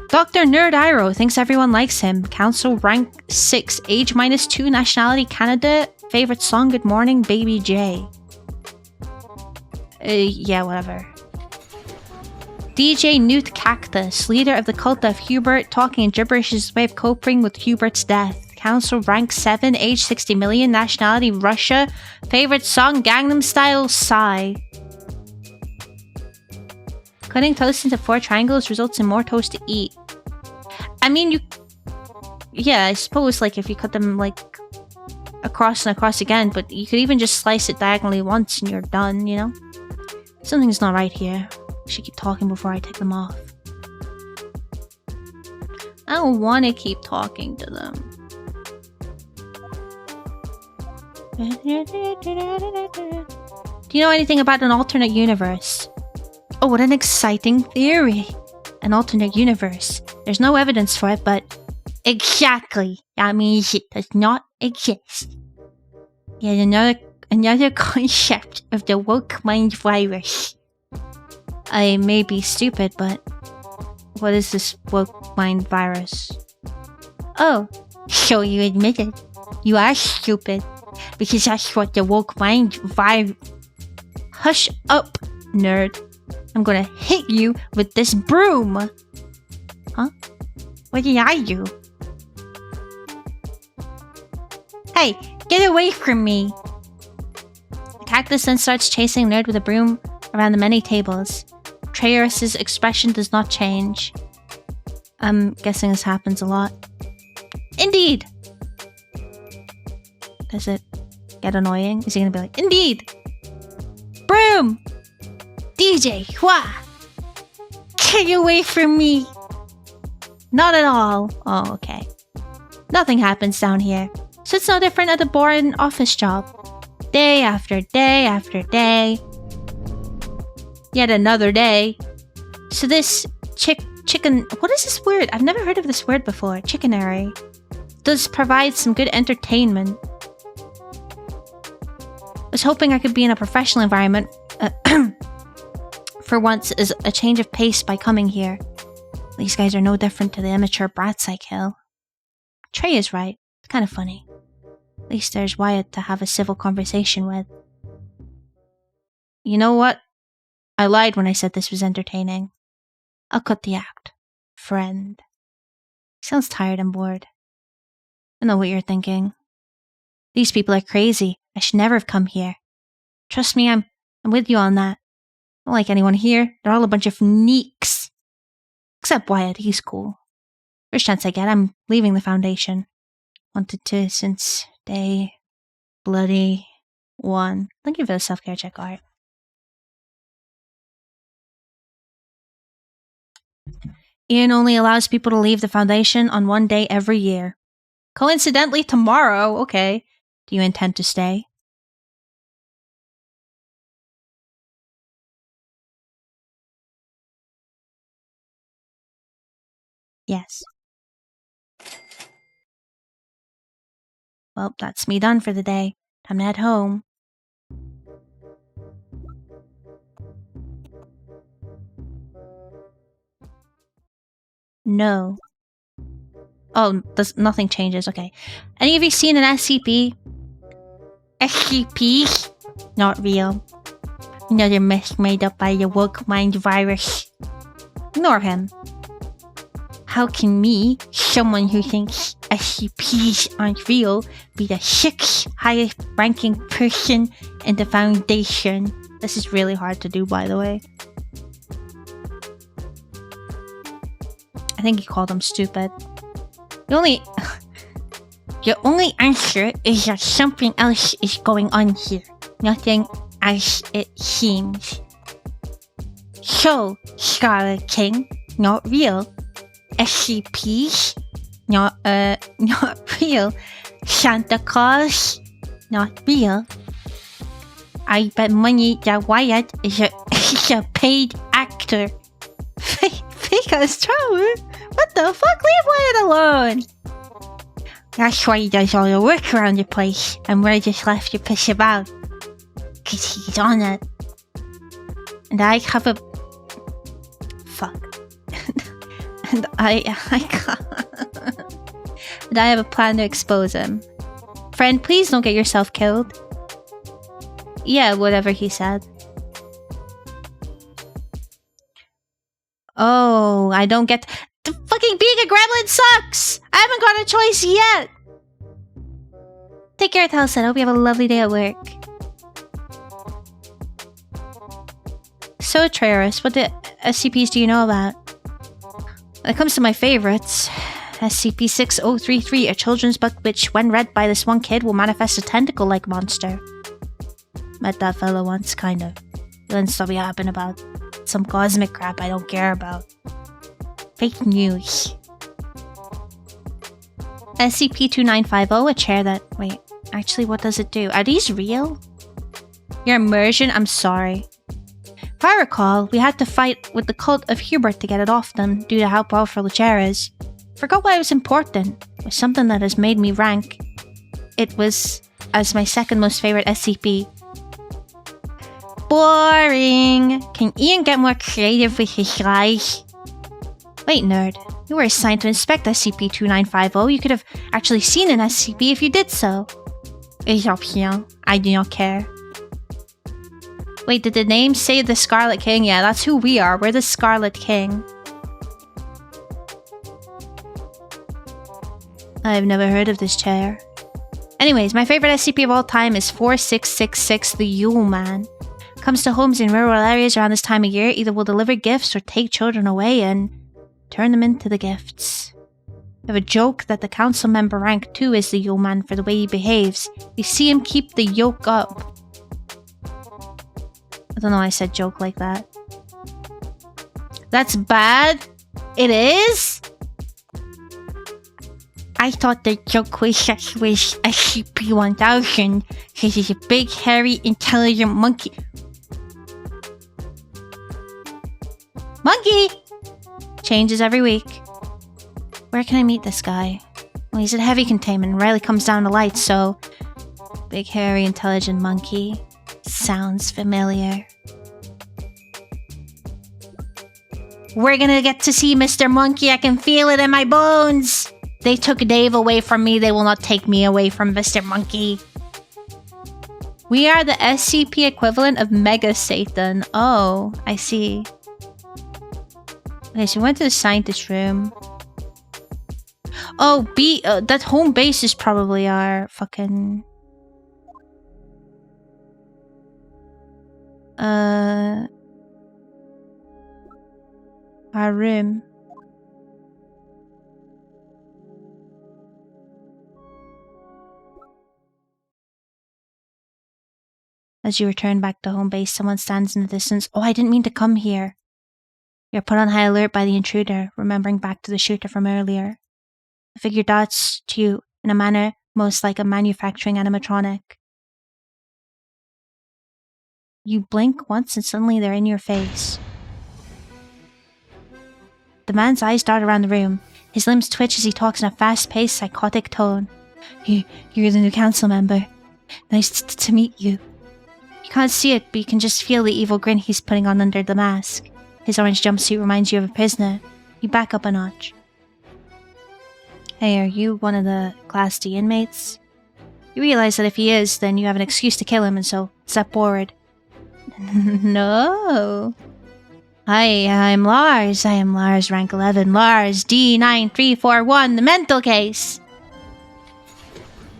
Dr. Nerd Iro thinks everyone likes him. Council rank 6, age -2, nationality Canada. Favorite song, Good Morning, Baby J. Yeah, whatever. DJ Newt Cactus, leader of the cult of Hubert, talking in gibberish is his way of coping with Hubert's death. Council rank 7, age 60 million, nationality Russia. Favorite song, Gangnam Style, Psy. Cutting toast into 4 triangles results in more toast to eat. I mean, yeah, I suppose, like, if you cut them, like, across and across again, but you could even just slice it diagonally once and you're done, you know? Something's not right here. I should keep talking before I take them off. I don't want to keep talking to them. Do you know anything about an alternate universe? Oh, what an exciting theory! An alternate universe. There's no evidence for it, but... Exactly! That means it does not exist. Yet another concept of the woke mind virus. I may be stupid, but... What is this woke mind virus? Oh, so you admit it. You are stupid. Because that's what the woke mind virus... Hush up, nerd. I'm gonna hit you with this broom. Huh? What did I do? Hey, get away from me! The cactus then starts chasing Nerd with a broom around the many tables. Trayorus' expression does not change. I'm guessing this happens a lot. Indeed! Does it get annoying? Is he gonna be like, Indeed! Broom! DJ, wha? Get away from me! Not at all. Oh, okay. Nothing happens down here. So it's no different at a boring office job. Day after day after day. Yet another day. So this chicken... What is this word? I've never heard of this word before. Chickenary. Does provide some good entertainment. I was hoping I could be in a professional environment for once as a change of pace by coming here. These guys are no different to the immature brats I kill. Trey is right. It's kind of funny. At least there's Wyatt to have a civil conversation with. You know what? I lied when I said this was entertaining. I'll cut the act. Friend. Sounds tired and bored. I know what you're thinking. These people are crazy. I should never have come here. Trust me, I'm with you on that. I don't like anyone here. They're all a bunch of neeks. Except Wyatt, he's cool. First chance I get, I'm leaving the Foundation. Wanted to since day bloody one. Thank you for the self-care check, Art. Ian only allows people to leave the Foundation on one day every year. Coincidentally, tomorrow. Okay. Do you intend to stay? Yes. Well, that's me done for the day. Time to head home. No. Oh, nothing changes. Okay. Any of you seen an SCP? SCP? Not real. Another mess made up by the woke mind virus. Ignore him. How can me, someone who thinks SCPs aren't real, be the 6th highest ranking person in the Foundation? This is really hard to do, by the way. I think he called him stupid. The only answer is that something else is going on here. Nothing as it seems. So, Scarlet King, not real. SCPs, not real. Santa Claus, not real. I bet money that Wyatt is a paid actor. Because Trevor, what the fuck? Leave Wyatt alone. That's why he does all the work around the place, and we're just left to piss about. Cause he's on it. And I have a... Fuck. and I and I have a plan to expose him. Friend, please don't get yourself killed. Yeah, whatever he said. Oh, I don't get... The fucking being a gremlin sucks! I haven't got a choice yet! Take care, Taliesin. I hope you have a lovely day at work. So, Traris, what the SCPs do you know about? When it comes to my favorites, SCP-6033, a children's book which, when read by this one kid, will manifest a tentacle-like monster. Met that fella once, kind of. Feeling stuff yapping about some cosmic crap I don't care about. Fake news. SCP-2950, a chair that... Wait, actually, what does it do? Are these real? Your immersion? I'm sorry. If I recall, we had to fight with the cult of Hubert to get it off them, due to how powerful the chair is. Forgot why it was important. It was something that has made me rank. It was as my second most favorite SCP. Boring! Can Ian get more creative with his lies? Wait, nerd. You were assigned to inspect SCP-2950. You could have actually seen an SCP if you did so. It's optional. I do not care. Wait, did the name say the Scarlet King? Yeah, that's who we are. We're the Scarlet King. I've never heard of this chair. Anyways, my favorite SCP of all time is 4666, the Yule Man. Comes to homes in rural areas around this time of year, either will deliver gifts or take children away and turn them into the gifts. I have a joke that the council member rank 2 is the Yule Man for the way he behaves. You see him keep the yoke up. I don't know why I said joke like that. That's bad? It is? I thought the joke was that he was SCP-1000 because he's a big, hairy, intelligent monkey. Monkey! Changes every week. Where can I meet this guy? Well, he's at heavy containment and rarely comes down to light, so... Big, hairy, intelligent monkey. Sounds familiar. We're gonna get to see Mr. Monkey. I can feel it in my bones. They took Dave away from me. They will not take me away from Mr. Monkey. We are the SCP equivalent of Mega Satan. Oh, I see. Okay, so we went to the scientist room. Oh, that home base is probably our fucking... Our room. As you return back to home base, someone stands in the distance. Oh, I didn't mean to come here. You're put on high alert by the intruder, remembering back to the shooter from earlier. The figure darts to you in a manner most like a manufacturing animatronic. You blink once and suddenly they're in your face. The man's eyes dart around the room. His limbs twitch as he talks in a fast-paced, psychotic tone. You're the new council member. Nice to meet you. You can't see it, but you can just feel the evil grin he's putting on under the mask. His orange jumpsuit reminds you of a prisoner. You back up a notch. Hey, are you one of the Class D inmates? You realize that if he is, then you have an excuse to kill him, and so step forward. No. Hi, I'm Lars. I am Lars, rank 11. Lars, D9341, the mental case.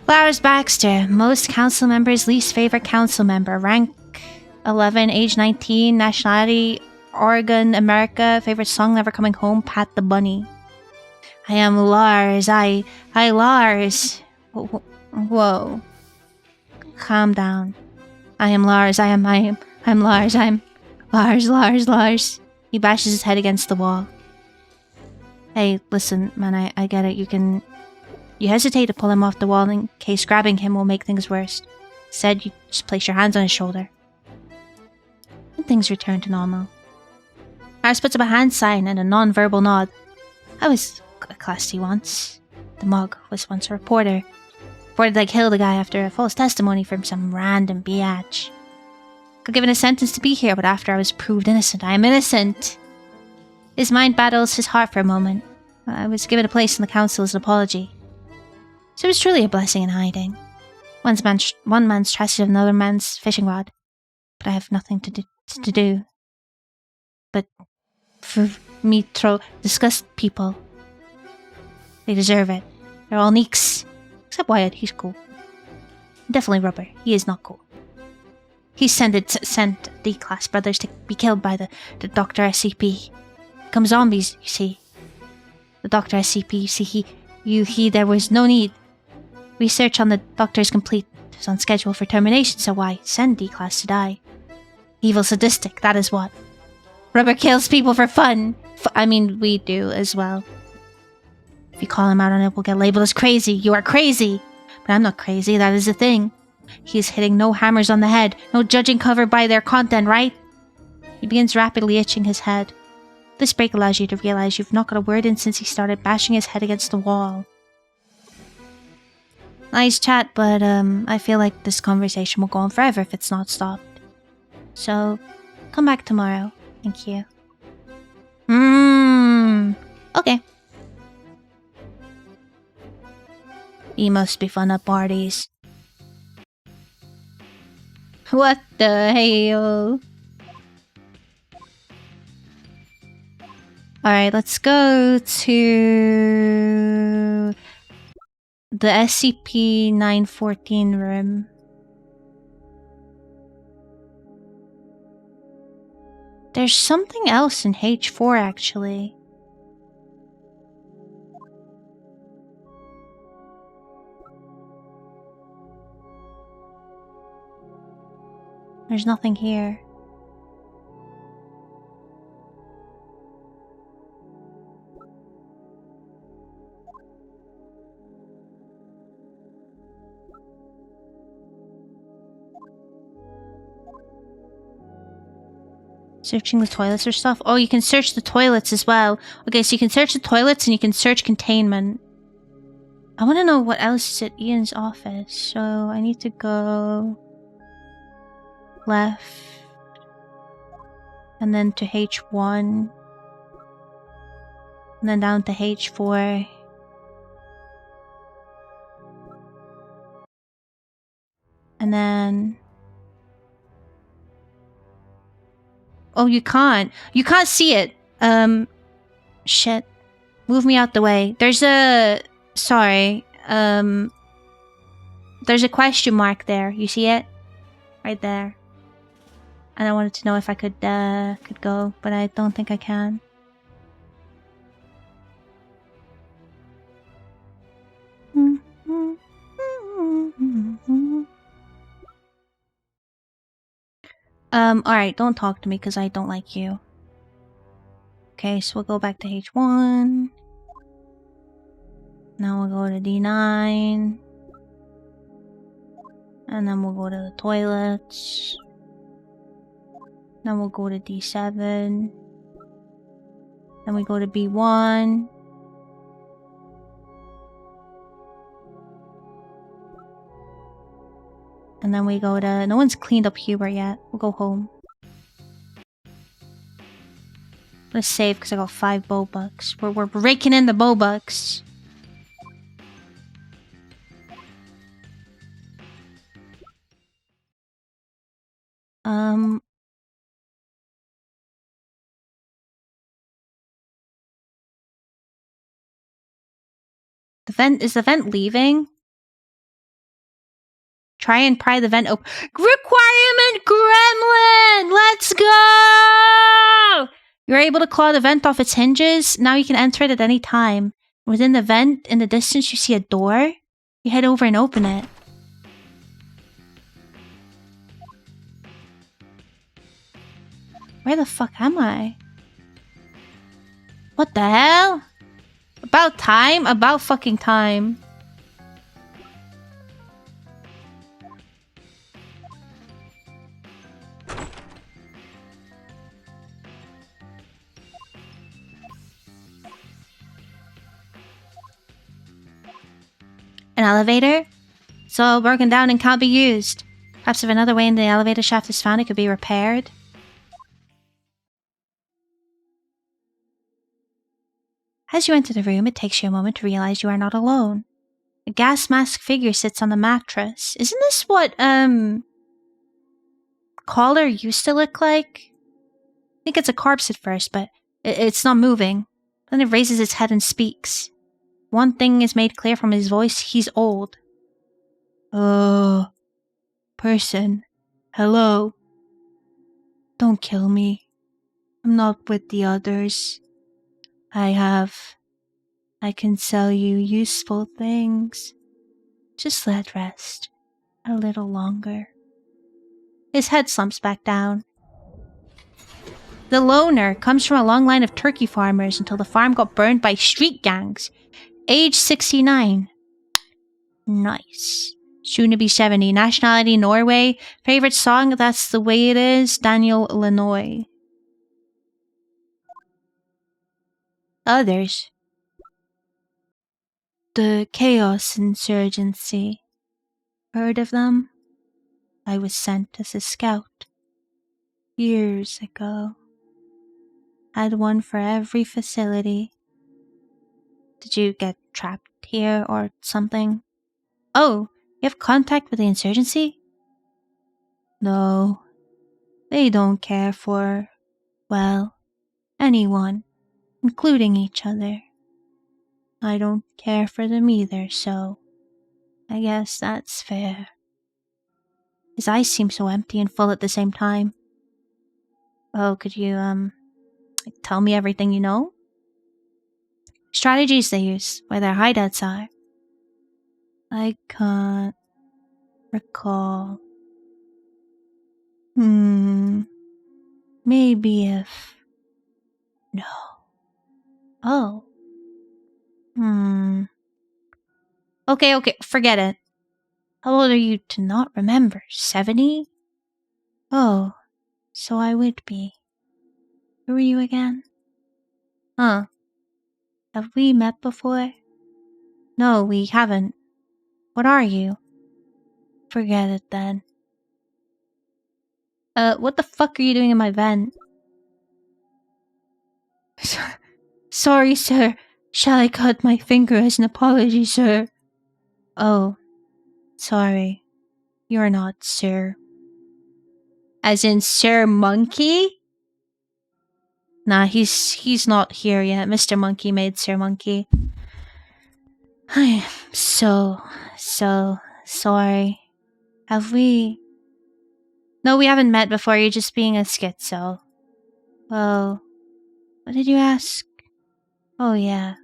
Lars Baxter, most council members' least favorite council member. Rank 11, age 19, nationality Oregon, America. Favorite song, Never Coming Home, Pat the Bunny. I am Lars. Hi, Lars. Whoa. Calm down. I am Lars. I'm Lars. I'm Lars. He bashes his head against the wall. Hey, listen, man, I get it. You hesitate to pull him off the wall in case grabbing him will make things worse. Instead, you just place your hands on his shoulder. And things return to normal. Lars puts up a hand sign and a non-verbal nod. I was a Class D once. The mug was once a reporter. Reported I killed a guy after a false testimony from some random biatch. Got given a sentence to be here, but after I was proved innocent, I am innocent. His mind battles his heart for a moment. I was given a place in the council as an apology. So it was truly a blessing in hiding. One man's trusted of another man's fishing rod. But I have nothing to do. But for me to disgust people. They deserve it. They're all neeks. Except Wyatt, he's cool. Definitely Rubber, he is not cool. He sent D-class brothers to be killed by the Dr. SCP. Become zombies, you see. The Dr. SCP, you see, there was no need. Research on the Doctor is complete. It was on schedule for termination, so why send D-class to die? Evil sadistic, that is what. Rubber kills people for fun. I mean, we do as well. If you call him out on it, we'll get labeled as crazy. You are crazy. But I'm not crazy, that is the thing. He is hitting no hammers on the head. No judging covered by their content, right? He begins rapidly itching his head. This break allows you to realize you've not got a word in since he started bashing his head against the wall. Nice chat, but I feel like this conversation will go on forever if it's not stopped. So, come back tomorrow. Thank you. Okay. He must be fun at parties. What the hell? Alright, let's go to the SCP-914 room. There's something else in H4 actually. There's nothing here. Searching the toilets or stuff? Oh, you can search the toilets as well. Okay, so you can search the toilets and you can search containment. I want to know what else is at Ian's office. So I need to go left. And then to H1. And then down to H4. And then... Oh, you can't. You can't see it. Shit. Move me out the way. There's a... Sorry. There's a question mark there. You see it? Right there. And I wanted to know if I could go, but I don't think I can. Alright, don't talk to me because I don't like you. Okay, so we'll go back to H1. Now we'll go to D9. And then we'll go to the toilets. Then we'll go to D7. Then we go to B1. And then we go to... No one's cleaned up Hubert yet. We'll go home. I'm gonna save because I got 5 Bobucks. We're raking in the Bobucks. Is the vent leaving? Try and pry the vent open. Requirement Gremlin! Let's go! You're able to claw the vent off its hinges. Now you can enter it at any time. Within the vent, in the distance, you see a door. You head over and open it. Where the fuck am I? What the hell? About time? About fucking time. An elevator? It's all broken down and can't be used. Perhaps if another way in the elevator shaft is found, it could be repaired. As you enter the room, it takes you a moment to realize you are not alone. A gas mask figure sits on the mattress. Isn't this what, Collar used to look like? I think it's a corpse at first, but it's not moving. Then it raises its head and speaks. One thing is made clear from his voice: he's old. Oh, person. Hello. Don't kill me. I'm not with the others. I can sell you useful things. Just let rest a little longer. His head slumps back down. The loner comes from a long line of turkey farmers until the farm got burned by street gangs. Age 69. Nice. Soon to be 70. Nationality Norway. Favorite song? That's the Way It Is. Daniel Lanois. Others. The Chaos Insurgency. Heard of them? I was sent as a scout. Years ago. Had one for every facility. Did you get trapped here or something? Oh, you have contact with the insurgency? No. They don't care for, well, anyone, including each other. I don't care for them either, so I guess that's fair. His eyes seem so empty and full at the same time. Oh, could you, tell me everything you know? Strategies they use, where their hideouts are. I can't recall. Maybe if... No. Oh. Okay, forget it. How old are you to not remember? 70? Oh, so I would be. Who are you again? Huh. Have we met before? No, we haven't. What are you? Forget it then. What the fuck are you doing in my vent? Sorry, sir. Shall I cut my finger as an apology, sir? Oh, sorry. You're not Sir. As in Sir Monkey? Nah, he's not here yet. Mr. Monkey made Sir Monkey. I'm so sorry. Have we... No, we haven't met before. You're just being a schizo. Well, what did you ask? Oh yeah.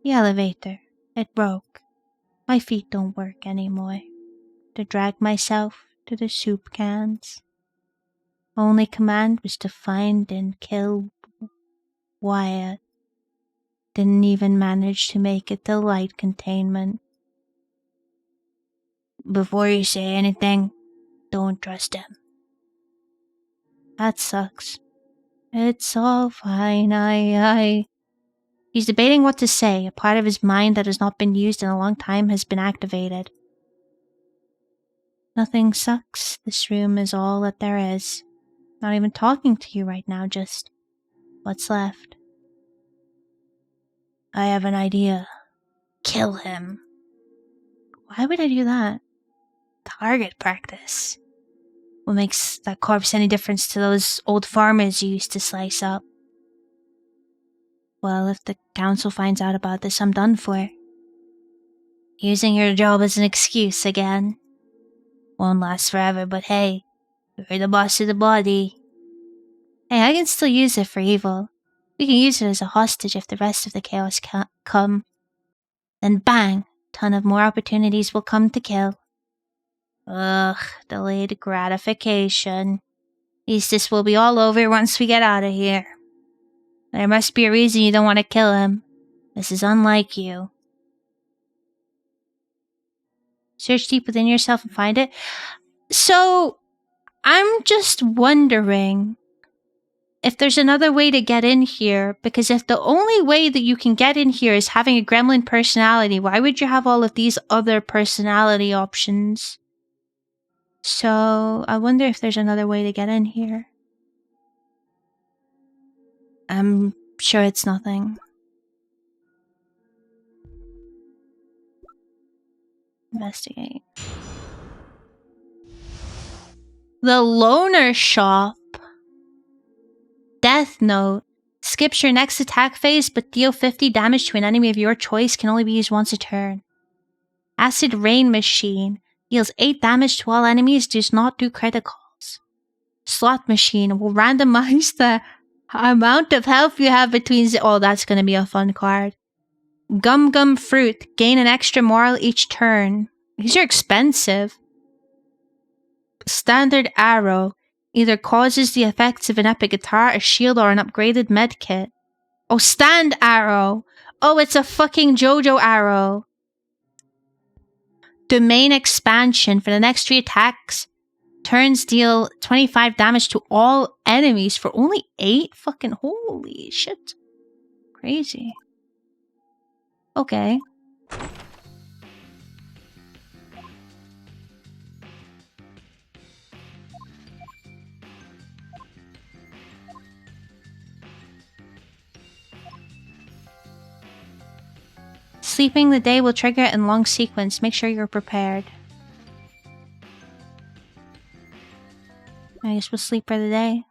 The elevator. It broke. My feet don't work anymore. To drag myself to the soup cans. Only command was to find and kill Wyatt. Didn't even manage to make it to light containment. Before you say anything, don't trust him. That sucks. It's all fine, He's debating what to say. A part of his mind that has not been used in a long time has been activated. Nothing sucks. This room is all that there is. Not even talking to you right now, just what's left. I have an idea. Kill him. Why would I do that? Target practice. What makes that corpse any difference to those old farmers you used to slice up? Well, if the council finds out about this, I'm done for. Using your job as an excuse again. Won't last forever, but hey, you're the boss of the body. Hey, I can still use it for evil. We can use it as a hostage if the rest of the chaos can't come. Then bang, ton of more opportunities will come to kill. Ugh, delayed gratification. At least this will be all over once we get out of here. There must be a reason you don't want to kill him. This is unlike you. Search deep within yourself and find it. So, I'm just wondering if there's another way to get in here, because if the only way that you can get in here is having a gremlin personality, why would you have all of these other personality options? So, I wonder if there's another way to get in here. I'm sure it's nothing. Investigate. The Loner Shop. Death Note. Skips your next attack phase, but deal 50 damage to an enemy of your choice. Can only be used once a turn. Acid Rain Machine. Deals 8 damage to all enemies. Does not do criticals. Slot Machine. Will randomize the amount of health you have between... Oh, that's going to be a fun card. Gum Gum Fruit. Gain an extra moral each turn. These are expensive. Standard Arrow. Either causes the effects of an epic guitar, a shield, or an upgraded medkit. Oh, Stand Arrow. Oh, it's a fucking JoJo arrow. Domain Expansion. For the next 3 attacks, turns deal 25 damage to all enemies for only 8? Fucking holy shit. Crazy. Okay. Sleeping the day will trigger it in long sequence. Make sure you're prepared. I guess we'll sleep for the day.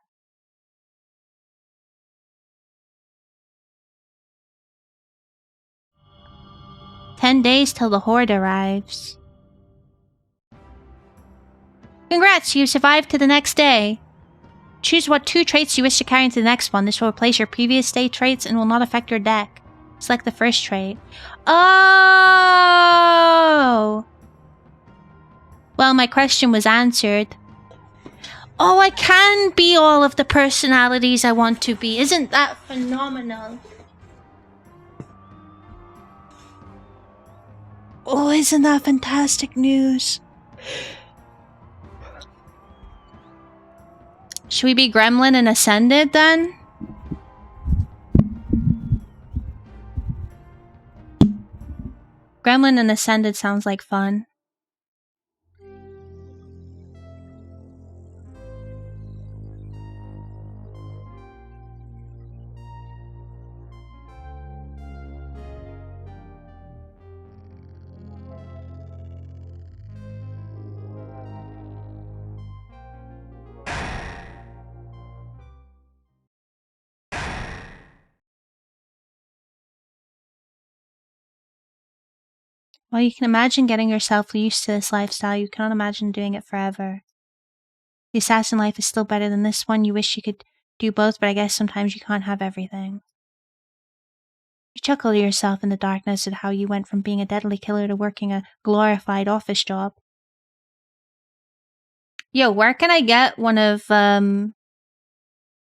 "10 days till the horde arrives." Congrats, you survived to the next day. Choose what 2 traits you wish to carry into the next one. This will replace your previous day traits and will not affect your deck. Select the first trait. Oh! Well, my question was answered. Oh, I can be all of the personalities I want to be. Isn't that phenomenal? Oh, isn't that fantastic news? Should we be Gremlin and Ascended then? Gremlin and Ascended sounds like fun. Well, you can imagine getting yourself used to this lifestyle. You cannot imagine doing it forever. The assassin life is still better than this one. You wish you could do both, but I guess sometimes you can't have everything. You chuckle to yourself in the darkness at how you went from being a deadly killer to working a glorified office job. Yo, where can I get one of,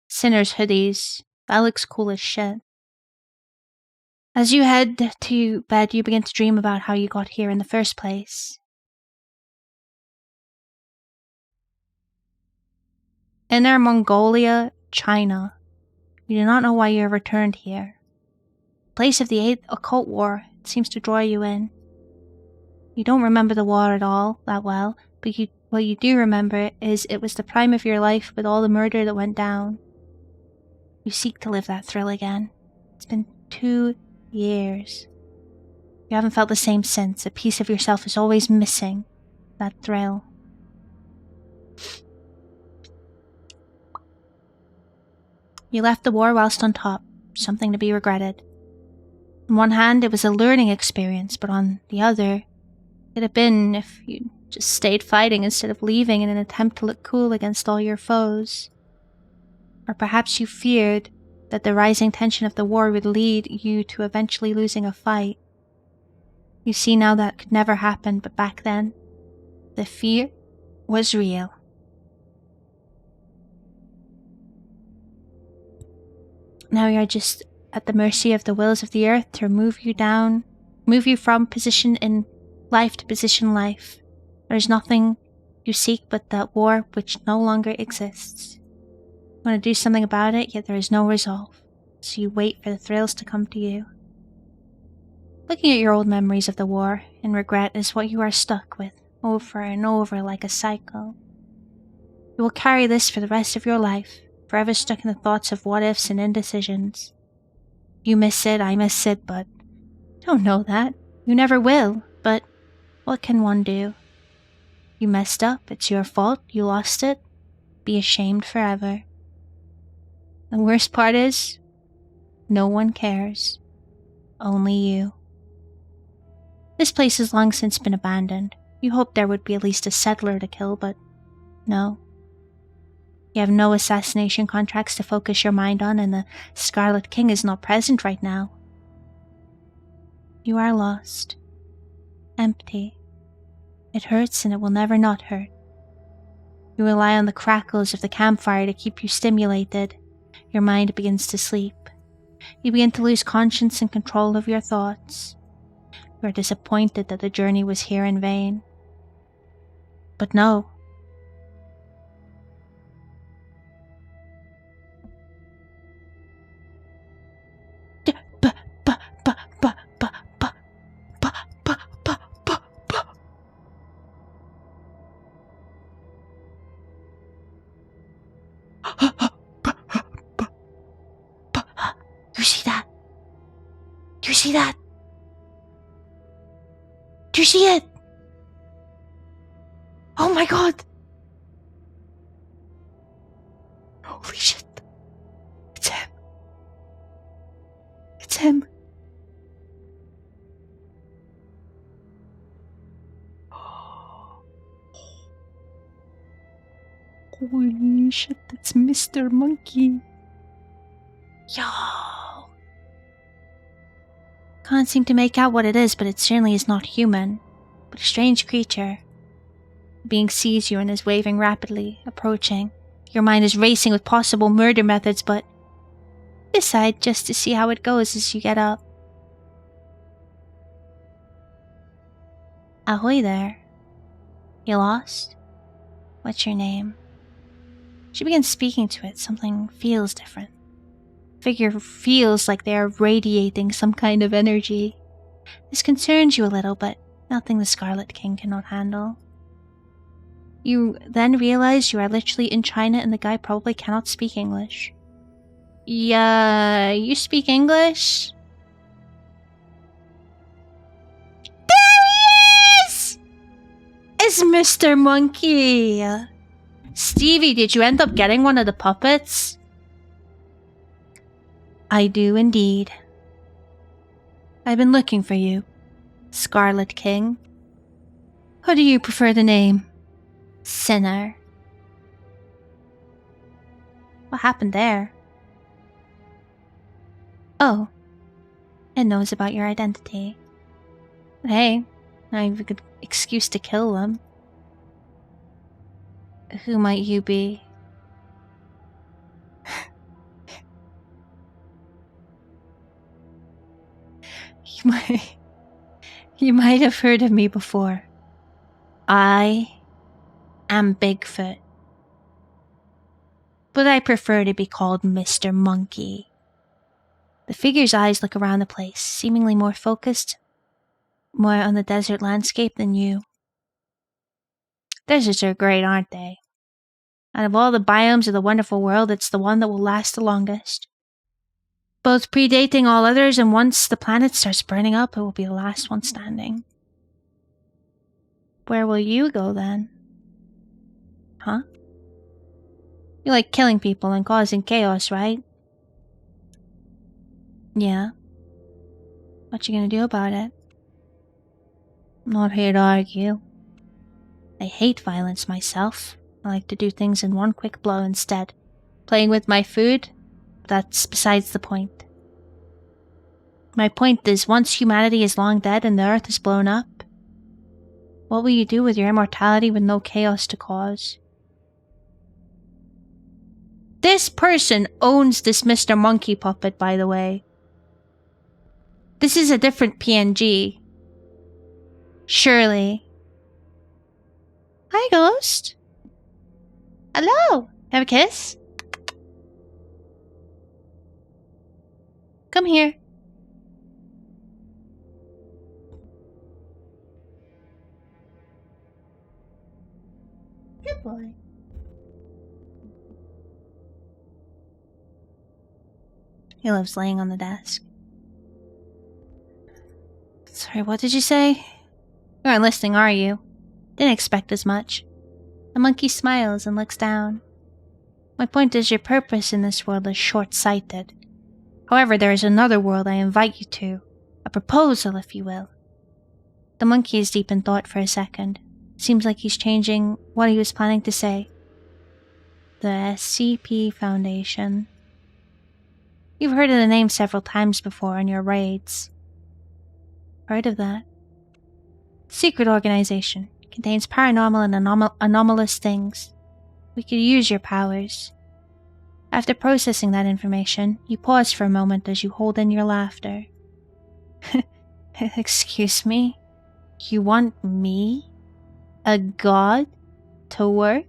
Sinner's hoodies? That looks cool as shit. As you head to bed, you begin to dream about how you got here in the first place. Inner Mongolia, China. You do not know why you have returned here. Place of the 8th Occult War, it seems to draw you in. You don't remember the war at all that well, but what you do remember is it was the prime of your life with all the murder that went down. You seek to live that thrill again. It's been 2 years. You haven't felt the same since. A piece of yourself is always missing. That thrill. You left the war whilst on top. Something to be regretted. On one hand, it was a learning experience, but on the other, it'd have been if you just stayed fighting instead of leaving in an attempt to look cool against all your foes. Or perhaps you feared that the rising tension of the war would lead you to eventually losing a fight. You see now that could never happen, but back then, the fear was real. Now you're just at the mercy of the wills of the earth to move you from position in life to position in life. There's nothing you seek but that war which no longer exists. You want to do something about it, yet there is no resolve, so you wait for the thrills to come to you. Looking at your old memories of the war and regret is what you are stuck with, over and over like a cycle. You will carry this for the rest of your life, forever stuck in the thoughts of what-ifs and indecisions. You miss it, I miss it, but don't know that. You never will, but what can one do? You messed up, it's your fault, you lost it. Be ashamed forever. The worst part is, no one cares. Only you. This place has long since been abandoned. You hoped there would be at least a settler to kill, but no. You have no assassination contracts to focus your mind on, and the Scarlet King is not present right now. You are lost. Empty. It hurts and it will never not hurt. You rely on the crackles of the campfire to keep you stimulated. Your mind begins to sleep. You begin to lose conscience and control of your thoughts. You are disappointed that the journey was here in vain. But no. You see that? Do you see that? Do you see it? Oh my god! Holy shit. It's him. It's him. Holy shit, that's Mr. Monkey. Yo. Can't seem to make out what it is, but it certainly is not human, but a strange creature. The being sees you and is waving rapidly, approaching. Your mind is racing with possible murder methods, but decide just to see how it goes as you get up. Ahoy there. You lost? What's your name? She begins speaking to it. Something feels different. Figure feels like they are radiating some kind of energy. This concerns you a little, but nothing the Scarlet King cannot handle. You then realize you are literally in China and the guy probably cannot speak English. Yeah, you speak English? There he is! It's Mr. Monkey! Stevie, did you end up getting one of the puppets? I do indeed. I've been looking for you, Scarlet King. How do you prefer the name? Sinner. What happened there? Oh, it knows about your identity. Hey, now you've a good excuse to kill them. Who might you be? You might have heard of me before. I am Bigfoot. But I prefer to be called Mr. Monkey. The figure's eyes look around the place, seemingly more focused, more on the desert landscape than you. Deserts are great, aren't they? Out of all the biomes of the wonderful world, it's the one that will last the longest. Both predating all others, and once the planet starts burning up, it will be the last one standing. Where will you go then? Huh? You like killing people and causing chaos, right? Yeah. What you gonna do about it? I'm not here to argue. I hate violence myself. I like to do things in one quick blow instead. Playing with my food? That's besides the point. My point is, once humanity is long dead and the earth is blown up, what will you do with your immortality with no chaos to cause? This person owns this Mr. Monkey puppet, by the way. This is a different PNG. Surely. Hi, Ghost. Hello. Have a kiss? Come here. Good boy. He loves laying on the desk. Sorry, what did you say? You aren't listening, are you? Didn't expect as much. The monkey smiles and looks down. My point is, your purpose in this world is short-sighted. However, there is another world I invite you to. A proposal, if you will. The monkey is deep in thought for a second. Seems like he's changing what he was planning to say. The SCP Foundation. You've heard of the name several times before in your raids. Heard of that? Secret organization. Contains paranormal and anomalous things. We could use your powers. After processing that information, you pause for a moment as you hold in your laughter. Excuse me? You want me? A god? To work?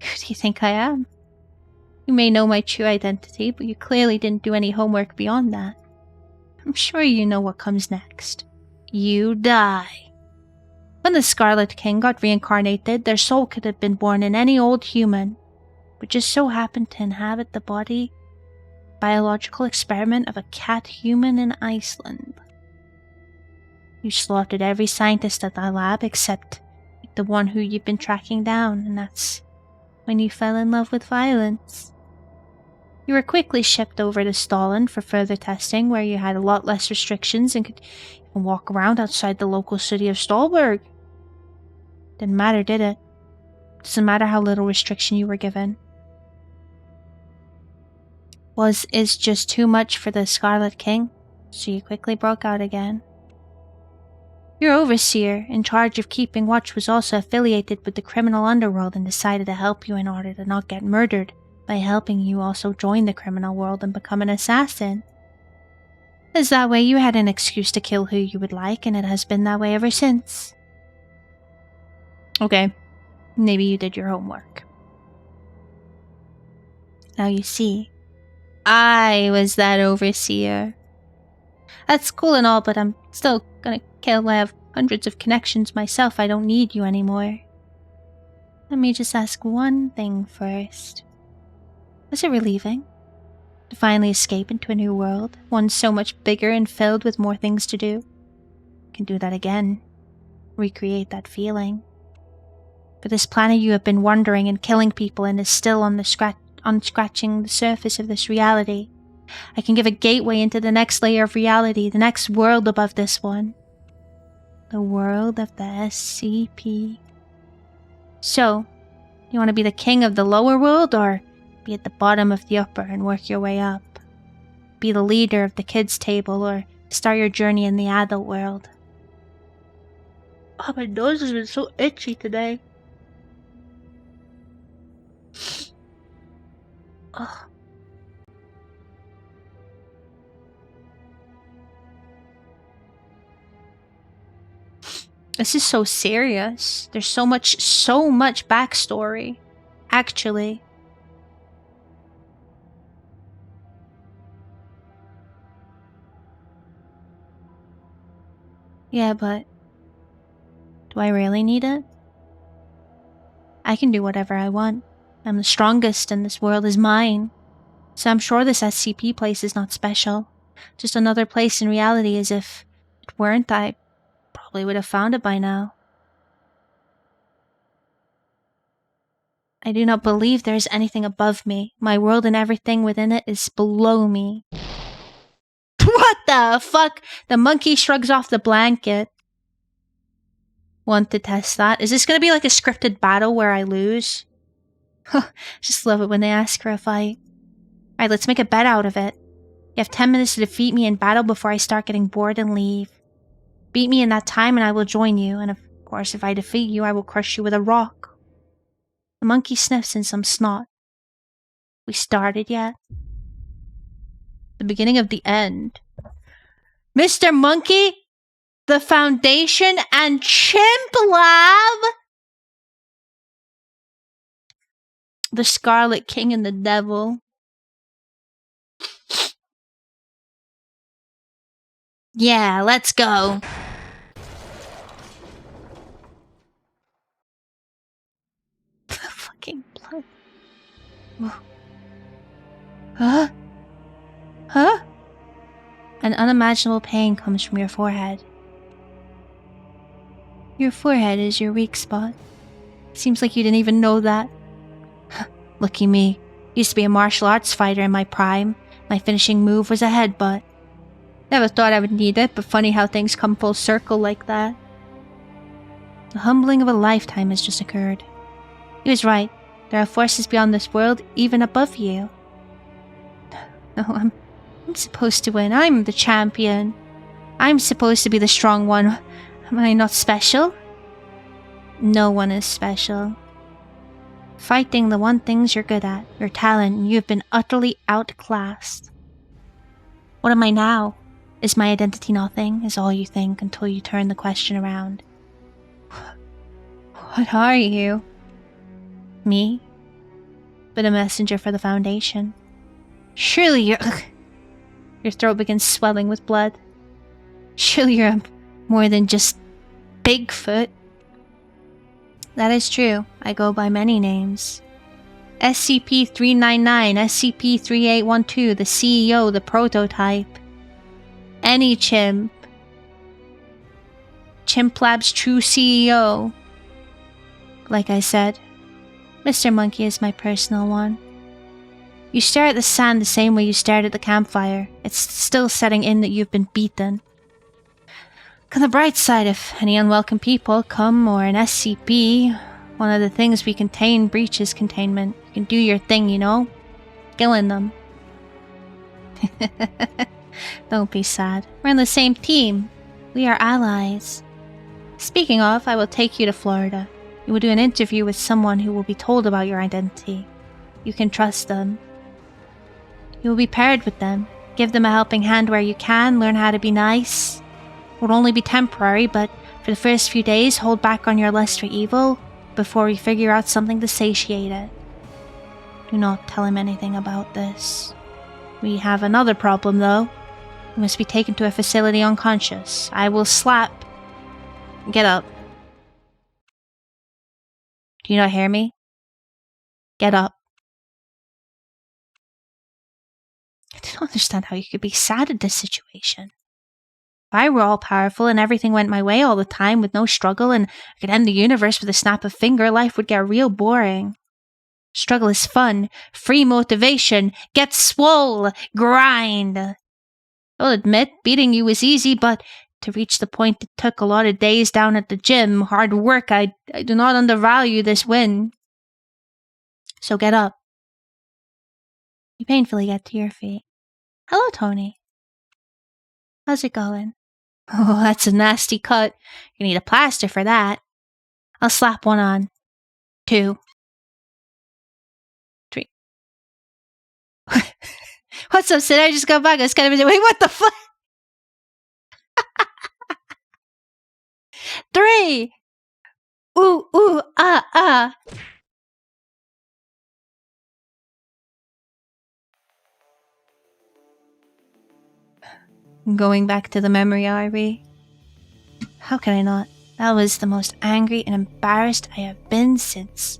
Who do you think I am? You may know my true identity, but you clearly didn't do any homework beyond that. I'm sure you know what comes next. You die. When the Scarlet King got reincarnated, their soul could have been born in any old human, but just so happened to inhabit the body biological experiment of a cat human in Iceland. You slaughtered every scientist at that lab except the one who you've been tracking down, and that's when you fell in love with violence. You were quickly shipped over to Stalin for further testing, where you had a lot less restrictions and could even walk around outside the local city of Stolberg. Didn't matter, did it? Doesn't matter how little restriction you were given. Was is just too much for the Scarlet King, so you quickly broke out again. Your overseer, in charge of keeping watch, was also affiliated with the criminal underworld and decided to help you in order to not get murdered by helping you also join the criminal world and become an assassin. As that way you had an excuse to kill who you would like, and it has been that way ever since. Okay, maybe you did your homework. Now you see, I was that overseer. That's cool and all, but I'm still gonna kill. I have hundreds of connections myself. I don't need you anymore. Let me just ask one thing first. Was it relieving to finally escape into a new world, one so much bigger and filled with more things to do? Can do that again. Recreate that feeling. For this planet you have been wandering and killing people and is still on scratching the surface of this reality. I can give a gateway into the next layer of reality, the next world above this one. The world of the SCP. So, you want to be the king of the lower world, or be at the bottom of the upper and work your way up? Be the leader of the kids' table, or start your journey in the adult world? Oh, my nose has been so itchy today. Ugh. This is so serious. There's so much backstory. Actually. Yeah, but do I really need it? I can do whatever I want. I'm the strongest and this world is mine. So I'm sure this SCP place is not special. Just another place in reality, as if it weren't. I probably would have found it by now. I do not believe there is anything above me. My world and everything within it is below me. What the fuck? The monkey shrugs off the blanket. Want to test that? Is this gonna be like a scripted battle where I lose? Just love it when they ask for a fight. Alright, let's make a bet out of it. You have 10 minutes to defeat me in battle before I start getting bored and leave. Beat me in that time and I will join you, and of course if I defeat you, I will crush you with a rock. The monkey sniffs in some snot. We started yet? The beginning of the end. Mr. Monkey, the Foundation, and Chimp Lab? The Scarlet King and the Devil. Yeah, let's go. Fucking blood. Whoa. Huh? Huh? An unimaginable pain comes from your forehead. Your forehead is your weak spot. Seems like you didn't even know that. Lucky me. Used to be a martial arts fighter in my prime. My finishing move was a headbutt. Never thought I would need it, but funny how things come full circle like that. The humbling of a lifetime has just occurred. He was right. There are forces beyond this world, even above you. No, I'm supposed to win. I'm the champion. I'm supposed to be the strong one. Am I not special? No one is special. Fighting the one things you're good at, your talent, and you've been utterly outclassed. What am I now? Is my identity nothing? Is all you think until you turn the question around. What are you? Me? But a messenger for the Foundation. Surely you're... Your throat begins swelling with blood. Surely you're more than just Bigfoot. That is true. I go by many names. SCP-399, SCP-3812, the CEO, the prototype. Any chimp. Chimp Lab's true CEO. Like I said, Mr. Monkey is my personal one. You stare at the sand the same way you stared at the campfire. It's still setting in that you've been beaten. On the bright side, if any unwelcome people come or an SCP, one of the things we contain breaches containment. You can do your thing, you know? Killing them. Don't be sad. We're on the same team. We are allies. Speaking of, I will take you to Florida. You will do an interview with someone who will be told about your identity. You can trust them. You will be paired with them. Give them a helping hand where you can. Learn how to be nice. It will only be temporary, but for the first few days, hold back on your lust for evil before we figure out something to satiate it. Do not tell him anything about this. We have another problem, though. You must be taken to a facility unconscious. I will slap. Get up. Do you not hear me? Get up. I don't understand how you could be sad at this situation. If I were all powerful and everything went my way all the time with no struggle and I could end the universe with a snap of finger, life would get real boring. Struggle is fun, free motivation, get swole, grind. I'll admit, beating you was easy, but to reach the point it took a lot of days down at the gym, hard work, I do not undervalue this win. So get up. You painfully get to your feet. Hello, Tony. How's it going? Oh, that's a nasty cut. You need a plaster for that. I'll slap one on. 2. What's up, Sid? I just got back. I was kind of wait, what the fuck? 3! Ooh, ooh, ah, ah. Going back to the memory, are we? How can I not? That was the most angry and embarrassed I have been since...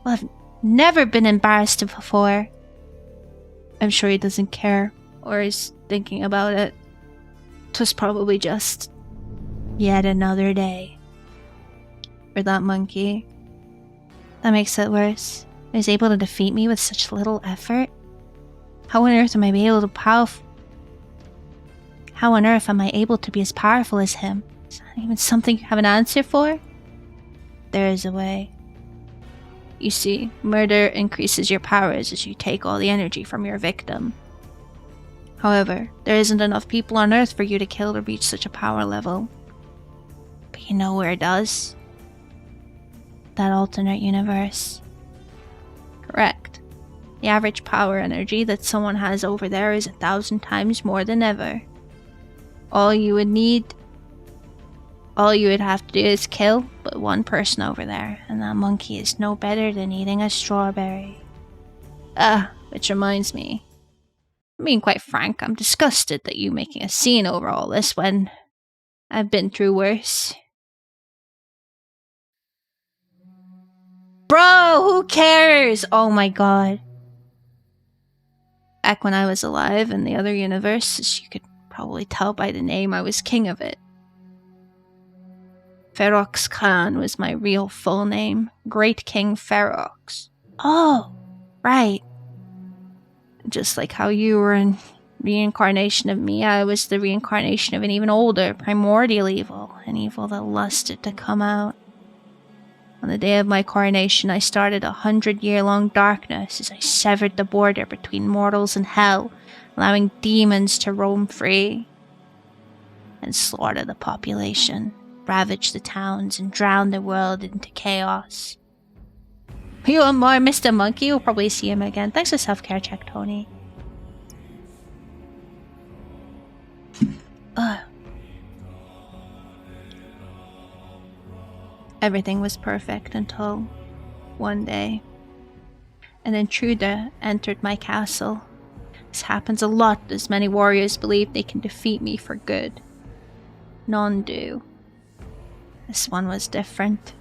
Well, I've never been embarrassed before. I'm sure he doesn't care, or is thinking about it. 'Twas probably just... yet another day. For that monkey. That makes it worse. He was able to defeat me with such little effort. How on earth am I able to How on earth am I able to be as powerful as him? Is that even something you have an answer for? There is a way. You see, murder increases your powers as you take all the energy from your victim. However, there isn't enough people on Earth for you to kill to reach such a power level. But you know where it does? That alternate universe. Correct. The average power energy that someone has over there is 1,000 times more than ever. All you would have to do is kill but one person over there, and that monkey is no better than eating a strawberry. Which reminds me. Being quite frank, I'm disgusted that you making a scene over all this when I've been through worse. Bro, who cares? Oh my god. Back when I was alive in the other universe, as you could probably tell by the name, I was king of it. Ferox Khan was my real full name. Great King Ferox. Oh, right. Just like how you were a reincarnation of me, I was the reincarnation of an even older, primordial evil. An evil that lusted to come out. On the day of my coronation, I started 100-year-long darkness as I severed the border between mortals and hell, allowing demons to roam free and slaughter the population, ravage the towns, and drown the world into chaos. You want more, Mr. Monkey? We'll probably see him again. Thanks for self-care check, Tony. Everything was perfect until one day. An intruder entered my castle. This happens a lot as many warriors believe they can defeat me for good. None do. This one was different.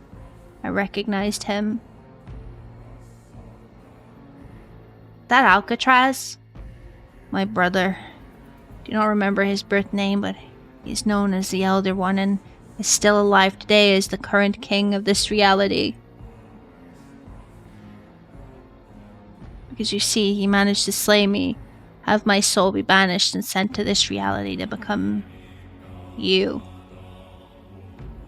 I recognized him. That Alcatraz? My brother. Do not remember his birth name, but he's known as the Elder One and is still alive today as the current king of this reality. Because you see, he managed to slay me, have my soul be banished and sent to this reality to become you.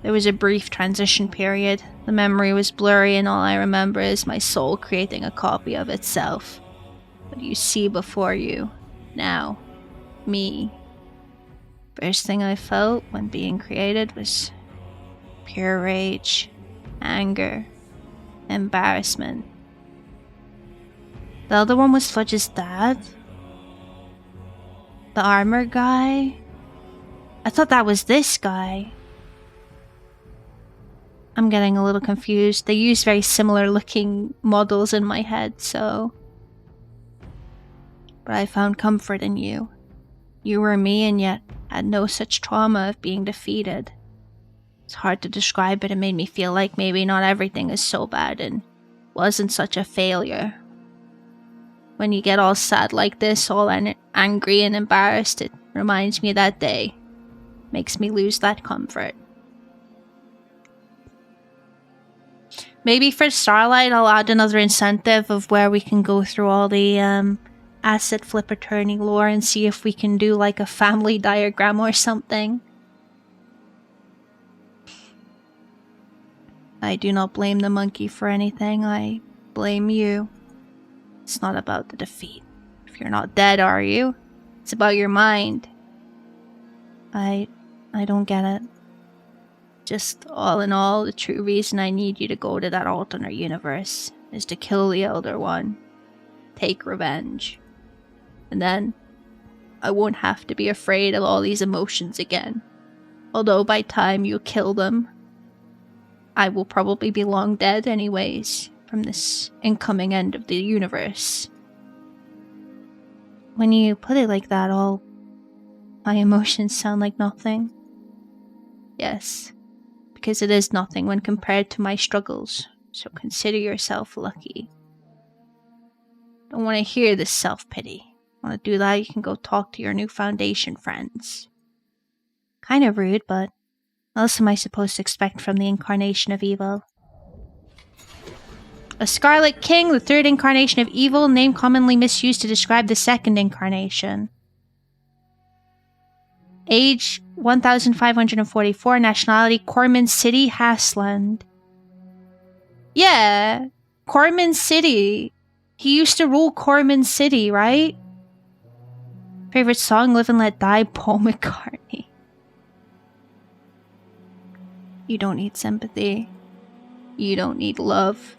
There was a brief transition period. The memory was blurry and all I remember is my soul creating a copy of itself. What you see before you, now, me. First thing I felt when being created was pure rage, anger, embarrassment. The other one was Fudge's dad? The armor guy? I thought that was this guy. I'm getting a little confused. They use very similar looking models in my head, so... But I found comfort in you. You were me and yet had no such trauma of being defeated. It's hard to describe, but it made me feel like maybe not everything is so bad and wasn't such a failure. When you get all sad like this, all angry and embarrassed, it reminds me of that day. Makes me lose that comfort. Maybe for Starlight, I'll add another incentive of where we can go through all the asset flip attorney lore and see if we can do like a family diagram or something. I do not blame the monkey for anything. I blame you. It's not about the defeat. If you're not dead, are you? It's about your mind. I don't get it. Just all in all, the true reason I need you to go to that alternate universe is to kill the Elder One. Take revenge. And then I won't have to be afraid of all these emotions again. Although by time you kill them, I will probably be long dead anyways from this incoming end of the universe. When you put it like that, all my emotions sound like nothing. Yes, because it is nothing when compared to my struggles, so consider yourself lucky. Don't want to hear this self-pity. Want to do that, you can go talk to your new Foundation friends. Kind of rude, but what else am I supposed to expect from the incarnation of evil? A Scarlet King, the third incarnation of evil, name commonly misused to describe the second incarnation. Age 1544, nationality Corman City, Hassland. Yeah, Corman City. He used to rule Corman City, right? Favorite song, Live and Let Die, Paul McCartney. You don't need sympathy. You don't need love.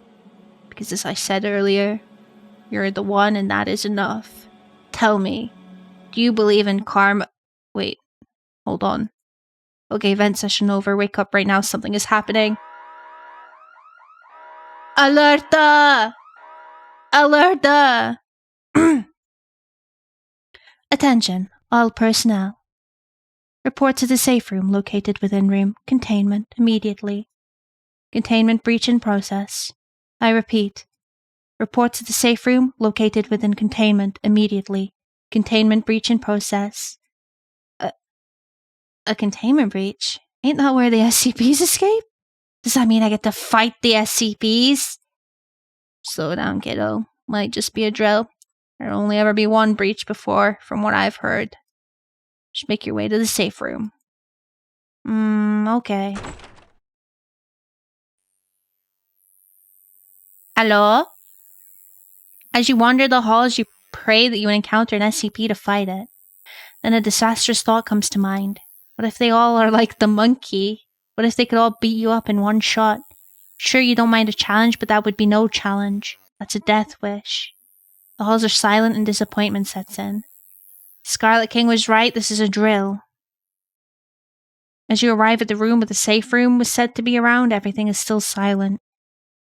Because as I said earlier, you're the one and that is enough. Tell me, do you believe in karma? Wait, hold on. Okay, vent session over. Wake up right now, something is happening. Alerta! Alerta! Attention, all personnel. Report to the safe room located within room containment immediately. Containment breach in process. I repeat. Report to the safe room located within containment immediately. Containment breach in process. A containment breach? Ain't that where the SCPs escape? Does that mean I get to fight the SCPs? Slow down, kiddo. Might just be a drill. There'll only ever be one breach before, from what I've heard. Just make your way to the safe room. Okay. Hello? As you wander the halls, you pray that you encounter an SCP to fight it. Then a disastrous thought comes to mind. What if they all are like the monkey? What if they could all beat you up in one shot? Sure, you don't mind a challenge, but that would be no challenge. That's a death wish. The halls are silent and disappointment sets in. Scarlet King was right, this is a drill. As you arrive at the room where the safe room was said to be around, everything is still silent.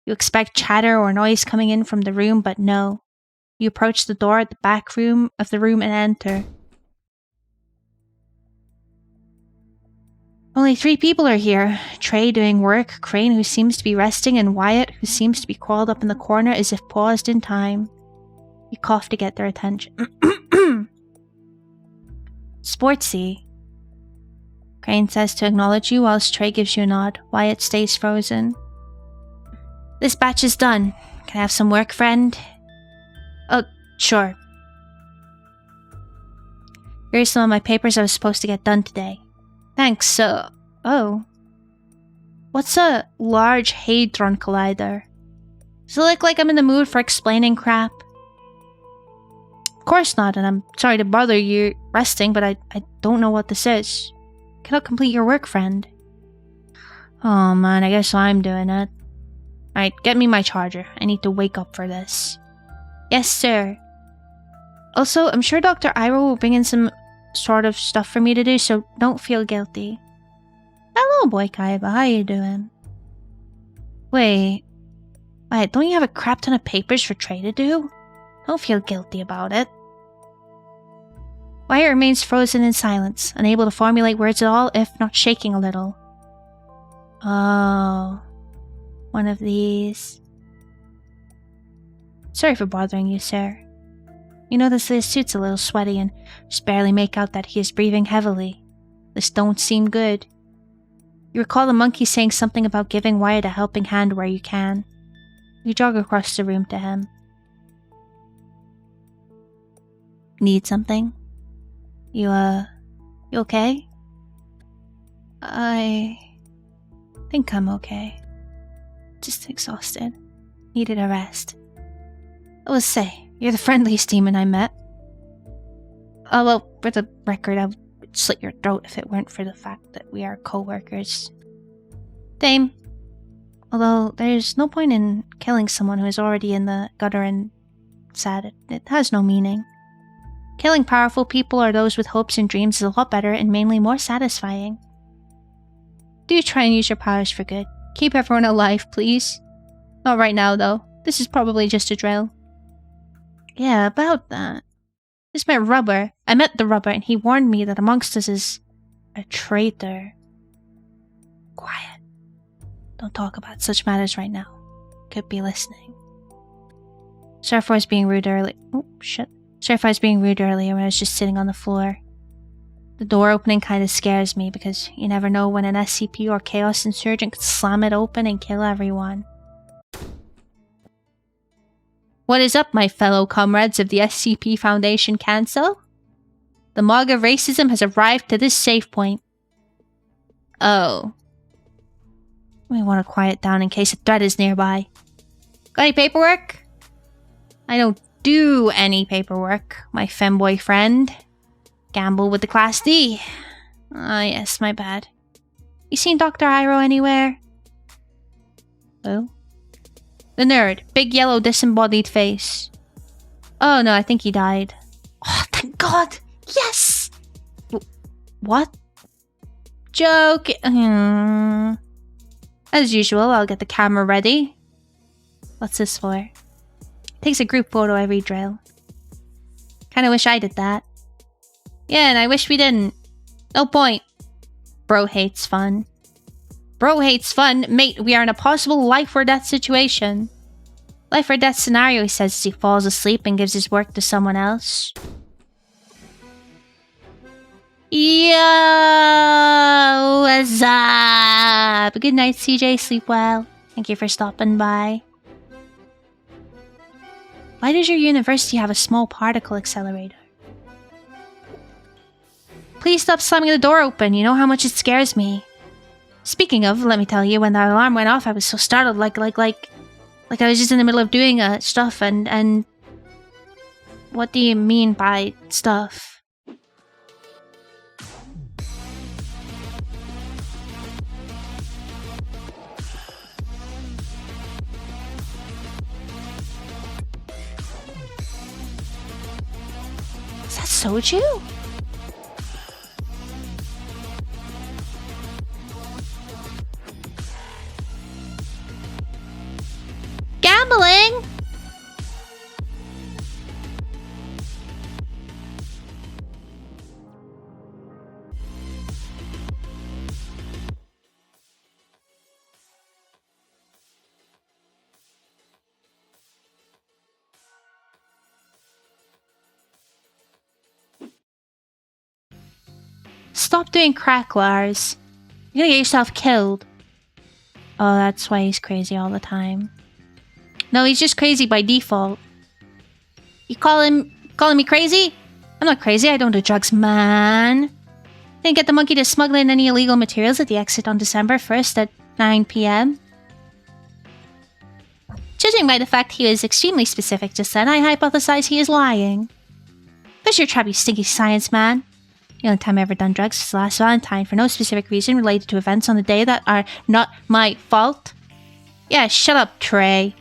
You expect chatter or noise coming in from the room, but no. You approach the door at the back room of the room and enter. Only 3 people are here. Trey doing work, Crane who seems to be resting, and Wyatt who seems to be coiled up in the corner as if paused in time. You cough to get their attention. Sportsy. Crane says to acknowledge you whilst Trey gives you a nod. Wyatt stays frozen. This batch is done. Can I have some work, friend? Sure. Here's some of my papers I was supposed to get done today. Thanks, oh. What's a Large Hadron Collider? Does it look like I'm in the mood for explaining crap? Of course not, and I'm sorry to bother you resting, but I don't know what this is. Cannot complete your work, friend. Oh man, I guess I'm doing it. Alright, get me my charger. I need to wake up for this. Yes, sir. Also, I'm sure Dr. Iroh will bring in some sort of stuff for me to do, so don't feel guilty. Hello, boy Kaiba. How you doing? Wait, don't you have a crap ton of papers for Trey to do? Don't feel guilty about it. Wyatt remains frozen in silence, unable to formulate words at all, if not shaking a little. Oh, one of these. Sorry for bothering you, sir. You notice his suit's a little sweaty and just barely make out that he is breathing heavily. This don't seem good. You recall the monkey saying something about giving Wyatt a helping hand where you can. You jog across the room to him. Need something? You okay? I think I'm okay. Just exhausted. Needed a rest. Let's say, you're the friendliest demon I met. Oh, well, for the record, I would slit your throat if it weren't for the fact that we are co-workers. Same. Although, there's no point in killing someone who is already in the gutter and sad. It has no meaning. Killing powerful people or those with hopes and dreams is a lot better and mainly more satisfying. Do try and use your powers for good. Keep everyone alive, please. Not right now, though. This is probably just a drill. Yeah, about that. This met Rubber. I met the Rubber, and he warned me that amongst us is a traitor. Quiet. Don't talk about such matters right now. Could be listening. Sorry if I was being rude earlier. Oh, shit. Sorry if I was being rude earlier when I was just sitting on the floor. The door opening kind of scares me because you never know when an SCP or Chaos Insurgent could slam it open and kill everyone. What is up, my fellow comrades of the SCP Foundation Council? The Mog of Racism has arrived to this safe point. Oh. We want to quiet down in case a threat is nearby. Got any paperwork? I don't do any paperwork, my femboy friend. Gamble with the Class D. Ah, yes, my bad. You seen Dr. Iroh anywhere? Oh? The nerd. Big yellow disembodied face. Oh no, I think he died. Oh, thank God! Yes! What? Joke. As usual, I'll get the camera ready. What's this for? Takes a group photo every drill. Kinda wish I did that. Yeah, and I wish we didn't. No point. Bro hates fun. Bro hates fun? Mate, we are in a possible life or death situation. Life or death scenario, he says as he falls asleep and gives his work to someone else. Yo, what's up? Good night, CJ. Sleep well. Thank you for stopping by. Why does your university have a small particle accelerator? Please stop slamming the door open. You know how much it scares me. Speaking of, let me tell you, when the alarm went off, I was so startled, like I was just in the middle of doing stuff, and... What do you mean by stuff? Is that soju? Gambling? Stop doing crack, Lars. You're gonna get yourself killed. Oh, that's why he's crazy all the time. No, he's just crazy by default. You calling me crazy? I'm not crazy, I don't do drugs, man. Didn't get the monkey to smuggle in any illegal materials at the exit on December 1st at 9 p.m. Judging by the fact he was extremely specific just then, I hypothesize he is lying. Push your trap, you stinky science man. The only time I ever done drugs was last Valentine for no specific reason related to events on the day that are not my fault. Yeah, shut up, Trey.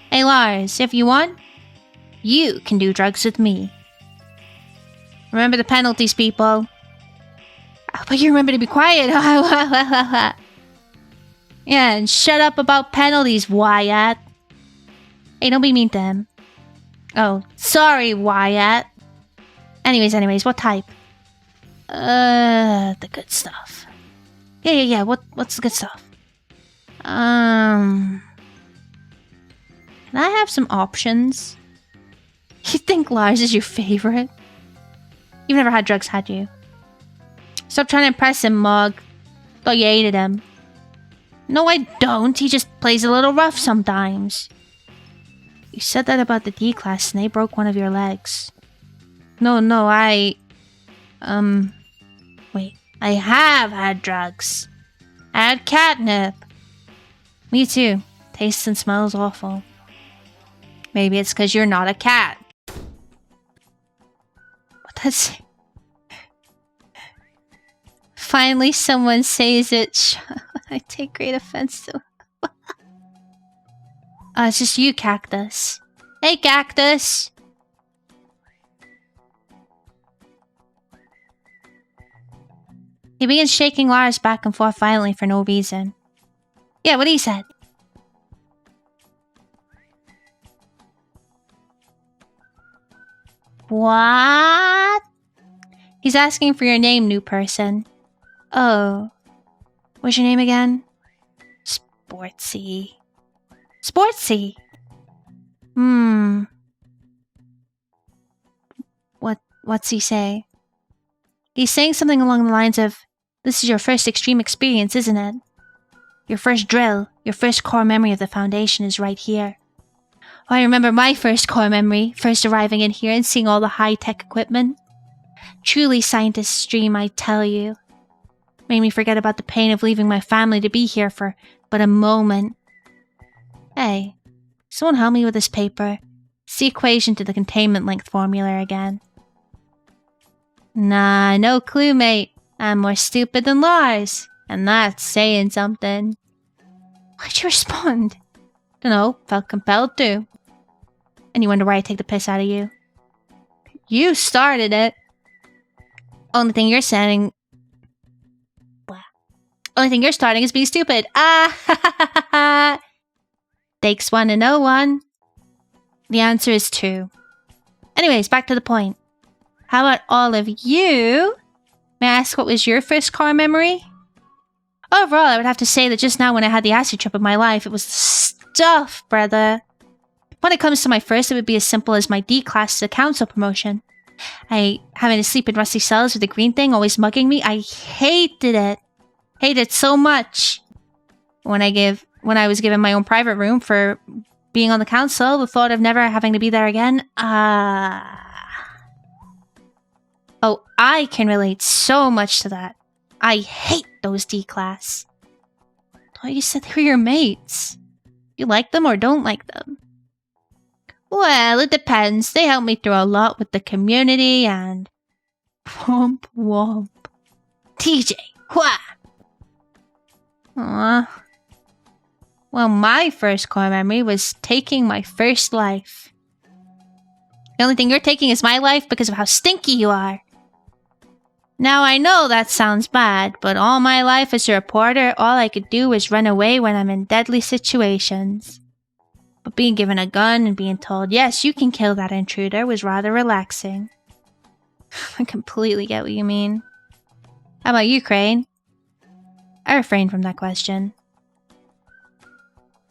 Hey Lars, if you want, you can do drugs with me. Remember the penalties, people. But you remember to be quiet. Yeah, and shut up about penalties, Wyatt. Hey, don't be mean to him. Oh, sorry, Wyatt. Anyways, what type? The good stuff. Yeah. What's the good stuff? Can I have some options? You think Lars is your favorite? You've never had drugs, had you? Stop trying to impress him, Mog. Thought you hated him. No, I don't. He just plays a little rough sometimes. You said that about the D class and they broke one of your legs. No, wait. I have had drugs. I had catnip. Me too. Tastes and smells awful. Maybe it's because you're not a cat. What does... Finally someone says it. I take great offense to it. It's just you, Cactus. Hey, Cactus! He begins shaking Lars back and forth violently for no reason. Yeah, what he said. What? He's asking for your name, new person. Oh. What's your name again? Sportsy. Sportsy? What's he say? He's saying something along the lines of, this is your first extreme experience, isn't it? Your first drill, your first core memory of the Foundation is right here. Oh, I remember my first core memory, first arriving in here and seeing all the high-tech equipment. Truly scientist's dream, I tell you. Made me forget about the pain of leaving my family to be here for but a moment. Hey, someone help me with this paper. It's the equation to the containment length formula again. Nah, no clue, mate. I'm more stupid than Lars, and that's saying something. Why'd you respond? Dunno, felt compelled to. And you wonder why I take the piss out of you? You started it. Only thing you're starting is being stupid. Ah, ha, ha, ha, ha. Takes one to know one. The answer is 2. Anyways, back to the point. How about all of you? May I ask what was your first car memory? Overall, I would have to say that just now when I had the acid trip of my life, it was the stuff, brother. When it comes to my first, it would be as simple as my D class to the council promotion. Having to sleep in rusty cells with the green thing always mugging me, I hated it. Hated it so much. When I was given my own private room for being on the council, the thought of never having to be there again, Oh, I can relate so much to that. I hate those D-class. Thought you said they were your mates. You like them or don't like them? Well, it depends. They help me through a lot with the community and... Womp womp. TJ, wha? Aw. Well, my first core memory was taking my first life. The only thing you're taking is my life because of how stinky you are. Now, I know that sounds bad, but all my life as a reporter, all I could do was run away when I'm in deadly situations. But being given a gun and being told, yes, you can kill that intruder was rather relaxing. I completely get what you mean. How about you, Crane? I refrained from that question.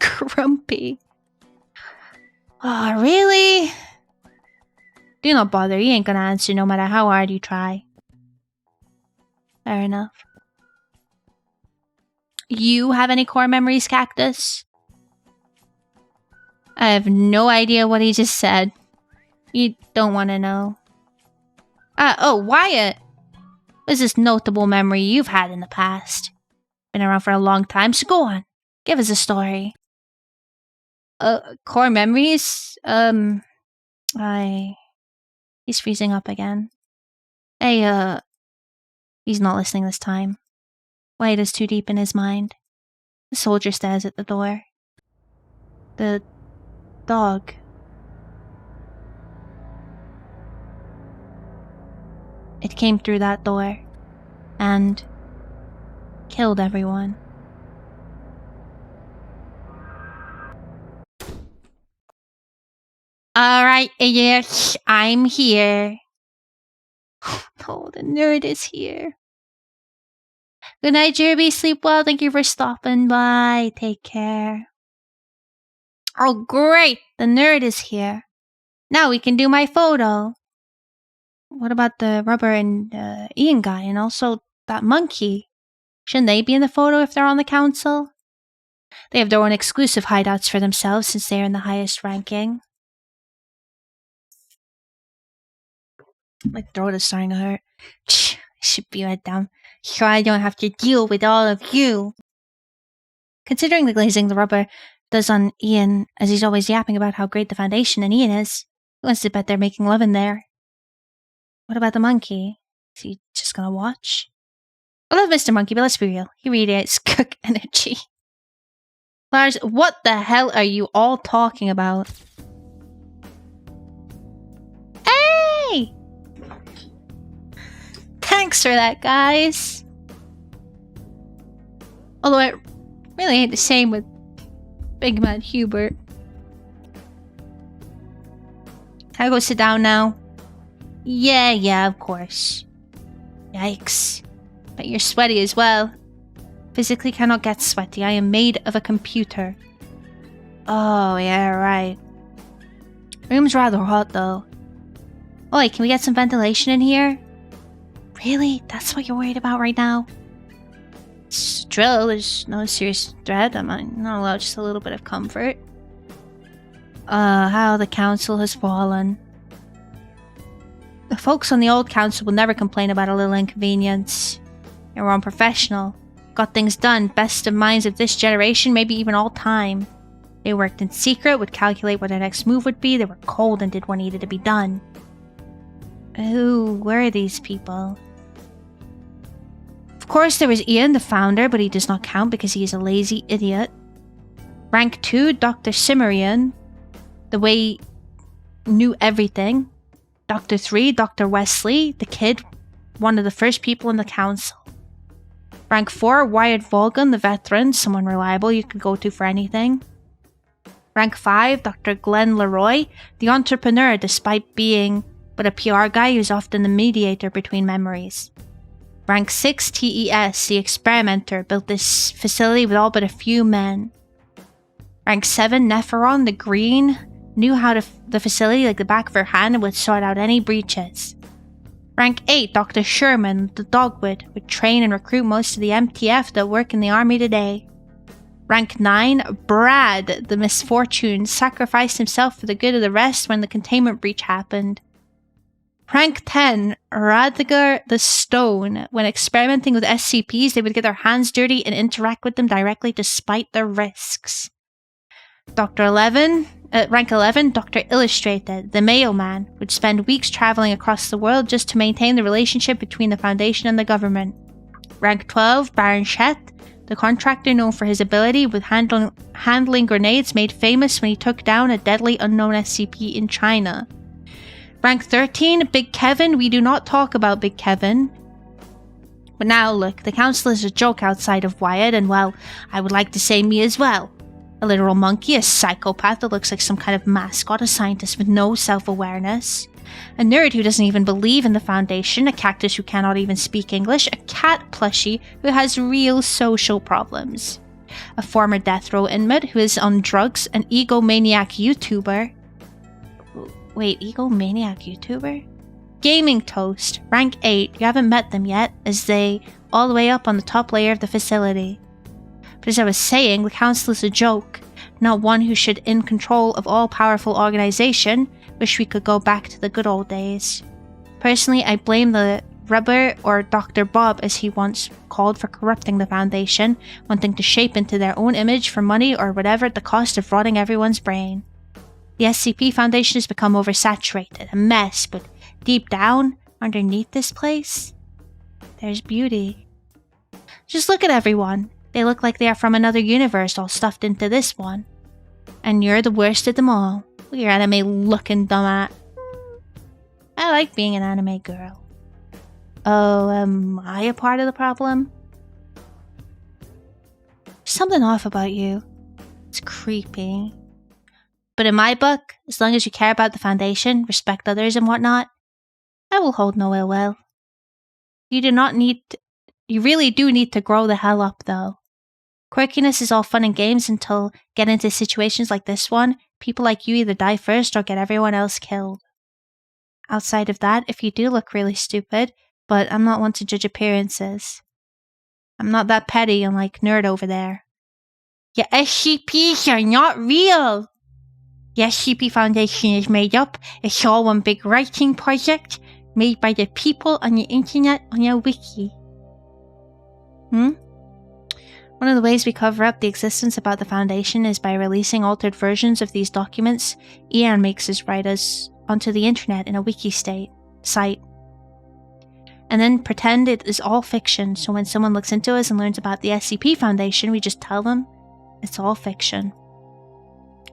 Grumpy. Oh, really? Do not bother, he ain't gonna answer no matter how hard you try. Fair enough. You have any core memories, Cactus? I have no idea what he just said. You don't want to know. Oh, Wyatt! What is this notable memory you've had in the past? Been around for a long time, so go on. Give us a story. Core memories? He's freezing up again. Hey, he's not listening this time. Wyatt is too deep in his mind. The soldier stares at the door. The dog. It came through that door and killed everyone. Alright, yes, I'm here. Oh, the nerd is here. Good night, Jerby. Sleep well. Thank you for stopping by. Take care. Oh, great. The nerd is here. Now we can do my photo. What about the Rubber and Ian guy and also that monkey? Shouldn't they be in the photo if they're on the council? They have their own exclusive hideouts for themselves since they are in the highest ranking. My throat is starting to hurt. I should be right down. So I don't have to deal with all of you. Considering the glazing the Rubber does on Ian, as he's always yapping about how great the Foundation and Ian is, who wants to bet they're making love in there? What about the monkey? Is he just gonna watch? I love Mr. Monkey, but let's be real. He radiates cook energy. Lars, what the hell are you all talking about? Hey! Thanks for that, guys. Although it really ain't the same with Big Man Hubert. Can I go sit down now? Yeah, of course. Yikes. But you're sweaty as well. Physically cannot get sweaty. I am made of a computer. Oh, yeah, right. Room's rather hot, though. Oi, can we get some ventilation in here? Really? That's what you're worried about right now? It's drill. There's no serious threat. I'm not allowed just a little bit of comfort. How the council has fallen. The folks on the old council will never complain about a little inconvenience. They were unprofessional. Got things done. Best of minds of this generation, maybe even all time. They worked in secret, would calculate what their next move would be. They were cold and did what needed to be done. Who were these people? Of course, there was Ian, the founder, but he does not count because he is a lazy idiot. Rank 2, Dr. Cimmerian, the way he knew everything. Dr. 3, Dr. Wesley, the kid, one of the first people in the council. Rank 4, Wyatt Volgan, the veteran, someone reliable you could go to for anything. Rank 5, Dr. Glenn Leroy, the entrepreneur despite being but a PR guy who's often the mediator between memories. Rank 6, TES, the experimenter, built this facility with all but a few men. Rank 7, Nepheron, the green, knew how the facility like the back of her hand and would sort out any breaches. Rank 8, Dr. Sherman, the dogwood, would train and recruit most of the MTF that work in the army today. Rank 9, Brad, the misfortune, sacrificed himself for the good of the rest when the containment breach happened. Rank 10, Radiger the Stone. When experimenting with SCPs, they would get their hands dirty and interact with them directly despite the risks. Rank 11, Dr. Illustrated, the mailman, would spend weeks traveling across the world just to maintain the relationship between the Foundation and the government. Rank 12, Baron Shet, the contractor known for his ability with handling grenades made famous when he took down a deadly unknown SCP in China. Rank 13, Big Kevin. We do not talk about Big Kevin. But now look, the council is a joke outside of Wyatt, and well, I would like to say me as well. A literal monkey, a psychopath that looks like some kind of mascot, a scientist with no self-awareness. A nerd who doesn't even believe in the Foundation, a cactus who cannot even speak English, a cat plushie who has real social problems. A former death row inmate who is on drugs, an egomaniac YouTuber. Wait, egomaniac YouTuber? Gaming Toast, rank 8. You haven't met them yet, as they all the way up on the top layer of the facility. But as I was saying, the council is a joke, not one who should in control of all-powerful organization. Wish we could go back to the good old days. Personally, I blame the Rubber, or Dr. Bob as he once called, for corrupting the Foundation, wanting to shape into their own image for money or whatever at the cost of rotting everyone's brain. The SCP Foundation has become oversaturated, a mess, but deep down, underneath this place, there's beauty. Just look at everyone. They look like they are from another universe all stuffed into this one. And you're the worst of them all. Look at your anime-looking dumbass. I like being an anime girl. Oh, am I a part of the problem? There's something off about you. It's creepy. But in my book, as long as you care about the Foundation, respect others and whatnot, I will hold no ill will. You really do need to grow the hell up, though. Quirkiness is all fun and games until get into situations like this one. People like you either die first or get everyone else killed. Outside of that, if you do look really stupid, but I'm not one to judge appearances. I'm not that petty unlike Nerd over there. Your SCPs are not real! The SCP Foundation is made up. It's all one big writing project made by the people on the internet on a wiki. One of the ways we cover up the existence about the Foundation is by releasing altered versions of these documents Ian makes us write us onto the internet in a wiki site. And then pretend it is all fiction, so when someone looks into us and learns about the SCP Foundation, we just tell them it's all fiction.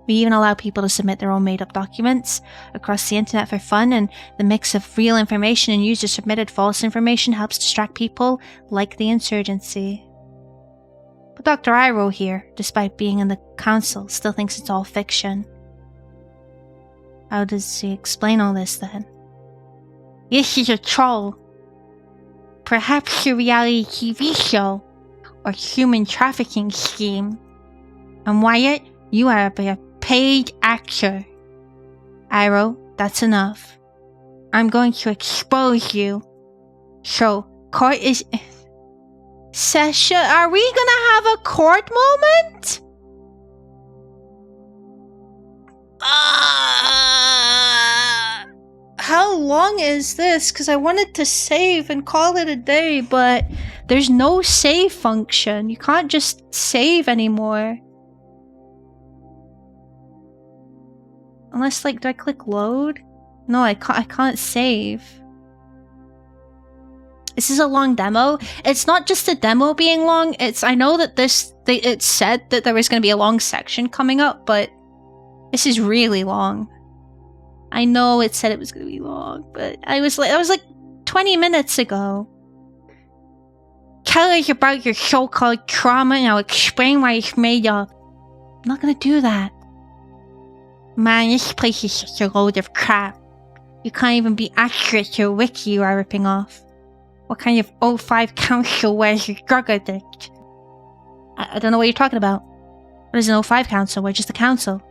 We even allow people to submit their own made-up documents across the internet for fun, and the mix of real information and user-submitted false information helps distract people like the insurgency. Dr. Iroh here, despite being in the council, still thinks it's all fiction. How does he explain all this then? This is a troll. Perhaps a reality TV show or human trafficking scheme. And Wyatt, you are a paid actor. Iroh, that's enough. I'm going to expose you. So, court is... Sasha, are we gonna have a court moment? How long is this? Because I wanted to save and call it a day, but there's no save function. You can't just save anymore. Unless, like, do I click load? No, I can't save. This is a long demo. It's not just the demo being long. I know that it said that there was going to be a long section coming up, but this is really long. I know it said it was going to be long, but I was like 20 minutes ago. Tell us about your so-called trauma and I'll explain why it's made up. I'm not going to do that. Man, this place is such a load of crap. You can't even be accurate to a wiki you are ripping off. What kind of O5 council wears a drug addict? I don't know what you're talking about. What is an O5 council? We're just a council.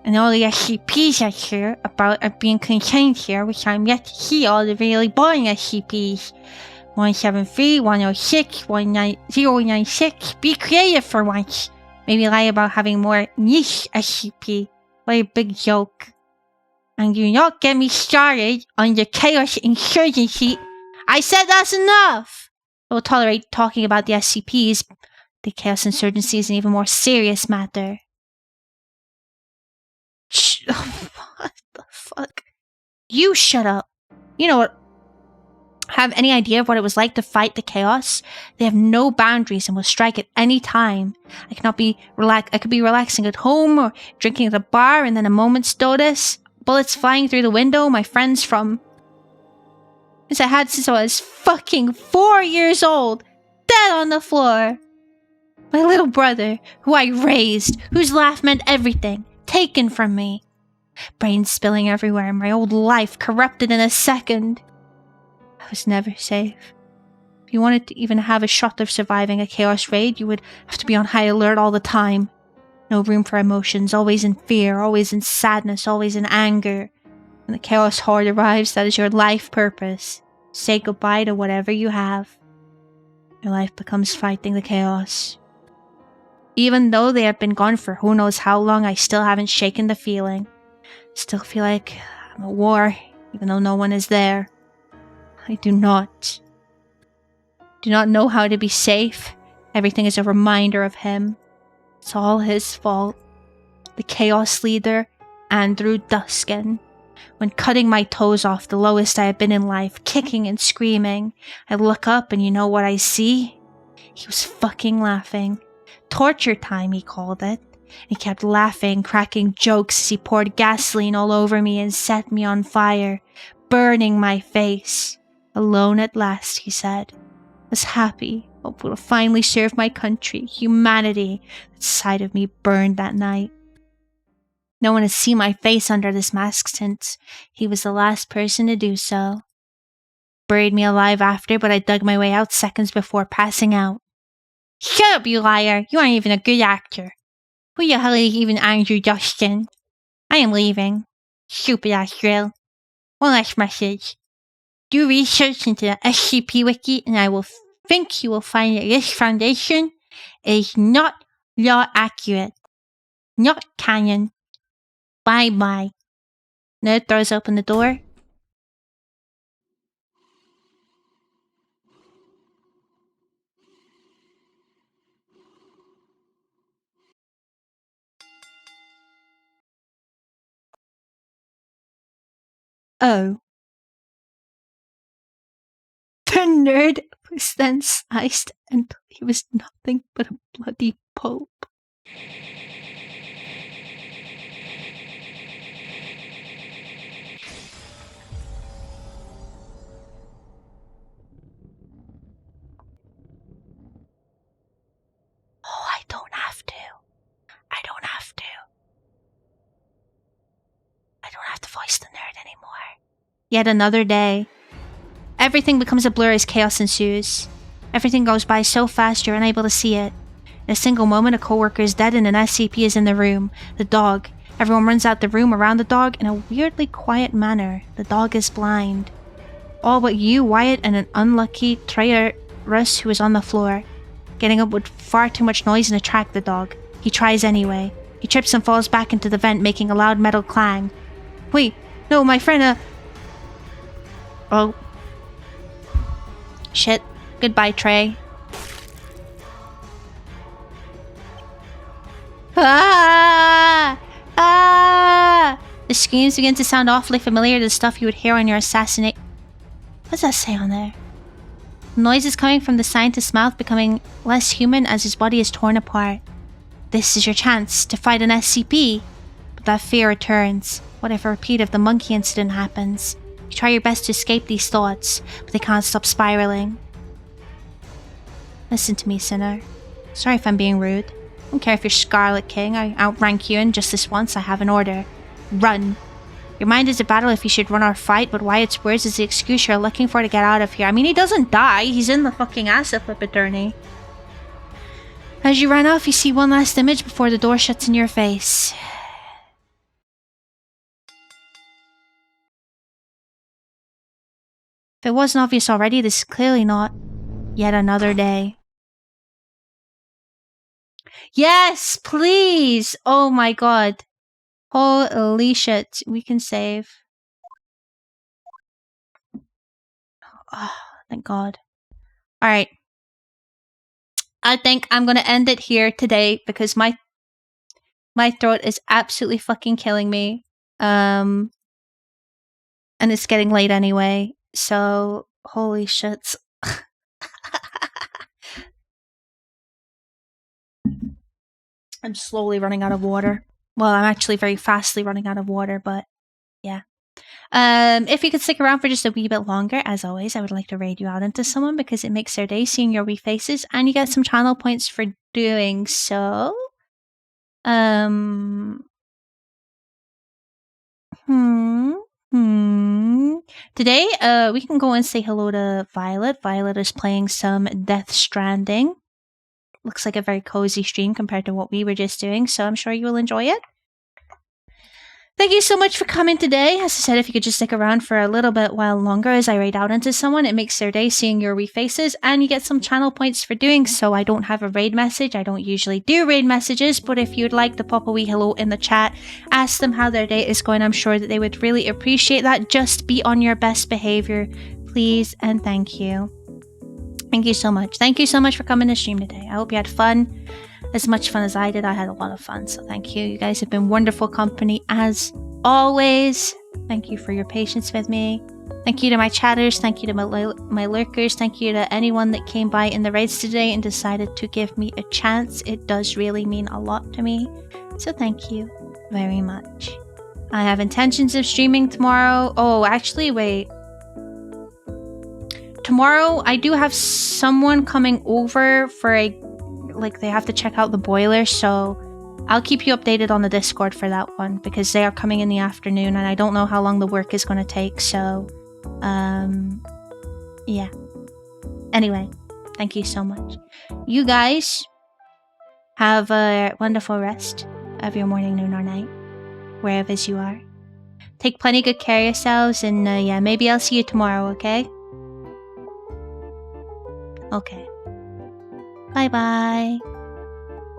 And all the SCPs I hear about are being contained here, which I'm yet to see all the really boring SCPs. 173, 106, 096. Be creative for once. Maybe lie about having more niche SCP. What a big joke. And do not get me started on the Chaos Insurgency. I said that's enough! I will tolerate talking about the SCPs. The Chaos Insurgency is an even more serious matter. What the fuck? You shut up. You know what? Have any idea of what it was like to fight the Chaos? They have no boundaries and will strike at any time. I could be relaxing at home or drinking at a bar, and then a moment's notice, bullets flying through the window, my friends from... as I had since I was fucking 4 years old, dead on the floor. My little brother, who I raised, whose laugh meant everything, taken from me. Brains spilling everywhere, my old life corrupted in a second. I was never safe. If you wanted to even have a shot of surviving a chaos raid, you would have to be on high alert all the time. No room for emotions, always in fear, always in sadness, always in anger. When the chaos horde arrives, that is your life purpose. Say goodbye to whatever you have. Your life becomes fighting the chaos. Even though they have been gone for who knows how long, I still haven't shaken the feeling. Still feel like I'm at war, even though no one is there. I do not know how to be safe. Everything is a reminder of him. It's all his fault. The Chaos Leader, Andrew Duskin. When cutting my toes off, the lowest I have been in life, kicking and screaming, I look up and you know what I see? He was fucking laughing. Torture time, he called it. He kept laughing, cracking jokes as he poured gasoline all over me and set me on fire, burning my face. Alone at last, he said. I was happy. Hope will finally serve my country, humanity. That side of me burned that night. No one has seen my face under this mask since he was the last person to do so. Buried me alive after, but I dug my way out seconds before passing out. Shut up, you liar! You aren't even a good actor. Who the hell is even Andrew Dustin? I am leaving. Stupid ass drill. One last message. Do research into the SCP Wiki, and I will think you will find that this foundation is not law accurate. Not canon. Bye-bye. Nerd throws open the door. Oh. The nerd was then sliced until he was nothing but a bloody pulp. Yet another day. Everything becomes a blur as chaos ensues. Everything goes by so fast you're unable to see it. In a single moment, a coworker is dead and an SCP is in the room. The dog. Everyone runs out the room around the dog in a weirdly quiet manner. The dog is blind. All but you, Wyatt, and an unlucky Russ who is on the floor. Getting up with far too much noise and attract the dog. He tries anyway. He trips and falls back into the vent, making a loud metal clang. Wait, no, my friend, Oh. Shit. Goodbye, Trey. Ah! Ah! The screams begin to sound awfully familiar to the stuff you would hear on your assassinate. What's that say on there? The noise is coming from the scientist's mouth, becoming less human as his body is torn apart. This is your chance to fight an SCP. But that fear returns. What if a repeat of the monkey incident happens? You try your best to escape these thoughts, but they can't stop spiraling. Listen to me, Sinner. Sorry if I'm being rude. I don't care if you're Scarlet King. I outrank you, and just this once I have an order. Run. Your mind is a battle if you should run or fight, but Wyatt's words is the excuse you're looking for to get out of here. I mean, he doesn't die. He's in the fucking acid flip attorney. As you run off, you see one last image before the door shuts in your face. If it wasn't obvious already, this is clearly not yet another day. Yes, please! Oh my god. Holy shit. We can save. Oh, thank god. Alright. I think I'm gonna end it here today because my throat is absolutely fucking killing me. And it's getting late anyway. So, holy shit. I'm slowly running out of water. Well, I'm actually very fastly running out of water, but yeah. If you could stick around for just a wee bit longer, as always, I would like to raid you out into someone because it makes their day seeing your wee faces, and you get some channel points for doing so. Today, we can go and say hello to Violet. Violet is playing some Death Stranding. Looks like a very cozy stream compared to what we were just doing, so I'm sure you will enjoy it. Thank you so much for coming today. As I said, if you could just stick around for a little bit while longer as I raid out into someone, it makes their day seeing your wee faces, and you get some channel points for doing so. I don't have a raid message. I don't usually do raid messages, but if you'd like to pop a wee hello in the chat, ask them how their day is going, I'm sure that they would really appreciate that. Just be on your best behavior, please, and thank you. Thank you so much. Thank you so much for coming to stream today. I hope you had fun. As much fun as I did. I had a lot of fun, so thank you. You guys have been wonderful company as always. Thank you for your patience with me. Thank you to my chatters. Thank you to my lurkers. Thank you to anyone that came by in the raids today and decided to give me a chance. It does really mean a lot to me, so thank you very much. I have intentions of streaming tomorrow. Oh, actually, wait. Tomorrow, I do have someone coming over for a... Like, they have to check out the boiler, so I'll keep you updated on the Discord for that one, because they are coming in the afternoon, and I don't know how long the work is going to take, so... yeah. Anyway, thank you so much. You guys have a wonderful rest of your morning, noon, or night, wherever you are. Take plenty good care of yourselves, and yeah, maybe I'll see you tomorrow, okay? Okay. Bye-bye.